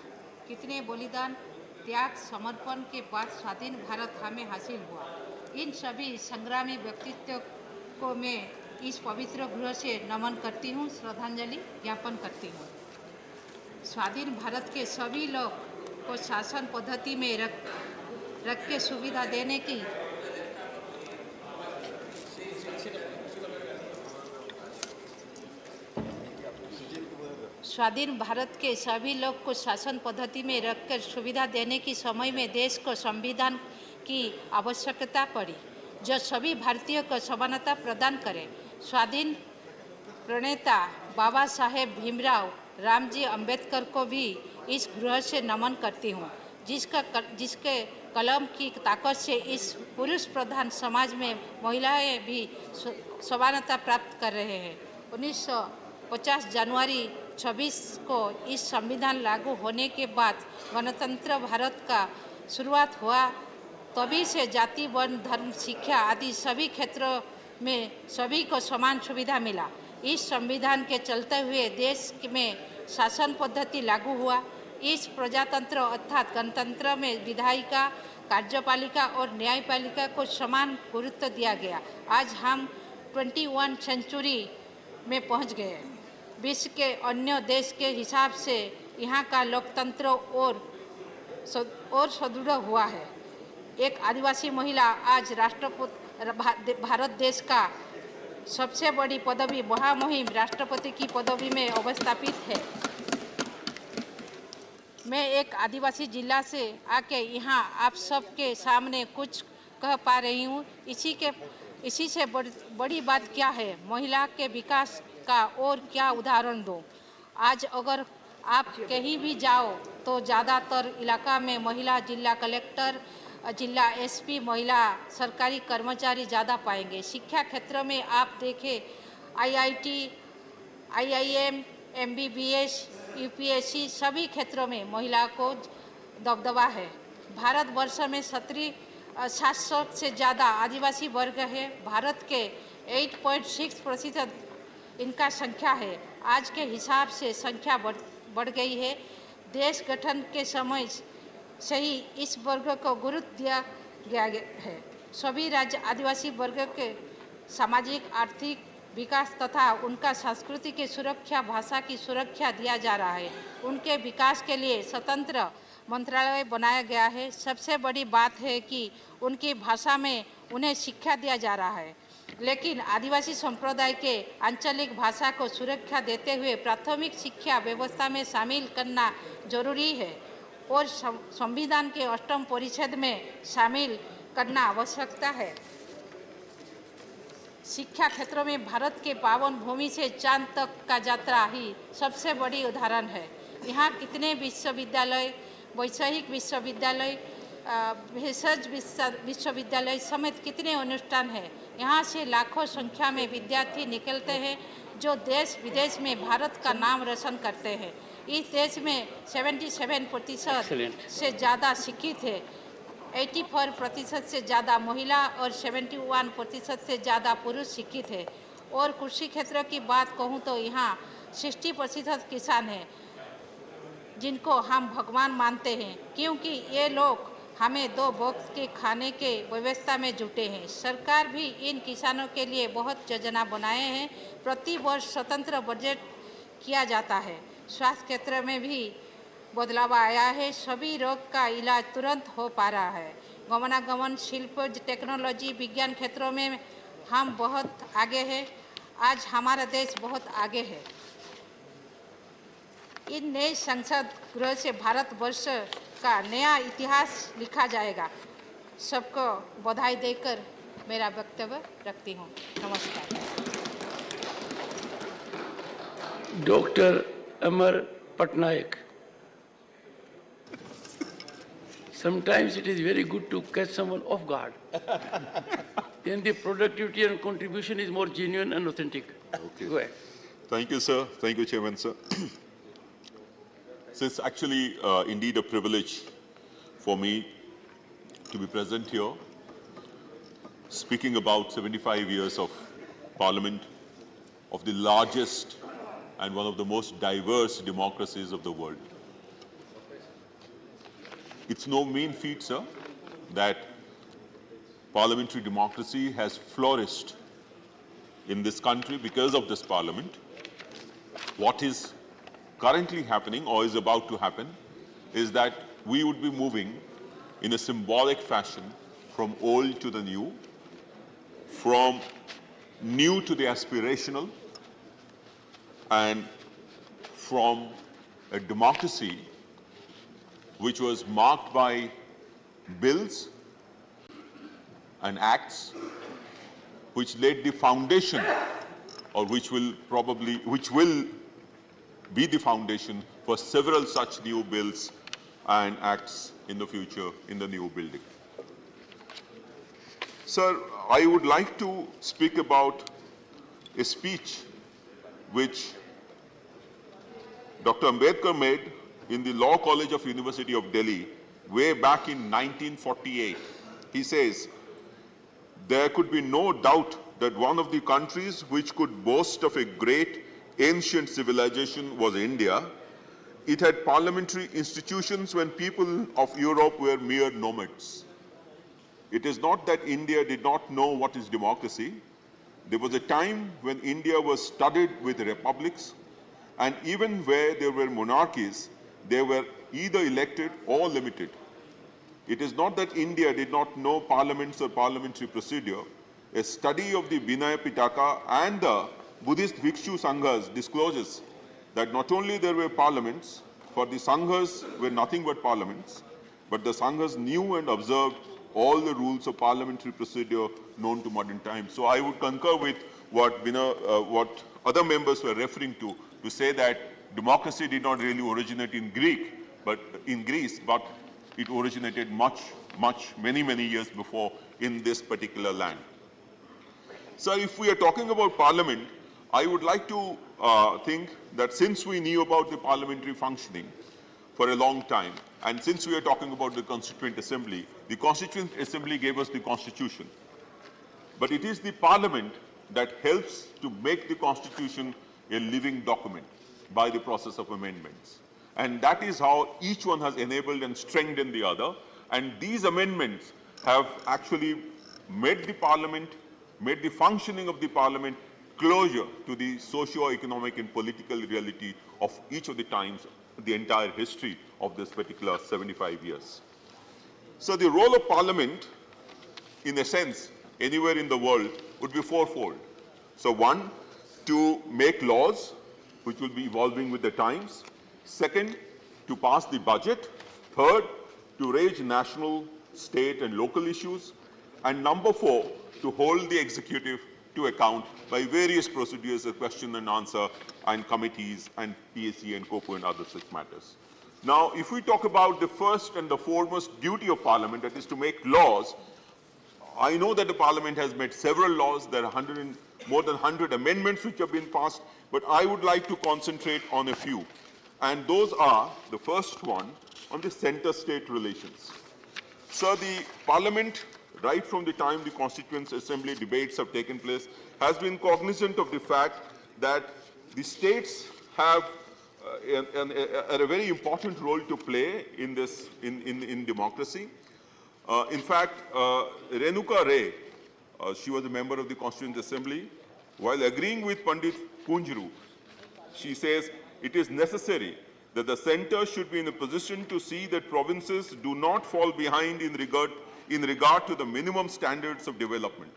कितने बलिदान, त्याग, समर्पण के बाद स्वाधीन भारत हमें हासिल हुआ. इन सभी संग्रामी व्यक्तित्व को मैं इस पवित्र गृह से नमन करती हूँ, श्रद्धांजलि ज्ञापन करती हूँ. स्वाधीन भारत के सभी लोग को शासन पद्धति में रख के सुविधा देने की स्वाधीन भारत के सभी लोग को शासन पद्धति में रखकर सुविधा देने की समय में देश को संविधान की आवश्यकता पड़ी, जो सभी भारतीयों को समानता प्रदान करे. स्वाधीन प्रणेता बाबा साहेब भीमराव रामजी अंबेडकर को भी इस गृह से नमन करती हूँ, जिसके कलम की ताकत से इस पुरुष प्रधान समाज में महिलाएं भी समानता प्राप्त कर रहे हैं. 1950 जनवरी 26 को इस संविधान लागू होने के बाद गणतंत्र भारत का शुरुआत हुआ. तभी से जाति, वर्ण, धर्म, शिक्षा आदि सभी क्षेत्रों में सभी को समान सुविधा मिला. इस संविधान के चलते हुए देश में शासन पद्धति लागू हुआ। इस प्रजातंत्र अर्थात गणतंत्र में विधायिका, कार्यपालिका और न्यायपालिका को समान गुरुत्व दिया गया। आज हम 21 सेंचुरी में पहुंच गए। विश्व के अन्य देश के हिसाब से यहाँ का लोकतंत्र और सुदृढ़ हुआ है। एक आदिवासी महिला आज राष्ट्रपति भारत देश का सबसे बड़ी पदवी महामहिम राष्ट्रपति की पदवी में अवस्थापित है। मैं एक आदिवासी जिला से आके यहाँ आप सबके सामने कुछ कह पा रही हूँ। इसी से बड़ी बात क्या है, महिला के विकास का और क्या उदाहरण दूँ। आज अगर आप कहीं भी जाओ तो ज़्यादातर इलाका में महिला जिला कलेक्टर, जिला एसपी, महिला सरकारी कर्मचारी ज़्यादा पाएंगे। शिक्षा क्षेत्र में आप देखें आईआईटी, आईआईएम, एमबीबीएस, यूपीएससी सभी क्षेत्रों में महिला को दबदबा है। भारतवर्ष में 700 से ज़्यादा आदिवासी वर्ग है। भारत के 8.6% इनका संख्या है। आज के हिसाब से संख्या बढ़ गई है। देश गठन के समय से ही इस वर्ग को गुरुत्व दिया गया है। सभी राज्य आदिवासी वर्ग के सामाजिक आर्थिक विकास तथा उनका संस्कृति की सुरक्षा, भाषा की सुरक्षा दिया जा रहा है। उनके विकास के लिए स्वतंत्र मंत्रालय बनाया गया है। सबसे बड़ी बात है कि उनकी भाषा में उन्हें शिक्षा दिया जा रहा है। लेकिन आदिवासी संप्रदाय के आंचलिक भाषा को सुरक्षा देते हुए प्राथमिक शिक्षा व्यवस्था में शामिल करना जरूरी है और संविधान के 8वें परिच्छेद में शामिल करना आवश्यकता है। शिक्षा क्षेत्र में भारत के पावन भूमि से चांद तक का यात्रा ही सबसे बड़ी उदाहरण है। यहाँ कितने विश्वविद्यालय, वैश्विक विश्वविद्यालय, भेषज विश्वविद्यालय समेत कितने अनुष्ठान हैं। यहाँ से लाखों संख्या में विद्यार्थी निकलते हैं जो देश विदेश में भारत का नाम रोशन करते हैं। इस देश में 77% से ज़्यादा शिक्षित है, 84% से ज़्यादा महिला और 71% से ज़्यादा पुरुष शिक्षित है। और कृषि क्षेत्र की बात कहूँ तो यहाँ 60% किसान हैं जिनको हम भगवान मानते हैं, क्योंकि ये लोग हमें 2 वक्त के खाने के व्यवस्था में जुटे हैं। सरकार भी इन किसानों के लिए बहुत योजना बनाए हैं। प्रति वर्ष स्वतंत्र बजट किया जाता है। स्वास्थ्य क्षेत्र में भी बदलाव आया है। सभी रोग का इलाज तुरंत हो पा रहा है। गमनागमन, शिल्प, टेक्नोलॉजी, विज्ञान क्षेत्रों में हम बहुत आगे हैं। आज हमारा देश बहुत आगे है। इन नए संसद गृह से भारतवर्ष का नया इतिहास लिखा जाएगा। सबको बधाई देकर मेरा वक्तव्य रखती हूँ। नमस्कार। Doctor Amar Patnaik. Sometimes it is very good to catch someone off guard. Then the productivity and contribution is more genuine and authentic. Okay. Go ahead. Thank you, sir. Thank you, Chairman, sir. So it's actually indeed a privilege for me to be present here, speaking about 75 years of Parliament, of the largest and one of the most diverse democracies of the world. It's no mean feat, sir, that parliamentary democracy has flourished in this country because of this Parliament. What is currently happening or is about to happen is that we would be moving in a symbolic fashion from old to the new, from new to the aspirational, and from a democracy which was marked by bills and acts which laid the foundation, or which will be the foundation for several such new bills and acts in the future in the new building. Sir, I would like to speak about a speech which Dr. Ambedkar made in the Law College of University of Delhi way back in 1948. He says, "There could be no doubt that one of the countries which could boast of a great ancient civilization was India, it had parliamentary institutions when people of Europe were mere nomads. It is not that India did not know what is democracy. There was a time when India was studded with republics, and even where there were monarchies, they were either elected or limited. It is not that India did not know parliaments or parliamentary procedure. A study of the Vinaya Pitaka and the Buddhist Bhikshu Sanghas discloses that not only there were parliaments, for the Sanghas were nothing but parliaments, but the Sanghas knew and observed all the rules of parliamentary procedure known to modern times. So I would concur with what other members were referring to say that democracy did not really originate in Greece, but it originated many years before in this particular land. So if we are talking about parliament, I would like to think that since we knew about the parliamentary functioning for a long time, and since we are talking about the Constituent Assembly gave us the Constitution. But it is the Parliament that helps to make the Constitution a living document by the process of amendments. And that is how each one has enabled and strengthened the other. And these amendments have actually made the Parliament, made the functioning of the Parliament closer to the socio-economic and political reality of each of the times, the entire history of this particular 75 years. So the role of Parliament, in a sense, anywhere in the world, would be fourfold. So one, to make laws, which will be evolving with the times. Second, to pass the budget. Third, to raise national, state and local issues. And number four, to hold the executive to account by various procedures of question and answer and committees and PSC and COPO and other such matters. Now, if we talk about the first and the foremost duty of Parliament, that is to make laws, I know that the Parliament has made several laws. There are more than 100 amendments which have been passed, but I would like to concentrate on a few. And those are, the first one, on the center-state relations. So the Parliament, right from the time the Constituent Assembly debates have taken place, has been cognizant of the fact that the states have a very important role to play in this, in democracy. In fact, Renuka Ray, she was a member of the Constituent Assembly, while agreeing with Pandit Kunjru, she says it is necessary that the center should be in a position to see that provinces do not fall behind in regard to the minimum standards of development.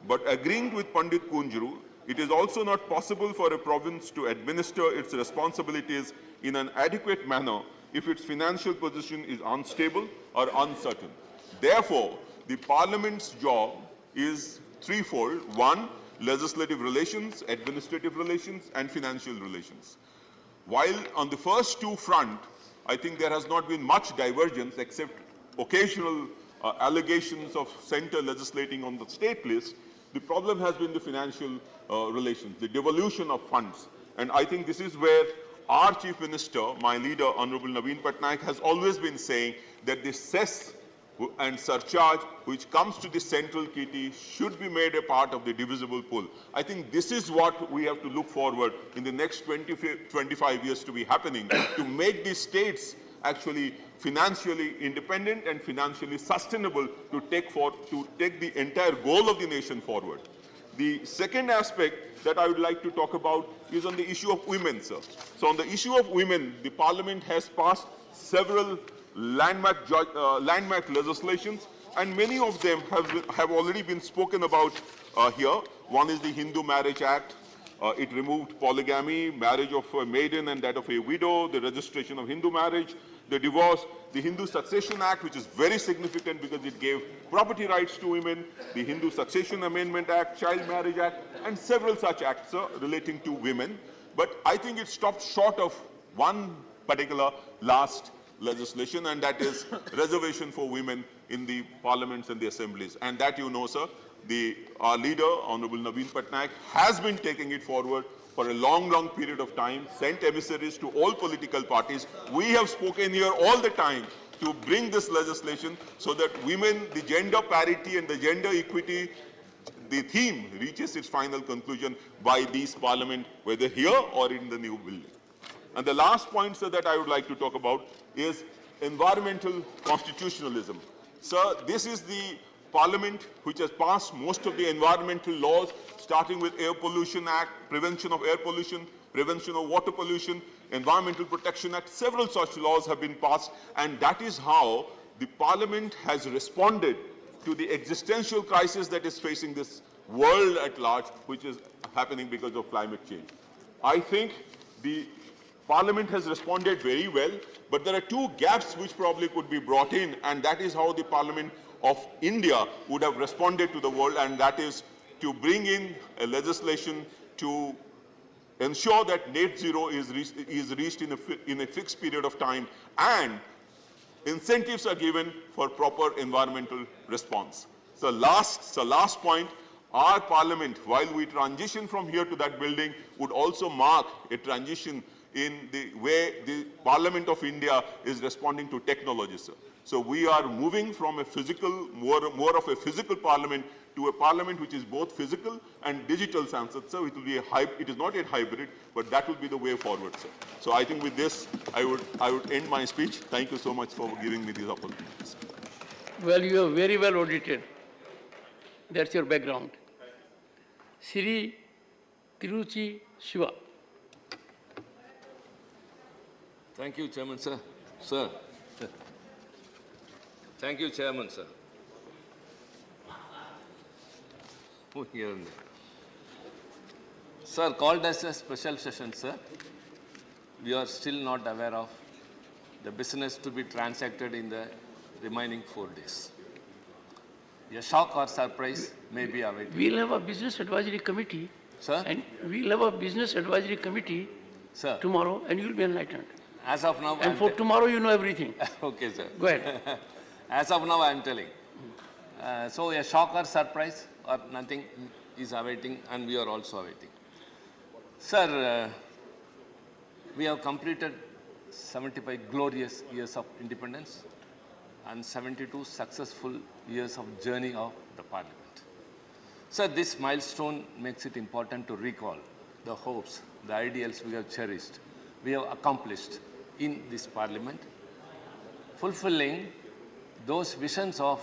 But agreeing with Pandit Kunjru, it is also not possible for a province to administer its responsibilities in an adequate manner if its financial position is unstable or uncertain. Therefore, the Parliament's job is threefold. One, legislative relations, administrative relations, and financial relations. While on the first two fronts, I think there has not been much divergence except occasional allegations of center legislating on the state list, the problem has been the financial relations, the devolution of funds. And I think this is where our Chief Minister, my leader, Honorable Naveen Patnaik, has always been saying that the cess and surcharge which comes to the central kitty should be made a part of the divisible pool. I think this is what we have to look forward in the next 25 years to be happening, to make the states actually financially independent and financially sustainable to take the entire goal of the nation forward. The second aspect that I would like to talk about is on the issue of women, sir. So on the issue of women, the Parliament has passed several landmark legislations, and many of them have already been spoken about here. One is the Hindu Marriage Act. It removed polygamy, marriage of a maiden and that of a widow, the registration of Hindu marriage, the divorce, the Hindu Succession Act, which is very significant because it gave property rights to women, the Hindu Succession Amendment Act, Child Marriage Act, and several such acts relating to women. But I think it stopped short of one particular last legislation, and that is reservation for women in the parliaments and the assemblies. And that, you know, sir, our leader, Honorable Naveen Patnaik, has been taking it forward for a long period of time, sent emissaries to all political parties. We have spoken here all the time to bring this legislation so that women, the gender parity and the gender equity, the theme reaches its final conclusion by this Parliament, whether here or in the new building. And the last point, sir, that I would like to talk about is environmental constitutionalism. Sir, this is the Parliament which has passed most of the environmental laws, starting with Air Pollution Act, Prevention of Air Pollution, Prevention of Water Pollution, Environmental Protection Act. Several such laws have been passed, and that is how the Parliament has responded to the existential crisis that is facing this world at large, which is happening because of climate change. I think the Parliament has responded very well, but there are two gaps which probably could be brought in, and that is how the Parliament of India would have responded to the world, and that is to bring in a legislation to ensure that net zero is reached in a fixed period of time, and incentives are given for proper environmental response. So last point, our Parliament, while we transition from here to that building, would also mark a transition in the way the Parliament of India is responding to technology, sir. So we are moving from a physical, more of a physical Parliament to a Parliament which is both physical and digital, Sansad, sir. It will be it is not yet hybrid, but that will be the way forward, sir. So I think with this, I would end my speech. Thank you so much for giving me these opportunities. Well, you are very well audited. That's your background. Sri Tiruchi Shiva. Thank you, Chairman, sir. Sir. Thank you, Chairman, sir. Oh, here and there. Sir, called as a special session, sir. We are still not aware of the business to be transacted in the remaining 4 days. A shock or surprise may be awaited. We'll have a business advisory committee. Sir? And we'll have a business advisory committee, sir, tomorrow, and you'll be enlightened. As of now, and for tomorrow, you know everything. Okay, sir. Go ahead. As of now, I am telling. So a shock or surprise or nothing is awaiting, and we are also awaiting. Sir, we have completed 75 glorious years of independence and 72 successful years of journey of the Parliament. Sir, this milestone makes it important to recall the hopes, the ideals we have cherished, we have accomplished in this Parliament, fulfilling those visions of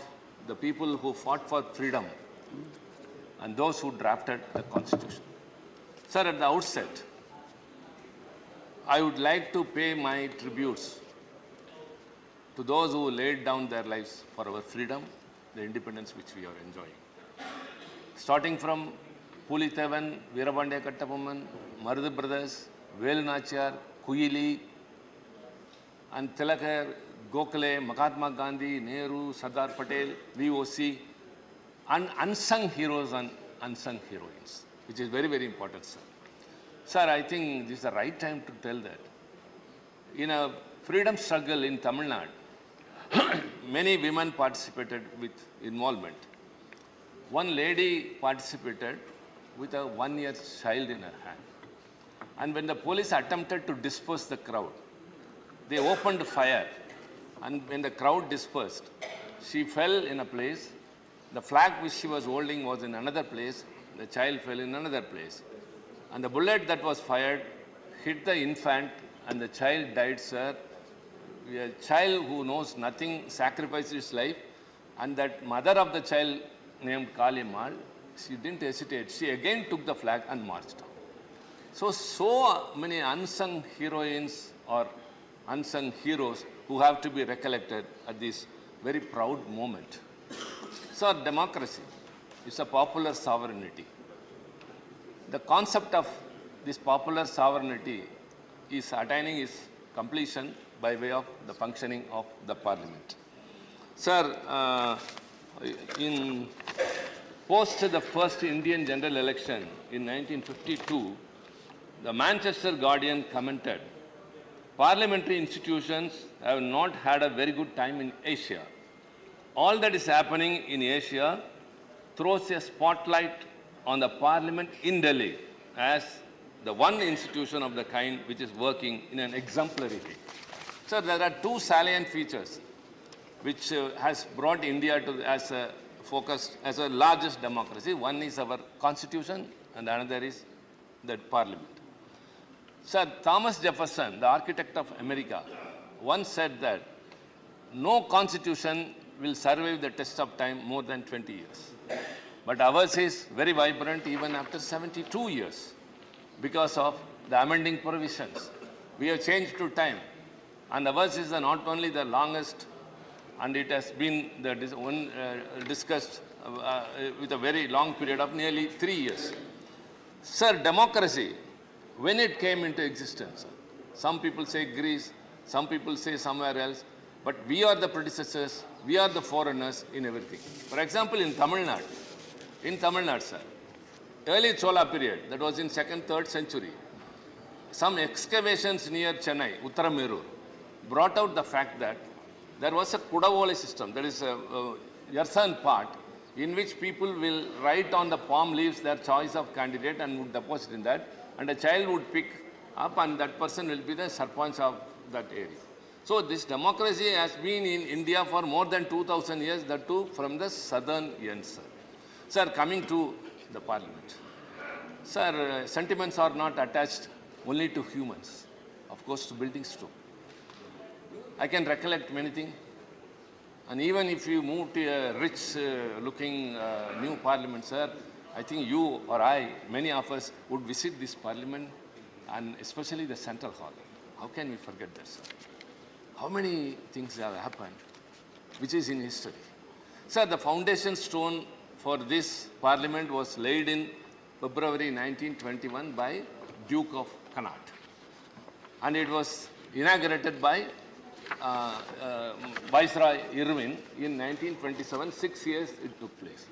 the people who fought for freedom and those who drafted the Constitution. Sir, at the outset, I would like to pay my tributes to those who laid down their lives for our freedom, the independence which we are enjoying. Starting from Pulitevan, Veerabandya Kattapomman, Marudu Brothers, Velu Nachiyar, Kuyili, and Tilakar, Gokhale, Mahatma Gandhi, Nehru, Sardar Patel, VOC, and unsung heroes and unsung heroines, which is very, very important, sir. Sir, I think this is the right time to tell that. In a freedom struggle in Tamil Nadu, many women participated with involvement. One lady participated with a 1-year child in her hand. And when the police attempted to disperse the crowd, they opened fire. And when the crowd dispersed, she fell in a place. The flag which she was holding was in another place. The child fell in another place. And the bullet that was fired hit the infant, and the child died, sir. A child who knows nothing sacrificed his life, and that mother of the child named Kaliammal, she didn't hesitate. She again took the flag and marched on. So many unsung heroines or unsung heroes who have to be recollected at this very proud moment. Sir, democracy is a popular sovereignty. The concept of this popular sovereignty is attaining its completion by way of the functioning of the Parliament. Sir, in post the first Indian general election in 1952, the Manchester Guardian commented, parliamentary institutions have not had a very good time in Asia. All that is happening in Asia throws a spotlight on the Parliament in Delhi as the one institution of the kind which is working in an exemplary way. So there are two salient features which has brought India to as a focus, as a largest democracy. One is our constitution and another is the Parliament. Sir, Thomas Jefferson, the architect of America, once said that no constitution will survive the test of time more than 20 years. But ours is very vibrant even after 72 years because of the amending provisions. We have changed to time. And ours is not only the longest, and it has been discussed with a very long period of nearly 3 years. Sir, democracy, when it came into existence, some people say Greece, some people say somewhere else, but we are the predecessors, we are the foreigners in everything. For example, in Tamil Nadu, sir, early Chola period, that was in 2nd, 3rd century, some excavations near Chennai, Uttaramerur, brought out the fact that there was a Kudavole system, that is a Yarsan part, in which people will write on the palm leaves their choice of candidate and would deposit in that, and a child would pick up and that person will be the Sarpanch of that area. So this democracy has been in India for more than 2000 years, that too from the southern end, sir. Sir, coming to the parliament. Sir, sentiments are not attached only to humans, of course to buildings too. I can recollect many things. And even if you move to a rich looking new parliament, sir, I think you or I, many of us would visit this parliament and especially the central hall. How can we forget that, sir? How many things have happened, which is in history. Sir, the foundation stone for this parliament was laid in February 1921 by Duke of Connaught. And it was inaugurated by Viceroy Irwin in 1927, 6 years it took place.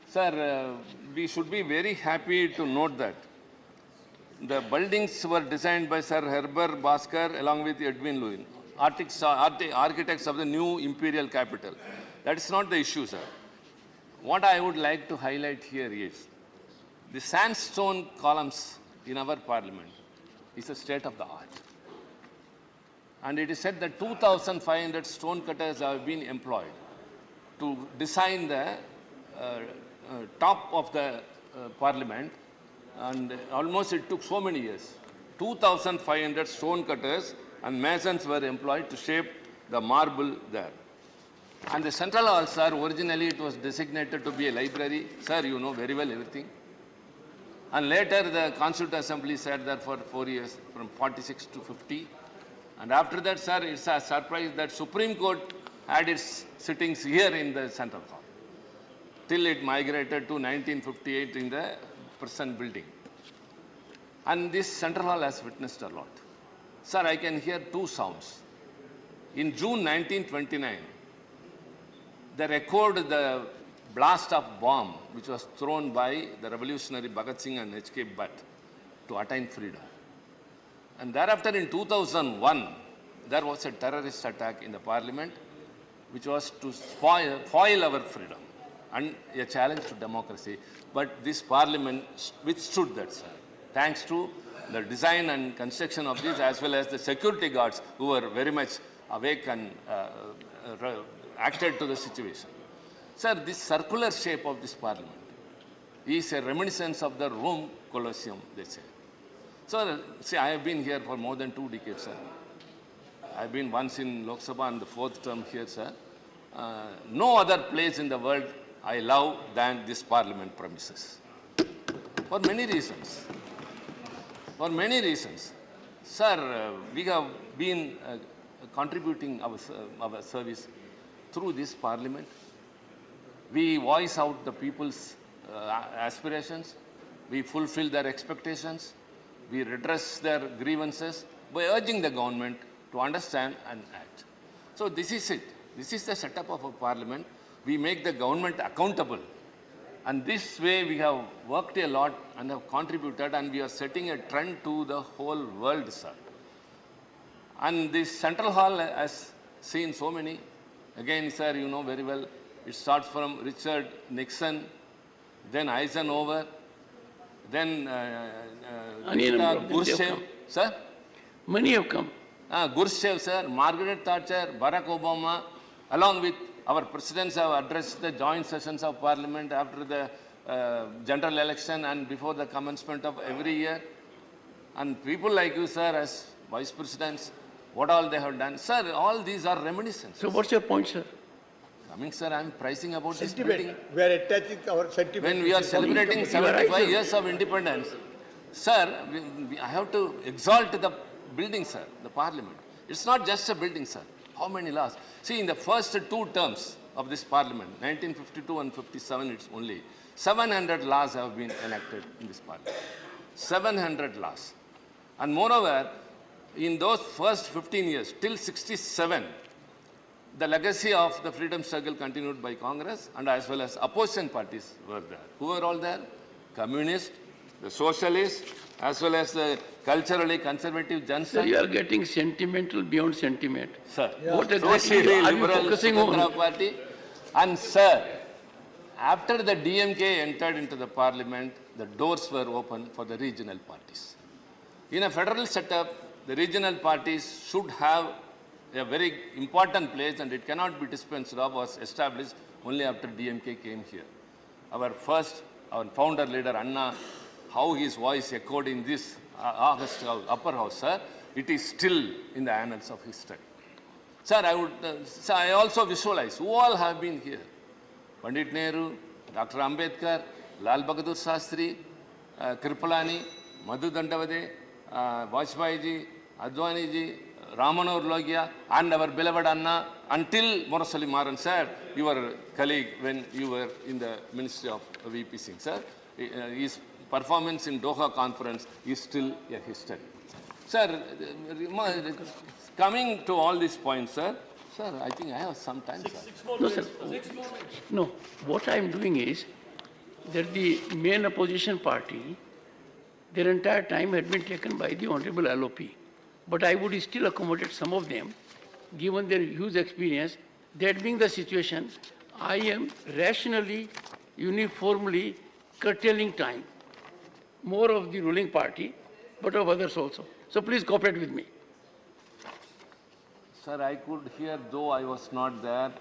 Sir, we should be very happy to note that the buildings were designed by Sir Herbert Bhaskar along with Edwin Lewin, architects of the new imperial capital. That is not the issue, sir. What I would like to highlight here is the sandstone columns in our parliament is a state of the art. And it is said that 2,500 stone cutters have been employed to design the top of the parliament, and almost it took so many years. 2,500 stone cutters and masons were employed to shape the marble there. And the central hall, sir, originally it was designated to be a library. Sir, you know very well everything. And later the Constituent Assembly sat there for 4 years, from 46 to 50. And after that, sir, it's a surprise that Supreme Court had its sittings here in the Central Hall, till it migrated to 1958 in the present building. And this Central Hall has witnessed a lot. Sir, I can hear two sounds. In June 1929, they recorded the blast of bomb which was thrown by the revolutionary Bhagat Singh and H.K. Butt to attain freedom. And thereafter in 2001, there was a terrorist attack in the parliament which was to foil our freedom and a challenge to democracy. But this parliament withstood that, sir, thanks to the design and construction of this, as well as the security guards who were very much awake and acted to the situation. Sir, this circular shape of this parliament is a reminiscence of the Rome Colosseum, they say. So, see, I have been here for more than 2 decades, sir. I have been once in Lok Sabha and the 4th term here, sir. No other place in the world I love than this parliament premises. For many reasons. For many reasons. Sir, we have been contributing our service through this parliament. We voice out the people's aspirations. We fulfill their expectations. We redress their grievances by urging the government to understand and act. So this is it. This is the setup of a parliament. We make the government accountable. And this way we have worked a lot and have contributed, and we are setting a trend to the whole world, sir. And this Central Hall has seen so many. Again, sir, you know very well, it starts from Richard Nixon, then Eisenhower, then Khrushchev, sir? Many have come. Khrushchev, sir, Margaret Thatcher, Barack Obama, along with our presidents have addressed the joint sessions of parliament after the general election and before the commencement of every year. And people like you, sir, as vice presidents, what all they have done. Sir, all these are reminiscences. So what's your point, sir? Coming, sir, I am pricing about this Sentiment. building. We are attaching our sentiment. When we are celebrating 75 years of independence, sir, I have to exalt the building, sir, the parliament. It's not just a building, sir. How many laws? See, in the first two terms of this parliament, 1952 and 57, it's only 700 laws have been enacted in this parliament. 700 laws. And moreover, in those first 15 years, till 67, the legacy of the freedom struggle continued by Congress and as well as opposition parties were there. Who were all there? Communists, the socialists, as well as the culturally conservative Johnson. So you are getting sentimental beyond sentiment. Sir, What exactly socially are you liberal focusing Swatantara on? Party. And sir, after the DMK entered into the parliament, the doors were open for the regional parties. In a federal setup, the regional parties should have a very important place and it cannot be dispensed of, was established only after DMK came here. Our founder leader Anna, how his voice echoed in this August House, upper house, sir, it is still in the annals of history. Sir, I also visualize who all have been here. Pandit Nehru, Dr. Ambedkar, Lal Bahadur Shastri, Kripalani, Madhu Dandavade, Vajpayee ji, Advani ji, Ramanohar Logia, and our beloved Anna, until Murasali Maran, sir, your colleague when you were in the Ministry of VP Singh, sir, his performance in Doha conference is still a history. Sir, coming to all these points, sir, I think I have some time, sir. No, sir. No, what I am doing is that the main opposition party, their entire time had been taken by the Honorable LOP. But I would still accommodate some of them, given their huge experience. That being the situation, I am rationally, uniformly curtailing time, more of the ruling party, but of others also. So please cooperate with me. Sir, I could hear, though I was not there,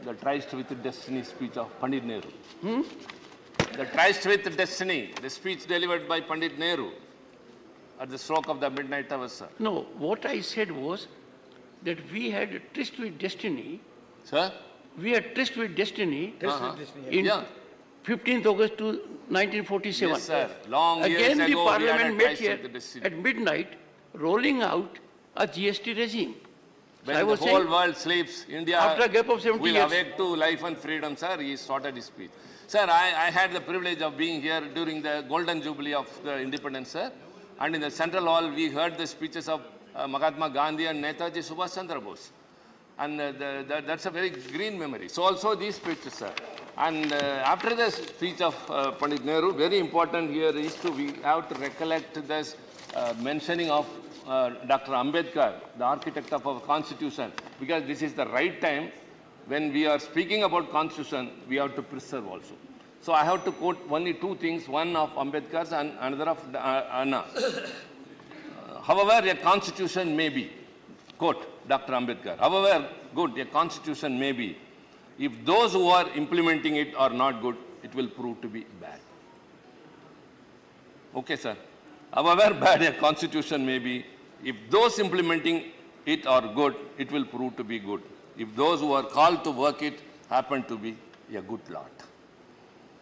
the Tryst with Destiny speech of Pandit Nehru. The Tryst with Destiny, the speech delivered by Pandit Nehru at the stroke of the midnight hour, sir. No, what I said was that we had a tryst with destiny. Sir? We had tryst with destiny. Tryst with destiny, In yeah. 15th August to 1947. Yes, sir. Long Again, years the ago, we had Parliament a met tryst here with destiny. at midnight, rolling out a GST regime. When I the was whole saying, world sleeps, India after a gap of 70 will years. awake to life and freedom, sir. He started his speech. Sir, I had the privilege of being here during the Golden Jubilee of the independence, sir. And in the Central Hall, we heard the speeches of Mahatma Gandhi and Netaji Subhash Chandra Bose. And that's a very green memory. So also these speeches, sir. And after the speech of Pandit Nehru, very important here is we have to recollect this mentioning of Dr. Ambedkar, the architect of our constitution, because this is the right time when we are speaking about constitution, we have to preserve also. So I have to quote only two things, one of Ambedkar's and another of Anna. However, a constitution may be, quote Dr. Ambedkar, however good a constitution may be, if those who are implementing it are not good, it will prove to be bad. Okay, sir. However bad a constitution may be, if those implementing it are good, it will prove to be good. If those who are called to work it happen to be a good lot.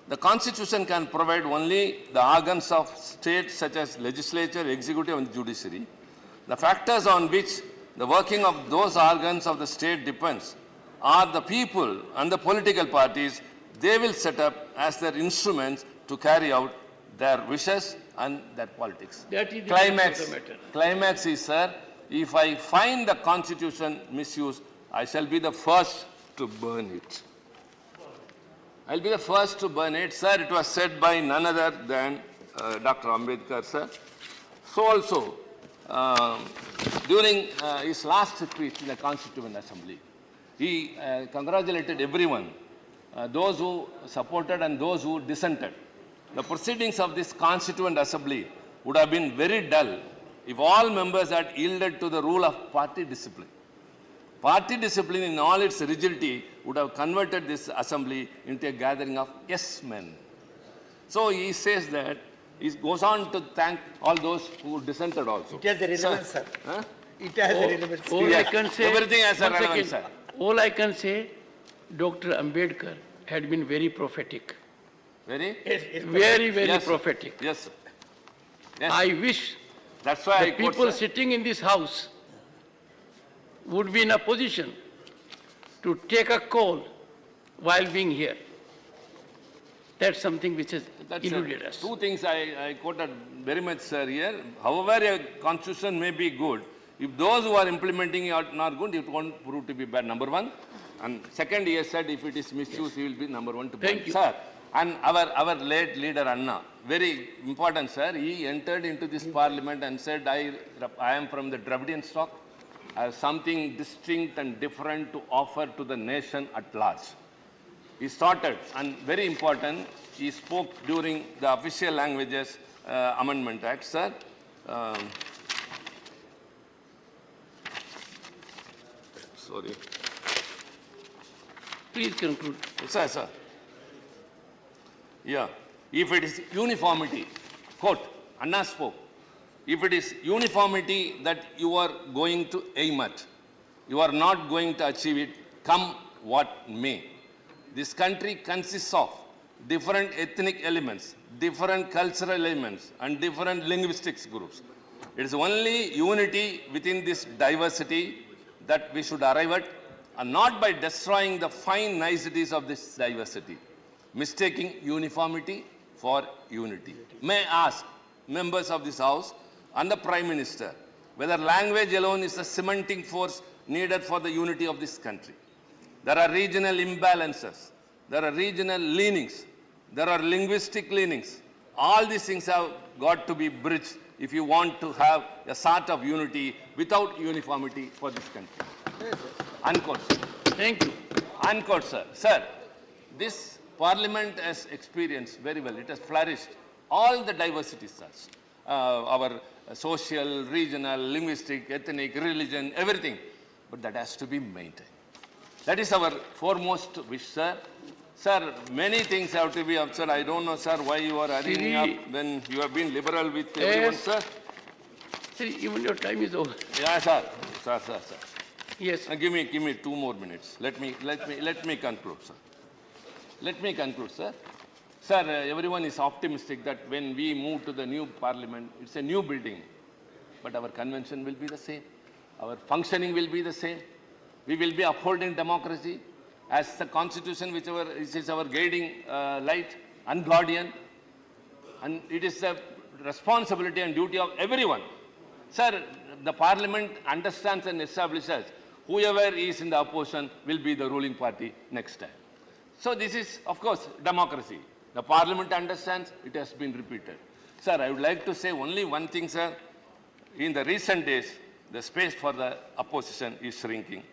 The Constitution can provide only the organs of state such as legislature, executive and judiciary. The factors on which the working of those organs of the state depends are the people and the political parties they will set up as their instruments to carry out their wishes and their politics. That is the Climax is, sir, if I find the Constitution misused, I shall be the first to burn it. I'll be the first to burn it. Sir, it was said by none other than Dr. Ambedkar, sir. So also, during his last speech in the Constituent Assembly, he congratulated everyone, those who supported and those who dissented. The proceedings of this Constituent Assembly would have been very dull if all members had yielded to the rule of party discipline. Party discipline in all its rigidity would have converted this assembly into a gathering of yes men. So he says that he goes on to thank all those who dissented also. It has a relevance, sir. Huh? It has a relevance. All I can say, Everything has a one relevance, second. sir. All I can say, Dr. Ambedkar had been very prophetic. Very? Very, very Yes, sir. prophetic. Yes, sir. Yes. I wish That's why the I quote, people sir. sitting in this house would be in a position to take a call while being here. That's something which has That's, eluded us. Two things I quoted very much, sir, here. However, a constitution may be good, if those who are implementing it are not good, it won't prove to be bad, number one. And second, he has said if it is misused, he will be number one to blame. Thank you. Sir, and our late leader, Anna, very important, sir, he entered into this parliament and said, I am from the Dravidian stock. I have something distinct and different to offer to the nation at large. He started, and very important, he spoke during the official languages amendment act, sir. Sorry. Please conclude. Sir, sir. Yeah. If it is uniformity, quote, Anna spoke, if it is uniformity that you are going to aim at, you are not going to achieve it, come what may. This country consists of different ethnic elements, different cultural elements, and different linguistics groups. It is only unity within this diversity that we should arrive at, and not by destroying the fine niceties of this diversity, mistaking uniformity for unity. May I ask members of this House and the Prime Minister whether language alone is the cementing force needed for the unity of this country. There are regional imbalances, there are regional leanings, there are linguistic leanings. All these things have got to be bridged if you want to have a sort of unity without uniformity for this country. Unquote, sir. Thank you. Unquote, sir. Sir, this parliament has experienced very well. It has flourished all the diversities, sir. Our social, regional, linguistic, ethnic, religion, everything. But that has to be maintained. That is our foremost wish, sir. Sir, many things have to be observed. I don't know, sir, why you are hurrying up when you have been liberal with everyone, sir. Sir, even your time is over. Yeah, sir. Sir. Yes. Give me 2 more minutes. Let me conclude, sir. Let me conclude, sir. Sir, everyone is optimistic that when we move to the new parliament, it's a new building, but our convention will be the same. Our functioning will be the same. We will be upholding democracy as the constitution, which is our guiding light and guardian. And it is the responsibility and duty of everyone. Sir, the parliament understands and establishes whoever is in the opposition will be the ruling party next time. So this is, of course, democracy. The parliament understands, it has been repeated. Sir, I would like to say only one thing, sir. In the recent days, the space for the opposition is shrinking.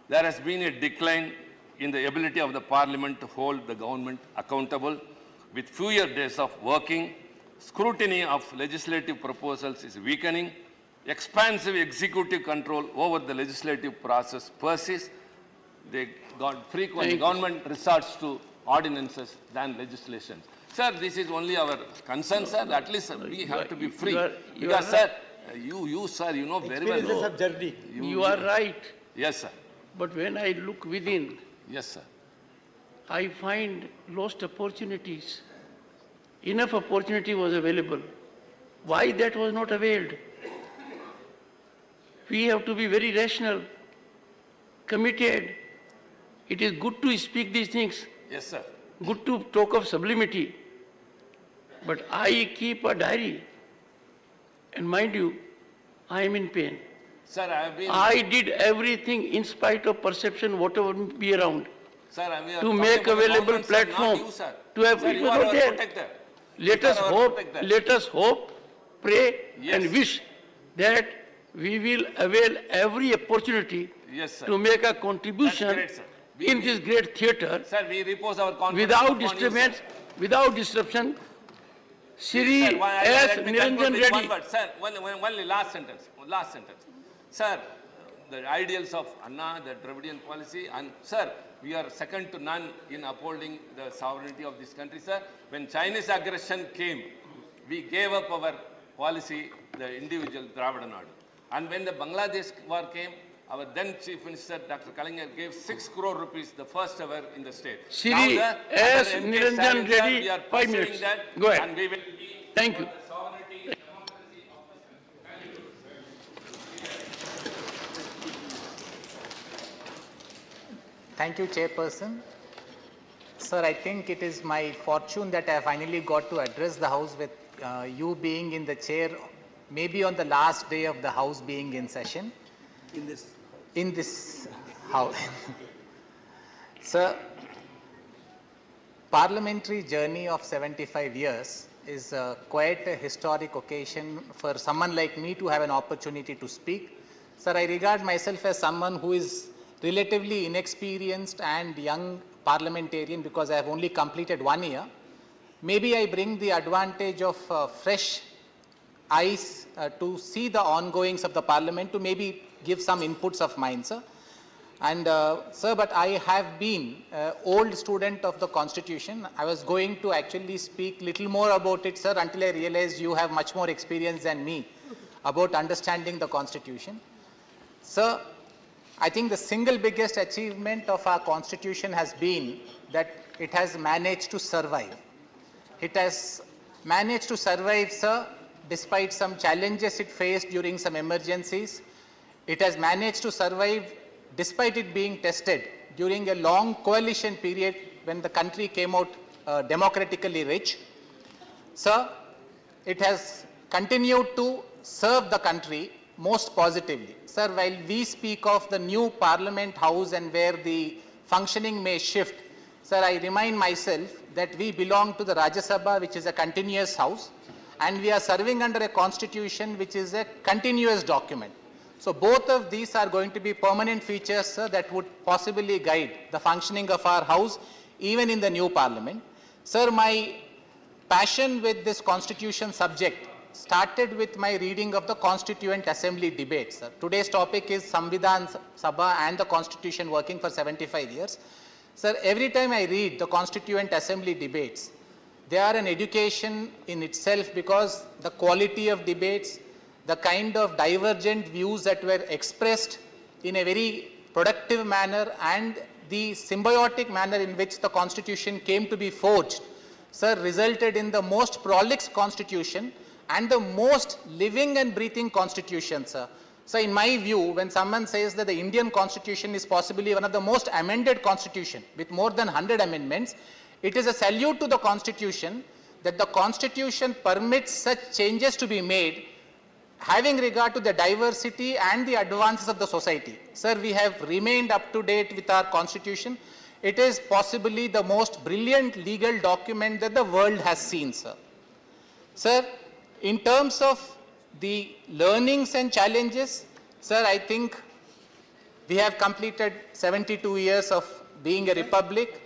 There has been a decline in the ability of the parliament to hold the government accountable with fewer days of working. Scrutiny of legislative proposals is weakening. Expansive executive control over the legislative process persists. Frequent government resorts to ordinances than legislation. Sir, this is only our concern, sir. At least we have to be free. Because, sir, sir, you know very well. Experiences of journey. You are right. Yes, sir. But when I look within, yes, sir, I find lost opportunities. Enough opportunity was available. Why that was not availed? We have to be very rational, committed. It is good to speak these things. Yes, sir. Good to talk of sublimity. But I keep a diary. And mind you, I am in pain. Sir, I have been... I did everything in spite of perception, whatever be around. Sir, to make available platform. To have people not there. Let us hope, pray and wish that we will avail every opportunity to make a contribution in this great theatre. Sir, we repose our confidence without disturbance, without disruption. Siri S. Niranjan Reddy. Sir, only last sentence. Sir, the ideals of Anna, the Dravidian policy, and sir, we are second to none in upholding the sovereignty of this country, sir. When Chinese aggression came, we gave up our policy, the individual Dravida Nadu. And when the Bangladesh war came, our then Chief Minister, Dr. Kalaignar, gave 6 crore rupees, the first ever in the state. Shri Now S. under MK Niranjan Stalin, sir, Reddy, we are 5 pursuing minutes. that, Go ahead. and we will be Thank you. for the sovereignty, democracy of Thank you, Chairperson. Sir, I think it is my fortune that I finally got to address the House with you being in the chair, maybe on the last day of the House being in session. In this House. Sir, Parliamentary journey of 75 years is quite a historic occasion for someone like me to have an opportunity to speak. Sir, I regard myself as someone who is relatively inexperienced and young parliamentarian because I have only completed 1 year. Maybe I bring the advantage of fresh eyes to see the ongoings of the parliament, to maybe give some inputs of mine, sir. And sir, but I have been an old student of the Constitution. I was going to actually speak little more about it, sir, until I realized you have much more experience than me about understanding the Constitution. Sir, I think the single biggest achievement of our Constitution has been that it has managed to survive. It has managed to survive, sir, despite some challenges it faced during some emergencies. It has managed to survive despite it being tested during a long coalition period when the country came out democratically rich. Sir, it has continued to serve the country most positively. Sir, while we speak of the new Parliament House and where the functioning may shift, sir, I remind myself that we belong to the Rajya Sabha, which is a continuous house, and we are serving under a constitution which is a continuous document. So both of these are going to be permanent features, sir, that would possibly guide the functioning of our house even in the new parliament. Sir, my passion with this constitution subject started with my reading of the Constituent Assembly debates. Sir. Today's topic is Samvidhan Sabha and the Constitution working for 75 years. Sir, every time I read the Constituent Assembly debates, they are an education in itself because the quality of debates, the kind of divergent views that were expressed in a very productive manner and the symbiotic manner in which the Constitution came to be forged, sir, resulted in the most prolix Constitution and the most living and breathing Constitution, sir. So in my view, when someone says that the Indian Constitution is possibly one of the most amended Constitution with more than 100 amendments, it is a salute to the Constitution that the Constitution permits such changes to be made having regard to the diversity and the advances of the society. Sir, we have remained up to date with our Constitution. It is possibly the most brilliant legal document that the world has seen, sir. Sir, in terms of the learnings and challenges, sir, I think we have completed 72 years of being a republic.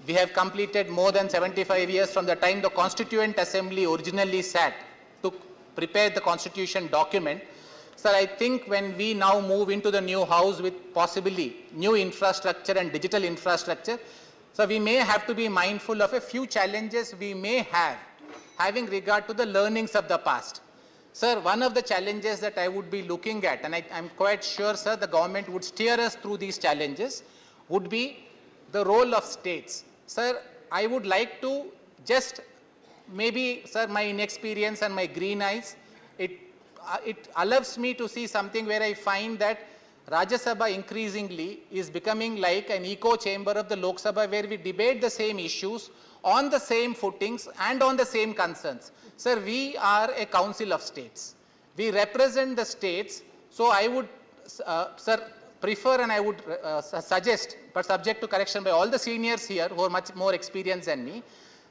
We have completed more than 75 years from the time the Constituent Assembly originally sat to prepare the Constitution document. Sir, I think when we now move into the new house with possibly new infrastructure and digital infrastructure, so we may have to be mindful of a few challenges we may have having regard to the learnings of the past. Sir, one of the challenges that I would be looking at, and I'm quite sure, sir, the government would steer us through these challenges, would be the role of states. Sir, I would like to just maybe, sir, my inexperience and my green eyes, it allows me to see something where I find that Rajya Sabha increasingly is becoming like an echo chamber of the Lok Sabha where we debate the same issues on the same footings and on the same concerns. Sir, we are a council of states. We represent the states. So I would, sir, prefer and I would suggest, but subject to correction by all the seniors here who are much more experienced than me,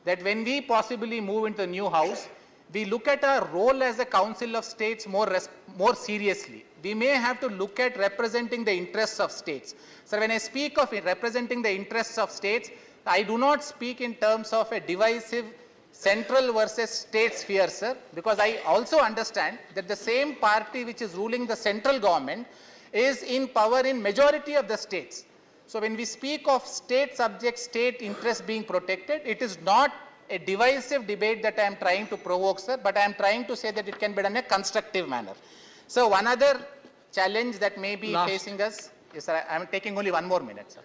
that when we possibly move into the new house, we look at our role as a council of states more seriously. We may have to look at representing the interests of states. So when I speak of representing the interests of states, I do not speak in terms of a divisive central versus state sphere, sir, because I also understand that the same party which is ruling the central government is in power in majority of the states. So when we speak of state subjects, state interests being protected, it is not a divisive debate that I am trying to provoke, sir, but I am trying to say that it can be done in a constructive manner. So one other challenge that may be facing us, yes, sir, I am taking only 1 more minute, sir.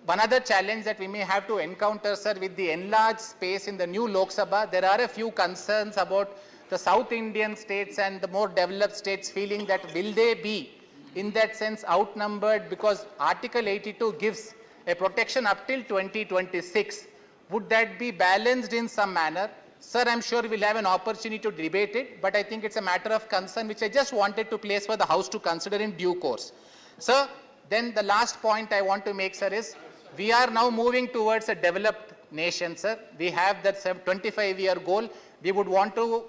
One other challenge that we may have to encounter, sir, with the enlarged space in the new Lok Sabha, there are a few concerns about the South Indian states and the more developed states feeling that will they be, in that sense, outnumbered, because Article 82 gives a protection up till 2026. Would that be balanced in some manner? Sir, I'm sure we'll have an opportunity to debate it, but I think it's a matter of concern which I just wanted to place for the House to consider in due course. Sir, then the last point I want to make, sir, is we are now moving towards a developed nation, sir. We have that 25-year goal. We would want to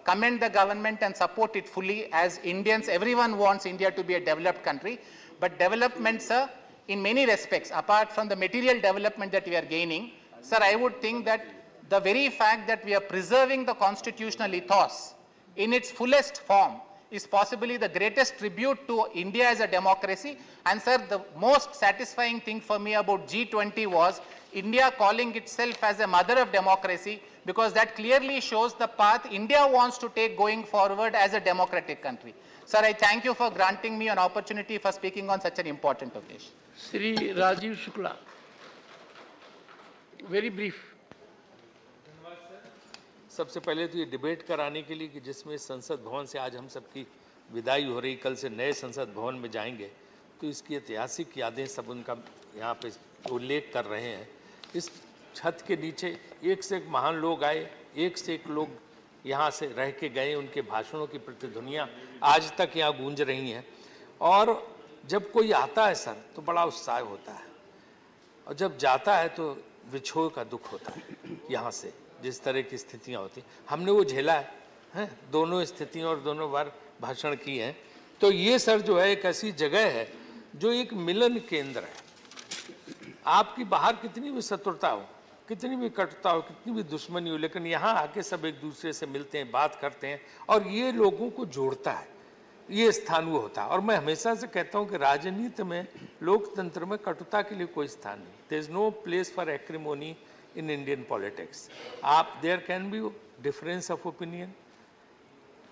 commend the government and support it fully. As Indians, everyone wants India to be a developed country. But development, sir, in many respects, apart from the material development that we are gaining, sir, I would think that the very fact that we are preserving the constitutional ethos in its fullest form is possibly the greatest tribute to India as a democracy. And sir, the most satisfying thing for me about G20 was India calling itself as a mother of democracy, because that clearly shows the path India wants to take going forward as a democratic country. Sir, I thank you for granting me an opportunity for speaking on such an important occasion. Shri Rajiv Shukla, very brief. सबसे पहले तो ये debate कराने के लिए कि जिसमें संसद भवन से आज हम सबकी विदाई हो रही, कल से नए संसद भवन में जाएंगे, तो इसकी ऐतिहासिक यादें सब उनका यहाँ पे उल्लेख कर रहे हैं। इस छत के नीचे एक से एक महान लोग आए, एक से एक लोग यहाँ से रह के गए, उनके भाषणों की प्रतिध्वनियाँ आज तक यहाँ गूंज रही हैं। और जब कोई आता है सर तो बड़ा उत्साह होता है, और जब जाता है तो विछोह का दुख होता है। यहाँ से जिस तरह की स्थितियाँ होती, हमने वो झेला है, दोनों स्थितियों और दोनों बार भाषण किए हैं। तो ये सर जो है एक ऐसी जगह है जो एक मिलन केंद्र है। आपकी बाहर कितनी भी शत्रुता हो, कितनी भी कटुता हो, कितनी भी दुश्मनी हो, लेकिन यहाँ आके सब एक दूसरे से मिलते हैं, बात करते हैं, और ये लोगों को जोड़ता है। ये स्थान वो होता है। और मैं हमेशा से कहता हूँ कि राजनीति में, लोकतंत्र में कटुता के लिए कोई स्थान नहीं। There is no place for acrimony in Indian politics. आप there can be difference of opinion,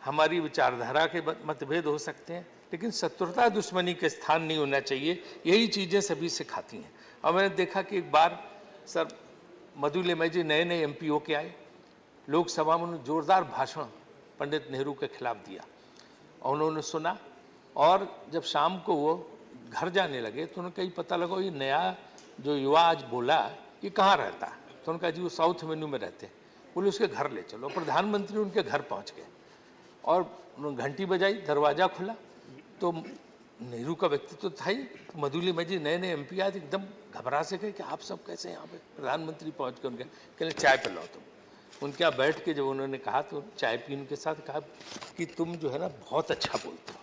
हमारी विचारधारा के मतभेद हो सकते हैं, लेकिन शत्रुता दुश्मनी के स्थान नहीं होना चाहिए। यही चीज़ें सभी सिखाती हैं। और मैंने देखा कि एक बार सर मधु लिमय जी नए MP होके आए, लोकसभा में उन्होंने जोरदार भाषण पंडित नेहरू के खिलाफ दिया, और उन्होंने सुना। और जब शाम को वो घर जाने लगे तो उन्हें कहीं पता लगा ये नया जो युवा आज बोला ये कहाँ रहता है। तो उन्होंने कहा जी वो साउथ मेन्यू में रहते हैं। बोले उसके घर ले चलो। प्रधानमंत्री उनके घर पहुँच गए और उन्होंने घंटी बजाई, दरवाज़ा खुला तो नेहरू का व्यक्तित्व था ही। मधु लिमय जी नए MP आए, एकदम घबरा से गए कि आप सब कैसे यहाँ पे। प्रधानमंत्री पहुँच कर उनके कहने चाय पिलाओ तुम। उनके यहाँ बैठ के जब उन्होंने कहा तो चाय पी, उनके साथ कहा कि तुम जो है ना बहुत अच्छा बोलते हो,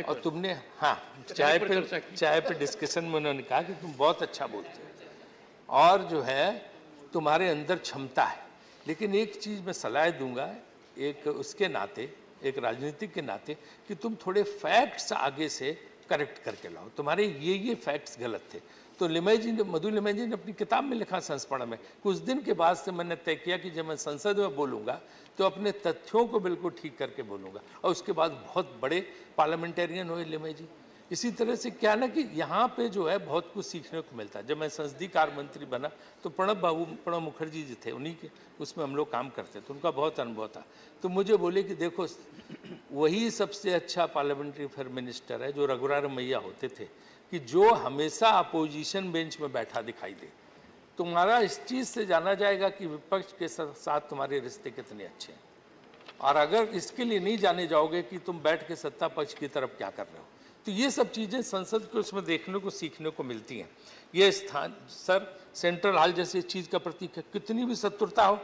और तुमने चाय पे डिस्कशन में उन्होंने कहा कि तुम बहुत अच्छा बोलते हो और जो है तुम्हारे अंदर क्षमता है। लेकिन एक चीज़ मैं सलाह दूंगा एक उसके नाते, एक राजनीतिक के नाते, कि तुम थोड़े फैक्ट्स आगे से करेक्ट करके लाओ। तुम्हारे ये फैक्ट्स गलत थे। तो मधु लिमय जी ने अपनी किताब में लिखा संस्मरण में, कुछ दिन के बाद से मैंने तय किया कि जब मैं संसद में बोलूँगा तो अपने तथ्यों को बिल्कुल ठीक करके बोलूँगा। और उसके बाद बहुत बड़े पार्लियामेंटेरियन हुए लिमय जी। इसी तरह से क्या ना कि यहाँ पे जो है बहुत कुछ सीखने को मिलता है। जब मैं संसदीय कार्य मंत्री बना तो प्रणब मुखर्जी जी थे, उन्हीं के उसमें हम लोग काम करते थे, उनका बहुत अनुभव था। तो मुझे बोले कि देखो वही सबसे अच्छा पार्लियामेंट्री अफेयर मिनिस्टर है जो रघुराम मैया होते थे, कि जो हमेशा अपोजिशन बेंच में बैठा दिखाई दे। तुम्हारा इस चीज़ से जाना जाएगा कि विपक्ष के साथ तुम्हारे रिश्ते कितने अच्छे हैं। और अगर इसके लिए नहीं जाने जाओगे कि तुम बैठ के सत्ता पक्ष की तरफ क्या कर रहे हो, तो ये सब चीज़ें संसद को उसमें देखने को सीखने को मिलती हैं। ये स्थान सर सेंट्रल हॉल जैसी चीज़ का प्रतीक है। कितनी भी शत्रुता हो,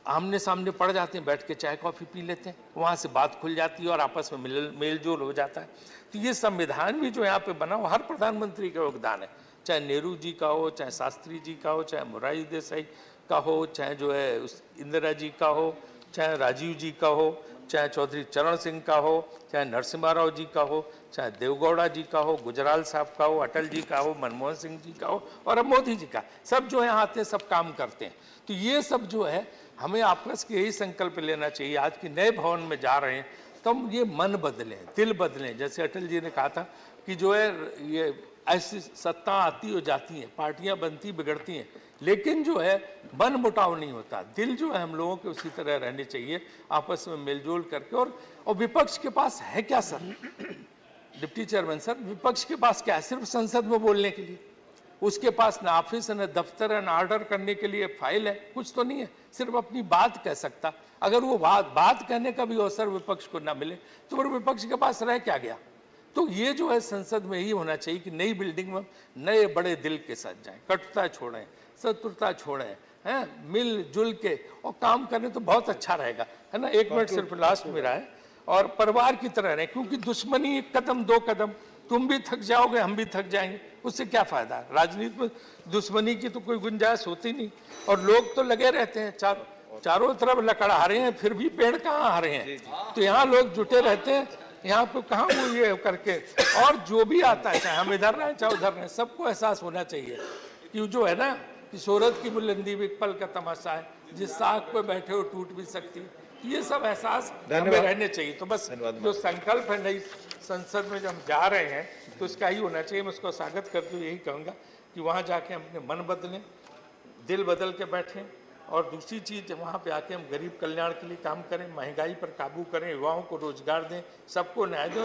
आमने सामने पड़ जाते हैं, बैठ के चाय कॉफ़ी पी लेते हैं, वहाँ से बात खुल जाती है और आपस में मेल जोल हो जाता है। तो ये संविधान भी जो यहाँ पे बना, वो हर प्रधानमंत्री का योगदान है, चाहे नेहरू जी का हो, चाहे शास्त्री जी का हो, चाहे मोरारजी देसाई का हो, चाहे जो है उस इंदिरा जी का हो, चाहे राजीव जी का हो, चाहे चौधरी चरण सिंह का हो, चाहे नरसिम्हा राव जी का हो, चाहे देवगौड़ा जी का हो, गुजराल साहब का हो, अटल जी का हो, मनमोहन सिंह जी का हो और अब मोदी जी का, सब जो है आते सब काम करते हैं। तो ये सब जो है हमें आपस के यही संकल्प लेना चाहिए। आज के नए भवन में जा रहे हैं तो हम ये मन बदलें, दिल बदलें। जैसे अटल जी ने कहा था कि जो है ये ऐसी सत्ता आती हो जाती हैं, पार्टियां बनती बिगड़ती हैं, लेकिन जो है मन मुटाव नहीं होता। दिल जो है हम लोगों के उसी तरह रहने चाहिए, आपस में मिलजुल करके। और विपक्ष के पास है क्या सर? डिप्टी चेयरमैन सर, विपक्ष के पास क्या है? सिर्फ संसद में बोलने के लिए। उसके पास ना ऑफिस है, ना दफ्तर है, ना ऑर्डर करने के लिए फाइल है, कुछ तो नहीं है। सिर्फ अपनी बात कह सकता। अगर वो बात कहने का भी अवसर विपक्ष को ना मिले तो फिर विपक्ष के पास रह क्या गया? तो ये जो है संसद में ही होना चाहिए कि नई बिल्डिंग में नए बड़े दिल के साथ जाएं, कटुता छोड़ें, शत्रुता छोड़ें, हैं, मिलजुल के और काम करें तो बहुत अच्छा रहेगा, है ना। 1 मिनट सिर्फ लास्ट मेरा है। और परिवार की तरह रहें, क्योंकि दुश्मनी 1 कदम 2 कदम, तुम भी थक जाओगे, हम भी थक जाएंगे, उससे क्या फायदा? राजनीति में दुश्मनी की तो कोई गुंजाइश होती नहीं। और लोग तो लगे रहते हैं, चारों तरफ लकड़ा रहे हैं, फिर भी पेड़ कहाँ हरे हैं। तो यहाँ लोग जुटे रहते हैं, यहाँ पे कहाँ वो ये करके। और जो भी आता है, चाहे हम इधर रहें चाहे उधर रहें, सबको एहसास होना चाहिए कि जो है ना कि शोहरत की बुलंदी भी एक पल का तमाशा है, जिस साख पे बैठे हो टूट भी सकती है। ये सब एहसास हमें रहने चाहिए। तो बस जो संकल्प है नई संसद में जब हम जा रहे हैं तो इसका ही होना चाहिए। मैं उसको स्वागत करते हुए यही कहूँगा कि वहाँ जाके हम अपने मन बदलें, दिल बदल के बैठें। और दूसरी चीज़, वहाँ पे आके हम गरीब कल्याण के लिए काम करें, महंगाई पर काबू करें, युवाओं को रोजगार दें, सबको न्याय दें।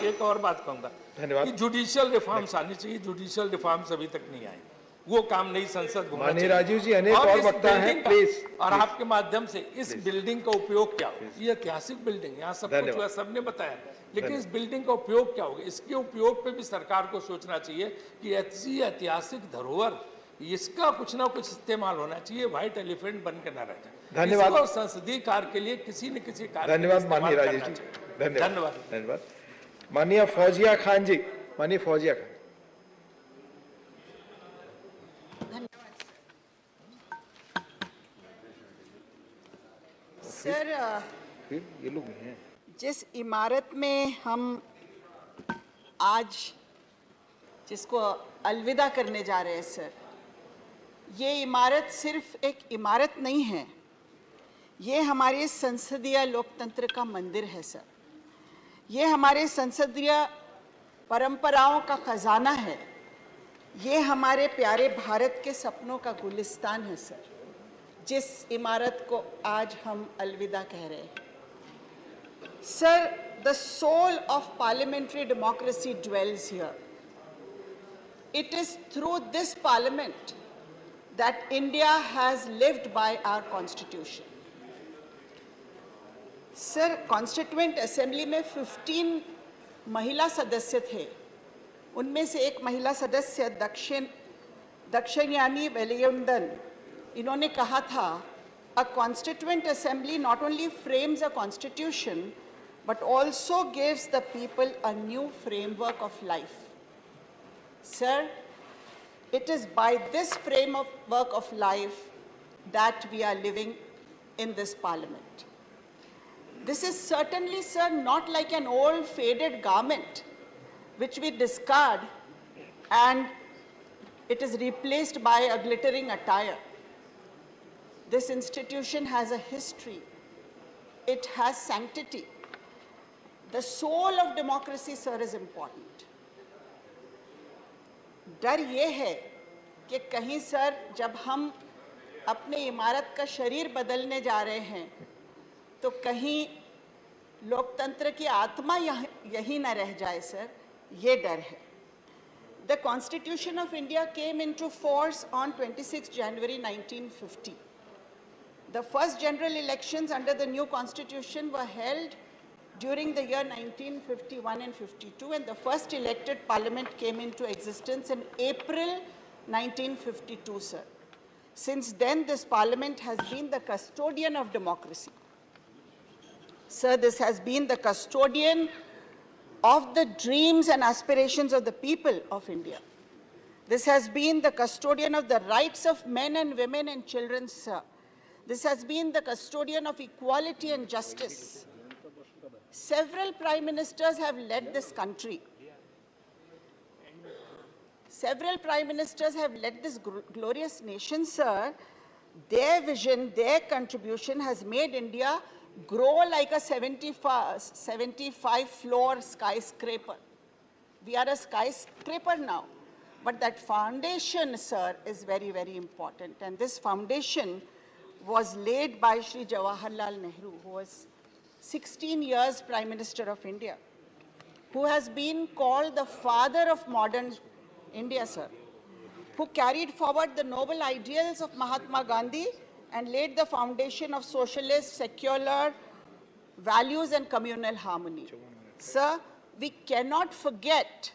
एक और बात कहूँगा कि जुडिशियल रिफॉर्म्स आनी चाहिए। जुडिशियल रिफॉर्म्स अभी तक नहीं आए, वो काम नई संसद होना चाहिए। राजीव जी, अनेक और वक्ता हैं, प्लीज। और आपके माध्यम से इस बिल्डिंग का उपयोग क्या हो? ये ऐतिहासिक बिल्डिंग, यहाँ सब कुछ हुआ, सबने बताया, लेकिन इस बिल्डिंग का उपयोग क्या होगा? इसके उपयोग पे भी सरकार को सोचना चाहिए कि ऐसी ऐतिहासिक धरोहर, इसका कुछ ना कुछ इस्तेमाल होना चाहिए, व्हाइट एलिफेंट बन के ना रह जाए। धन्यवाद। संसदीय कार्य के लिए किसी न किसी कार्य धन्यवाद माननीय राजीव जी, धन्यवाद। माननीय फौजिया खान जी, माननीय फौजिया खान। सर, ये लोग हैं। जिस इमारत में हम आज जिसको अलविदा करने जा रहे हैं सर, ये इमारत सिर्फ एक इमारत नहीं है, ये हमारे संसदीय लोकतंत्र का मंदिर है सर। ये हमारे संसदीय परंपराओं का खजाना है। ये हमारे प्यारे भारत के सपनों का गुलिस्तान है सर, जिस इमारत को आज हम अलविदा कह रहे हैं। Sir, the soul of parliamentary democracy dwells here. It is through this parliament that India has lived by our constitution. Sir, Constituent Assembly में 15 महिला सदस्य थे। उनमें से एक महिला सदस्य दक्षिणयानी वेलियंदन, इन्होंने कहा था, a constituent assembly not only frames a constitution but also gives the people a new framework of life. Sir, it is by this framework of life that we are living in this parliament. This is certainly, sir, not like an old faded garment which we discard and it is replaced by a glittering attire. This institution has a history. It has sanctity. The soul of democracy, sir, is important. डर ये है कि कहीं sir जब हम अपने इमारत का शरीर बदलने जा रहे हैं तो कहीं लोकतंत्र की आत्मा यही न रह जाए सर, ये डर है। The Constitution of India came into force on 26 January 1950. The first general elections under the new constitution were held during the year 1951 and 52, and the first elected parliament came into existence in April 1952, sir. Since then, this parliament has been the custodian of democracy. Sir, this has been the custodian of the dreams and aspirations of the people of India. This has been the custodian of the rights of men and women and children, sir. This has been the custodian of equality and justice. Several prime ministers have led this country. Several prime ministers have led this glorious nation, sir. Their vision, their contribution has made India grow like a 75-floor skyscraper. We are a skyscraper now. But that foundation, sir, is very, very important. And this foundation was laid by Shri Jawaharlal Nehru, who was 16 years Prime Minister of India, who has been called the father of modern India, sir, who carried forward the noble ideals of Mahatma Gandhi and laid the foundation of socialist, secular values and communal harmony. Sir, we cannot forget,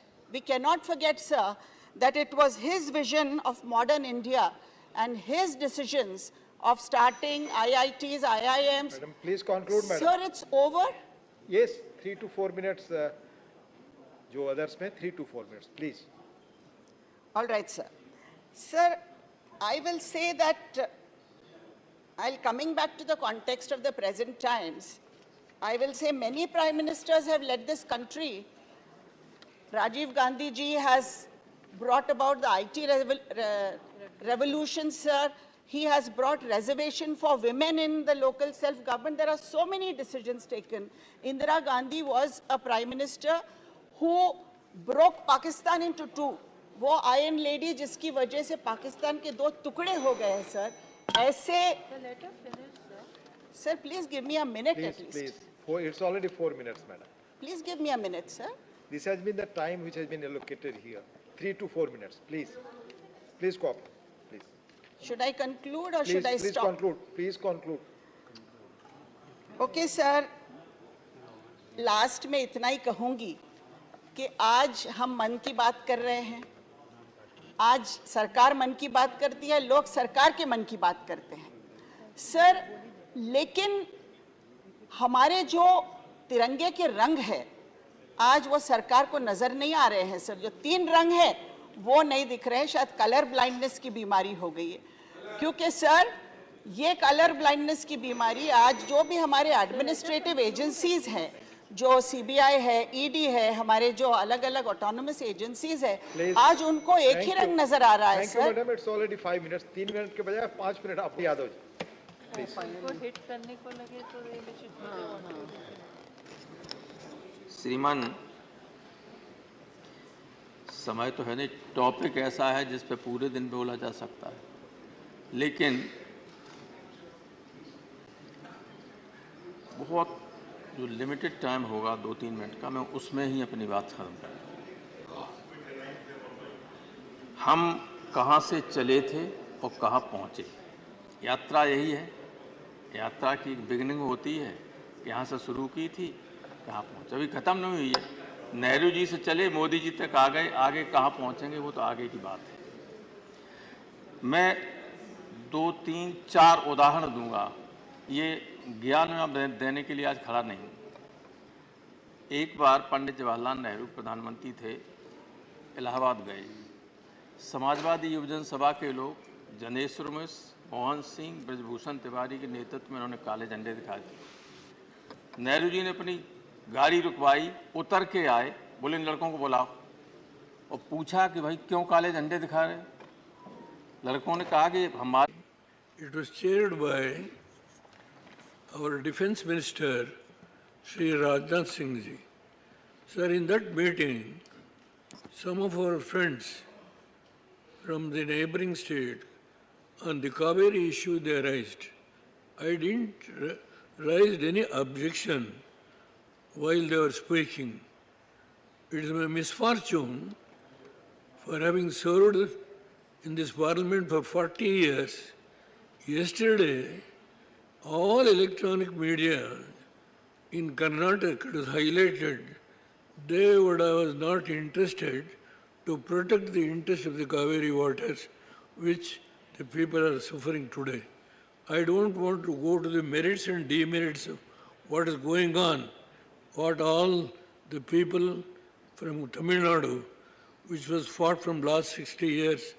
sir, that it was his vision of modern India and his decisions of starting IITs, IIMs. Madam, please conclude, madam. Sir, it's over? Yes, 3 to 4 minutes. Jo others mein 3 to 4 minutes, please. All right, sir. Sir, I will say that, coming back to the context of the present times, I will say many prime ministers have led this country. Rajiv Gandhi ji has brought about the IT revolution, sir. He has brought reservation for women in the local self-government. There are so many decisions taken. Indira Gandhi was a prime minister who broke Pakistan into two. वो iron lady जिसकी वजह से पाकिस्तान के दो टुकड़े हो गए हैं, सर. ऐसे Sir, please give me a minute at least. Please. It's already 4 minutes, madam. Please give me a minute, sir. This has been the time which has been allocated here. 3 to 4 minutes, please. Please cooperate. Please. Should I conclude or should I stop? Conclude. Please conclude. Okay, sir. Last में इतना ही कहूँगी कि आज हम मन की बात कर रहे हैं. आज सरकार मन की बात करती है, लोग सरकार के मन की बात करते हैं. सर, लेकिन हमारे जो तिरंगे के रंग है, आज वो सरकार को नजर नहीं आ रहे हैं, सर. जो 3 रंग है वो नहीं दिख रहे हैं. शायद कलर ब्लाइंडनेस की बीमारी हो गई है, क्योंकि सर ये कलर ब्लाइंडनेस की बीमारी आज जो भी हमारे एडमिनिस्ट्रेटिव एजेंसीज हैं, जो सीबीआई है, ईडी है, हमारे जो अलग-अलग ऑटोनोमस एजेंसीज है, आज उनको एक ही रंग नजर आ रहा है, sir. Thank you, madam. It's already 5 minutes. 3 minute के बजाय 5 मिनट आपको याद हो जाए. हिट करने को लगे तो श्रीमान, समय तो है नहीं, टॉपिक ऐसा है जिस पे पूरे दिन बोला जा सकता है, लेकिन बहुत जो लिमिटेड टाइम होगा 2-3 मिनट का, मैं उसमें ही अपनी बात खत्म करूँगा. हम कहाँ से चले थे और कहाँ पहुँचे, यात्रा यही है. यात्रा की बिगिनिंग होती है, यहाँ से शुरू की थी, कहाँ पहुँचे, अभी ख़त्म नहीं हुई है. नेहरू जी से चले मोदी जी तक आ गए, आगे कहाँ पहुँचेंगे वो तो आगे की बात है. मैं 2-3-4 उदाहरण दूंगा. ये ज्ञान देने के लिए आज खड़ा नहीं हूँ. एक बार पंडित जवाहरलाल नेहरू प्रधानमंत्री थे, इलाहाबाद गए. समाजवादी युवजन सभा के लोग जनेश्वर मिश्र, मोहन सिंह, ब्रजभूषण तिवारी के नेतृत्व में उन्होंने काले झंडे दिखाए थे. नेहरू जी ने अपनी गाड़ी रुकवाई, उतर के आए, बोले इन लड़कों को बुलाओ, और पूछा कि भाई क्यों काले झंडे दिखा रहे. लड़कों ने कहा कि हमारे. It was chaired by our Defence Minister, Shri Rajnath Singh ji. Sir, in that meeting, some of our friends from the neighboring state on the Kaveri issue they raised. I didn't raise any objection while they were speaking. It is my misfortune for having served in this parliament for 40 years. Yesterday, all electronic media in Karnataka was highlighted. They was not interested to protect the interest of the Kaveri waters, which the people are suffering today. I don't want to go to the merits and demerits of what is going on, what all the people from Tamil Nadu, which was fought from last 60 years,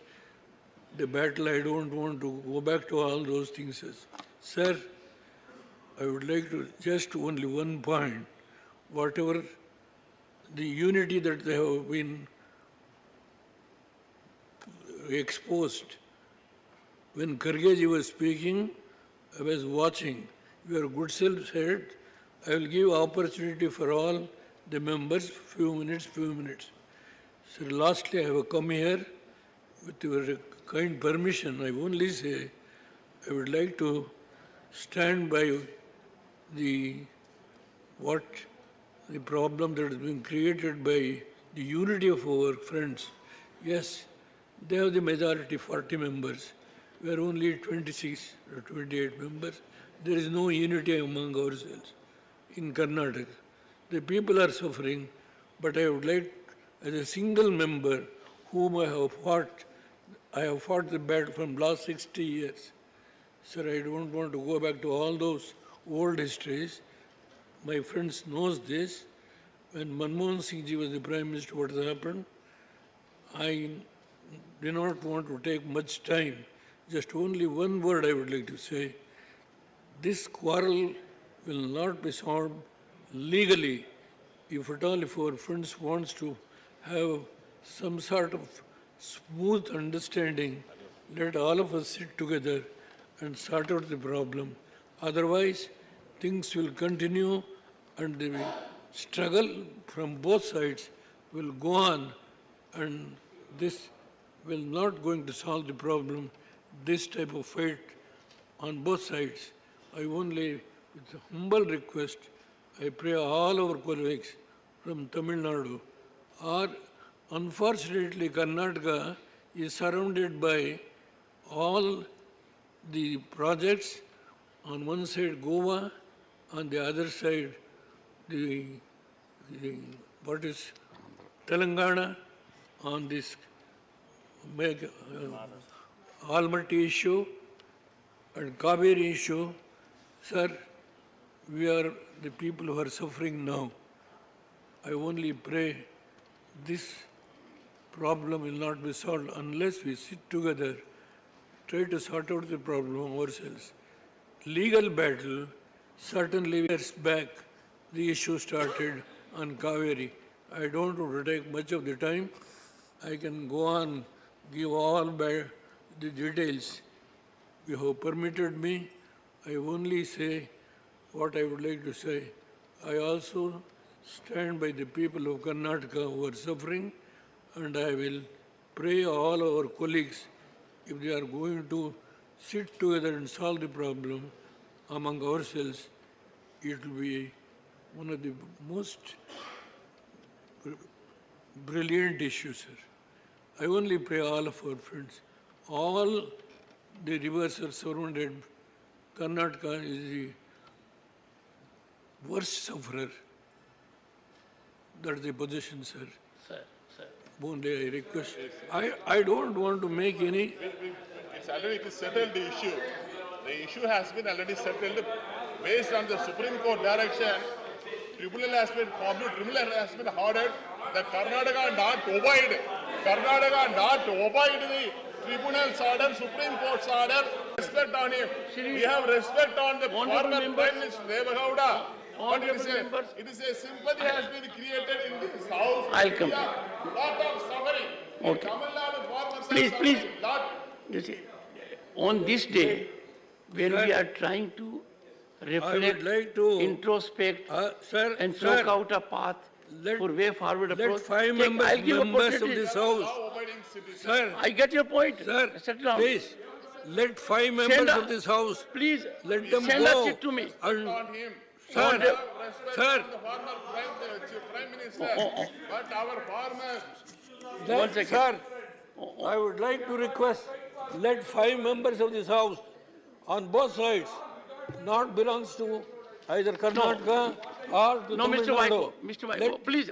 the battle, I don't want to go back to all those things. Sir, I would like to just only one point. whatever the unity that they have been exposed. When Khargeji was speaking, I was watching. Your good self said, I will give opportunity for all the members, few minutes. So lastly, I have come here with your kind permission. I only say, I would like to stand by the problem that has been created by the unity of our friends. Yes, they have the majority, 40 members. We are only 26 or 28 members. There is no unity among ourselves in Karnataka. The people are suffering, but I would like, as a single member whom I have fought the battle from last 60 years. Sir, I don't want to go back to all those old histories. My friends knows this. When Manmohan Singh ji was the Prime Minister, what has happened? I do not want to take much time. Just only one word I would like to say. This quarrel will not be solved legally. If at all, if our friends wants to have some sort of smooth understanding, let all of us sit together and sort out the problem. Otherwise, things will continue and the struggle from both sides will go on, and this will not going to solve the problem. This type of fight on both sides. I only, with a humble request, I pray all our colleagues from Tamil Nadu are, unfortunately, Karnataka is surrounded by all the projects. On one side Goa, on the other side what is Telangana, on this Almaty issue and Kaveri issue. Sir, we are the people who are suffering now. I only pray this problem will not be solved unless we sit together, try to sort out the problem ourselves. Legal battle, certainly years back, the issue started on Kaveri. I don't want to take much of the time. I can go on, give all the details. You have permitted me. I only say what I would like to say. I also stand by the people of Karnataka who are suffering, and I will pray all our colleagues, if they are going to sit together and solve the problem among ourselves, it will be one of the most brilliant issues, sir. I only pray all of our friends. All the rivers are surrounded. Karnataka is the worst sufferer. That's the position, sir. Sir. Only I request. I don't want to make any. It's already settled the issue. The issue has been already settled based on the Supreme Court direction. Tribunal has been formed. Tribunal has been ordered. The Karnataka not obeyed. Karnataka not obeyed the Tribunal's order, Supreme Court's order. Respect on him. We have respect on the former Prime Minister Devagowda. But it is a sympathy has been created in this house. I'll come. Lot of suffering. Okay. Tamil Nadu farmers Please. lot. You see, on this day, when we are trying to reflect, introspect, and chalk out a path for way forward approach. Let 5 members of this house. Sir, I get your point. Sir, settle down. Please, let 5 members of this house. Please, let them send go. a chit to me. Sir, The former Prime Minister, but our farmers. One second. Sir, I would like to request, let 5 members of this house on both sides not belongs to either Karnataka or to Tamil Nadu. Mr. Vaiko, please.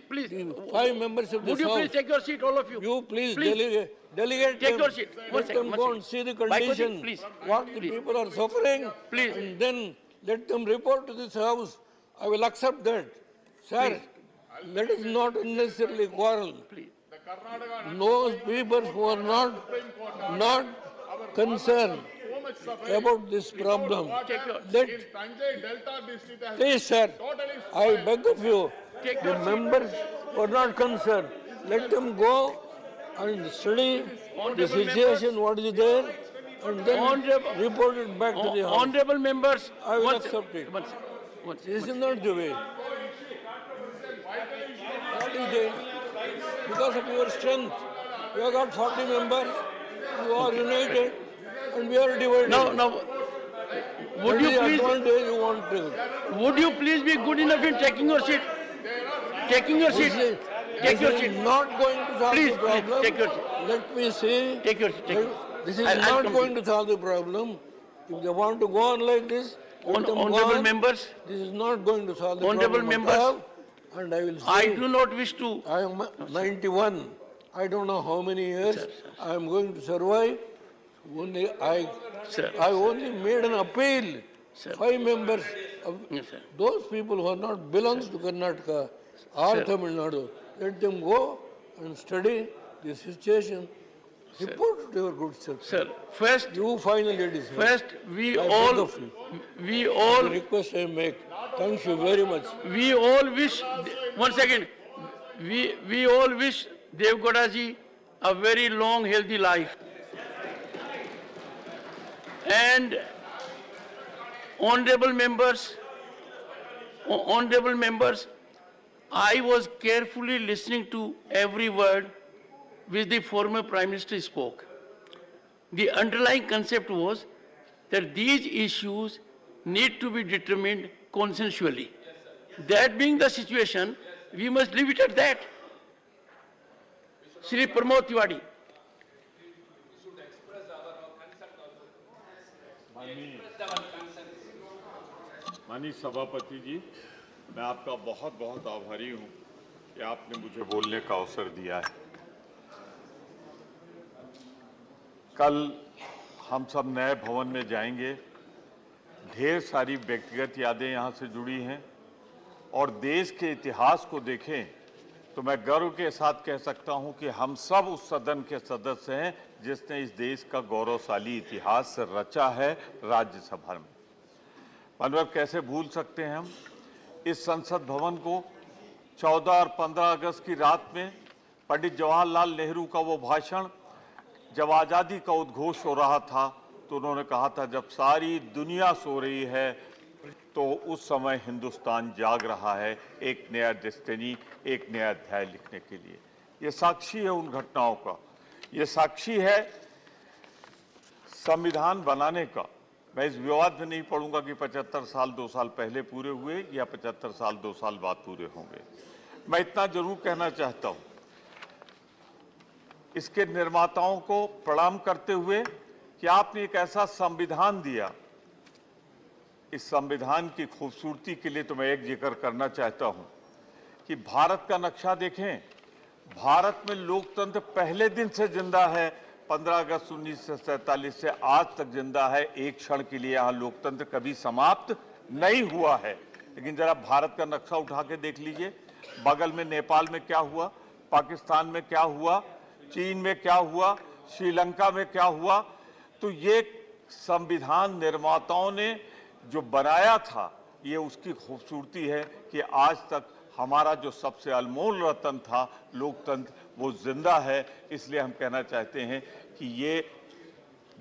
5 members of this Would you house. please take your seat, all of you? You please delegate Take them. your seat. Let them go and see the condition, what the people are suffering, and then let them report to this house. I will accept that. Sir, let us not unnecessarily quarrel. Those people who are not concerned, about this problem. Let, In Tanjai Delta district has Please, sir. totally I beg of you, Take the your seat. members were not concerned. Let them go and study the Honorable situation, what is there, and then Honorable- report it back to the House. Honorable members, I will one accept it. one second. This is not the way. What is there? Because of your strength, you have got 40 members, you are united, and we are divided. Now, would you please, advantage you want to. would you please be good enough in taking your seat? Taking your seat. Take your This seat. is not going to solve Please, the problem. take your seat. Let me see. Take your seat. This is I'll not come going to solve the problem. If they want to go on like this, let them go Honorable on. members, This is not going to solve the Honorable problem. members, And I will say, I do not wish to. I am 91. I don't know how many years I am going to survive. Only I only made an appeal. 5 members of those people who are not belongs to Karnataka or Tamil Nadu, let them go and study the situation. Report to your good self. Sir, first you finally decide. First, we I all, beg of you. we all, The request I make. Thank you very much. we all wish, one second, we all wish Dev Gowdaji a very long, healthy life. And honorable members, I was carefully listening to every word which the former Prime Minister spoke. The underlying concept was that these issues need to be determined consensually. That being the situation, we must leave it at that. Shri Pramod Tiwari. माननीय सभापति जी, मैं आपका बहुत बहुत आभारी हूं कि आपने मुझे बोलने का अवसर दिया है। कल हम सब नए भवन में जाएंगे। ढेर सारी व्यक्तिगत यादें यहां से जुड़ी हैं और देश के इतिहास को देखें तो मैं गर्व के साथ कह सकता हूं कि हम सब उस सदन के सदस्य हैं जिसने इस देश का गौरवशाली इतिहास रचा है राज्यसभा में। माननीय, कैसे भूल सकते हैं हम इस संसद भवन को 14 और 15 अगस्त की रात में पंडित जवाहरलाल नेहरू का वो भाषण, जब आज़ादी का उद्घोष हो रहा था तो उन्होंने कहा था जब सारी दुनिया सो रही है तो उस समय हिंदुस्तान जाग रहा है एक नया डेस्टिनी, एक नया अध्याय लिखने के लिए। ये साक्षी है उन घटनाओं का, ये साक्षी है संविधान बनाने का। मैं इस विवाद में नहीं पढ़ूंगा कि 75 साल 2 साल पहले पूरे हुए या 75 साल 2 साल बाद पूरे होंगे। मैं इतना जरूर कहना चाहता हूं, इसके निर्माताओं को प्रणाम करते हुए कि आपने एक ऐसा संविधान दिया। इस संविधान की खूबसूरती के लिए तो मैं एक जिक्र करना चाहता हूं कि भारत का नक्शा देखें। भारत में लोकतंत्र पहले दिन से जिंदा है, 15 अगस्त 1947 से आज तक जिंदा है। एक क्षण के लिए यहां लोकतंत्र कभी समाप्त नहीं हुआ है। लेकिन जरा भारत का नक्शा उठा के देख लीजिए, बगल में नेपाल में क्या हुआ, पाकिस्तान में क्या हुआ, चीन में क्या हुआ, श्रीलंका में क्या हुआ। तो ये संविधान निर्माताओं ने जो बनाया था, ये उसकी खूबसूरती है कि आज तक हमारा जो सबसे अनमोल रत्न था लोकतंत्र, वो जिंदा है। इसलिए हम कहना चाहते हैं कि ये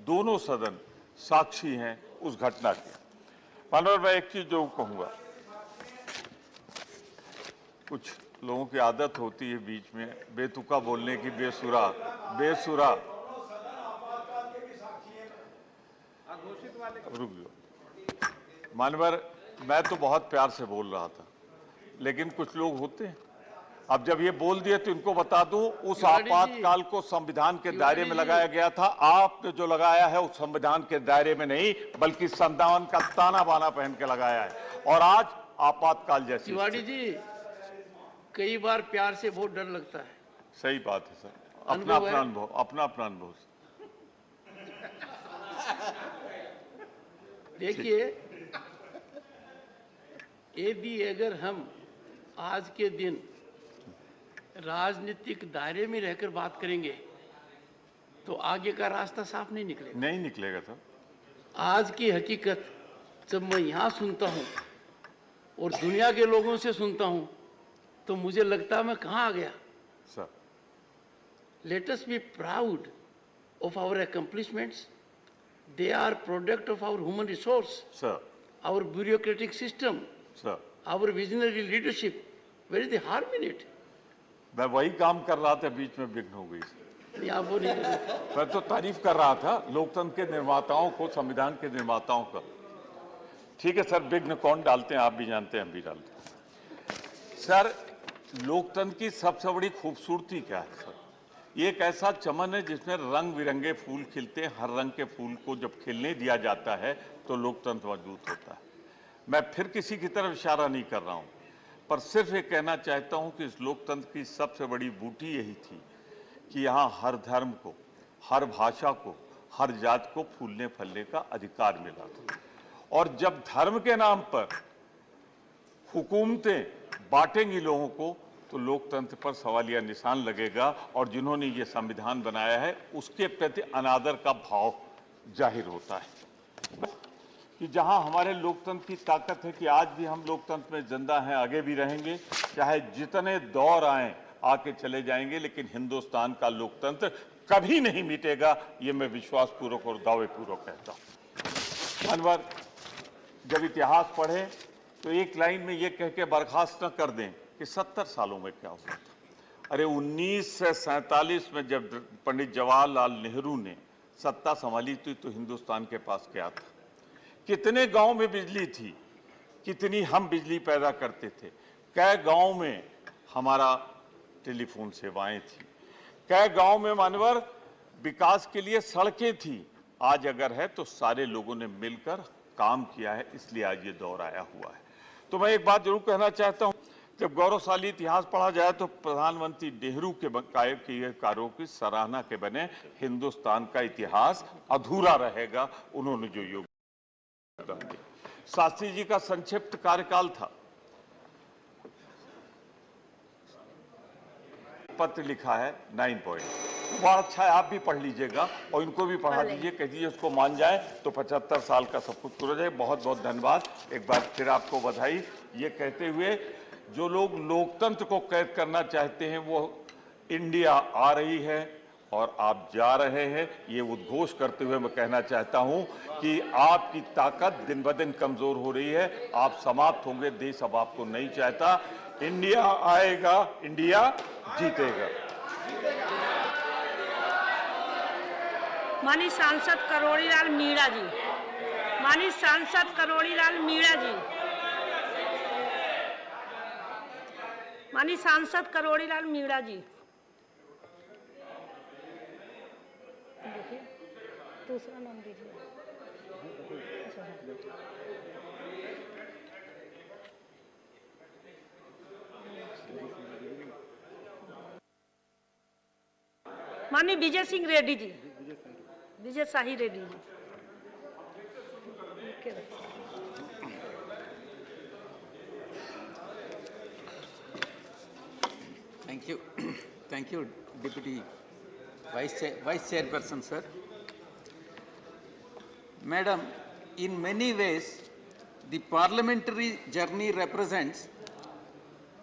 दोनों सदन साक्षी हैं उस घटना के। माननीय, मैं एक चीज जो कहूंगा, कुछ लोगों की आदत होती है बीच में बेतुका बोलने की, बेसुरा रुक जाओ। मानवर, मैं तो बहुत प्यार से बोल रहा था, लेकिन कुछ लोग होते हैं, अब जब ये बोल दिए तो इनको बता दूं, उस आपातकाल को संविधान के दायरे में लगाया गया था। आपने जो लगाया है उस संविधान के दायरे में नहीं, बल्कि संविधान का ताना बाना पहन के लगाया है। और आज आपातकाल जैसी तिवारी जी, कई बार प्यार से बहुत डर लगता है। सही बात है सर, अपना अपना अनुभव। देखिए, यदि अगर हम आज के दिन राजनीतिक दायरे में रहकर बात करेंगे तो आगे का रास्ता साफ नहीं निकलेगा। नहीं निकलेगा सर। आज की हकीकत जब मैं यहाँ सुनता हूँ और दुनिया के लोगों से सुनता हूँ तो मुझे लगता है मैं कहाँ आ गया। Sir, Let us be proud of our accomplishments. They are product of our human resource, sir, our bureaucratic system, sir. our visionary leadership. Where is the harm in it? मैं वही काम कर रहा था, बीच में विघ्न हो गई। नहीं, आप वो नहीं कर रहे। मैं तो तारीफ कर रहा था लोकतंत्र के निर्माताओं को, संविधान के निर्माताओं का। ठीक है सर, विघ्न कौन डालते हैं आप भी जानते हैं, हम भी डालते हैं। सर, लोकतंत्र की सबसे बड़ी खूबसूरती क्या है सर? ये एक ऐसा चमन है जिसमें रंग बिरंगे फूल खिलते हैं। हर रंग के फूल को जब खिलने दिया जाता है तो लोकतंत्र मजबूत होता है। मैं फिर किसी की तरफ इशारा नहीं कर रहा हूं, पर सिर्फ ये कहना चाहता हूं कि इस लोकतंत्र की सबसे बड़ी बूटी यही थी कि यहाँ हर धर्म को, हर भाषा को, हर जात को फूलने फलने का अधिकार मिला था। और जब धर्म के नाम पर हुकूमतें बांटेंगी लोगों को तो लोकतंत्र पर सवालिया निशान लगेगा और जिन्होंने ये संविधान बनाया है उसके प्रति अनादर का भाव जाहिर होता है। कि जहां हमारे लोकतंत्र की ताकत है कि आज भी हम लोकतंत्र में जिंदा हैं, आगे भी रहेंगे, चाहे जितने दौर आए आके चले जाएंगे, लेकिन हिंदुस्तान का लोकतंत्र कभी नहीं मिटेगा, ये मैं विश्वास पूर्वक और दावे पूर्वक कहता हूं। अनवर, जब इतिहास पढ़े तो एक लाइन में ये कह के बर्खास्त न कर दें कि 70 सालों में क्या हुआ था। अरे 1947 में जब पंडित जवाहरलाल नेहरू ने सत्ता संभाली थी तो हिंदुस्तान के पास क्या था? कितने गांव में बिजली थी, कितनी हम बिजली पैदा करते थे, कै गांव में हमारा टेलीफोन सेवाएं थी, कै गांव में मानवर विकास के लिए सड़कें थी। आज अगर है तो सारे लोगों ने मिलकर काम किया है, इसलिए आज ये दौर आया हुआ है। तो मैं एक बात जरूर कहना चाहता हूं, जब गौरवशाली इतिहास पढ़ा जाए तो प्रधानमंत्री नेहरू के किए कार्यों की सराहना के बने हिंदुस्तान का इतिहास अधूरा रहेगा। उन्होंने जो योगदान दिया, शास्त्री जी का संक्षिप्त कार्यकाल था। पत्र लिखा है 9 पॉइंट, बड़ा अच्छा है, आप भी पढ़ लीजिएगा और इनको भी पढ़ा दीजिए, कह दीजिए उसको मान जाए तो 75 साल का सब कुछ पूरा जाए। बहुत बहुत धन्यवाद, एक बार फिर आपको बधाई। ये कहते हुए जो लोग लोकतंत्र को कैद करना चाहते हैं वो इंडिया आ रही है और आप जा रहे हैं, ये उद्घोष करते हुए मैं कहना चाहता हूं कि आपकी ताकत दिन ब दिन कमजोर हो रही है, आप समाप्त होंगे, देश अब आपको नहीं चाहता। इंडिया आएगा, इंडिया जीतेगा। माननीय सांसद करोड़ीलाल मीणा जी, माननीय सांसद करोड़ीलाल मीणा जी, माननीय सांसद करोड़ीलाल मीणा जी। दूसरा नाम दीजिए। माननीय विजय सिंह रेड्डी जी, विजय शाही Reddy ji. Thank you, Deputy Vice Chairperson, sir. Madam, in many ways, the parliamentary journey represents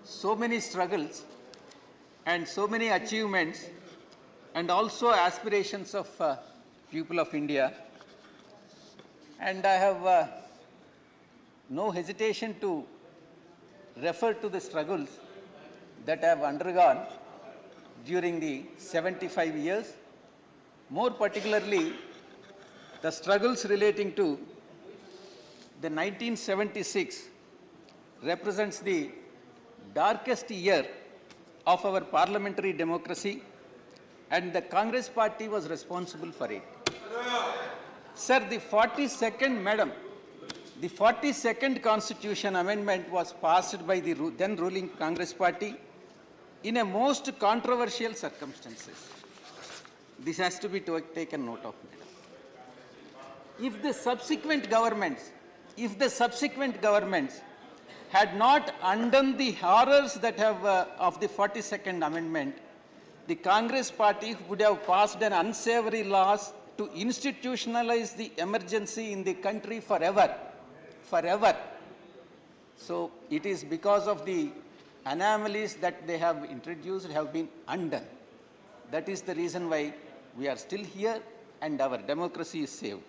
so many struggles and so many achievements and also aspirations of people of India. And I have no hesitation to refer to the struggles that I have undergone during the 75 years, more particularly the struggles relating to the 1976 represents the darkest year of our parliamentary democracy, and the Congress party was responsible for it. Sir, the 42nd Constitution Amendment was passed by the then ruling Congress party in a most controversial circumstances. This has to be taken note of, madam. If the subsequent governments had not undone the horrors that have of the 42nd Amendment, the Congress party would have passed an unsavory laws to institutionalize the emergency in the country forever. Forever. So it is because of the anomalies that they have introduced have been undone. That is the reason why we are still here and our democracy is saved.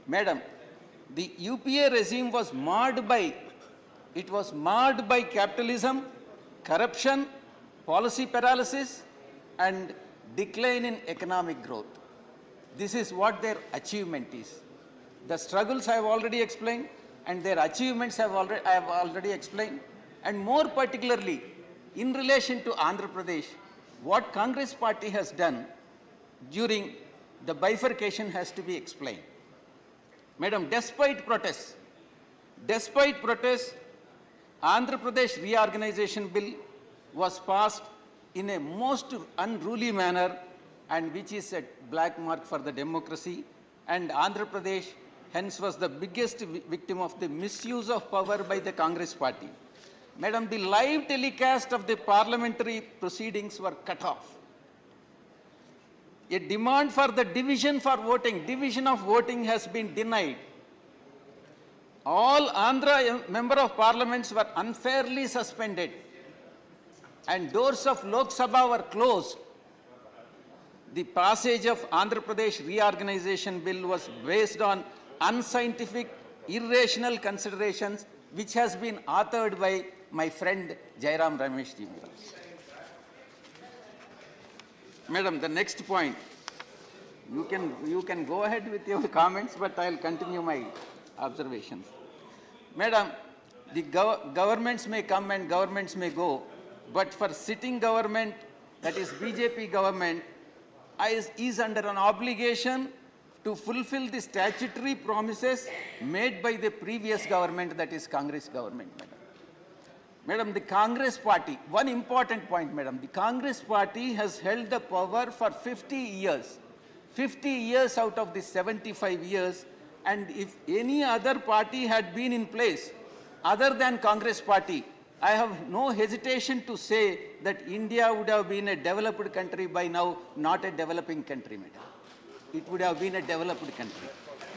Madam, the UPA regime was marred by capitalism, corruption, policy paralysis, and decline in economic growth. This is what their achievement is. The struggles I have already explained, and their achievements I have already explained, and more particularly in relation to Andhra Pradesh, what Congress party has done during the bifurcation has to be explained. Madam, despite protests, Andhra Pradesh reorganization bill was passed in a most unruly manner, and which is a black mark for the democracy, and Andhra Pradesh hence was the biggest victim of the misuse of power by the Congress party. Madam, the live telecast of the parliamentary proceedings were cut off. A demand for the division of voting has been denied. All Andhra member of parliaments were unfairly suspended, and doors of Lok Sabha were closed. The passage of Andhra Pradesh reorganization bill was based on unscientific, irrational considerations, which has been authored by my friend Jairam Ramesh ji. Madam, the next point. You can go ahead with your comments, but I will continue my observations. Madam, the governments may come and governments may go, but for sitting government, that is BJP government, is under an obligation to fulfill the statutory promises made by the previous government, that is Congress government, madam. Madam, the Congress party, one important point, madam, the Congress party has held the power for 50 years. 50 years out of the 75 years, and if any other party had been in place other than Congress party, I have no hesitation to say that India would have been a developed country by now, not a developing country, madam. It would have been a developed country.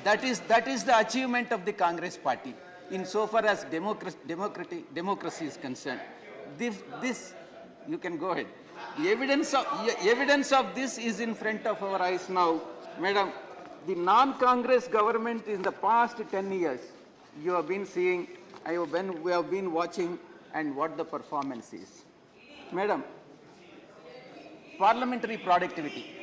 That is the achievement of the Congress party, insofar as democracy is concerned. This, you can go ahead. The evidence of this is in front of our eyes now. Madam, the non-Congress government in the past 10 years, you have been seeing, we have been watching, and what the performance is. Madam, parliamentary productivity.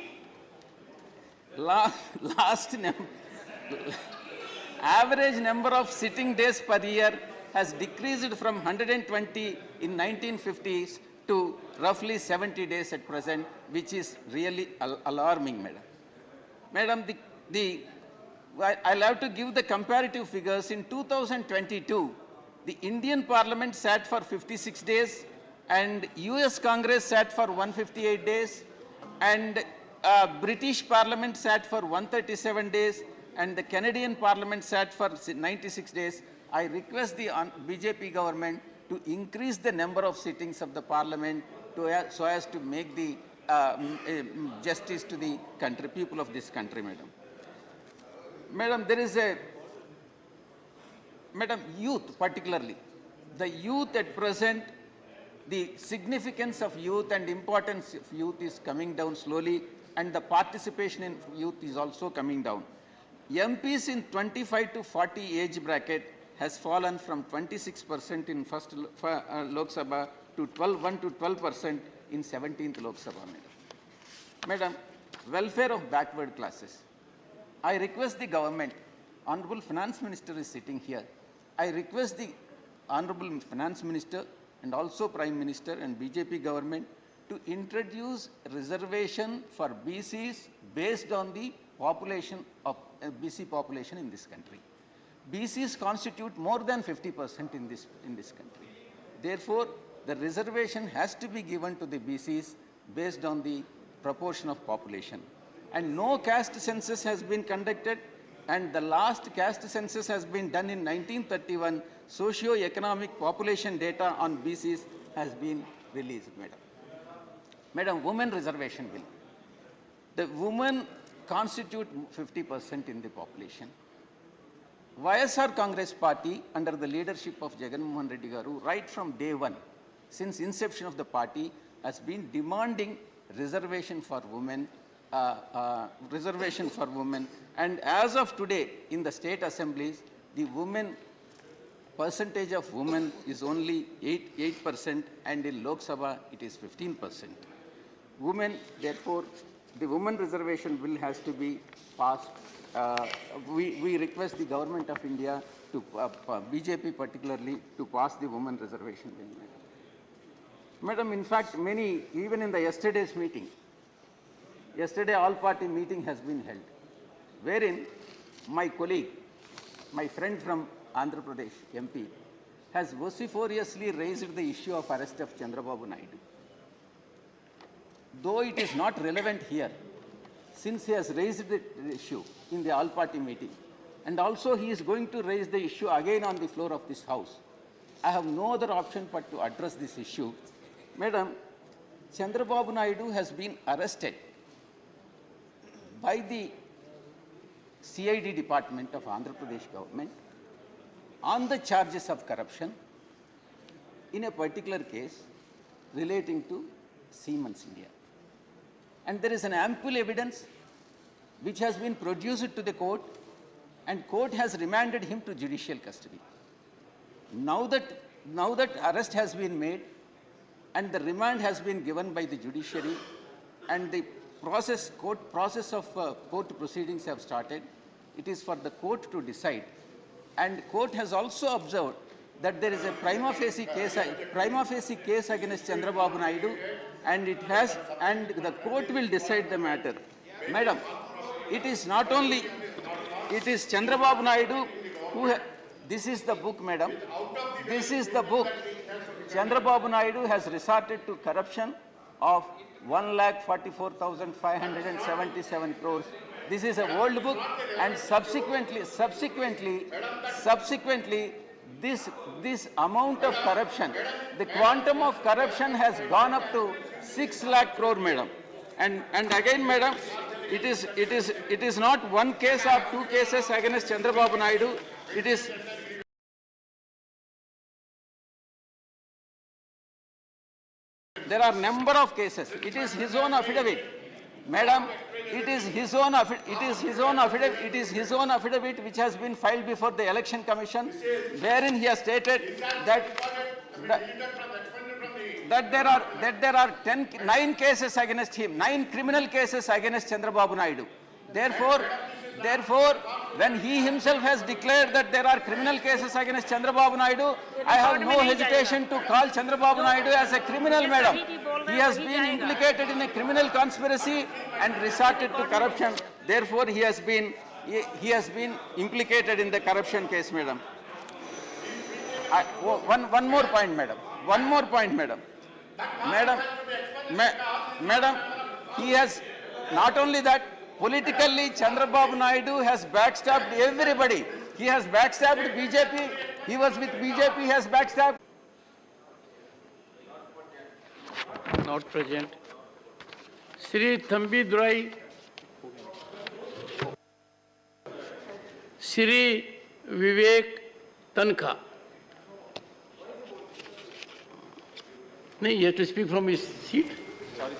Average number of sitting days per year has decreased from 120 in 1950s to roughly 70 days at present, which is really alarming, madam. Madam, I'll have to give the comparative figures. In 2022, the Indian Parliament sat for 56 days, and US Congress sat for 158 days, and British Parliament sat for 137 days, and the Canadian Parliament sat for 96 days. I request the BJP government to increase the number of sittings of the Parliament so as to make the justice to the country, people of this country, madam. Madam, there is youth particularly. The youth at present, the significance of youth and importance of youth is coming down slowly, and the participation in youth is also coming down. MPs in 25 to 40 age bracket has fallen from 26% in first Lok Sabha to 1 to 12% in 17th Lok Sabha, madam. Madam, welfare of backward classes. I request the government, Honorable Finance Minister is sitting here. I request the Honorable Finance Minister and also Prime Minister and BJP government to introduce reservation for BCs based on the population of BC population in this country. BCs constitute more than 50% in this country. Therefore, the reservation has to be given to the BCs based on the proportion of population. And no caste census has been conducted, and the last caste census has been done in 1931. Socio-economic population data on BCs has been released, madam. Madam, women reservation bill. The women constitute 50% in the population. YSR Congress Party, under the leadership of Jagan Mohan Reddy Garu, right from day one, since inception of the party, has been demanding reservation for women, and as of today, in the state assemblies, the percentage of women is only 8%, and in Lok Sabha it is 15%. Women, therefore, the women reservation bill has to be passed. We request the government of India to, BJP particularly, to pass the women reservation bill. Madam, in fact, even in the yesterday's meeting, yesterday all-party meeting has been held, wherein my colleague, my friend from Andhra Pradesh, MP, has vociferously raised the issue of arrest of Chandrababu Naidu. Though it is not relevant here, since he has raised the issue in the all-party meeting, and also he is going to raise the issue again on the floor of this House, I have no other option but to address this issue. Madam, Chandrababu Naidu has been arrested by the CID department of Andhra Pradesh government on the charges of corruption in a particular case relating to Siemens India. And there is an ample evidence which has been produced to the court, and court has remanded him to judicial custody. Now that arrest has been made and the remand has been given by the judiciary, and the court proceedings have started, it is for the court to decide. And court has also observed that there is a prima facie case against Chandrababu Naidu, and the court will decide the matter. Madam, it is not only, it is Chandrababu Naidu who, this is the book, madam, this is the book. Chandrababu Naidu has resorted to corruption of 1,44,577 crores. This is a old book, and subsequently, this amount of corruption, the quantum of corruption has gone up to 6 lakh crore, madam. And again, madam, it is not one case or two cases against Chandrababu Naidu. It is there are number of cases. It is his own affidavit, madam. It is his own affidavit which has been filed before the Election Commission, wherein he has stated that there are 9 cases against him, 9 criminal cases against Chandrababu Naidu. Therefore, when he himself has declared that there are criminal cases against Chandrababu Naidu, I have no hesitation to call Chandrababu Naidu as a criminal, madam. He has been implicated in a criminal conspiracy and resorted to corruption. Therefore, he has been implicated in the corruption case, madam. One more point, madam. Madam, he has not only that. Politically, Chandrababu Naidu has backstabbed everybody. He has backstabbed BJP. He was with BJP, he has backstabbed. Not present. Sri Thambi Durai. Sri Vivek Tankha. No, you have to speak from his seat. Sorry.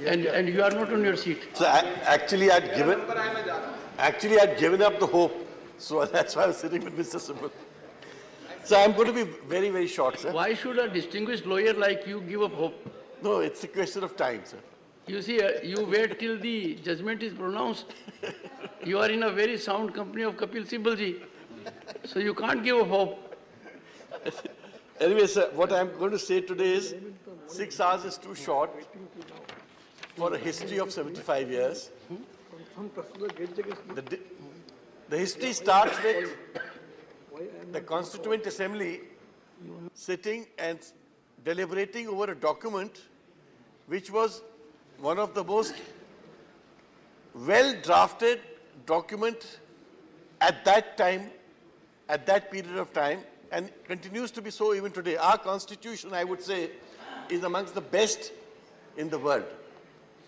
And you are not on your seat. So actually, I'd given up the hope. So that's why I was sitting with Mr. Simple. So I'm going to be very, very short, sir. Why should a distinguished lawyer like you give up hope? No, it's a question of time, sir. You see, you wait till the judgment is pronounced. You are in a very sound company of Kapil Sibalji. So you can't give up hope. Anyway, sir, what I'm going to say today is 6 hours is too short for a history of 75 years. The history starts with the Constituent Assembly sitting and deliberating over a document which was one of the most well-drafted document at that time, at that period of time, and continues to be so even today. Our Constitution, I would say, is amongst the best in the world.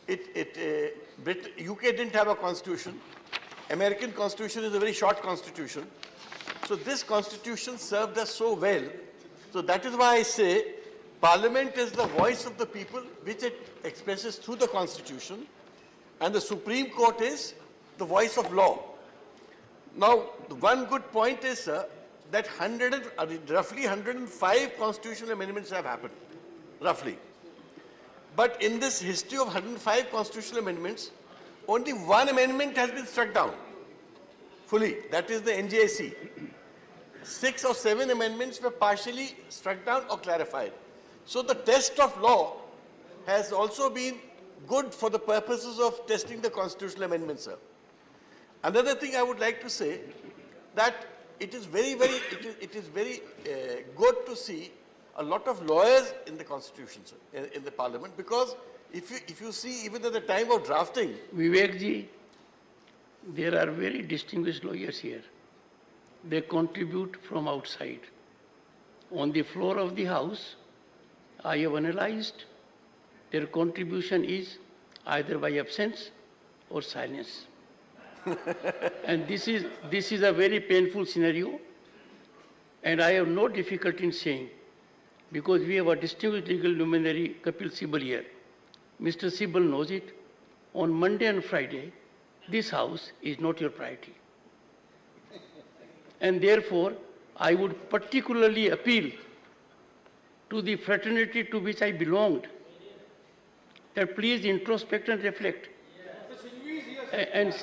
UK didn't have a constitution. American constitution is a very short constitution. So this constitution served us so well. So that is why I say Parliament is the voice of the people, which it expresses through the constitution, and the Supreme Court is the voice of law. Now, the one good point is, sir, that roughly 105 constitutional amendments have happened, roughly. But in this history of 105 constitutional amendments, only one amendment has been struck down fully. That is the NJC. 6 or 7 amendments were partially struck down or clarified. So the test of law has also been good for the purposes of testing the constitutional amendments, sir. Another thing I would like to say, that it is very good to see a lot of lawyers in the constitution, sir, in the parliament, because if you see even at the time of drafting. Vivekji, there are very distinguished lawyers here. They contribute from outside. On the floor of the House, I have analyzed their contribution is either by absence or silence. And this is a very painful scenario, and I have no difficulty in saying, because we have a distinguished legal luminary, Kapil Sibal here. Mr. Sibal knows it. On Monday and Friday, this House is not your priority. And therefore, I would particularly appeal to the fraternity to which I belonged, that please introspect and reflect. And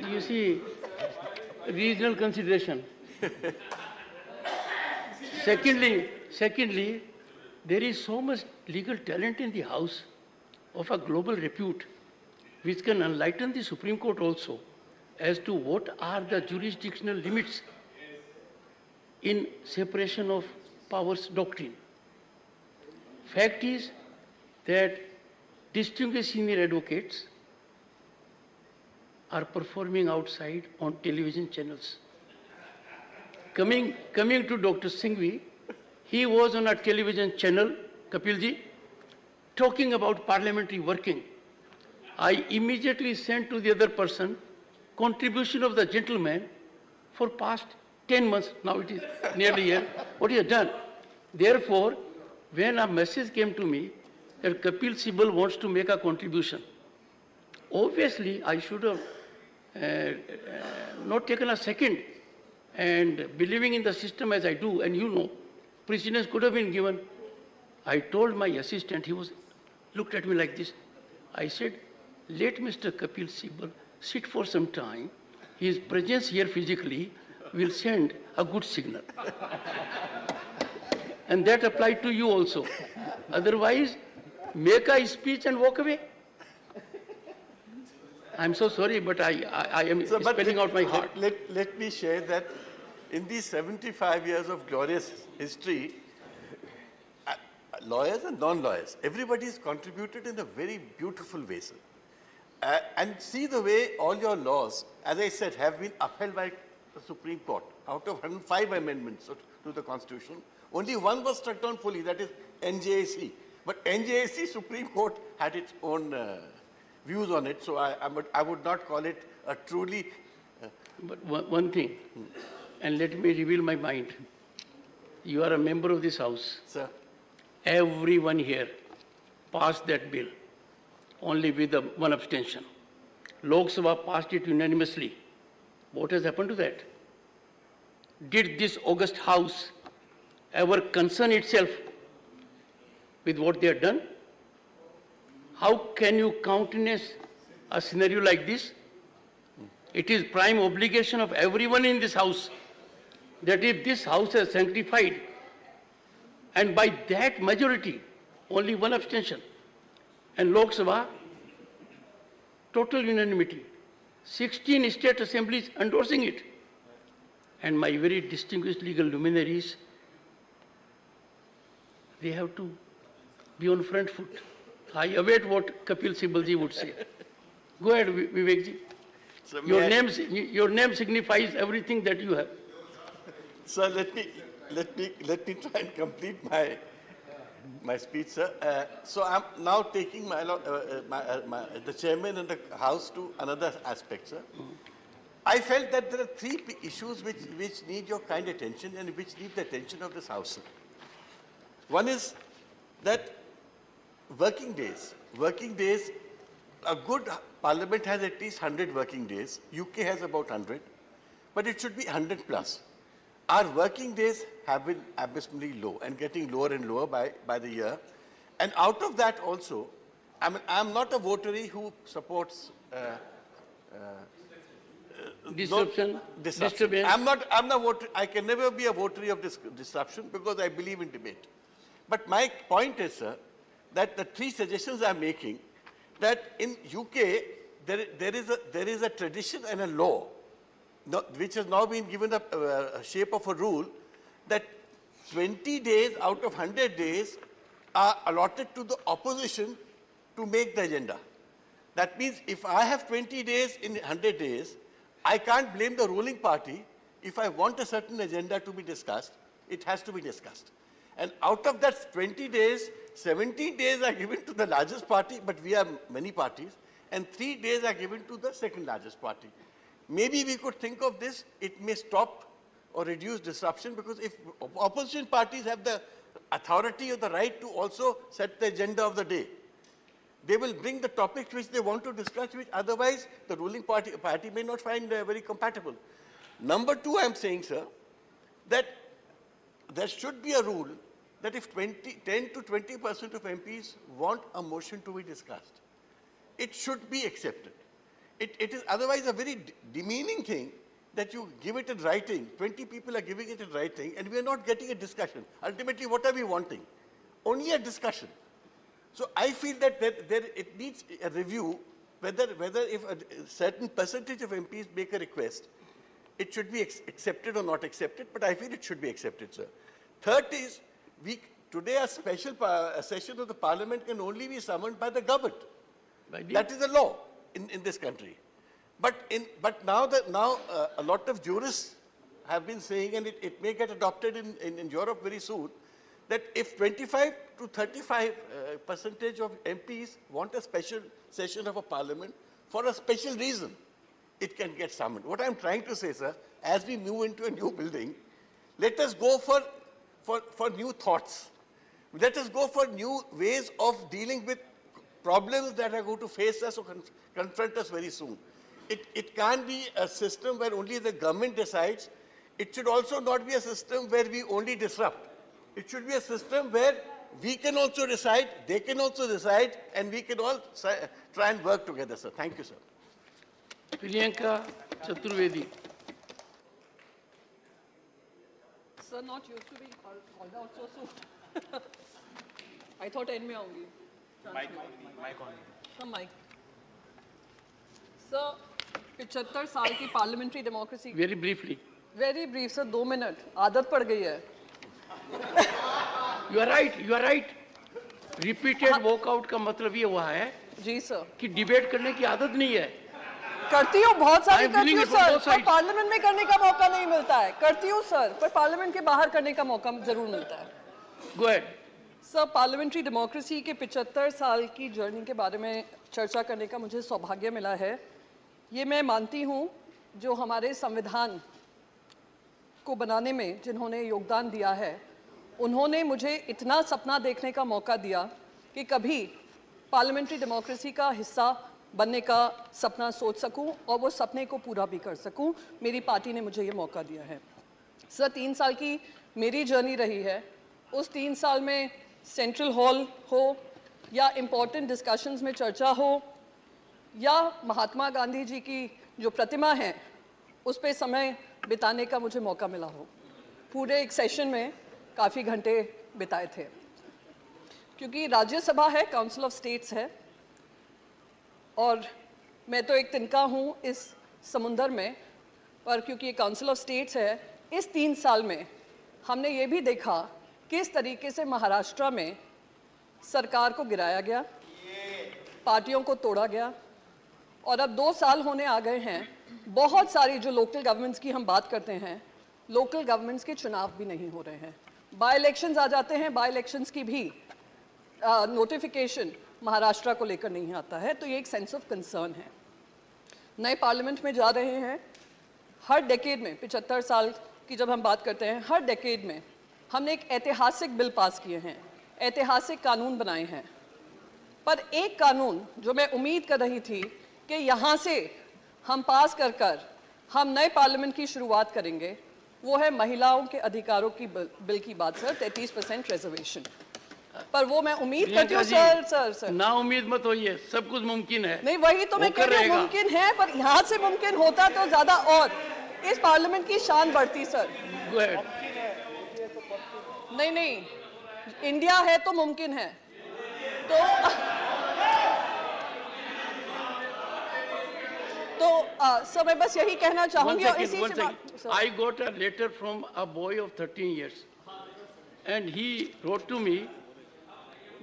you see, regional consideration. Secondly, there is so much legal talent in the House of a global repute, which can enlighten the Supreme Court also as to what are the jurisdictional limits in separation of powers doctrine. Fact is that distinguished senior advocates are performing outside on television channels. Coming to Dr. Singhvi, he was on a television channel, Kapilji, talking about parliamentary working. I immediately sent to the other person contribution of the gentleman for past 10 months, now it is nearly a year, what he has done. Therefore, when a message came to me that Kapil Sibal wants to make a contribution, obviously I should have not taken a second, and believing in the system as I do, and you know, precedence could have been given. I told my assistant, he looked at me like this. I said, let Mr. Kapil Sibal sit for some time. His presence here physically will send a good signal. And that applied to you also. Otherwise, make a speech and walk away. I'm so sorry, but I am spelling out my heart. Let me share that in these 75 years of glorious history, lawyers and non-lawyers, everybody has contributed in a very beautiful way, sir. And see the way all your laws, as I said, have been upheld by the Supreme Court. Out of 105 amendments to the Constitution, only one was struck down fully, that is NJC. But NJC, Supreme Court had its own views on it, so I would not call it a truly... But one thing, and let me reveal my mind. You are a member of this House. Sir. Everyone here passed that bill, only with one abstention. Lok Sabha passed it unanimously. What has happened to that? Did this august House ever concern itself with what they have done? How can you countenance a scenario like this? It is prime obligation of everyone in this House that if this House has sanctified, and by that majority, only one abstention, and Lok Sabha, total unanimity, 16 state assemblies endorsing it, and my very distinguished legal luminaries, they have to be on front foot. I await what Kapil Sibalji would say. Go ahead, Vivekji. So your name signifies everything that you have. Sir, let me try and complete my speech, sir. So I'm now taking the chairman and the House to another aspect, sir. I felt that there are three issues which need your kind attention and which need the attention of this House, sir. One is that working days, a good parliament has at least 100 working days. UK has about 100, but it should be 100 plus. Our working days have been abysmally low and getting lower and lower by the year. And out of that also, I'm not a votary who supports disruption. I'm not votary. I can never be a votary of disruption because I believe in debate. But my point is, sir, that the three suggestions I'm making, that in UK there is a tradition and a law, which has now been given a shape of a rule, that 20 days out of 100 days are allotted to the opposition to make the agenda. That means if I have 20 days in 100 days, I can't blame the ruling party. If I want a certain agenda to be discussed, it has to be discussed. And out of that 20 days, 17 days are given to the largest party, but we have many parties, and 3 days are given to the second largest party. Maybe we could think of this, it may stop or reduce disruption, because if opposition parties have the authority or the right to also set the agenda of the day, they will bring the topics which they want to discuss, which otherwise the ruling party may not find very compatible. Number two, I'm saying, sir, that there should be a rule that if 10 to 20% of MPs want a motion to be discussed, it should be accepted. It is otherwise a very demeaning thing that you give it in writing. 20 people are giving it in writing, and we are not getting a discussion. Ultimately, what are we wanting? Only a discussion. So I feel that it needs a review whether if a certain percentage of MPs make a request, it should be accepted or not accepted, but I feel it should be accepted, sir. Third is, today a special session of the Parliament can only be summoned by the government. That is the law in this country. But now a lot of jurists have been saying, and it may get adopted in Europe very soon, that if 25 to 35% of MPs want a special session of a parliament for a special reason, it can get summoned. What I'm trying to say, sir, as we move into a new building, let us go for new thoughts. Let us go for new ways of dealing with problems that are going to face us or confront us very soon. It can't be a system where only the government decides. It should also not be a system where we only disrupt. It should be a system where we can also decide, they can also decide, and we can all try and work together, sir. Thank you, sir. Priyanka Chaturvedi. Sir, not used to be called out so soon. I thought end में आऊँगी. Mic on. Some mic. Sir, 75 साल की parliamentary democracy. Very briefly. Very brief, sir. 2 minute. आदत पड़ गई है. You are right. Repeated walkout का मतलब ये हुआ है जी सर कि डिबेट करने की आदत नहीं है. करती हूँ, बहुत सारी करती हूँ सर, पर पार्लियामेंट में करने का मौका नहीं मिलता है. करती हूँ सर, पर पार्लियामेंट के बाहर करने का मौका जरूर मिलता है. Go ahead. Sir, parliamentary democracy के 75 साल की जर्नी के बारे में चर्चा करने का मुझे सौभाग्य मिला है. ये मैं मानती हूँ जो हमारे संविधान को बनाने में जिन्होंने योगदान दिया है, उन्होंने मुझे इतना सपना देखने का मौका दिया कि कभी पार्लियामेंट्री डेमोक्रेसी का हिस्सा बनने का सपना सोच सकूं और वो सपने को पूरा भी कर सकूं. मेरी पार्टी ने मुझे ये मौका दिया है. सर, 3 साल की मेरी जर्नी रही है. उस 3 साल में सेंट्रल हॉल हो या इम्पोर्टेंट डिस्कशंस में चर्चा हो या महात्मा गांधी जी की जो प्रतिमा है उस पे समय बिताने का मुझे मौका मिला हो. पूरे एक सेशन में काफ़ी घंटे बिताए थे. क्योंकि राज्यसभा है, काउंसिल ऑफ स्टेट्स है, और मैं तो एक तिनका हूँ इस समुंदर में, पर क्योंकि ये काउंसिल ऑफ स्टेट्स है, इस 3 साल में हमने ये भी देखा किस तरीके से महाराष्ट्र में सरकार को गिराया गया, पार्टियों को तोड़ा गया, और अब 2 साल होने आ गए हैं. बहुत सारी जो लोकल गवर्नमेंट्स की हम बात करते हैं, लोकल गवर्नमेंट्स के चुनाव भी नहीं हो रहे हैं. बाय इलेक्शंस आ जाते हैं, बाय इलेक्शंस की भी नोटिफिकेशन महाराष्ट्र को लेकर नहीं आता है, तो ये एक सेंस ऑफ कंसर्न है। नए पार्लियामेंट में जा रहे हैं, हर डेकेड में 75 साल की जब हम बात करते हैं, हर डेकेड में हमने एक ऐतिहासिक बिल पास किए हैं, ऐतिहासिक कानून बनाए हैं। पर एक कानून जो मैं उम्मीद कर रही थी कि यहाँ से हम पास कर हम नए पार्लियामेंट की शुरुआत करेंगे, वो है महिलाओं के अधिकारों की बिल की बात सर, 33% रिजर्वेशन। पर वो मैं उम्मीद करती हूँ सर ना उम्मीद मत होइए, सब कुछ मुमकिन है। नहीं, वही तो मैं कह रही हूँ, मुमकिन है, पर यहाँ से मुमकिन होता तो ज्यादा और इस पार्लियामेंट की शान बढ़ती सर। नहीं, इंडिया है तो मुमकिन है। तो सर मैं बस यही कहना चाहूंगी। I got a letter from a boy of 13 years and he wrote to me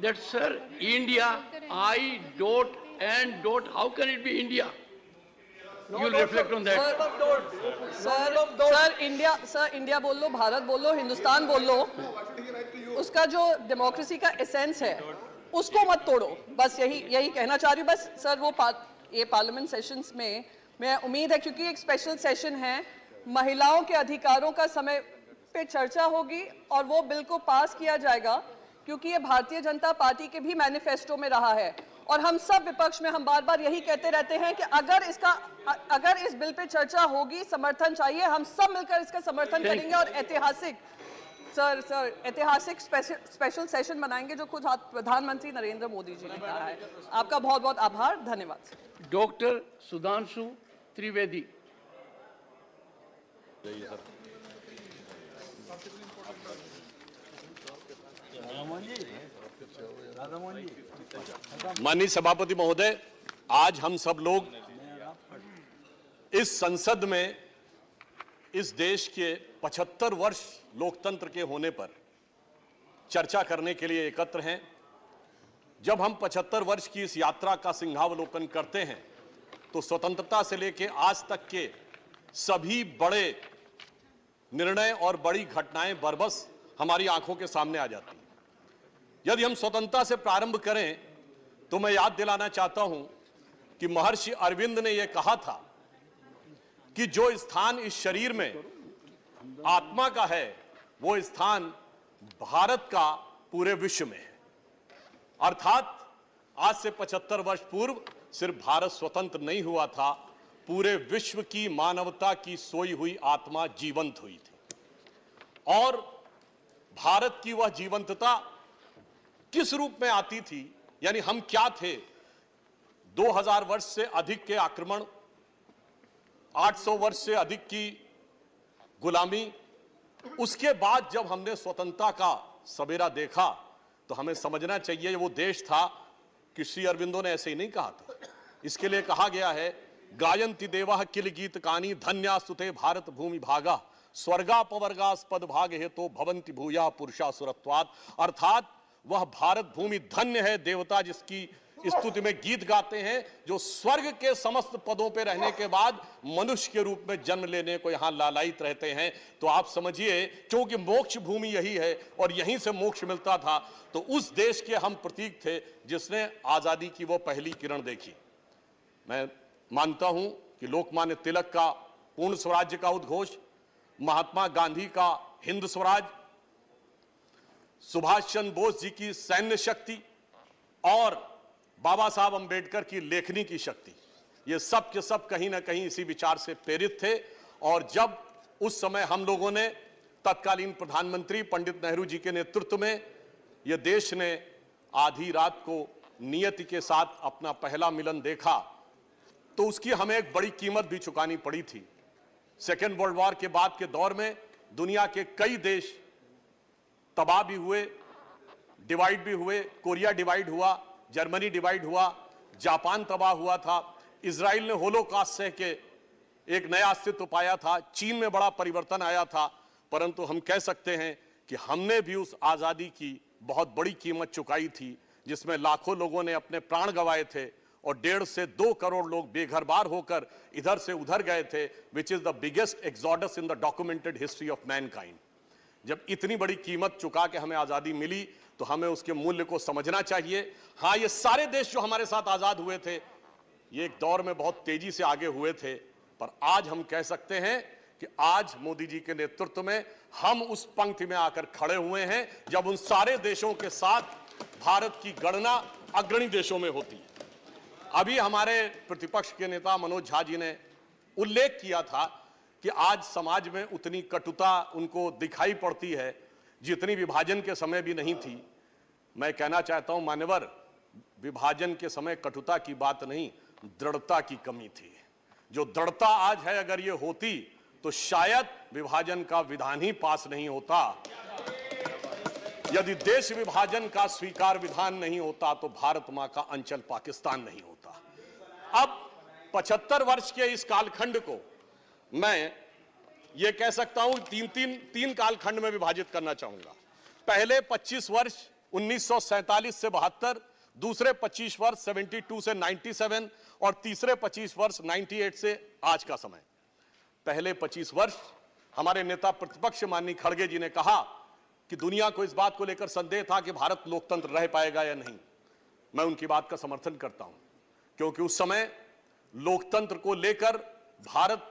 that, sir, India, I dot and dot, how can it be India? You'll reflect on that. Sir India बोल लो, भारत बोल लो, हिंदुस्तान बोल लो, उसका जो democracy का essence है उसको मत तोड़ो, बस यही कहना चाह रही हूँ। बस सर वो ये पार्लियामेंट सेशंस में मैं उम्मीद है, क्योंकि एक स्पेशल सेशन है, महिलाओं के अधिकारों का समय पे चर्चा होगी और वो बिल को पास किया जाएगा, क्योंकि ये भारतीय जनता पार्टी के भी मैनिफेस्टो में रहा है। और हम सब विपक्ष में हम बार-बार यही कहते रहते हैं कि अगर इस बिल पे चर्चा होगी, समर्थन चाहिए, हम सब मिलकर इसका समर्थन करेंगे और ऐतिहासिक स्पेशल सेशन बनाएंगे, जो खुद प्रधानमंत्री नरेंद्र मोदी जी ने कहा है। आपका बहुत बहुत आभार, धन्यवाद। डॉक्टर सुधांशु त्रिवेदी। माननीय सभापति महोदय, आज हम सब लोग इस संसद में इस देश के 75 वर्ष लोकतंत्र के होने पर चर्चा करने के लिए एकत्र हैं। जब हम 75 वर्ष की इस यात्रा का सिंहावलोकन करते हैं तो स्वतंत्रता से लेकर आज तक के सभी बड़े निर्णय और बड़ी घटनाएं बरबस हमारी आंखों के सामने आ जाती हैं। यदि हम स्वतंत्रता से प्रारंभ करें तो मैं याद दिलाना चाहता हूं कि महर्षि अरविंद ने यह कहा था कि जो स्थान इस शरीर में आत्मा का है, वो स्थान भारत का पूरे विश्व में है। अर्थात आज से 75 वर्ष पूर्व सिर्फ भारत स्वतंत्र नहीं हुआ था, पूरे विश्व की मानवता की सोई हुई आत्मा जीवंत हुई थी। और भारत की वह जीवंतता किस रूप में आती थी, यानी हम क्या थे? 2000 वर्ष से अधिक के आक्रमण, 800 वर्ष से अधिक की गुलामी, उसके बाद जब हमने स्वतंत्रता का सवेरा देखा तो हमें समझना चाहिए वो देश था कि श्री अरविंदो ने ऐसे ही नहीं कहा था। इसके लिए कहा गया है, गायन्ति देवा किल गीत कानी धन्यास्तुते भारत भूमि भागा स्वर्गापवर्गास्पद भाग हेतो भवंति भूया पुरुषा सुरत्वात्। अर्थात वह भारत भूमि धन्य है, देवता जिसकी स्तुति में गीत गाते हैं, जो स्वर्ग के समस्त पदों पर रहने के बाद मनुष्य के रूप में जन्म लेने को यहां लालायित रहते हैं। तो आप समझिए, क्योंकि मोक्ष भूमि यही है और यहीं से मोक्ष मिलता था, तो उस देश के हम प्रतीक थे जिसने आजादी की वो पहली किरण देखी। मैं मानता हूं कि लोकमान्य तिलक का पूर्ण स्वराज्य का उद्घोष, महात्मा गांधी का हिंद स्वराज, सुभाष चंद्र बोस जी की सैन्य शक्ति और बाबा साहब अंबेडकर की लेखनी की शक्ति, ये सब के सब कहीं ना कहीं इसी विचार से प्रेरित थे। और जब उस समय हम लोगों ने तत्कालीन प्रधानमंत्री पंडित नेहरू जी के नेतृत्व में यह देश ने आधी रात को नियति के साथ अपना पहला मिलन देखा, तो उसकी हमें एक बड़ी कीमत भी चुकानी पड़ी थी। सेकेंड वर्ल्ड वॉर के बाद के दौर में दुनिया के कई देश तबाह भी हुए, डिवाइड भी हुए। कोरिया डिवाइड हुआ, जर्मनी डिवाइड हुआ, जापान तबाह हुआ था, इजराइल ने होलोकॉस्ट सह के एक नया अस्तित्व पाया था, चीन में बड़ा परिवर्तन आया था। परंतु हम कह सकते हैं कि हमने भी उस आजादी की बहुत बड़ी कीमत चुकाई थी, जिसमें लाखों लोगों ने अपने प्राण गंवाए थे और 1.5 से 2 करोड़ लोग बेघर बार होकर इधर से उधर गए थे, which is the biggest exodus in the documented history of Mankind. जब इतनी बड़ी कीमत चुका के हमें आजादी मिली तो हमें उसके मूल्य को समझना चाहिए। हाँ, ये सारे देश जो हमारे साथ आजाद हुए थे, ये एक दौर में बहुत तेजी से आगे हुए थे, पर आज हम कह सकते हैं कि आज मोदी जी के नेतृत्व में हम उस पंक्ति में आकर खड़े हुए हैं जब उन सारे देशों के साथ भारत की गणना अग्रणी देशों में होती है। अभी हमारे प्रतिपक्ष के नेता मनोज झा जी ने उल्लेख किया था कि आज समाज में उतनी कटुता उनको दिखाई पड़ती है जितनी विभाजन के समय भी नहीं थी। मैं कहना चाहता हूं मान्यवर, विभाजन के समय कटुता की बात नहीं, दृढ़ता की कमी थी। जो दृढ़ता आज है, अगर ये होती तो शायद विभाजन का विधान ही पास नहीं होता। यदि देश विभाजन का स्वीकार विधान नहीं होता तो भारत मां का अंचल पाकिस्तान नहीं होता। अब 75 वर्ष के इस कालखंड को मैं ये कह सकता हूं तीन कालखंड में विभाजित करना चाहूंगा। पहले 25 वर्ष 1947 से 72, दूसरे 25 वर्ष 72 से 97 और तीसरे 25 वर्ष 98 से आज का समय। पहले 25 वर्ष हमारे नेता प्रतिपक्ष माननीय खड़गे जी ने कहा कि दुनिया को इस बात को लेकर संदेह था कि भारत लोकतंत्र रह पाएगा या नहीं। मैं उनकी बात का समर्थन करता हूं, क्योंकि उस समय लोकतंत्र को लेकर भारत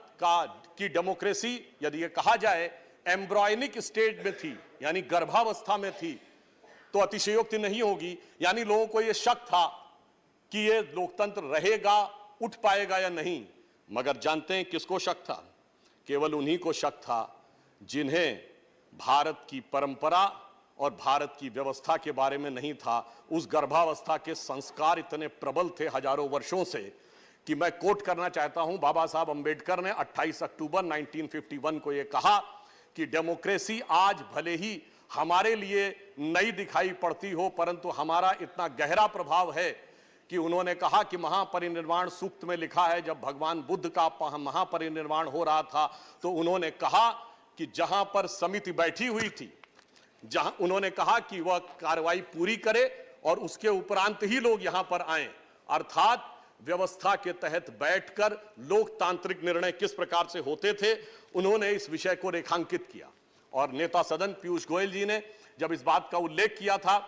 की डेमोक्रेसी, यदि यह कहा जाए एम्ब्रॉयनिक स्टेज में थी, यानी गर्भावस्था में थी, तो अतिशयोक्ति नहीं होगी। यानी लोगों को यह शक था कि यह लोकतंत्र रहेगा, उठ पाएगा या नहीं। मगर जानते हैं किसको शक था? केवल उन्हीं को शक था जिन्हें भारत की परंपरा और भारत की व्यवस्था के बारे में नहीं था। उस गर्भावस्था के संस्कार इतने प्रबल थे हजारों वर्षों से कि मैं कोट करना चाहता हूं, बाबा साहब अंबेडकर ने 28 अक्टूबर 1951 को यह कहा कि डेमोक्रेसी आज भले ही हमारे लिए नई दिखाई पड़ती हो, परंतु हमारा इतना गहरा प्रभाव है कि उन्होंने कहा कि महापरिनिर्वाण सूक्त में लिखा है, जब भगवान बुद्ध का महापरिनिर्वाण हो रहा था तो उन्होंने कहा कि जहां पर समिति बैठी हुई थी, जहां उन्होंने कहा कि वह कार्रवाई पूरी करे और उसके उपरांत ही लोग यहां पर आए। अर्थात व्यवस्था के तहत बैठकर लोकतांत्रिक निर्णय किस प्रकार से होते थे, उन्होंने इस विषय को रेखांकित किया। और नेता सदन पीयूष गोयल जी ने जब इस बात का उल्लेख किया था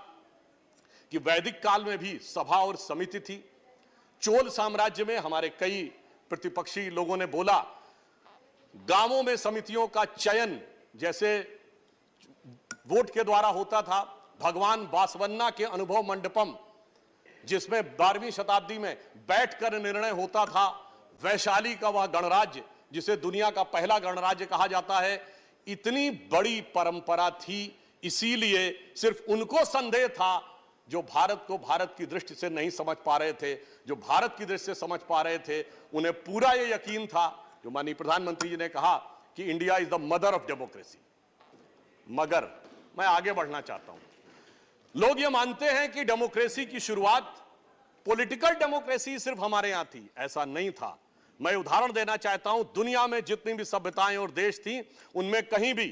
कि वैदिक काल में भी सभा और समिति थी, चोल साम्राज्य में हमारे कई प्रतिपक्षी लोगों ने बोला गांवों में समितियों का चयन जैसे वोट के द्वारा होता था, भगवान बासवन्ना के अनुभव मंडपम जिसमें 12वीं शताब्दी में बैठकर निर्णय होता था, वैशाली का वह गणराज्य जिसे दुनिया का पहला गणराज्य कहा जाता है, इतनी बड़ी परंपरा थी। इसीलिए सिर्फ उनको संदेह था जो भारत को भारत की दृष्टि से नहीं समझ पा रहे थे। जो भारत की दृष्टि से समझ पा रहे थे उन्हें पूरा ये यकीन था, जो माननीय प्रधानमंत्री जी ने कहा कि India is the mother of democracy. मगर मैं आगे बढ़ना चाहता हूं। लोग ये मानते हैं कि डेमोक्रेसी की शुरुआत, पॉलिटिकल डेमोक्रेसी सिर्फ हमारे यहां थी। ऐसा नहीं था। मैं उदाहरण देना चाहता हूं, दुनिया में जितनी भी सभ्यताएं और देश थी उनमें कहीं भी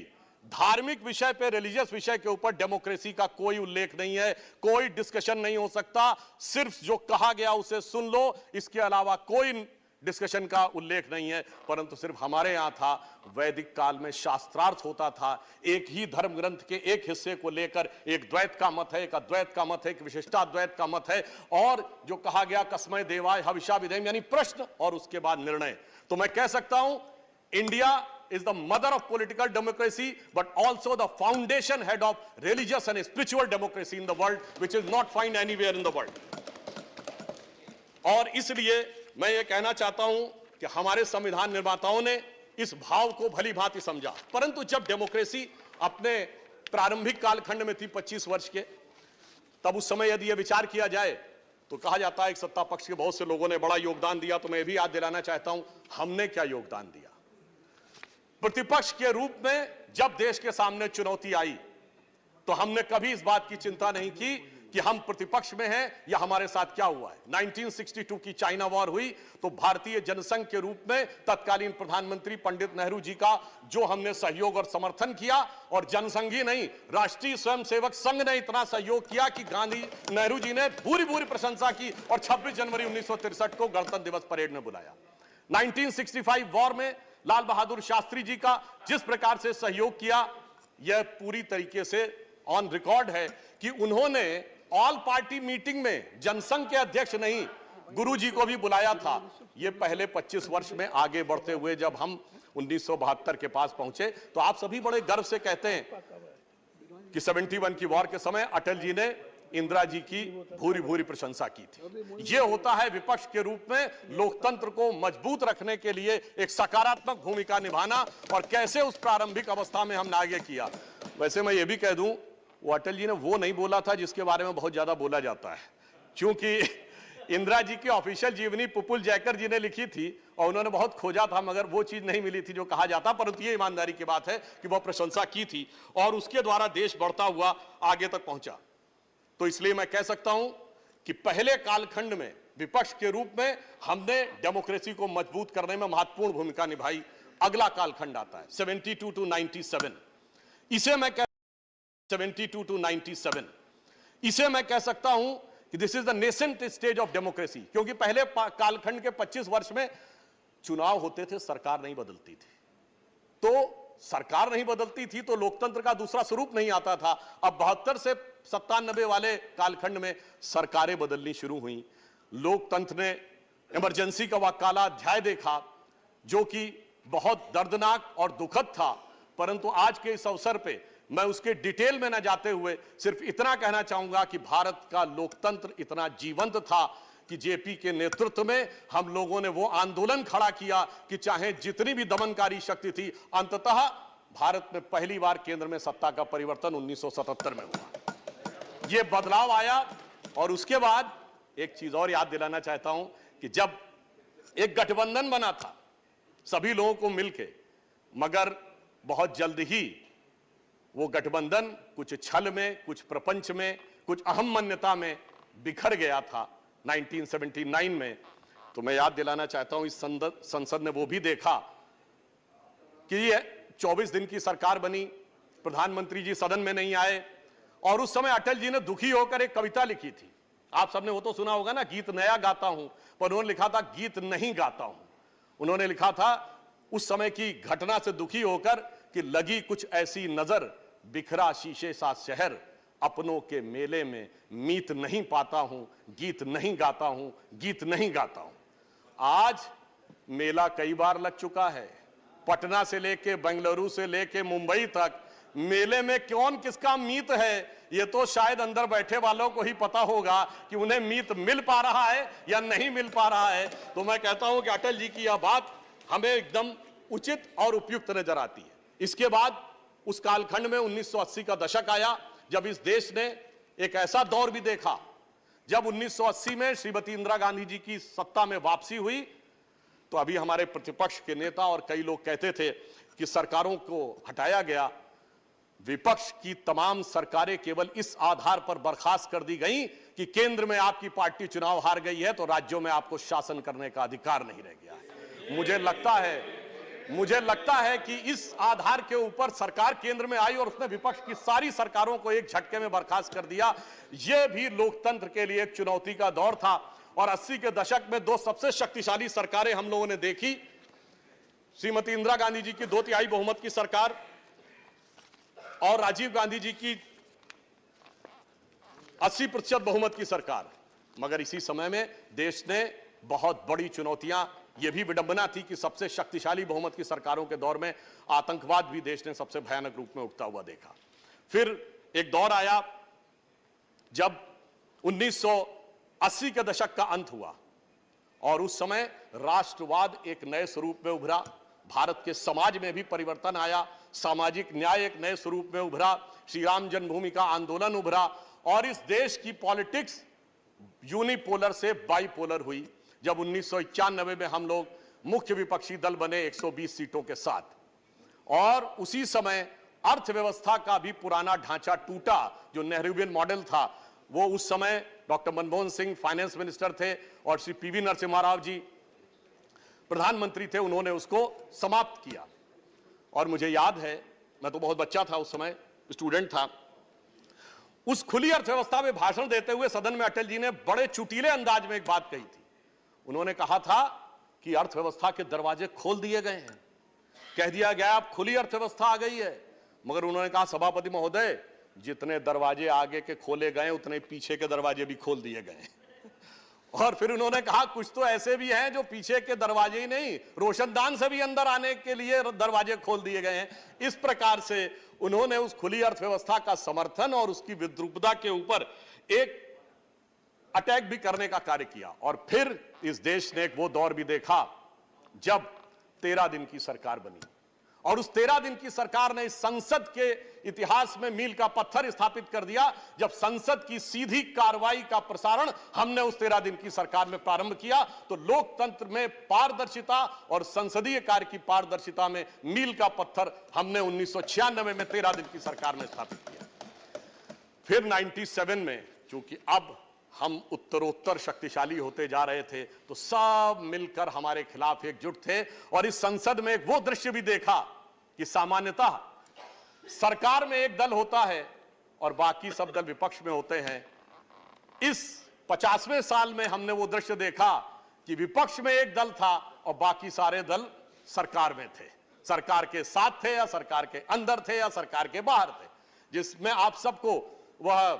धार्मिक विषय पे, रिलीजियस विषय के ऊपर डेमोक्रेसी का कोई उल्लेख नहीं है, कोई डिस्कशन नहीं हो सकता। सिर्फ जो कहा गया उसे सुन लो, इसके अलावा कोई डिस्कशन का उल्लेख नहीं है। परंतु सिर्फ हमारे यहां था। वैदिक काल में शास्त्रार्थ होता था, एक ही धर्म ग्रंथ के एक हिस्से को लेकर एक द्वैत का मत है, एक अद्वैत का मत है, एक विशिष्टाद्वैत का मत है, और जो कहा गया कस्मै देवाय हविषा विधेम, यानी प्रश्न और उसके बाद निर्णय। तो मैं कह सकता हूं India is the mother of political democracy, but also the foundation head of religious and spiritual democracy in the world, which is not found anywhere in the world. और इसलिए मैं ये कहना चाहता हूं कि हमारे संविधान निर्माताओं ने इस भाव को भली भांति समझा। परंतु जब डेमोक्रेसी अपने प्रारंभिक कालखंड में थी 25 वर्ष के, तब उस समय यदि यह विचार किया जाए तो कहा जाता है कि सत्ता पक्ष के बहुत से लोगों ने बड़ा योगदान दिया। तो मैं भी याद दिलाना चाहता हूं हमने क्या योगदान दिया। प्रतिपक्ष के रूप में जब देश के सामने चुनौती आई तो हमने कभी इस बात की चिंता नहीं की कि हम प्रतिपक्ष में हैं या हमारे साथ क्या हुआ है। 1962 की चाइना वॉर हुई तो भारतीय जनसंघ के रूप में तत्कालीन प्रधानमंत्री पंडित नेहरू जी का जो हमने सहयोग और समर्थन किया, और जनसंघ ही नहीं, राष्ट्रीय स्वयंसेवक संघ ने इतना सहयोग किया कि गांधी नेहरू जी ने पूरी प्रशंसा की और 26 जनवरी 1963 को गणतंत्र दिवस परेड में बुलाया। 1965 वॉर में लाल बहादुर शास्त्री जी का जिस प्रकार से सहयोग किया, यह पूरी तरीके से ऑन रिकॉर्ड है कि उन्होंने ऑल पार्टी मीटिंग में जनसंघ के अध्यक्ष नहीं, गुरुजी को भी बुलाया था। ये पहले 25 वर्ष में आगे बढ़ते हुए जब हम 1972 के पास पहुंचे तो आप सभी बड़े गर्व से कहते हैं कि 71 की वॉर के समय अटल जी ने इंदिरा जी की भूरी भूरी प्रशंसा की थी। यह होता है विपक्ष के रूप में लोकतंत्र को मजबूत रखने के लिए एक सकारात्मक भूमिका निभाना, और कैसे उस प्रारंभिक अवस्था में हमने आगे किया। वैसे मैं ये भी कह दूं, वो अटल जी ने वो नहीं बोला था जिसके बारे में बहुत ज्यादा बोला जाता है, क्योंकि इंदिरा जी की ऑफिशियल जीवनी पुपुल जयकर जी ने लिखी थी और उन्होंने बहुत खोजा था मगर वो चीज नहीं मिली थी जो कहा जाता। परंतु ये ईमानदारी की बात है कि वह प्रशंसा की थी और उसके द्वारा देश बढ़ता हुआ आगे तक पहुंचा। तो इसलिए मैं कह सकता हूं कि पहले कालखंड में विपक्ष के रूप में हमने डेमोक्रेसी को मजबूत करने में महत्वपूर्ण भूमिका निभाई। अगला कालखंड आता है 72 टू 97। इसे मैं 72 टू 97 इसे मैं कह सकता हूं कि this is the nascent stage of democracy, क्योंकि पहले कालखंड के 25 वर्ष में चुनाव होते थे, सरकार नहीं बदलती थी। तो सरकार नहीं बदलती थी तो लोकतंत्र का दूसरा स्वरूप नहीं आता था। अब 72 से 97 वाले कालखंड में सरकारें बदलनी शुरू हुई। लोकतंत्र ने इमरजेंसी का वह काला अध्याय देखा जो कि बहुत दर्दनाक और दुखद था। परंतु आज के इस अवसर पे मैं उसके डिटेल में न जाते हुए सिर्फ इतना कहना चाहूंगा कि भारत का लोकतंत्र इतना जीवंत था कि जेपी के नेतृत्व में हम लोगों ने वो आंदोलन खड़ा किया कि चाहे जितनी भी दमनकारी शक्ति थी, अंततः भारत में पहली बार केंद्र में सत्ता का परिवर्तन 1977 में हुआ। ये बदलाव आया और उसके बाद एक चीज और याद दिलाना चाहता हूं कि जब एक गठबंधन बना था सभी लोगों को मिलके, मगर बहुत जल्द ही वो गठबंधन कुछ छल में, कुछ प्रपंच में, कुछ अहम मान्यता में बिखर गया था 1979 में। तो मैं याद दिलाना चाहता हूं इस संसद ने वो भी देखा कि ये 24 दिन की सरकार बनी, प्रधानमंत्री जी सदन में नहीं आए और उस समय अटल जी ने दुखी होकर एक कविता लिखी थी। आप सबने वो तो सुना होगा ना, गीत नया गाता हूं, पर उन्होंने लिखा था गीत नहीं गाता हूं। उन्होंने लिखा था उस समय की घटना से दुखी होकर कि लगी कुछ ऐसी नजर, बिखरा शीशे सा शहर, अपनों के मेले में मीत नहीं पाता हूं, गीत नहीं गाता हूं, गीत नहीं गाता हूं। आज मेला कई बार लग चुका है, पटना से लेके बेंगलुरु से लेके मुंबई तक। मेले में कौन किसका मीत है ये तो शायद अंदर बैठे वालों को ही पता होगा कि उन्हें मीत मिल पा रहा है या नहीं मिल पा रहा है। तो मैं कहता हूं कि अटल जी की यह बात हमें एकदम उचित और उपयुक्त नजर आती है। इसके बाद उस कालखंड में 1980 का दशक आया जब इस देश ने एक ऐसा दौर भी देखा जब 1980 में श्रीमती इंदिरा गांधी जी की सत्ता में वापसी हुई। तो अभी हमारे प्रतिपक्ष के नेता और कई लोग कहते थे कि सरकारों को हटाया गया, विपक्ष की तमाम सरकारें केवल इस आधार पर बर्खास्त कर दी गई कि केंद्र में आपकी पार्टी चुनाव हार गई है तो राज्यों में आपको शासन करने का अधिकार नहीं रह गया है। मुझे लगता है कि इस आधार के ऊपर सरकार केंद्र में आई और उसने विपक्ष की सारी सरकारों को एक झटके में बर्खास्त कर दिया। यह भी लोकतंत्र के लिए एक चुनौती का दौर था। और 80 के दशक में दो सबसे शक्तिशाली सरकारें हम लोगों ने देखी, श्रीमती इंदिरा गांधी जी की 2/3 बहुमत की सरकार और राजीव गांधी जी की 80% बहुमत की सरकार। मगर इसी समय में देश ने बहुत बड़ी चुनौतियां, यह भी विडंबना थी कि सबसे शक्तिशाली बहुमत की सरकारों के दौर में आतंकवाद भी देश ने सबसे भयानक रूप में उठता हुआ देखा। फिर एक दौर आया जब 1980 के दशक का अंत हुआ और उस समय राष्ट्रवाद एक नए स्वरूप में उभरा, भारत के समाज में भी परिवर्तन आया, सामाजिक न्याय एक नए स्वरूप में उभरा, श्री राम जन्मभूमि का आंदोलन उभरा और इस देश की पॉलिटिक्स यूनिपोलर से बाइपोलर हुई जब 1991 में हम लोग मुख्य विपक्षी दल बने 120 सीटों के साथ। और उसी समय अर्थव्यवस्था का भी पुराना ढांचा टूटा, जो नेहरूवियन मॉडल था वो उस समय doctor Manmohan Singh finance minister थे और श्री पीवी नरसिम्हा राव जी प्रधानमंत्री थे, उन्होंने उसको समाप्त किया। और मुझे याद है, मैं तो बहुत बच्चा था उस समय, स्टूडेंट था, उस खुली अर्थव्यवस्था में भाषण देते हुए सदन में अटल जी ने बड़े चुटीले अंदाज में एक बात कही थी। उन्होंने कहा था कि अर्थव्यवस्था के दरवाजे खोल दिए गए हैं, कह दिया गया अब खुली अर्थव्यवस्था आ गई है। मगर उन्होंने कहा सभापति महोदय, जितने दरवाजे आगे के खोले गए उतने पीछे के दरवाजे भी खोल दिए गए। और फिर उन्होंने कहा कुछ तो ऐसे भी हैं जो पीछे के दरवाजे ही नहीं, रोशनदान से भी अंदर आने के लिए दरवाजे खोल दिए गए हैं। इस प्रकार से उन्होंने उस खुली अर्थव्यवस्था का समर्थन और उसकी विद्रूपता के ऊपर एक अटैक भी करने का कार्य किया। और फिर इस देश ने एक वो दौर भी देखा जब 13 दिन की सरकार बनी, और उस 13 दिन की सरकार ने इस संसद के इतिहास में मील का पत्थर स्थापित कर दिया, जब संसद की सीधी कार्रवाई का प्रसारण हमने उस 13 दिन की सरकार में प्रारंभ किया। तो लोकतंत्र में पारदर्शिता और संसदीय कार्य की पारदर्शिता में मील का पत्थर हमने 1996 में 13 दिन की सरकार में स्थापित किया। फिर 97 में चूंकि अब हम उत्तरोत्तर शक्तिशाली होते जा रहे थे, तो सब मिलकर हमारे खिलाफ एकजुट थे। और इस संसद में वो दृश्य भी देखा कि सामान्यतः सरकार में एक दल होता है और बाकी सब दल विपक्ष में होते हैं। इस 50वें साल में हमने वो दृश्य देखा कि विपक्ष में एक दल था और बाकी सारे दल सरकार में थे, सरकार के साथ थे या सरकार के अंदर थे या सरकार के बाहर थे। जिसमें आप सबको वह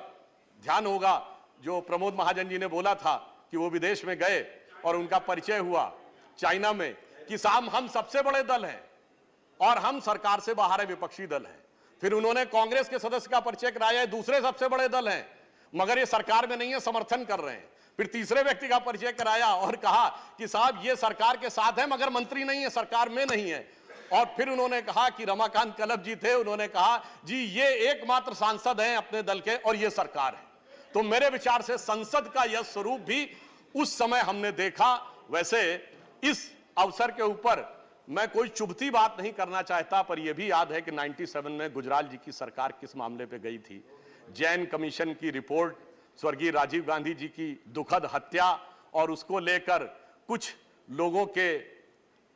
ध्यान होगा जो प्रमोद महाजन जी ने बोला था कि वो विदेश में गए और उनका परिचय हुआ चाइना में कि साहब हम सबसे बड़े दल हैं और हम सरकार से बाहर है, विपक्षी दल है। फिर उन्होंने कांग्रेस के सदस्य का परिचय कराया, दूसरे सबसे बड़े दल हैं मगर ये सरकार में नहीं है, समर्थन कर रहे हैं। फिर तीसरे व्यक्ति का परिचय कराया और कहा कि साहब ये सरकार के साथ है मगर मंत्री नहीं है, सरकार में नहीं है। और फिर उन्होंने कहा कि रमाकांत कलब जी थे, उन्होंने कहा जी ये एकमात्र सांसद हैं अपने दल के और ये सरकार है। तो मेरे विचार से संसद का यह स्वरूप भी उस समय हमने देखा। वैसे इस अवसर के ऊपर मैं कोई चुभती बात नहीं करना चाहता, पर यह भी याद है कि 97 में गुजराल जी की सरकार किस मामले पे गई थी। जैन कमीशन की रिपोर्ट, स्वर्गीय राजीव गांधी जी की दुखद हत्या और उसको लेकर कुछ लोगों के,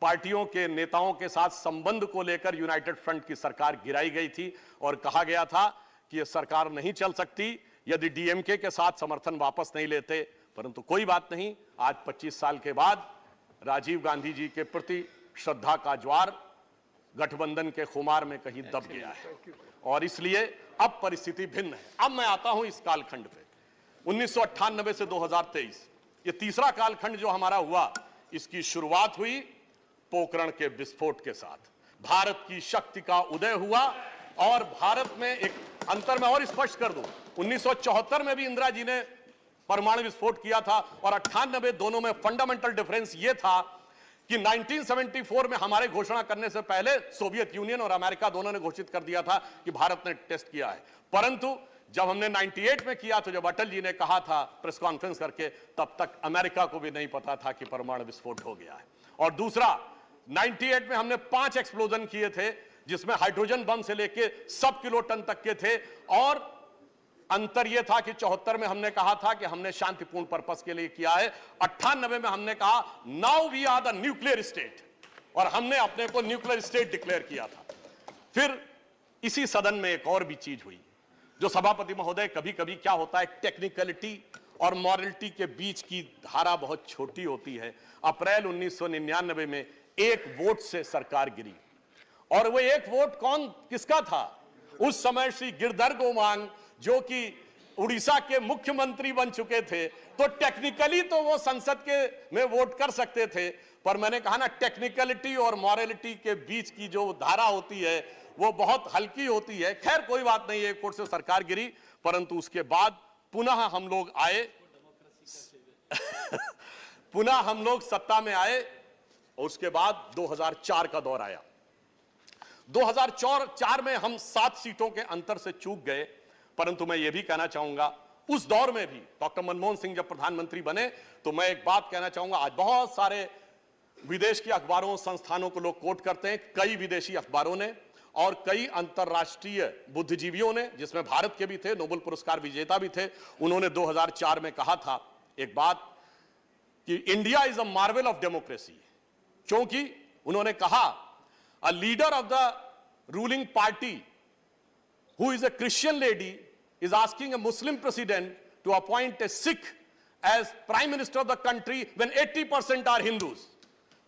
पार्टियों के नेताओं के साथ संबंध को लेकर यूनाइटेड फ्रंट की सरकार गिराई गई थी और कहा गया था कि यह सरकार नहीं चल सकती यदि डीएमके के साथ समर्थन वापस नहीं लेते। परंतु कोई बात नहीं, आज 25 साल के बाद राजीव गांधी जी के प्रति श्रद्धा का ज्वार गठबंधन के खुमार में कहीं दब गया है और इसलिए अब परिस्थिति भिन्न है। अब मैं आता हूं इस कालखंड पे, 1998 से 2023, ये तीसरा कालखंड जो हमारा हुआ, इसकी शुरुआत हुई पोखरण के विस्फोट के साथ। भारत की शक्ति का उदय हुआ और भारत में एक अंतर मैं और स्पष्ट कर दूं, 1974 में भी इंदिरा जी ने परमाणु विस्फोट किया था और 98 दोनों में फंडामेंटल डिफरेंस यह था कि 1974 में हमारे घोषणा करने से पहले सोवियत यूनियन और अमेरिका दोनों ने घोषित कर दिया था कि भारत ने टेस्ट किया है। परंतु जब हमने 98 में किया तो जब अटल जी ने कहा था प्रेस कॉन्फ्रेंस करके, तब तक अमेरिका को भी नहीं पता था कि परमाणु विस्फोट हो गया है। और दूसरा, 98 में हमने 5 एक्सप्लोजन किए थे जिसमें हाइड्रोजन बम से लेके सब किलो टन तक के थे। और अंतर यह था कि 74 में हमने कहा था कि हमने शांतिपूर्ण पर्पस के लिए किया है, 98 में हमने कहा now we are the nuclear state और हमने अपने को न्यूक्लियर स्टेट डिक्लेयर किया था। फिर इसी सदन में एक और भी चीज हुई जो सभापति महोदय, कभी कभी क्या होता है टेक्निकलिटी और मॉरलिटी के बीच की धारा बहुत छोटी होती है। अप्रैल 1999 में एक वोट से सरकार गिरी और वो एक वोट किसका था? उस समय श्री गिरधर गोमांग जो कि उड़ीसा के मुख्यमंत्री बन चुके थे, तो टेक्निकली तो वो संसद के में वोट कर सकते थे, पर मैंने कहा ना टेक्निकलिटी और मॉरलिटी के बीच की जो धारा होती है वो बहुत हल्की होती है। खैर कोई बात नहीं, एक वोट से सरकार गिरी, परंतु उसके बाद पुनः हम लोग आए पुनः हम लोग सत्ता में आए और उसके बाद 2004 का दौर आया। 2004 में हम 7 सीटों के अंतर से चूक गए, परंतु मैं यह भी कहना चाहूंगा उस दौर में भी डॉक्टर मनमोहन सिंह जब प्रधानमंत्री बने तो मैं एक बात कहना चाहूंगा, आज बहुत सारे विदेश के अखबारों संस्थानों को लोग कोट करते हैं, कई विदेशी अखबारों ने और कई अंतरराष्ट्रीय बुद्धिजीवियों ने, जिसमें भारत के भी थे, नोबेल पुरस्कार विजेता भी थे, उन्होंने 2004 में कहा था एक बात कि India is a marvel of democracy, क्योंकि उन्होंने कहा a leader of the ruling party who is a Christian lady is asking a Muslim president to appoint a Sikh as Prime Minister of the country when 80% are Hindus.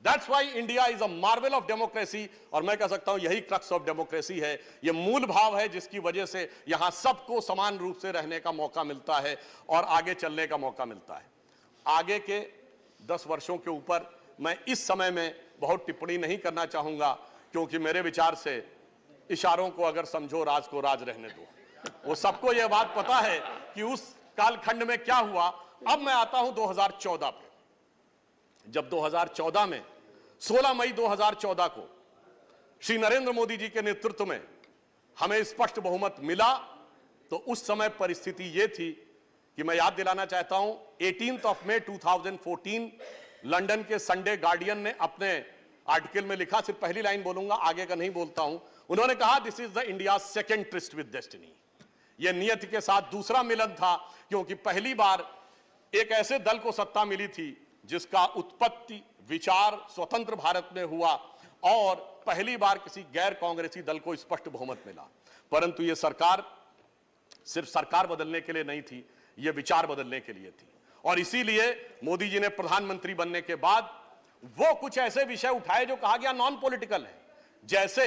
That's why India is a Marvel of democracy, और मैं कह सकता हूं यही crux of democracy है। यह मूल भाव है जिसकी वजह से यहां सबको समान रूप से रहने का मौका मिलता है और आगे चलने का मौका मिलता है। आगे के 10 वर्षों के ऊपर मैं इस समय में बहुत टिप्पणी नहीं करना चाहूंगा, क्योंकि मेरे विचार से इशारों को अगर समझो राज को राज रहने दो। वो सबको यह बात पता है कि उस कालखंड में क्या हुआ। अब मैं आता हूं 2014 पे। जब 2014 में 16 मई 2014 को श्री नरेंद्र मोदी जी के नेतृत्व में हमें स्पष्ट बहुमत मिला, तो उस समय परिस्थिति यह थी कि मैं याद दिलाना चाहता हूं 18 मई 2014 लंदन के संडे गार्डियन ने अपने आर्टिकल में लिखा, सिर्फ पहली लाइन बोलूंगा, आगे का नहीं बोलता हूं। उन्होंने कहा, this is the India second tourist with destiny. यह नियति के साथ दूसरा मिलन था, क्योंकि पहली बार एक ऐसे दल को सत्ता मिली थी जिसका उत्पत्ति विचार स्वतंत्र भारत में हुआ, और पहली बार किसी गैर कांग्रेसी दल को स्पष्ट बहुमत मिला। परंतु यह सरकार सिर्फ सरकार बदलने के लिए नहीं थी, यह विचार बदलने के लिए थी। और इसीलिए मोदी जी ने प्रधानमंत्री बनने के बाद वो कुछ ऐसे विषय उठाए जो कहा गया नॉन पॉलिटिकल है। जैसे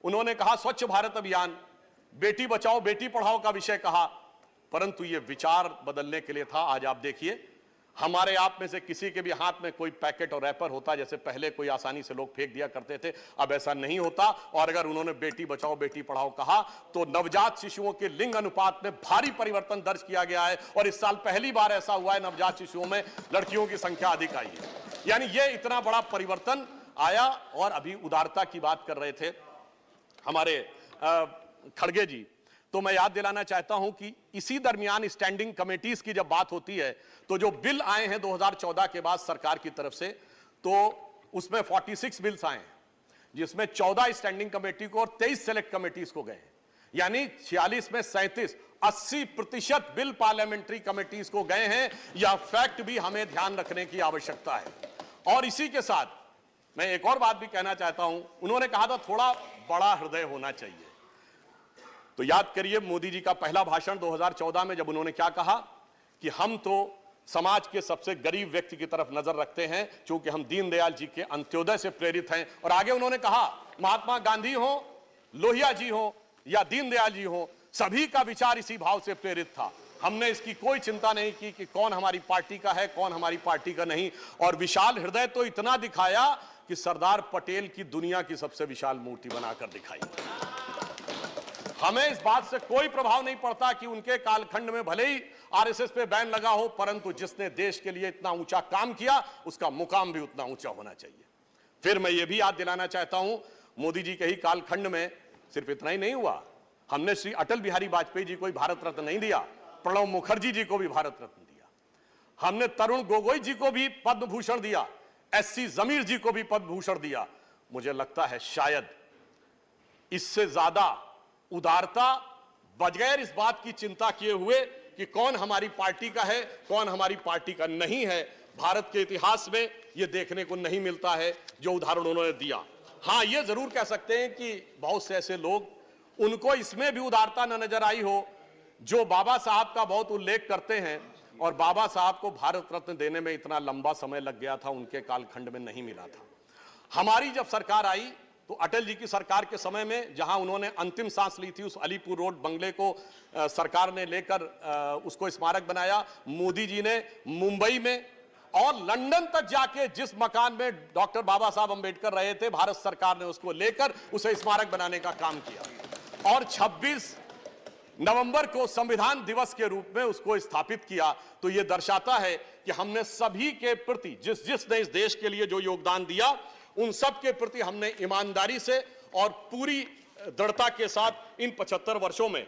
उन्होंने कहा स्वच्छ भारत अभियान, बेटी बचाओ बेटी पढ़ाओ का विषय कहा, परंतु यह विचार बदलने के लिए था। आज आप देखिए, हमारे आप में से किसी के भी हाथ में कोई पैकेट और रैपर होता, जैसे पहले कोई आसानी से लोग फेंक दिया करते थे, अब ऐसा नहीं होता। और अगर उन्होंने बेटी बचाओ बेटी पढ़ाओ कहा, तो नवजात शिशुओं के लिंग अनुपात में भारी परिवर्तन दर्ज किया गया है, और इस साल पहली बार ऐसा हुआ है नवजात शिशुओं में लड़कियों की संख्या अधिक आई है। यानी यह इतना बड़ा परिवर्तन आया। और अभी उदारता की बात कर रहे थे हमारे खड़गे जी, तो मैं याद दिलाना चाहता हूं कि इसी दरमियान स्टैंडिंग कमेटीज की जब बात होती है, तो जो बिल आए हैं 2014 के बाद सरकार की तरफ से, तो उसमें 46 बिल्स आए हैं, जिसमें 14 स्टैंडिंग कमेटी को और 23 सेलेक्ट कमेटीज को गए हैं। यानी 46 में 37, 80% बिल पार्लियामेंट्री कमेटीज को गए हैं। यह फैक्ट भी हमें ध्यान रखने की आवश्यकता है। और इसी के साथ मैं एक और बात भी कहना चाहता हूं। उन्होंने कहा था थोड़ा बड़ा हृदय होना चाहिए, तो याद करिए मोदी जी का पहला भाषण 2014 में, जब उन्होंने क्या कहा कि हम तो समाज के सबसे गरीब व्यक्ति की तरफ नजर रखते हैं, क्योंकि हम दीनदयाल जी के अंत्योदय से प्रेरित हैं। और आगे उन्होंने कहा, महात्मा गांधी हो, लोहिया जी हो या दीनदयाल जी हो, सभी का विचार इसी भाव से प्रेरित था। हमने इसकी कोई चिंता नहीं की कि कौन हमारी पार्टी का है, कौन हमारी पार्टी का नहीं। और विशाल हृदय तो इतना दिखाया कि सरदार पटेल की दुनिया की सबसे विशाल मूर्ति बनाकर दिखाई। हमें इस बात से कोई प्रभाव नहीं पड़ता कि उनके कालखंड में भले ही आरएसएस पे बैन लगा हो, परंतु जिसने देश के लिए इतना ऊंचा काम किया, उसका मुकाम भी उतना ऊंचा होना चाहिए। फिर मैं ये भी याद दिलाना चाहता हूं, मोदी जी के ही कालखंड में सिर्फ इतना ही नहीं हुआ, हमने श्री अटल बिहारी वाजपेयी जी को ही भारत रत्न नहीं दिया, प्रणब मुखर्जी जी को भी भारत रत्न दिया। हमने तरुण गोगोई जी को भी पद्म भूषण दिया, एससी जमीर जी को भी पद्म भूषण दिया। मुझे लगता है शायद इससे ज्यादा उदारता, बगैर इस बात की चिंता किए हुए कि कौन हमारी पार्टी का है, कौन हमारी पार्टी का नहीं है, भारत के इतिहास में यह देखने को नहीं मिलता है जो उदाहरण उन्होंने दिया। हां, यह जरूर कह सकते हैं कि बहुत से ऐसे लोग, उनको इसमें भी उदारता न नजर आई हो, जो बाबा साहब का बहुत उल्लेख करते हैं, और बाबा साहब को भारत रत्न देने में इतना लंबा समय लग गया था, उनके कालखंड में नहीं मिला था। हमारी जब सरकार आई, तो अटल जी की सरकार के समय में जहां उन्होंने अंतिम सांस ली थी, उस अलीपुर रोड बंगले को सरकार ने लेकर उसको स्मारक बनाया। मोदी जी ने मुंबई में और लंदन तक जाके जिस मकान में डॉक्टर बाबा साहब अंबेडकर रहे थे, भारत सरकार ने उसको लेकर उसे स्मारक बनाने का काम किया, और 26 नवंबर को संविधान दिवस के रूप में उसको स्थापित किया। तो यह दर्शाता है कि हमने सभी के प्रति, जिसने इस देश के लिए जो योगदान दिया, उन सब के प्रति हमने ईमानदारी से और पूरी दृढ़ता के साथ इन 75 वर्षों में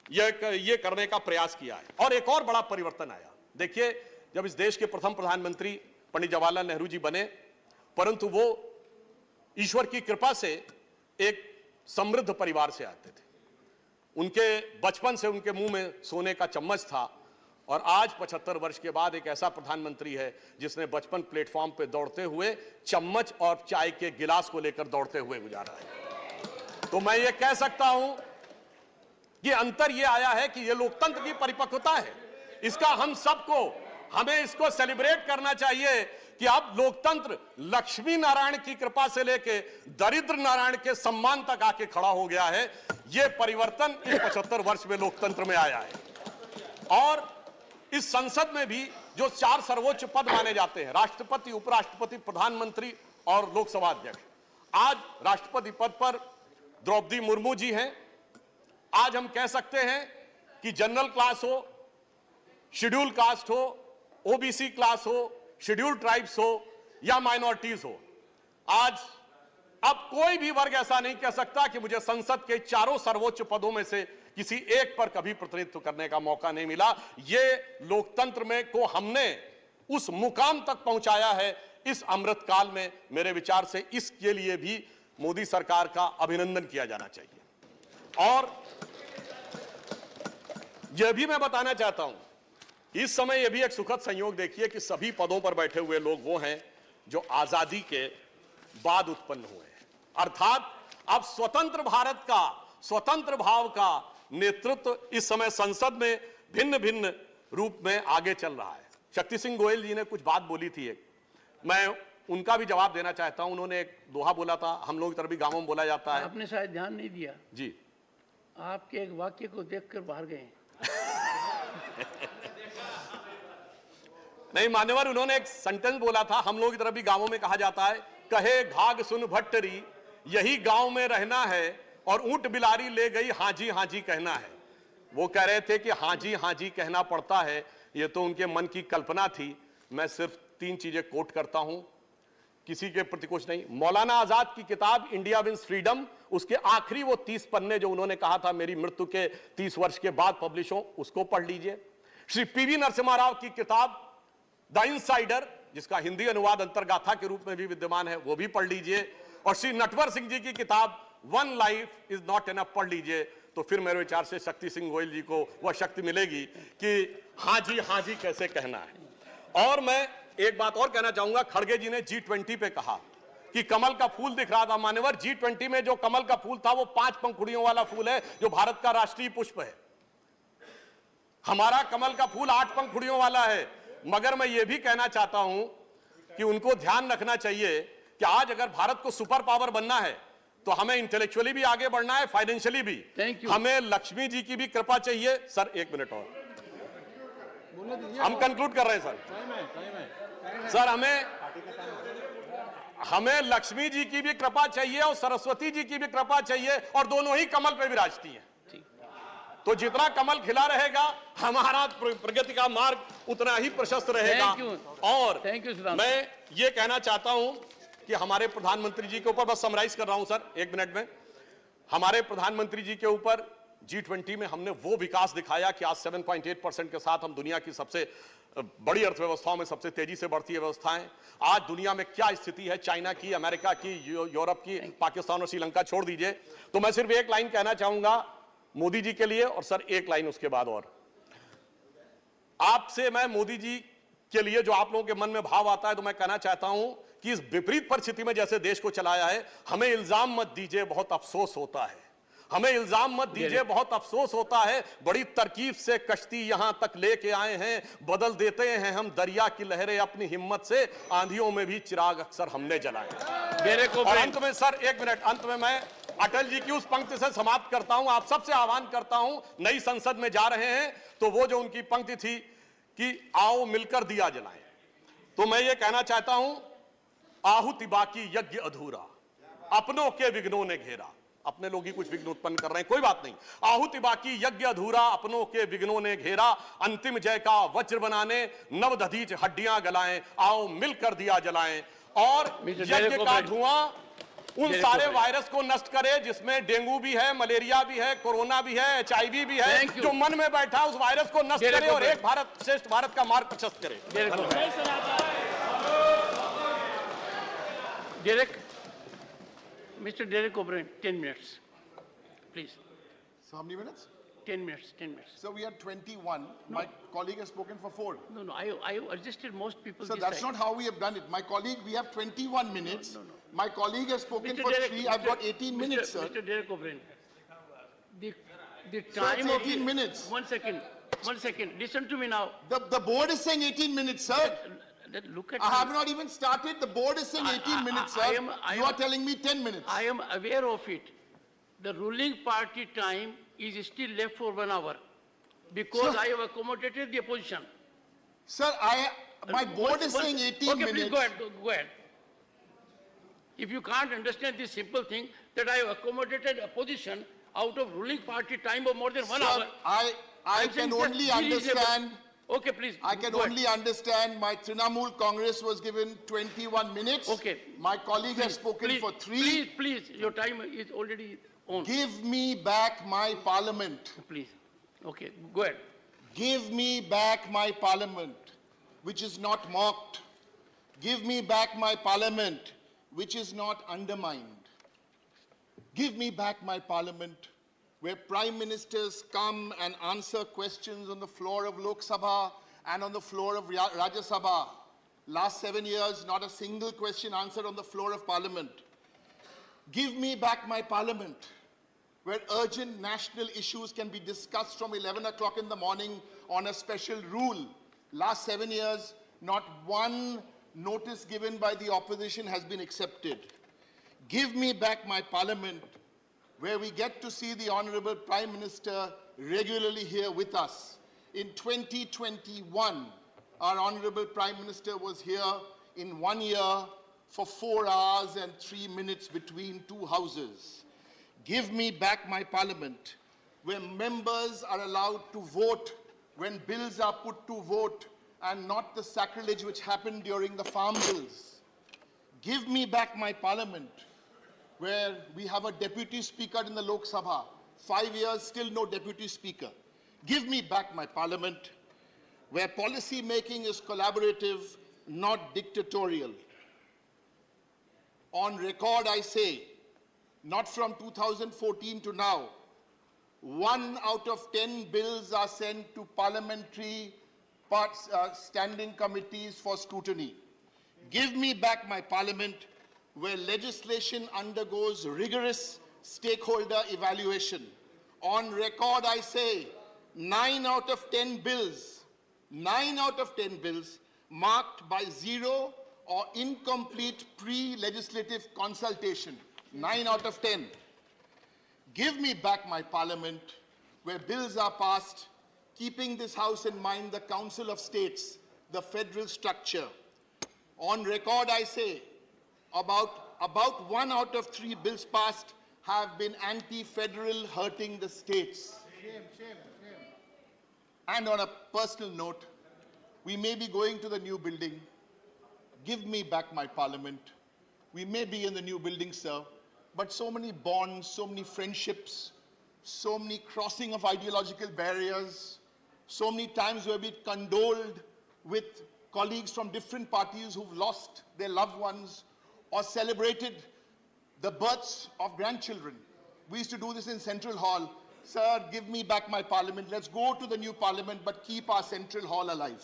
यह करने का प्रयास किया है। और एक और बड़ा परिवर्तन आया। देखिए, जब इस देश के प्रथम प्रधानमंत्री पंडित जवाहरलाल नेहरू जी बने, परंतु वो ईश्वर की कृपा से एक समृद्ध परिवार से आते थे। उनके बचपन से उनके मुंह में सोने का चम्मच था, और आज 75 वर्ष के बाद एक ऐसा प्रधानमंत्री है जिसने बचपन प्लेटफॉर्म पे दौड़ते हुए चम्मच और चाय के गिलास को लेकर दौड़ते हुए गुजारा है। तो मैं ये कह सकता हूं कि अंतर ये आया है कि ये लोकतंत्र की परिपक्वता है। इसका हम सबको, हमें इसको सेलिब्रेट करना चाहिए कि अब लोकतंत्र लक्ष्मी नारायण की कृपा से लेके दरिद्र नारायण के सम्मान तक आके खड़ा हो गया है। यह परिवर्तन इस 75 वर्ष में लोकतंत्र में आया है। और इस संसद में भी जो 4 सर्वोच्च पद माने जाते हैं, राष्ट्रपति, उपराष्ट्रपति, प्रधानमंत्री और लोकसभा अध्यक्ष, आज राष्ट्रपति पद पर द्रौपदी मुर्मू जी हैं। आज हम कह सकते हैं कि जनरल क्लास हो, शेड्यूल कास्ट हो, ओबीसी क्लास हो, शेड्यूल ट्राइब्स हो या माइनॉरिटीज हो, आज अब कोई भी वर्ग ऐसा नहीं कह सकता कि मुझे संसद के 4 सर्वोच्च पदों में से किसी एक पर कभी प्रतिनिधित्व करने का मौका नहीं मिला। ये लोकतंत्र में को हमने उस मुकाम तक पहुंचाया है इस अमृतकाल में। मेरे विचार से इसके लिए भी मोदी सरकार का अभिनंदन किया जाना चाहिए। और यह भी मैं बताना चाहता हूं, इस समय यह भी एक सुखद संयोग देखिए कि सभी पदों पर बैठे हुए लोग वो हैं जो आजादी के बाद उत्पन्न हुए हैं। अर्थात अब स्वतंत्र भारत का, स्वतंत्र भाव का नेतृत्व इस समय संसद में भिन्न भिन्न रूप में आगे चल रहा है। शक्ति सिंह गोयल जी ने कुछ बात बोली थी, एक मैं उनका भी जवाब देना चाहता हूं। उन्होंने एक दोहा बोला था, हम लोग की तरफ भी गांवों में बोला जाता है। आपने शायद ध्यान नहीं दिया जी, आपके एक वाक्य को देखकर बाहर गए। नहीं मान्यवर, उन्होंने एक सेंटेंस बोला था, हम लोग की तरफ भी गांवों में कहा जाता है, कहे घाघ सुन भट्टरी यही गांव में रहना है और ऊंट बिलारी ले गई हाजी हाजी कहना है। वो कह रहे थे कि हाजी हाजी कहना पड़ता है, ये तो उनके मन की कल्पना थी। मैं सिर्फ 3 चीजें कोट करता हूं, किसी के प्रति कुछ नहीं। मौलाना आजाद की किताब इंडिया विंस फ्रीडम, उसके आखिरी वो 30 पन्ने जो उन्होंने कहा था मेरी मृत्यु के 30 वर्ष के बाद पब्लिश हो, उसको पढ़ लीजिए। श्री पीवी नरसिम्हा राव की किताब द इनसाइडर, जिसका हिंदी अनुवाद अंतर्गाथा के रूप में भी विद्यमान है, वो भी पढ़ लीजिए। और श्री नटवर सिंह जी की किताब one life is not enough पढ़ लीजिए। तो फिर मेरे विचार से शक्ति सिंह गोयल जी को वह शक्ति मिलेगी कि हाँ जी कैसे कहना है। और मैं एक बात और कहना चाहूंगा, खड़गे जी ने G20 पे कहा कि कमल का फूल दिख रहा था। मान्यवर, G20 में जो कमल का फूल था वो 5 पंखुड़ियों वाला फूल है जो भारत का राष्ट्रीय पुष्प है। हमारा कमल का फूल 8 पंखुड़ियों वाला है। मगर मैं ये भी कहना चाहता हूं कि उनको ध्यान रखना चाहिए कि आज अगर भारत को सुपर पावर बनना है तो हमें इंटेलेक्चुअली भी आगे बढ़ना है, फाइनेंशियली भी। हमें लक्ष्मी जी की भी कृपा चाहिए। सर 1 मिनट और, हम कंक्लूड कर रहे हैं सर। हमें लक्ष्मी जी की भी कृपा चाहिए और सरस्वती जी की भी कृपा चाहिए, और दोनों ही कमल पे विराजती हैं। तो जितना कमल खिला रहेगा हमारा प्रगति का मार्ग उतना ही प्रशस्त रहेगा। और मैं ये कहना चाहता हूं कि हमारे प्रधानमंत्री जी के ऊपर, बस समराइज कर रहा हूं सर 1 मिनट में, हमारे प्रधानमंत्री जी के ऊपर G20 में हमने वो विकास दिखाया कि आज 7.8% के साथ हम दुनिया की सबसे बड़ी अर्थव्यवस्थाओं में सबसे तेजी से बढ़ती व्यवस्थाएं। आज दुनिया में क्या स्थिति है, चाइना की, अमेरिका की, यूरोप की, पाकिस्तान और श्रीलंका छोड़ दीजिए। तो मैं सिर्फ एक लाइन कहना चाहूंगा मोदी जी के लिए, और सर एक लाइन उसके बाद और आपसे मैं मोदी जी के लिए जो आप लोगों के मन में भाव आता है, तो मैं कहना चाहता हूं कि इस विपरीत परिस्थिति में जैसे देश को चलाया है, हमें इल्जाम मत दीजिए, बहुत अफसोस होता है। हमें इल्जाम मत दीजिए, बहुत अफसोस होता है। बड़ी तरकीब से कश्ती यहां तक लेके आए हैं, बदल देते हैं हम दरिया की लहरें अपनी हिम्मत से, आंधियों में भी चिराग अक्सर हमने जलाए। और अंत में सर 1 मिनट, अंत में मैं अटल जी की उस पंक्ति से समाप्त करता हूं। आप सबसे आह्वान करता हूं, नई संसद में जा रहे हैं तो वो जो उनकी पंक्ति थी कि आओ मिलकर दिया जलाएं, तो मैं ये कहना चाहता हूं, आहुति बाकी यज्ञ अधूरा, अपनों के विघ्नों ने घेरा। अपने लोग ही कुछ विघ्न उत्पन्न कर रहे हैं, कोई बात नहीं। आहुति बाकी यज्ञ अधूरा, अपनों के विघ्नों ने घेरा, अंतिम जय का वज्र बनाने नव दधीच हड्डियां गलाएं, आओ मिलकर दिया जलाएं। और यज्ञ का धुआं उन सारे वायरस को नष्ट करे जिसमें डेंगू भी है, मलेरिया भी है, कोरोना भी है, HIV भी है, जो मन में बैठा है उस वायरस को नष्ट करे और एक भारत श्रेष्ठ भारत का मार्ग प्रशस्त करे। Mr. Derek O'Brien, 10 minutes, please. So how many minutes? 10 minutes, 10 minutes. So we are 21. No. My colleague has spoken for 4. No, I adjusted most people. So that's not how we have done it. My colleague, we have 21 minutes. No. My colleague has spoken for 3. I've got 18 minutes, sir. Mr. Derek O'Brien, the time so 18 minutes. 1 second. Listen to me now. The board is saying 18 minutes, sir. look at. I have not even started. The board is saying 18 minutes, sir. You are telling me 10 minutes. I am aware of it. The ruling party time is still left for 1 hour because Sir. I have accommodated the opposition. Sir, my board is saying 18 okay, minutes. please go ahead. Go ahead. If you can't understand this simple thing that I have accommodated opposition out of ruling party time of more than 1 Sir, hour. I can only understand. Okay, please. I can only understand my Trinamool Congress was given 21 minutes. Okay. My colleague has spoken for 3. Please, your time is already on. Give me back my parliament. Please. Okay, go ahead. Give me back my parliament, which is not mocked. Give me back my parliament, which is not undermined. Give me back my parliament, where prime ministers come and answer questions on the floor of Lok Sabha and on the floor of Rajya Sabha. Last 7 years, not a single question answered on the floor of parliament. Give me back my parliament, where urgent national issues can be discussed from 11 o'clock in the morning on a special rule. Last 7 years, not one notice given by the opposition has been accepted. Give me back my parliament, where we get to see the Honorable Prime Minister regularly here with us. In 2021, our Honorable Prime Minister was here in 1 year for 4 hours and 3 minutes between 2 houses. Give me back my parliament, where members are allowed to vote when bills are put to vote and not the sacrilege which happened during the farm bills. Give me back my parliament, where we have a deputy speaker in the Lok Sabha. 5 years, still no deputy speaker. Give me back my parliament, where policy making is collaborative, not dictatorial. On record, I say, not from 2014 to now, 1 out of 10 bills are sent to parliamentary standing committees for scrutiny. Give me back my parliament, where legislation undergoes rigorous stakeholder evaluation. On record, I say, 9 out of 10 bills, 9 out of 10 bills marked by 0 or incomplete pre-legislative consultation. 9 out of 10. Give me back my parliament, where bills are passed, keeping this House in mind the Council of States, the federal structure. On record, I say, about 1 out of 3 bills passed have been anti-federal, hurting the states. Shame. And on a personal note, we may be going to the new building. Give me back my parliament. We may be in the new building, sir, but so many bonds, so many friendships, so many crossing of ideological barriers, so many times where we condoled with colleagues from different parties who've lost their loved ones or celebrated the births of grandchildren. We used to do this in Central Hall. Sir, give me back my parliament. Let's go to the new parliament, but keep our Central Hall alive.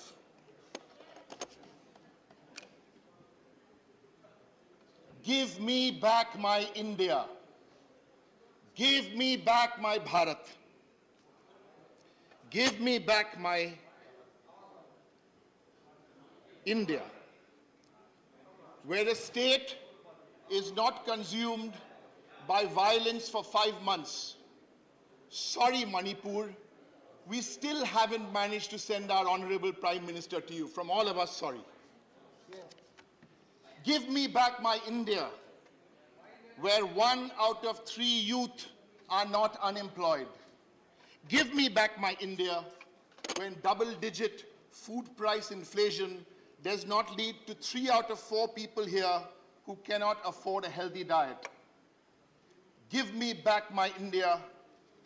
Give me back my India. Give me back my Bharat. Give me back my India, where a state is not consumed by violence for 5 months. Sorry, Manipur, we still haven't managed to send our Honorable Prime Minister to you. From all of us, sorry. Give me back my India, where 1 out of 3 youth are not unemployed. Give me back my India, when double-digit food price inflation does not lead to 3 out of 4 people here who cannot afford a healthy diet. Give me back my India,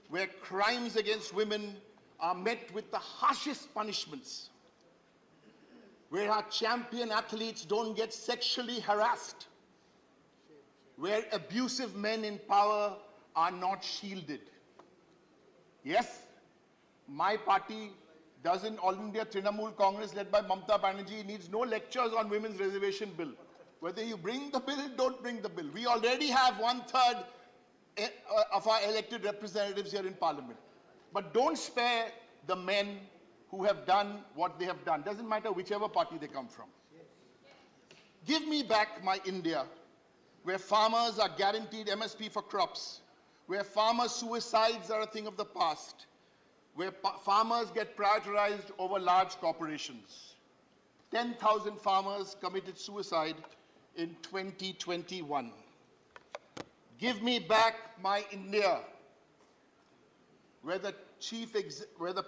where crimes against women are met with the harshest punishments, where our champion athletes don't get sexually harassed, where abusive men in power are not shielded. Yes, my party doesn't, All India Trinamool Congress led by Mamata Banerjee needs no lectures on women's reservation bill. Whether you bring the bill, don't bring the bill. We already have 1/3 of our elected representatives here in Parliament. But don't spare the men who have done what they have done. Doesn't matter whichever party they come from. Give me back my India, where farmers are guaranteed MSP for crops, where farmer suicides are a thing of the past, where farmers get prioritized over large corporations. 10,000 farmers committed suicide in 2021. Give me back my India, where the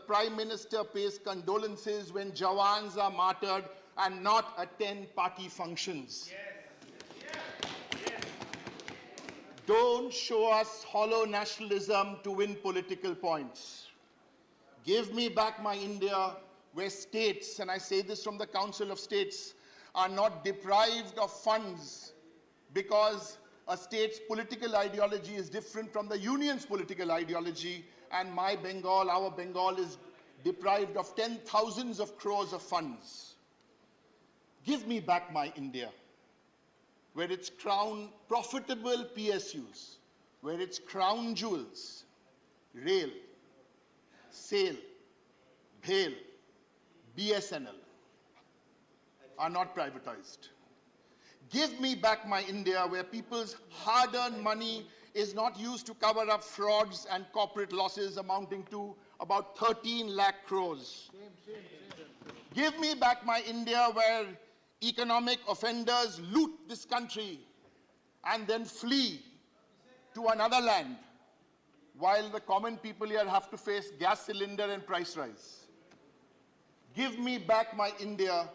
Prime Minister pays condolences when Jawans are martyred and not attend party functions. Don't show us hollow nationalism to win political points. Give me back my India, where states, and I say this from the Council of States, are not deprived of funds because a state's political ideology is different from the union's political ideology, and my Bengal, our Bengal, is deprived of 10,000s of crores of funds. Give me back my India, where its crown profitable PSUs, where its crown jewels, rail, SAIL, BHEL, BSNL, are not privatized. Give me back my India, where people's hard-earned money is not used to cover up frauds and corporate losses amounting to about 13 lakh crores. Give me back my India, where economic offenders loot this country and then flee to another land, while the common people here have to face gas cylinder and price rise. Give me back my India,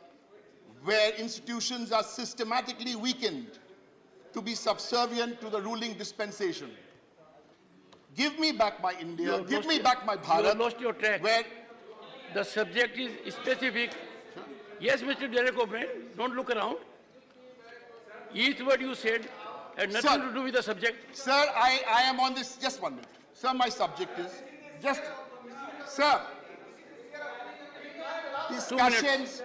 where institutions are systematically weakened to be subservient to the ruling dispensation. Give me back my India, give me back my Bharat. You have lost your track. Where the subject is specific. Yes, Mr. Derek O'Brien, don't look around. Each word you said had nothing to do with the subject. Sir, I am on this, just 1 minute. Sir, my subject is, sir, discussions.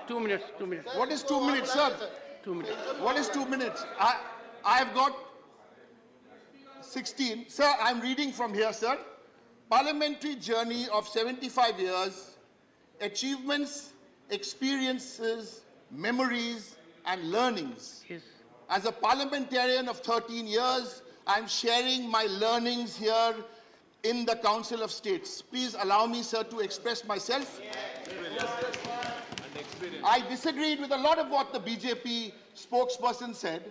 2 minutes, 2 minutes. What is 2 minutes, sir? 2 minutes. What is 2 minutes? I have got 16. Sir, I'm reading from here, sir. Parliamentary journey of 75 years, achievements, experiences, memories, and learnings. Yes. As a parliamentarian of 13 years, I'm sharing my learnings here in the Council of States. Please allow me, sir, to express myself. I disagreed with a lot of what the BJP spokesperson said.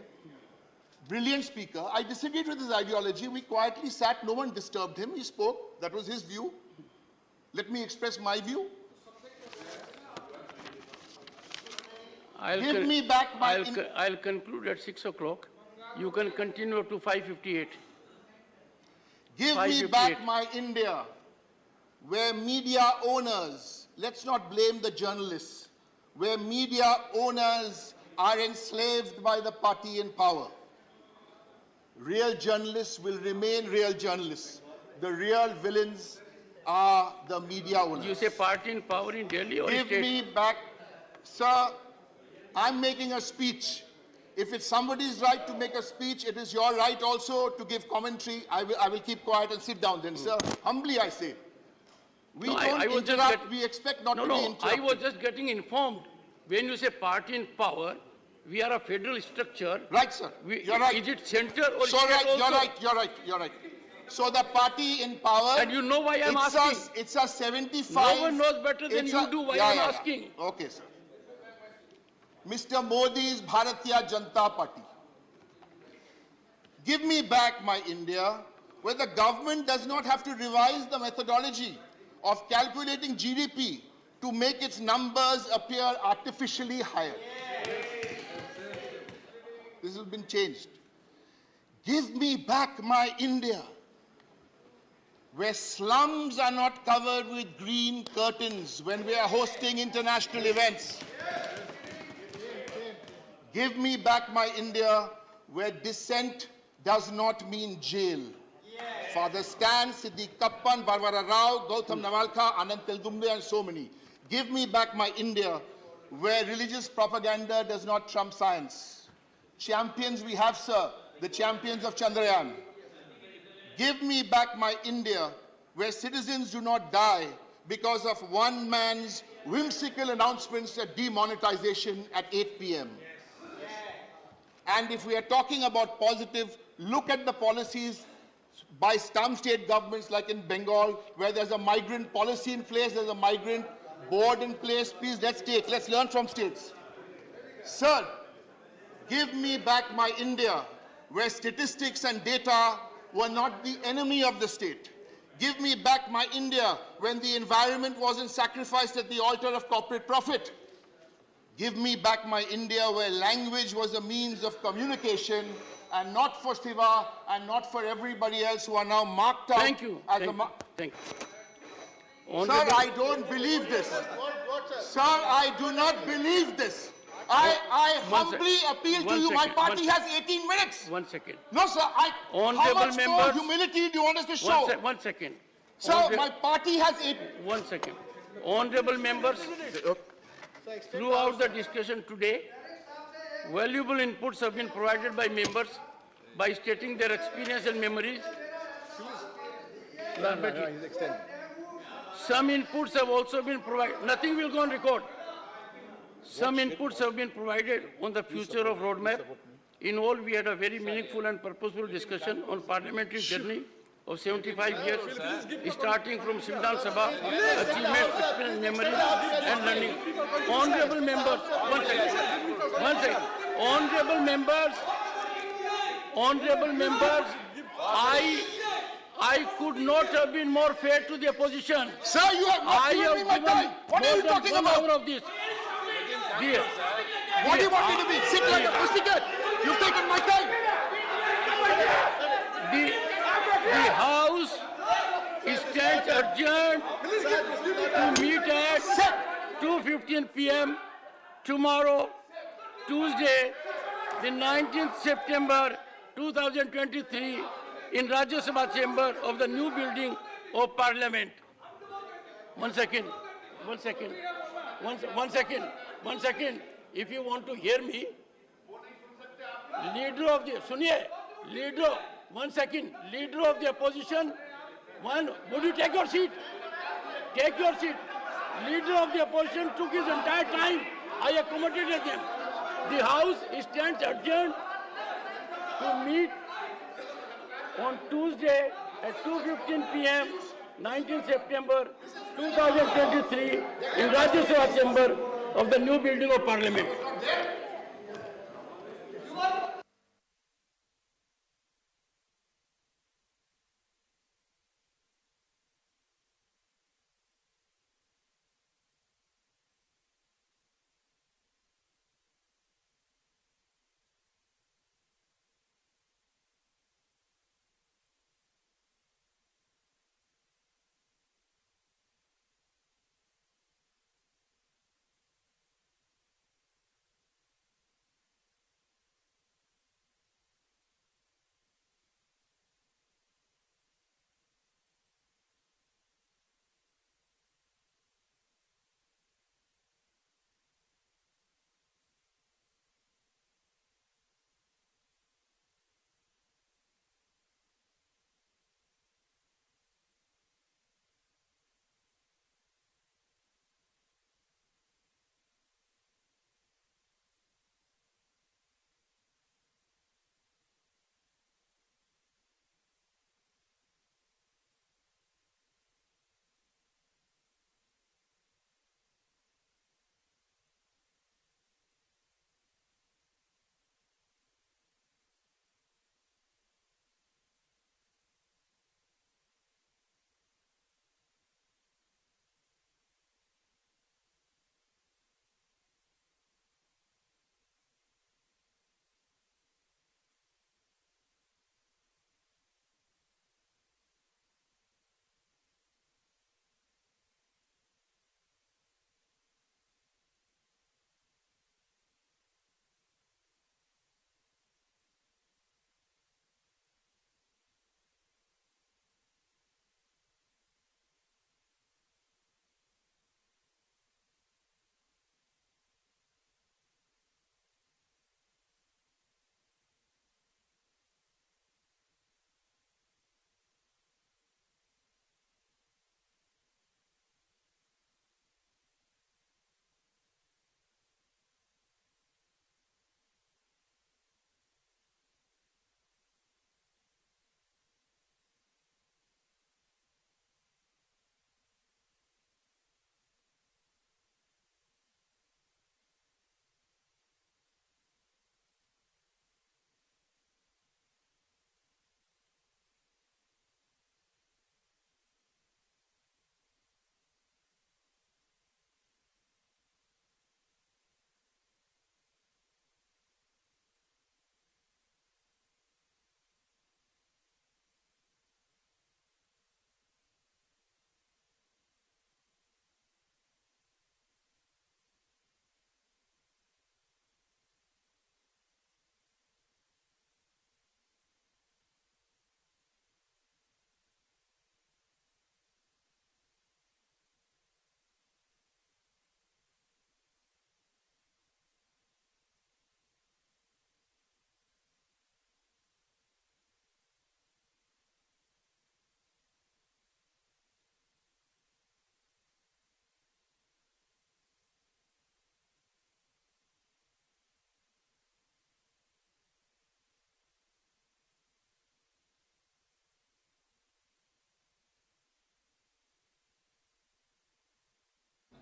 Brilliant speaker. I disagreed with his ideology. We quietly sat. No one disturbed him. He spoke. That was his view. Let me express my view. Give me back my... I'll conclude at 6 o'clock. You can continue to 5:58. Give me back my India, where media owners, let's not blame the journalists, where media owners are enslaved by the party in power. Real journalists will remain real journalists. The real villains are the media owners. You say party in power in Delhi or Give state? me back, sir, I'm making a speech. If it's somebody's right to make a speech, it is your right also to give commentary. I will keep quiet and sit down then, sir. Humbly I say. We don't interrupt, we expect not to be interrupted. I was just getting informed. When you say party in power, we are a federal structure. Right, sir. You're right. Is it center or so state right, also? You're right. So the party in power... And you know why I'm asking. It's a 75... No one knows better than you do why I'm asking. Okay, sir. Mr. Modi's Bharatiya Janata Party. Give me back my India, where the government does not have to revise the methodology of calculating GDP to make its numbers appear artificially higher. This has been changed. Give me back my India, where slums are not covered with green curtains when we are hosting international events. Give me back my India, where dissent does not mean jail. Father Stan, Siddiq Kappan, Varvara Rao, Gautam Navalkha, Anand Teldumbe, and so many. Give me back my India, where religious propaganda does not trump science. Champions we have, sir, the champions of Chandrayaan. Give me back my India, where citizens do not die because of one man's whimsical announcements at demonetization at 8 p.m. And if we are talking about positive, look at the policies by some state governments like in Bengal, where there's a migrant policy in place, there's a migrant board in place. Please, let's learn from states. Sir, give me back my India, where statistics and data were not the enemy of the state. Give me back my India when the environment wasn't sacrificed at the altar of corporate profit. Give me back my India where language was a means of communication and not for Shiva and not for everybody else who are now marked out. Thank you. As Thank you. Sir, I don't believe this. Sir, I do not believe this. I humbly appeal to you. My party has 18 minutes. 1 second. No, sir. How much more humility do you want us to show? 1 second. Sir, my party has 1 second. Honorable members, throughout the discussion today, valuable inputs have been provided by members by stating their experience and memories. Some inputs have also been provided. Nothing will go on record. Some inputs have been provided on the future of roadmap. In all, we had a very meaningful and purposeful discussion on parliamentary journey of 75 years, starting from Rajya Sabha, achievements, experience, memories, and learning. Honorable members, 1 second. 1 second. Honorable members, I could not have been more fair to the opposition. Sir, you have not given me my time. What are you talking about? Of this. What do you want me to be? Sit like a pussycat. You've taken my time. The House stands adjourned to meet at 2:15 p.m. tomorrow, Tuesday, the 19th September 2023, in Rajya Sabha chamber of the new building of Parliament. 1 second. 1 second. 1 second. 1 second. If you want to hear me, leader of the, suniye, leader, 1 second, leader of the opposition, would you take your seat? Take your seat. Leader of the opposition took his entire time. I accommodated them. The House stands adjourned to meet on Tuesday at 2:15 p.m. 19 September 2023 in Rajya Sabha chamber of the new building of Parliament.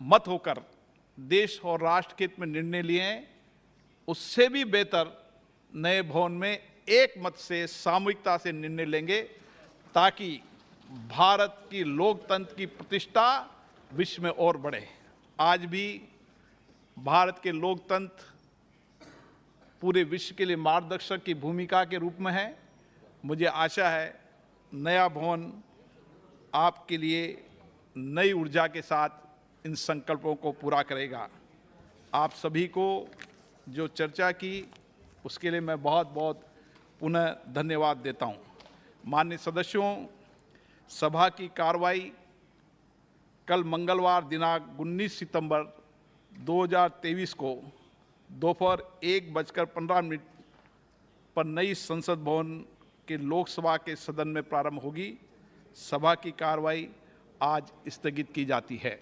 मत होकर देश और राष्ट्र के हित में निर्णय लिए हैं, उससे भी बेहतर नए भवन में एक मत से सामूहिकता से निर्णय लेंगे ताकि भारत की लोकतंत्र की प्रतिष्ठा विश्व में और बढ़े। आज भी भारत के लोकतंत्र पूरे विश्व के लिए मार्गदर्शक की भूमिका के रूप में है। मुझे आशा है नया भवन आपके लिए नई ऊर्जा के साथ इन संकल्पों को पूरा करेगा। आप सभी को जो चर्चा की उसके लिए मैं बहुत बहुत पुनः धन्यवाद देता हूं। माननीय सदस्यों, सभा की कार्रवाई कल मंगलवार दिनांक 19 सितंबर 2023 को दोपहर 1:15 पर नई संसद भवन के लोकसभा के सदन में प्रारंभ होगी। सभा की कार्रवाई आज स्थगित की जाती है।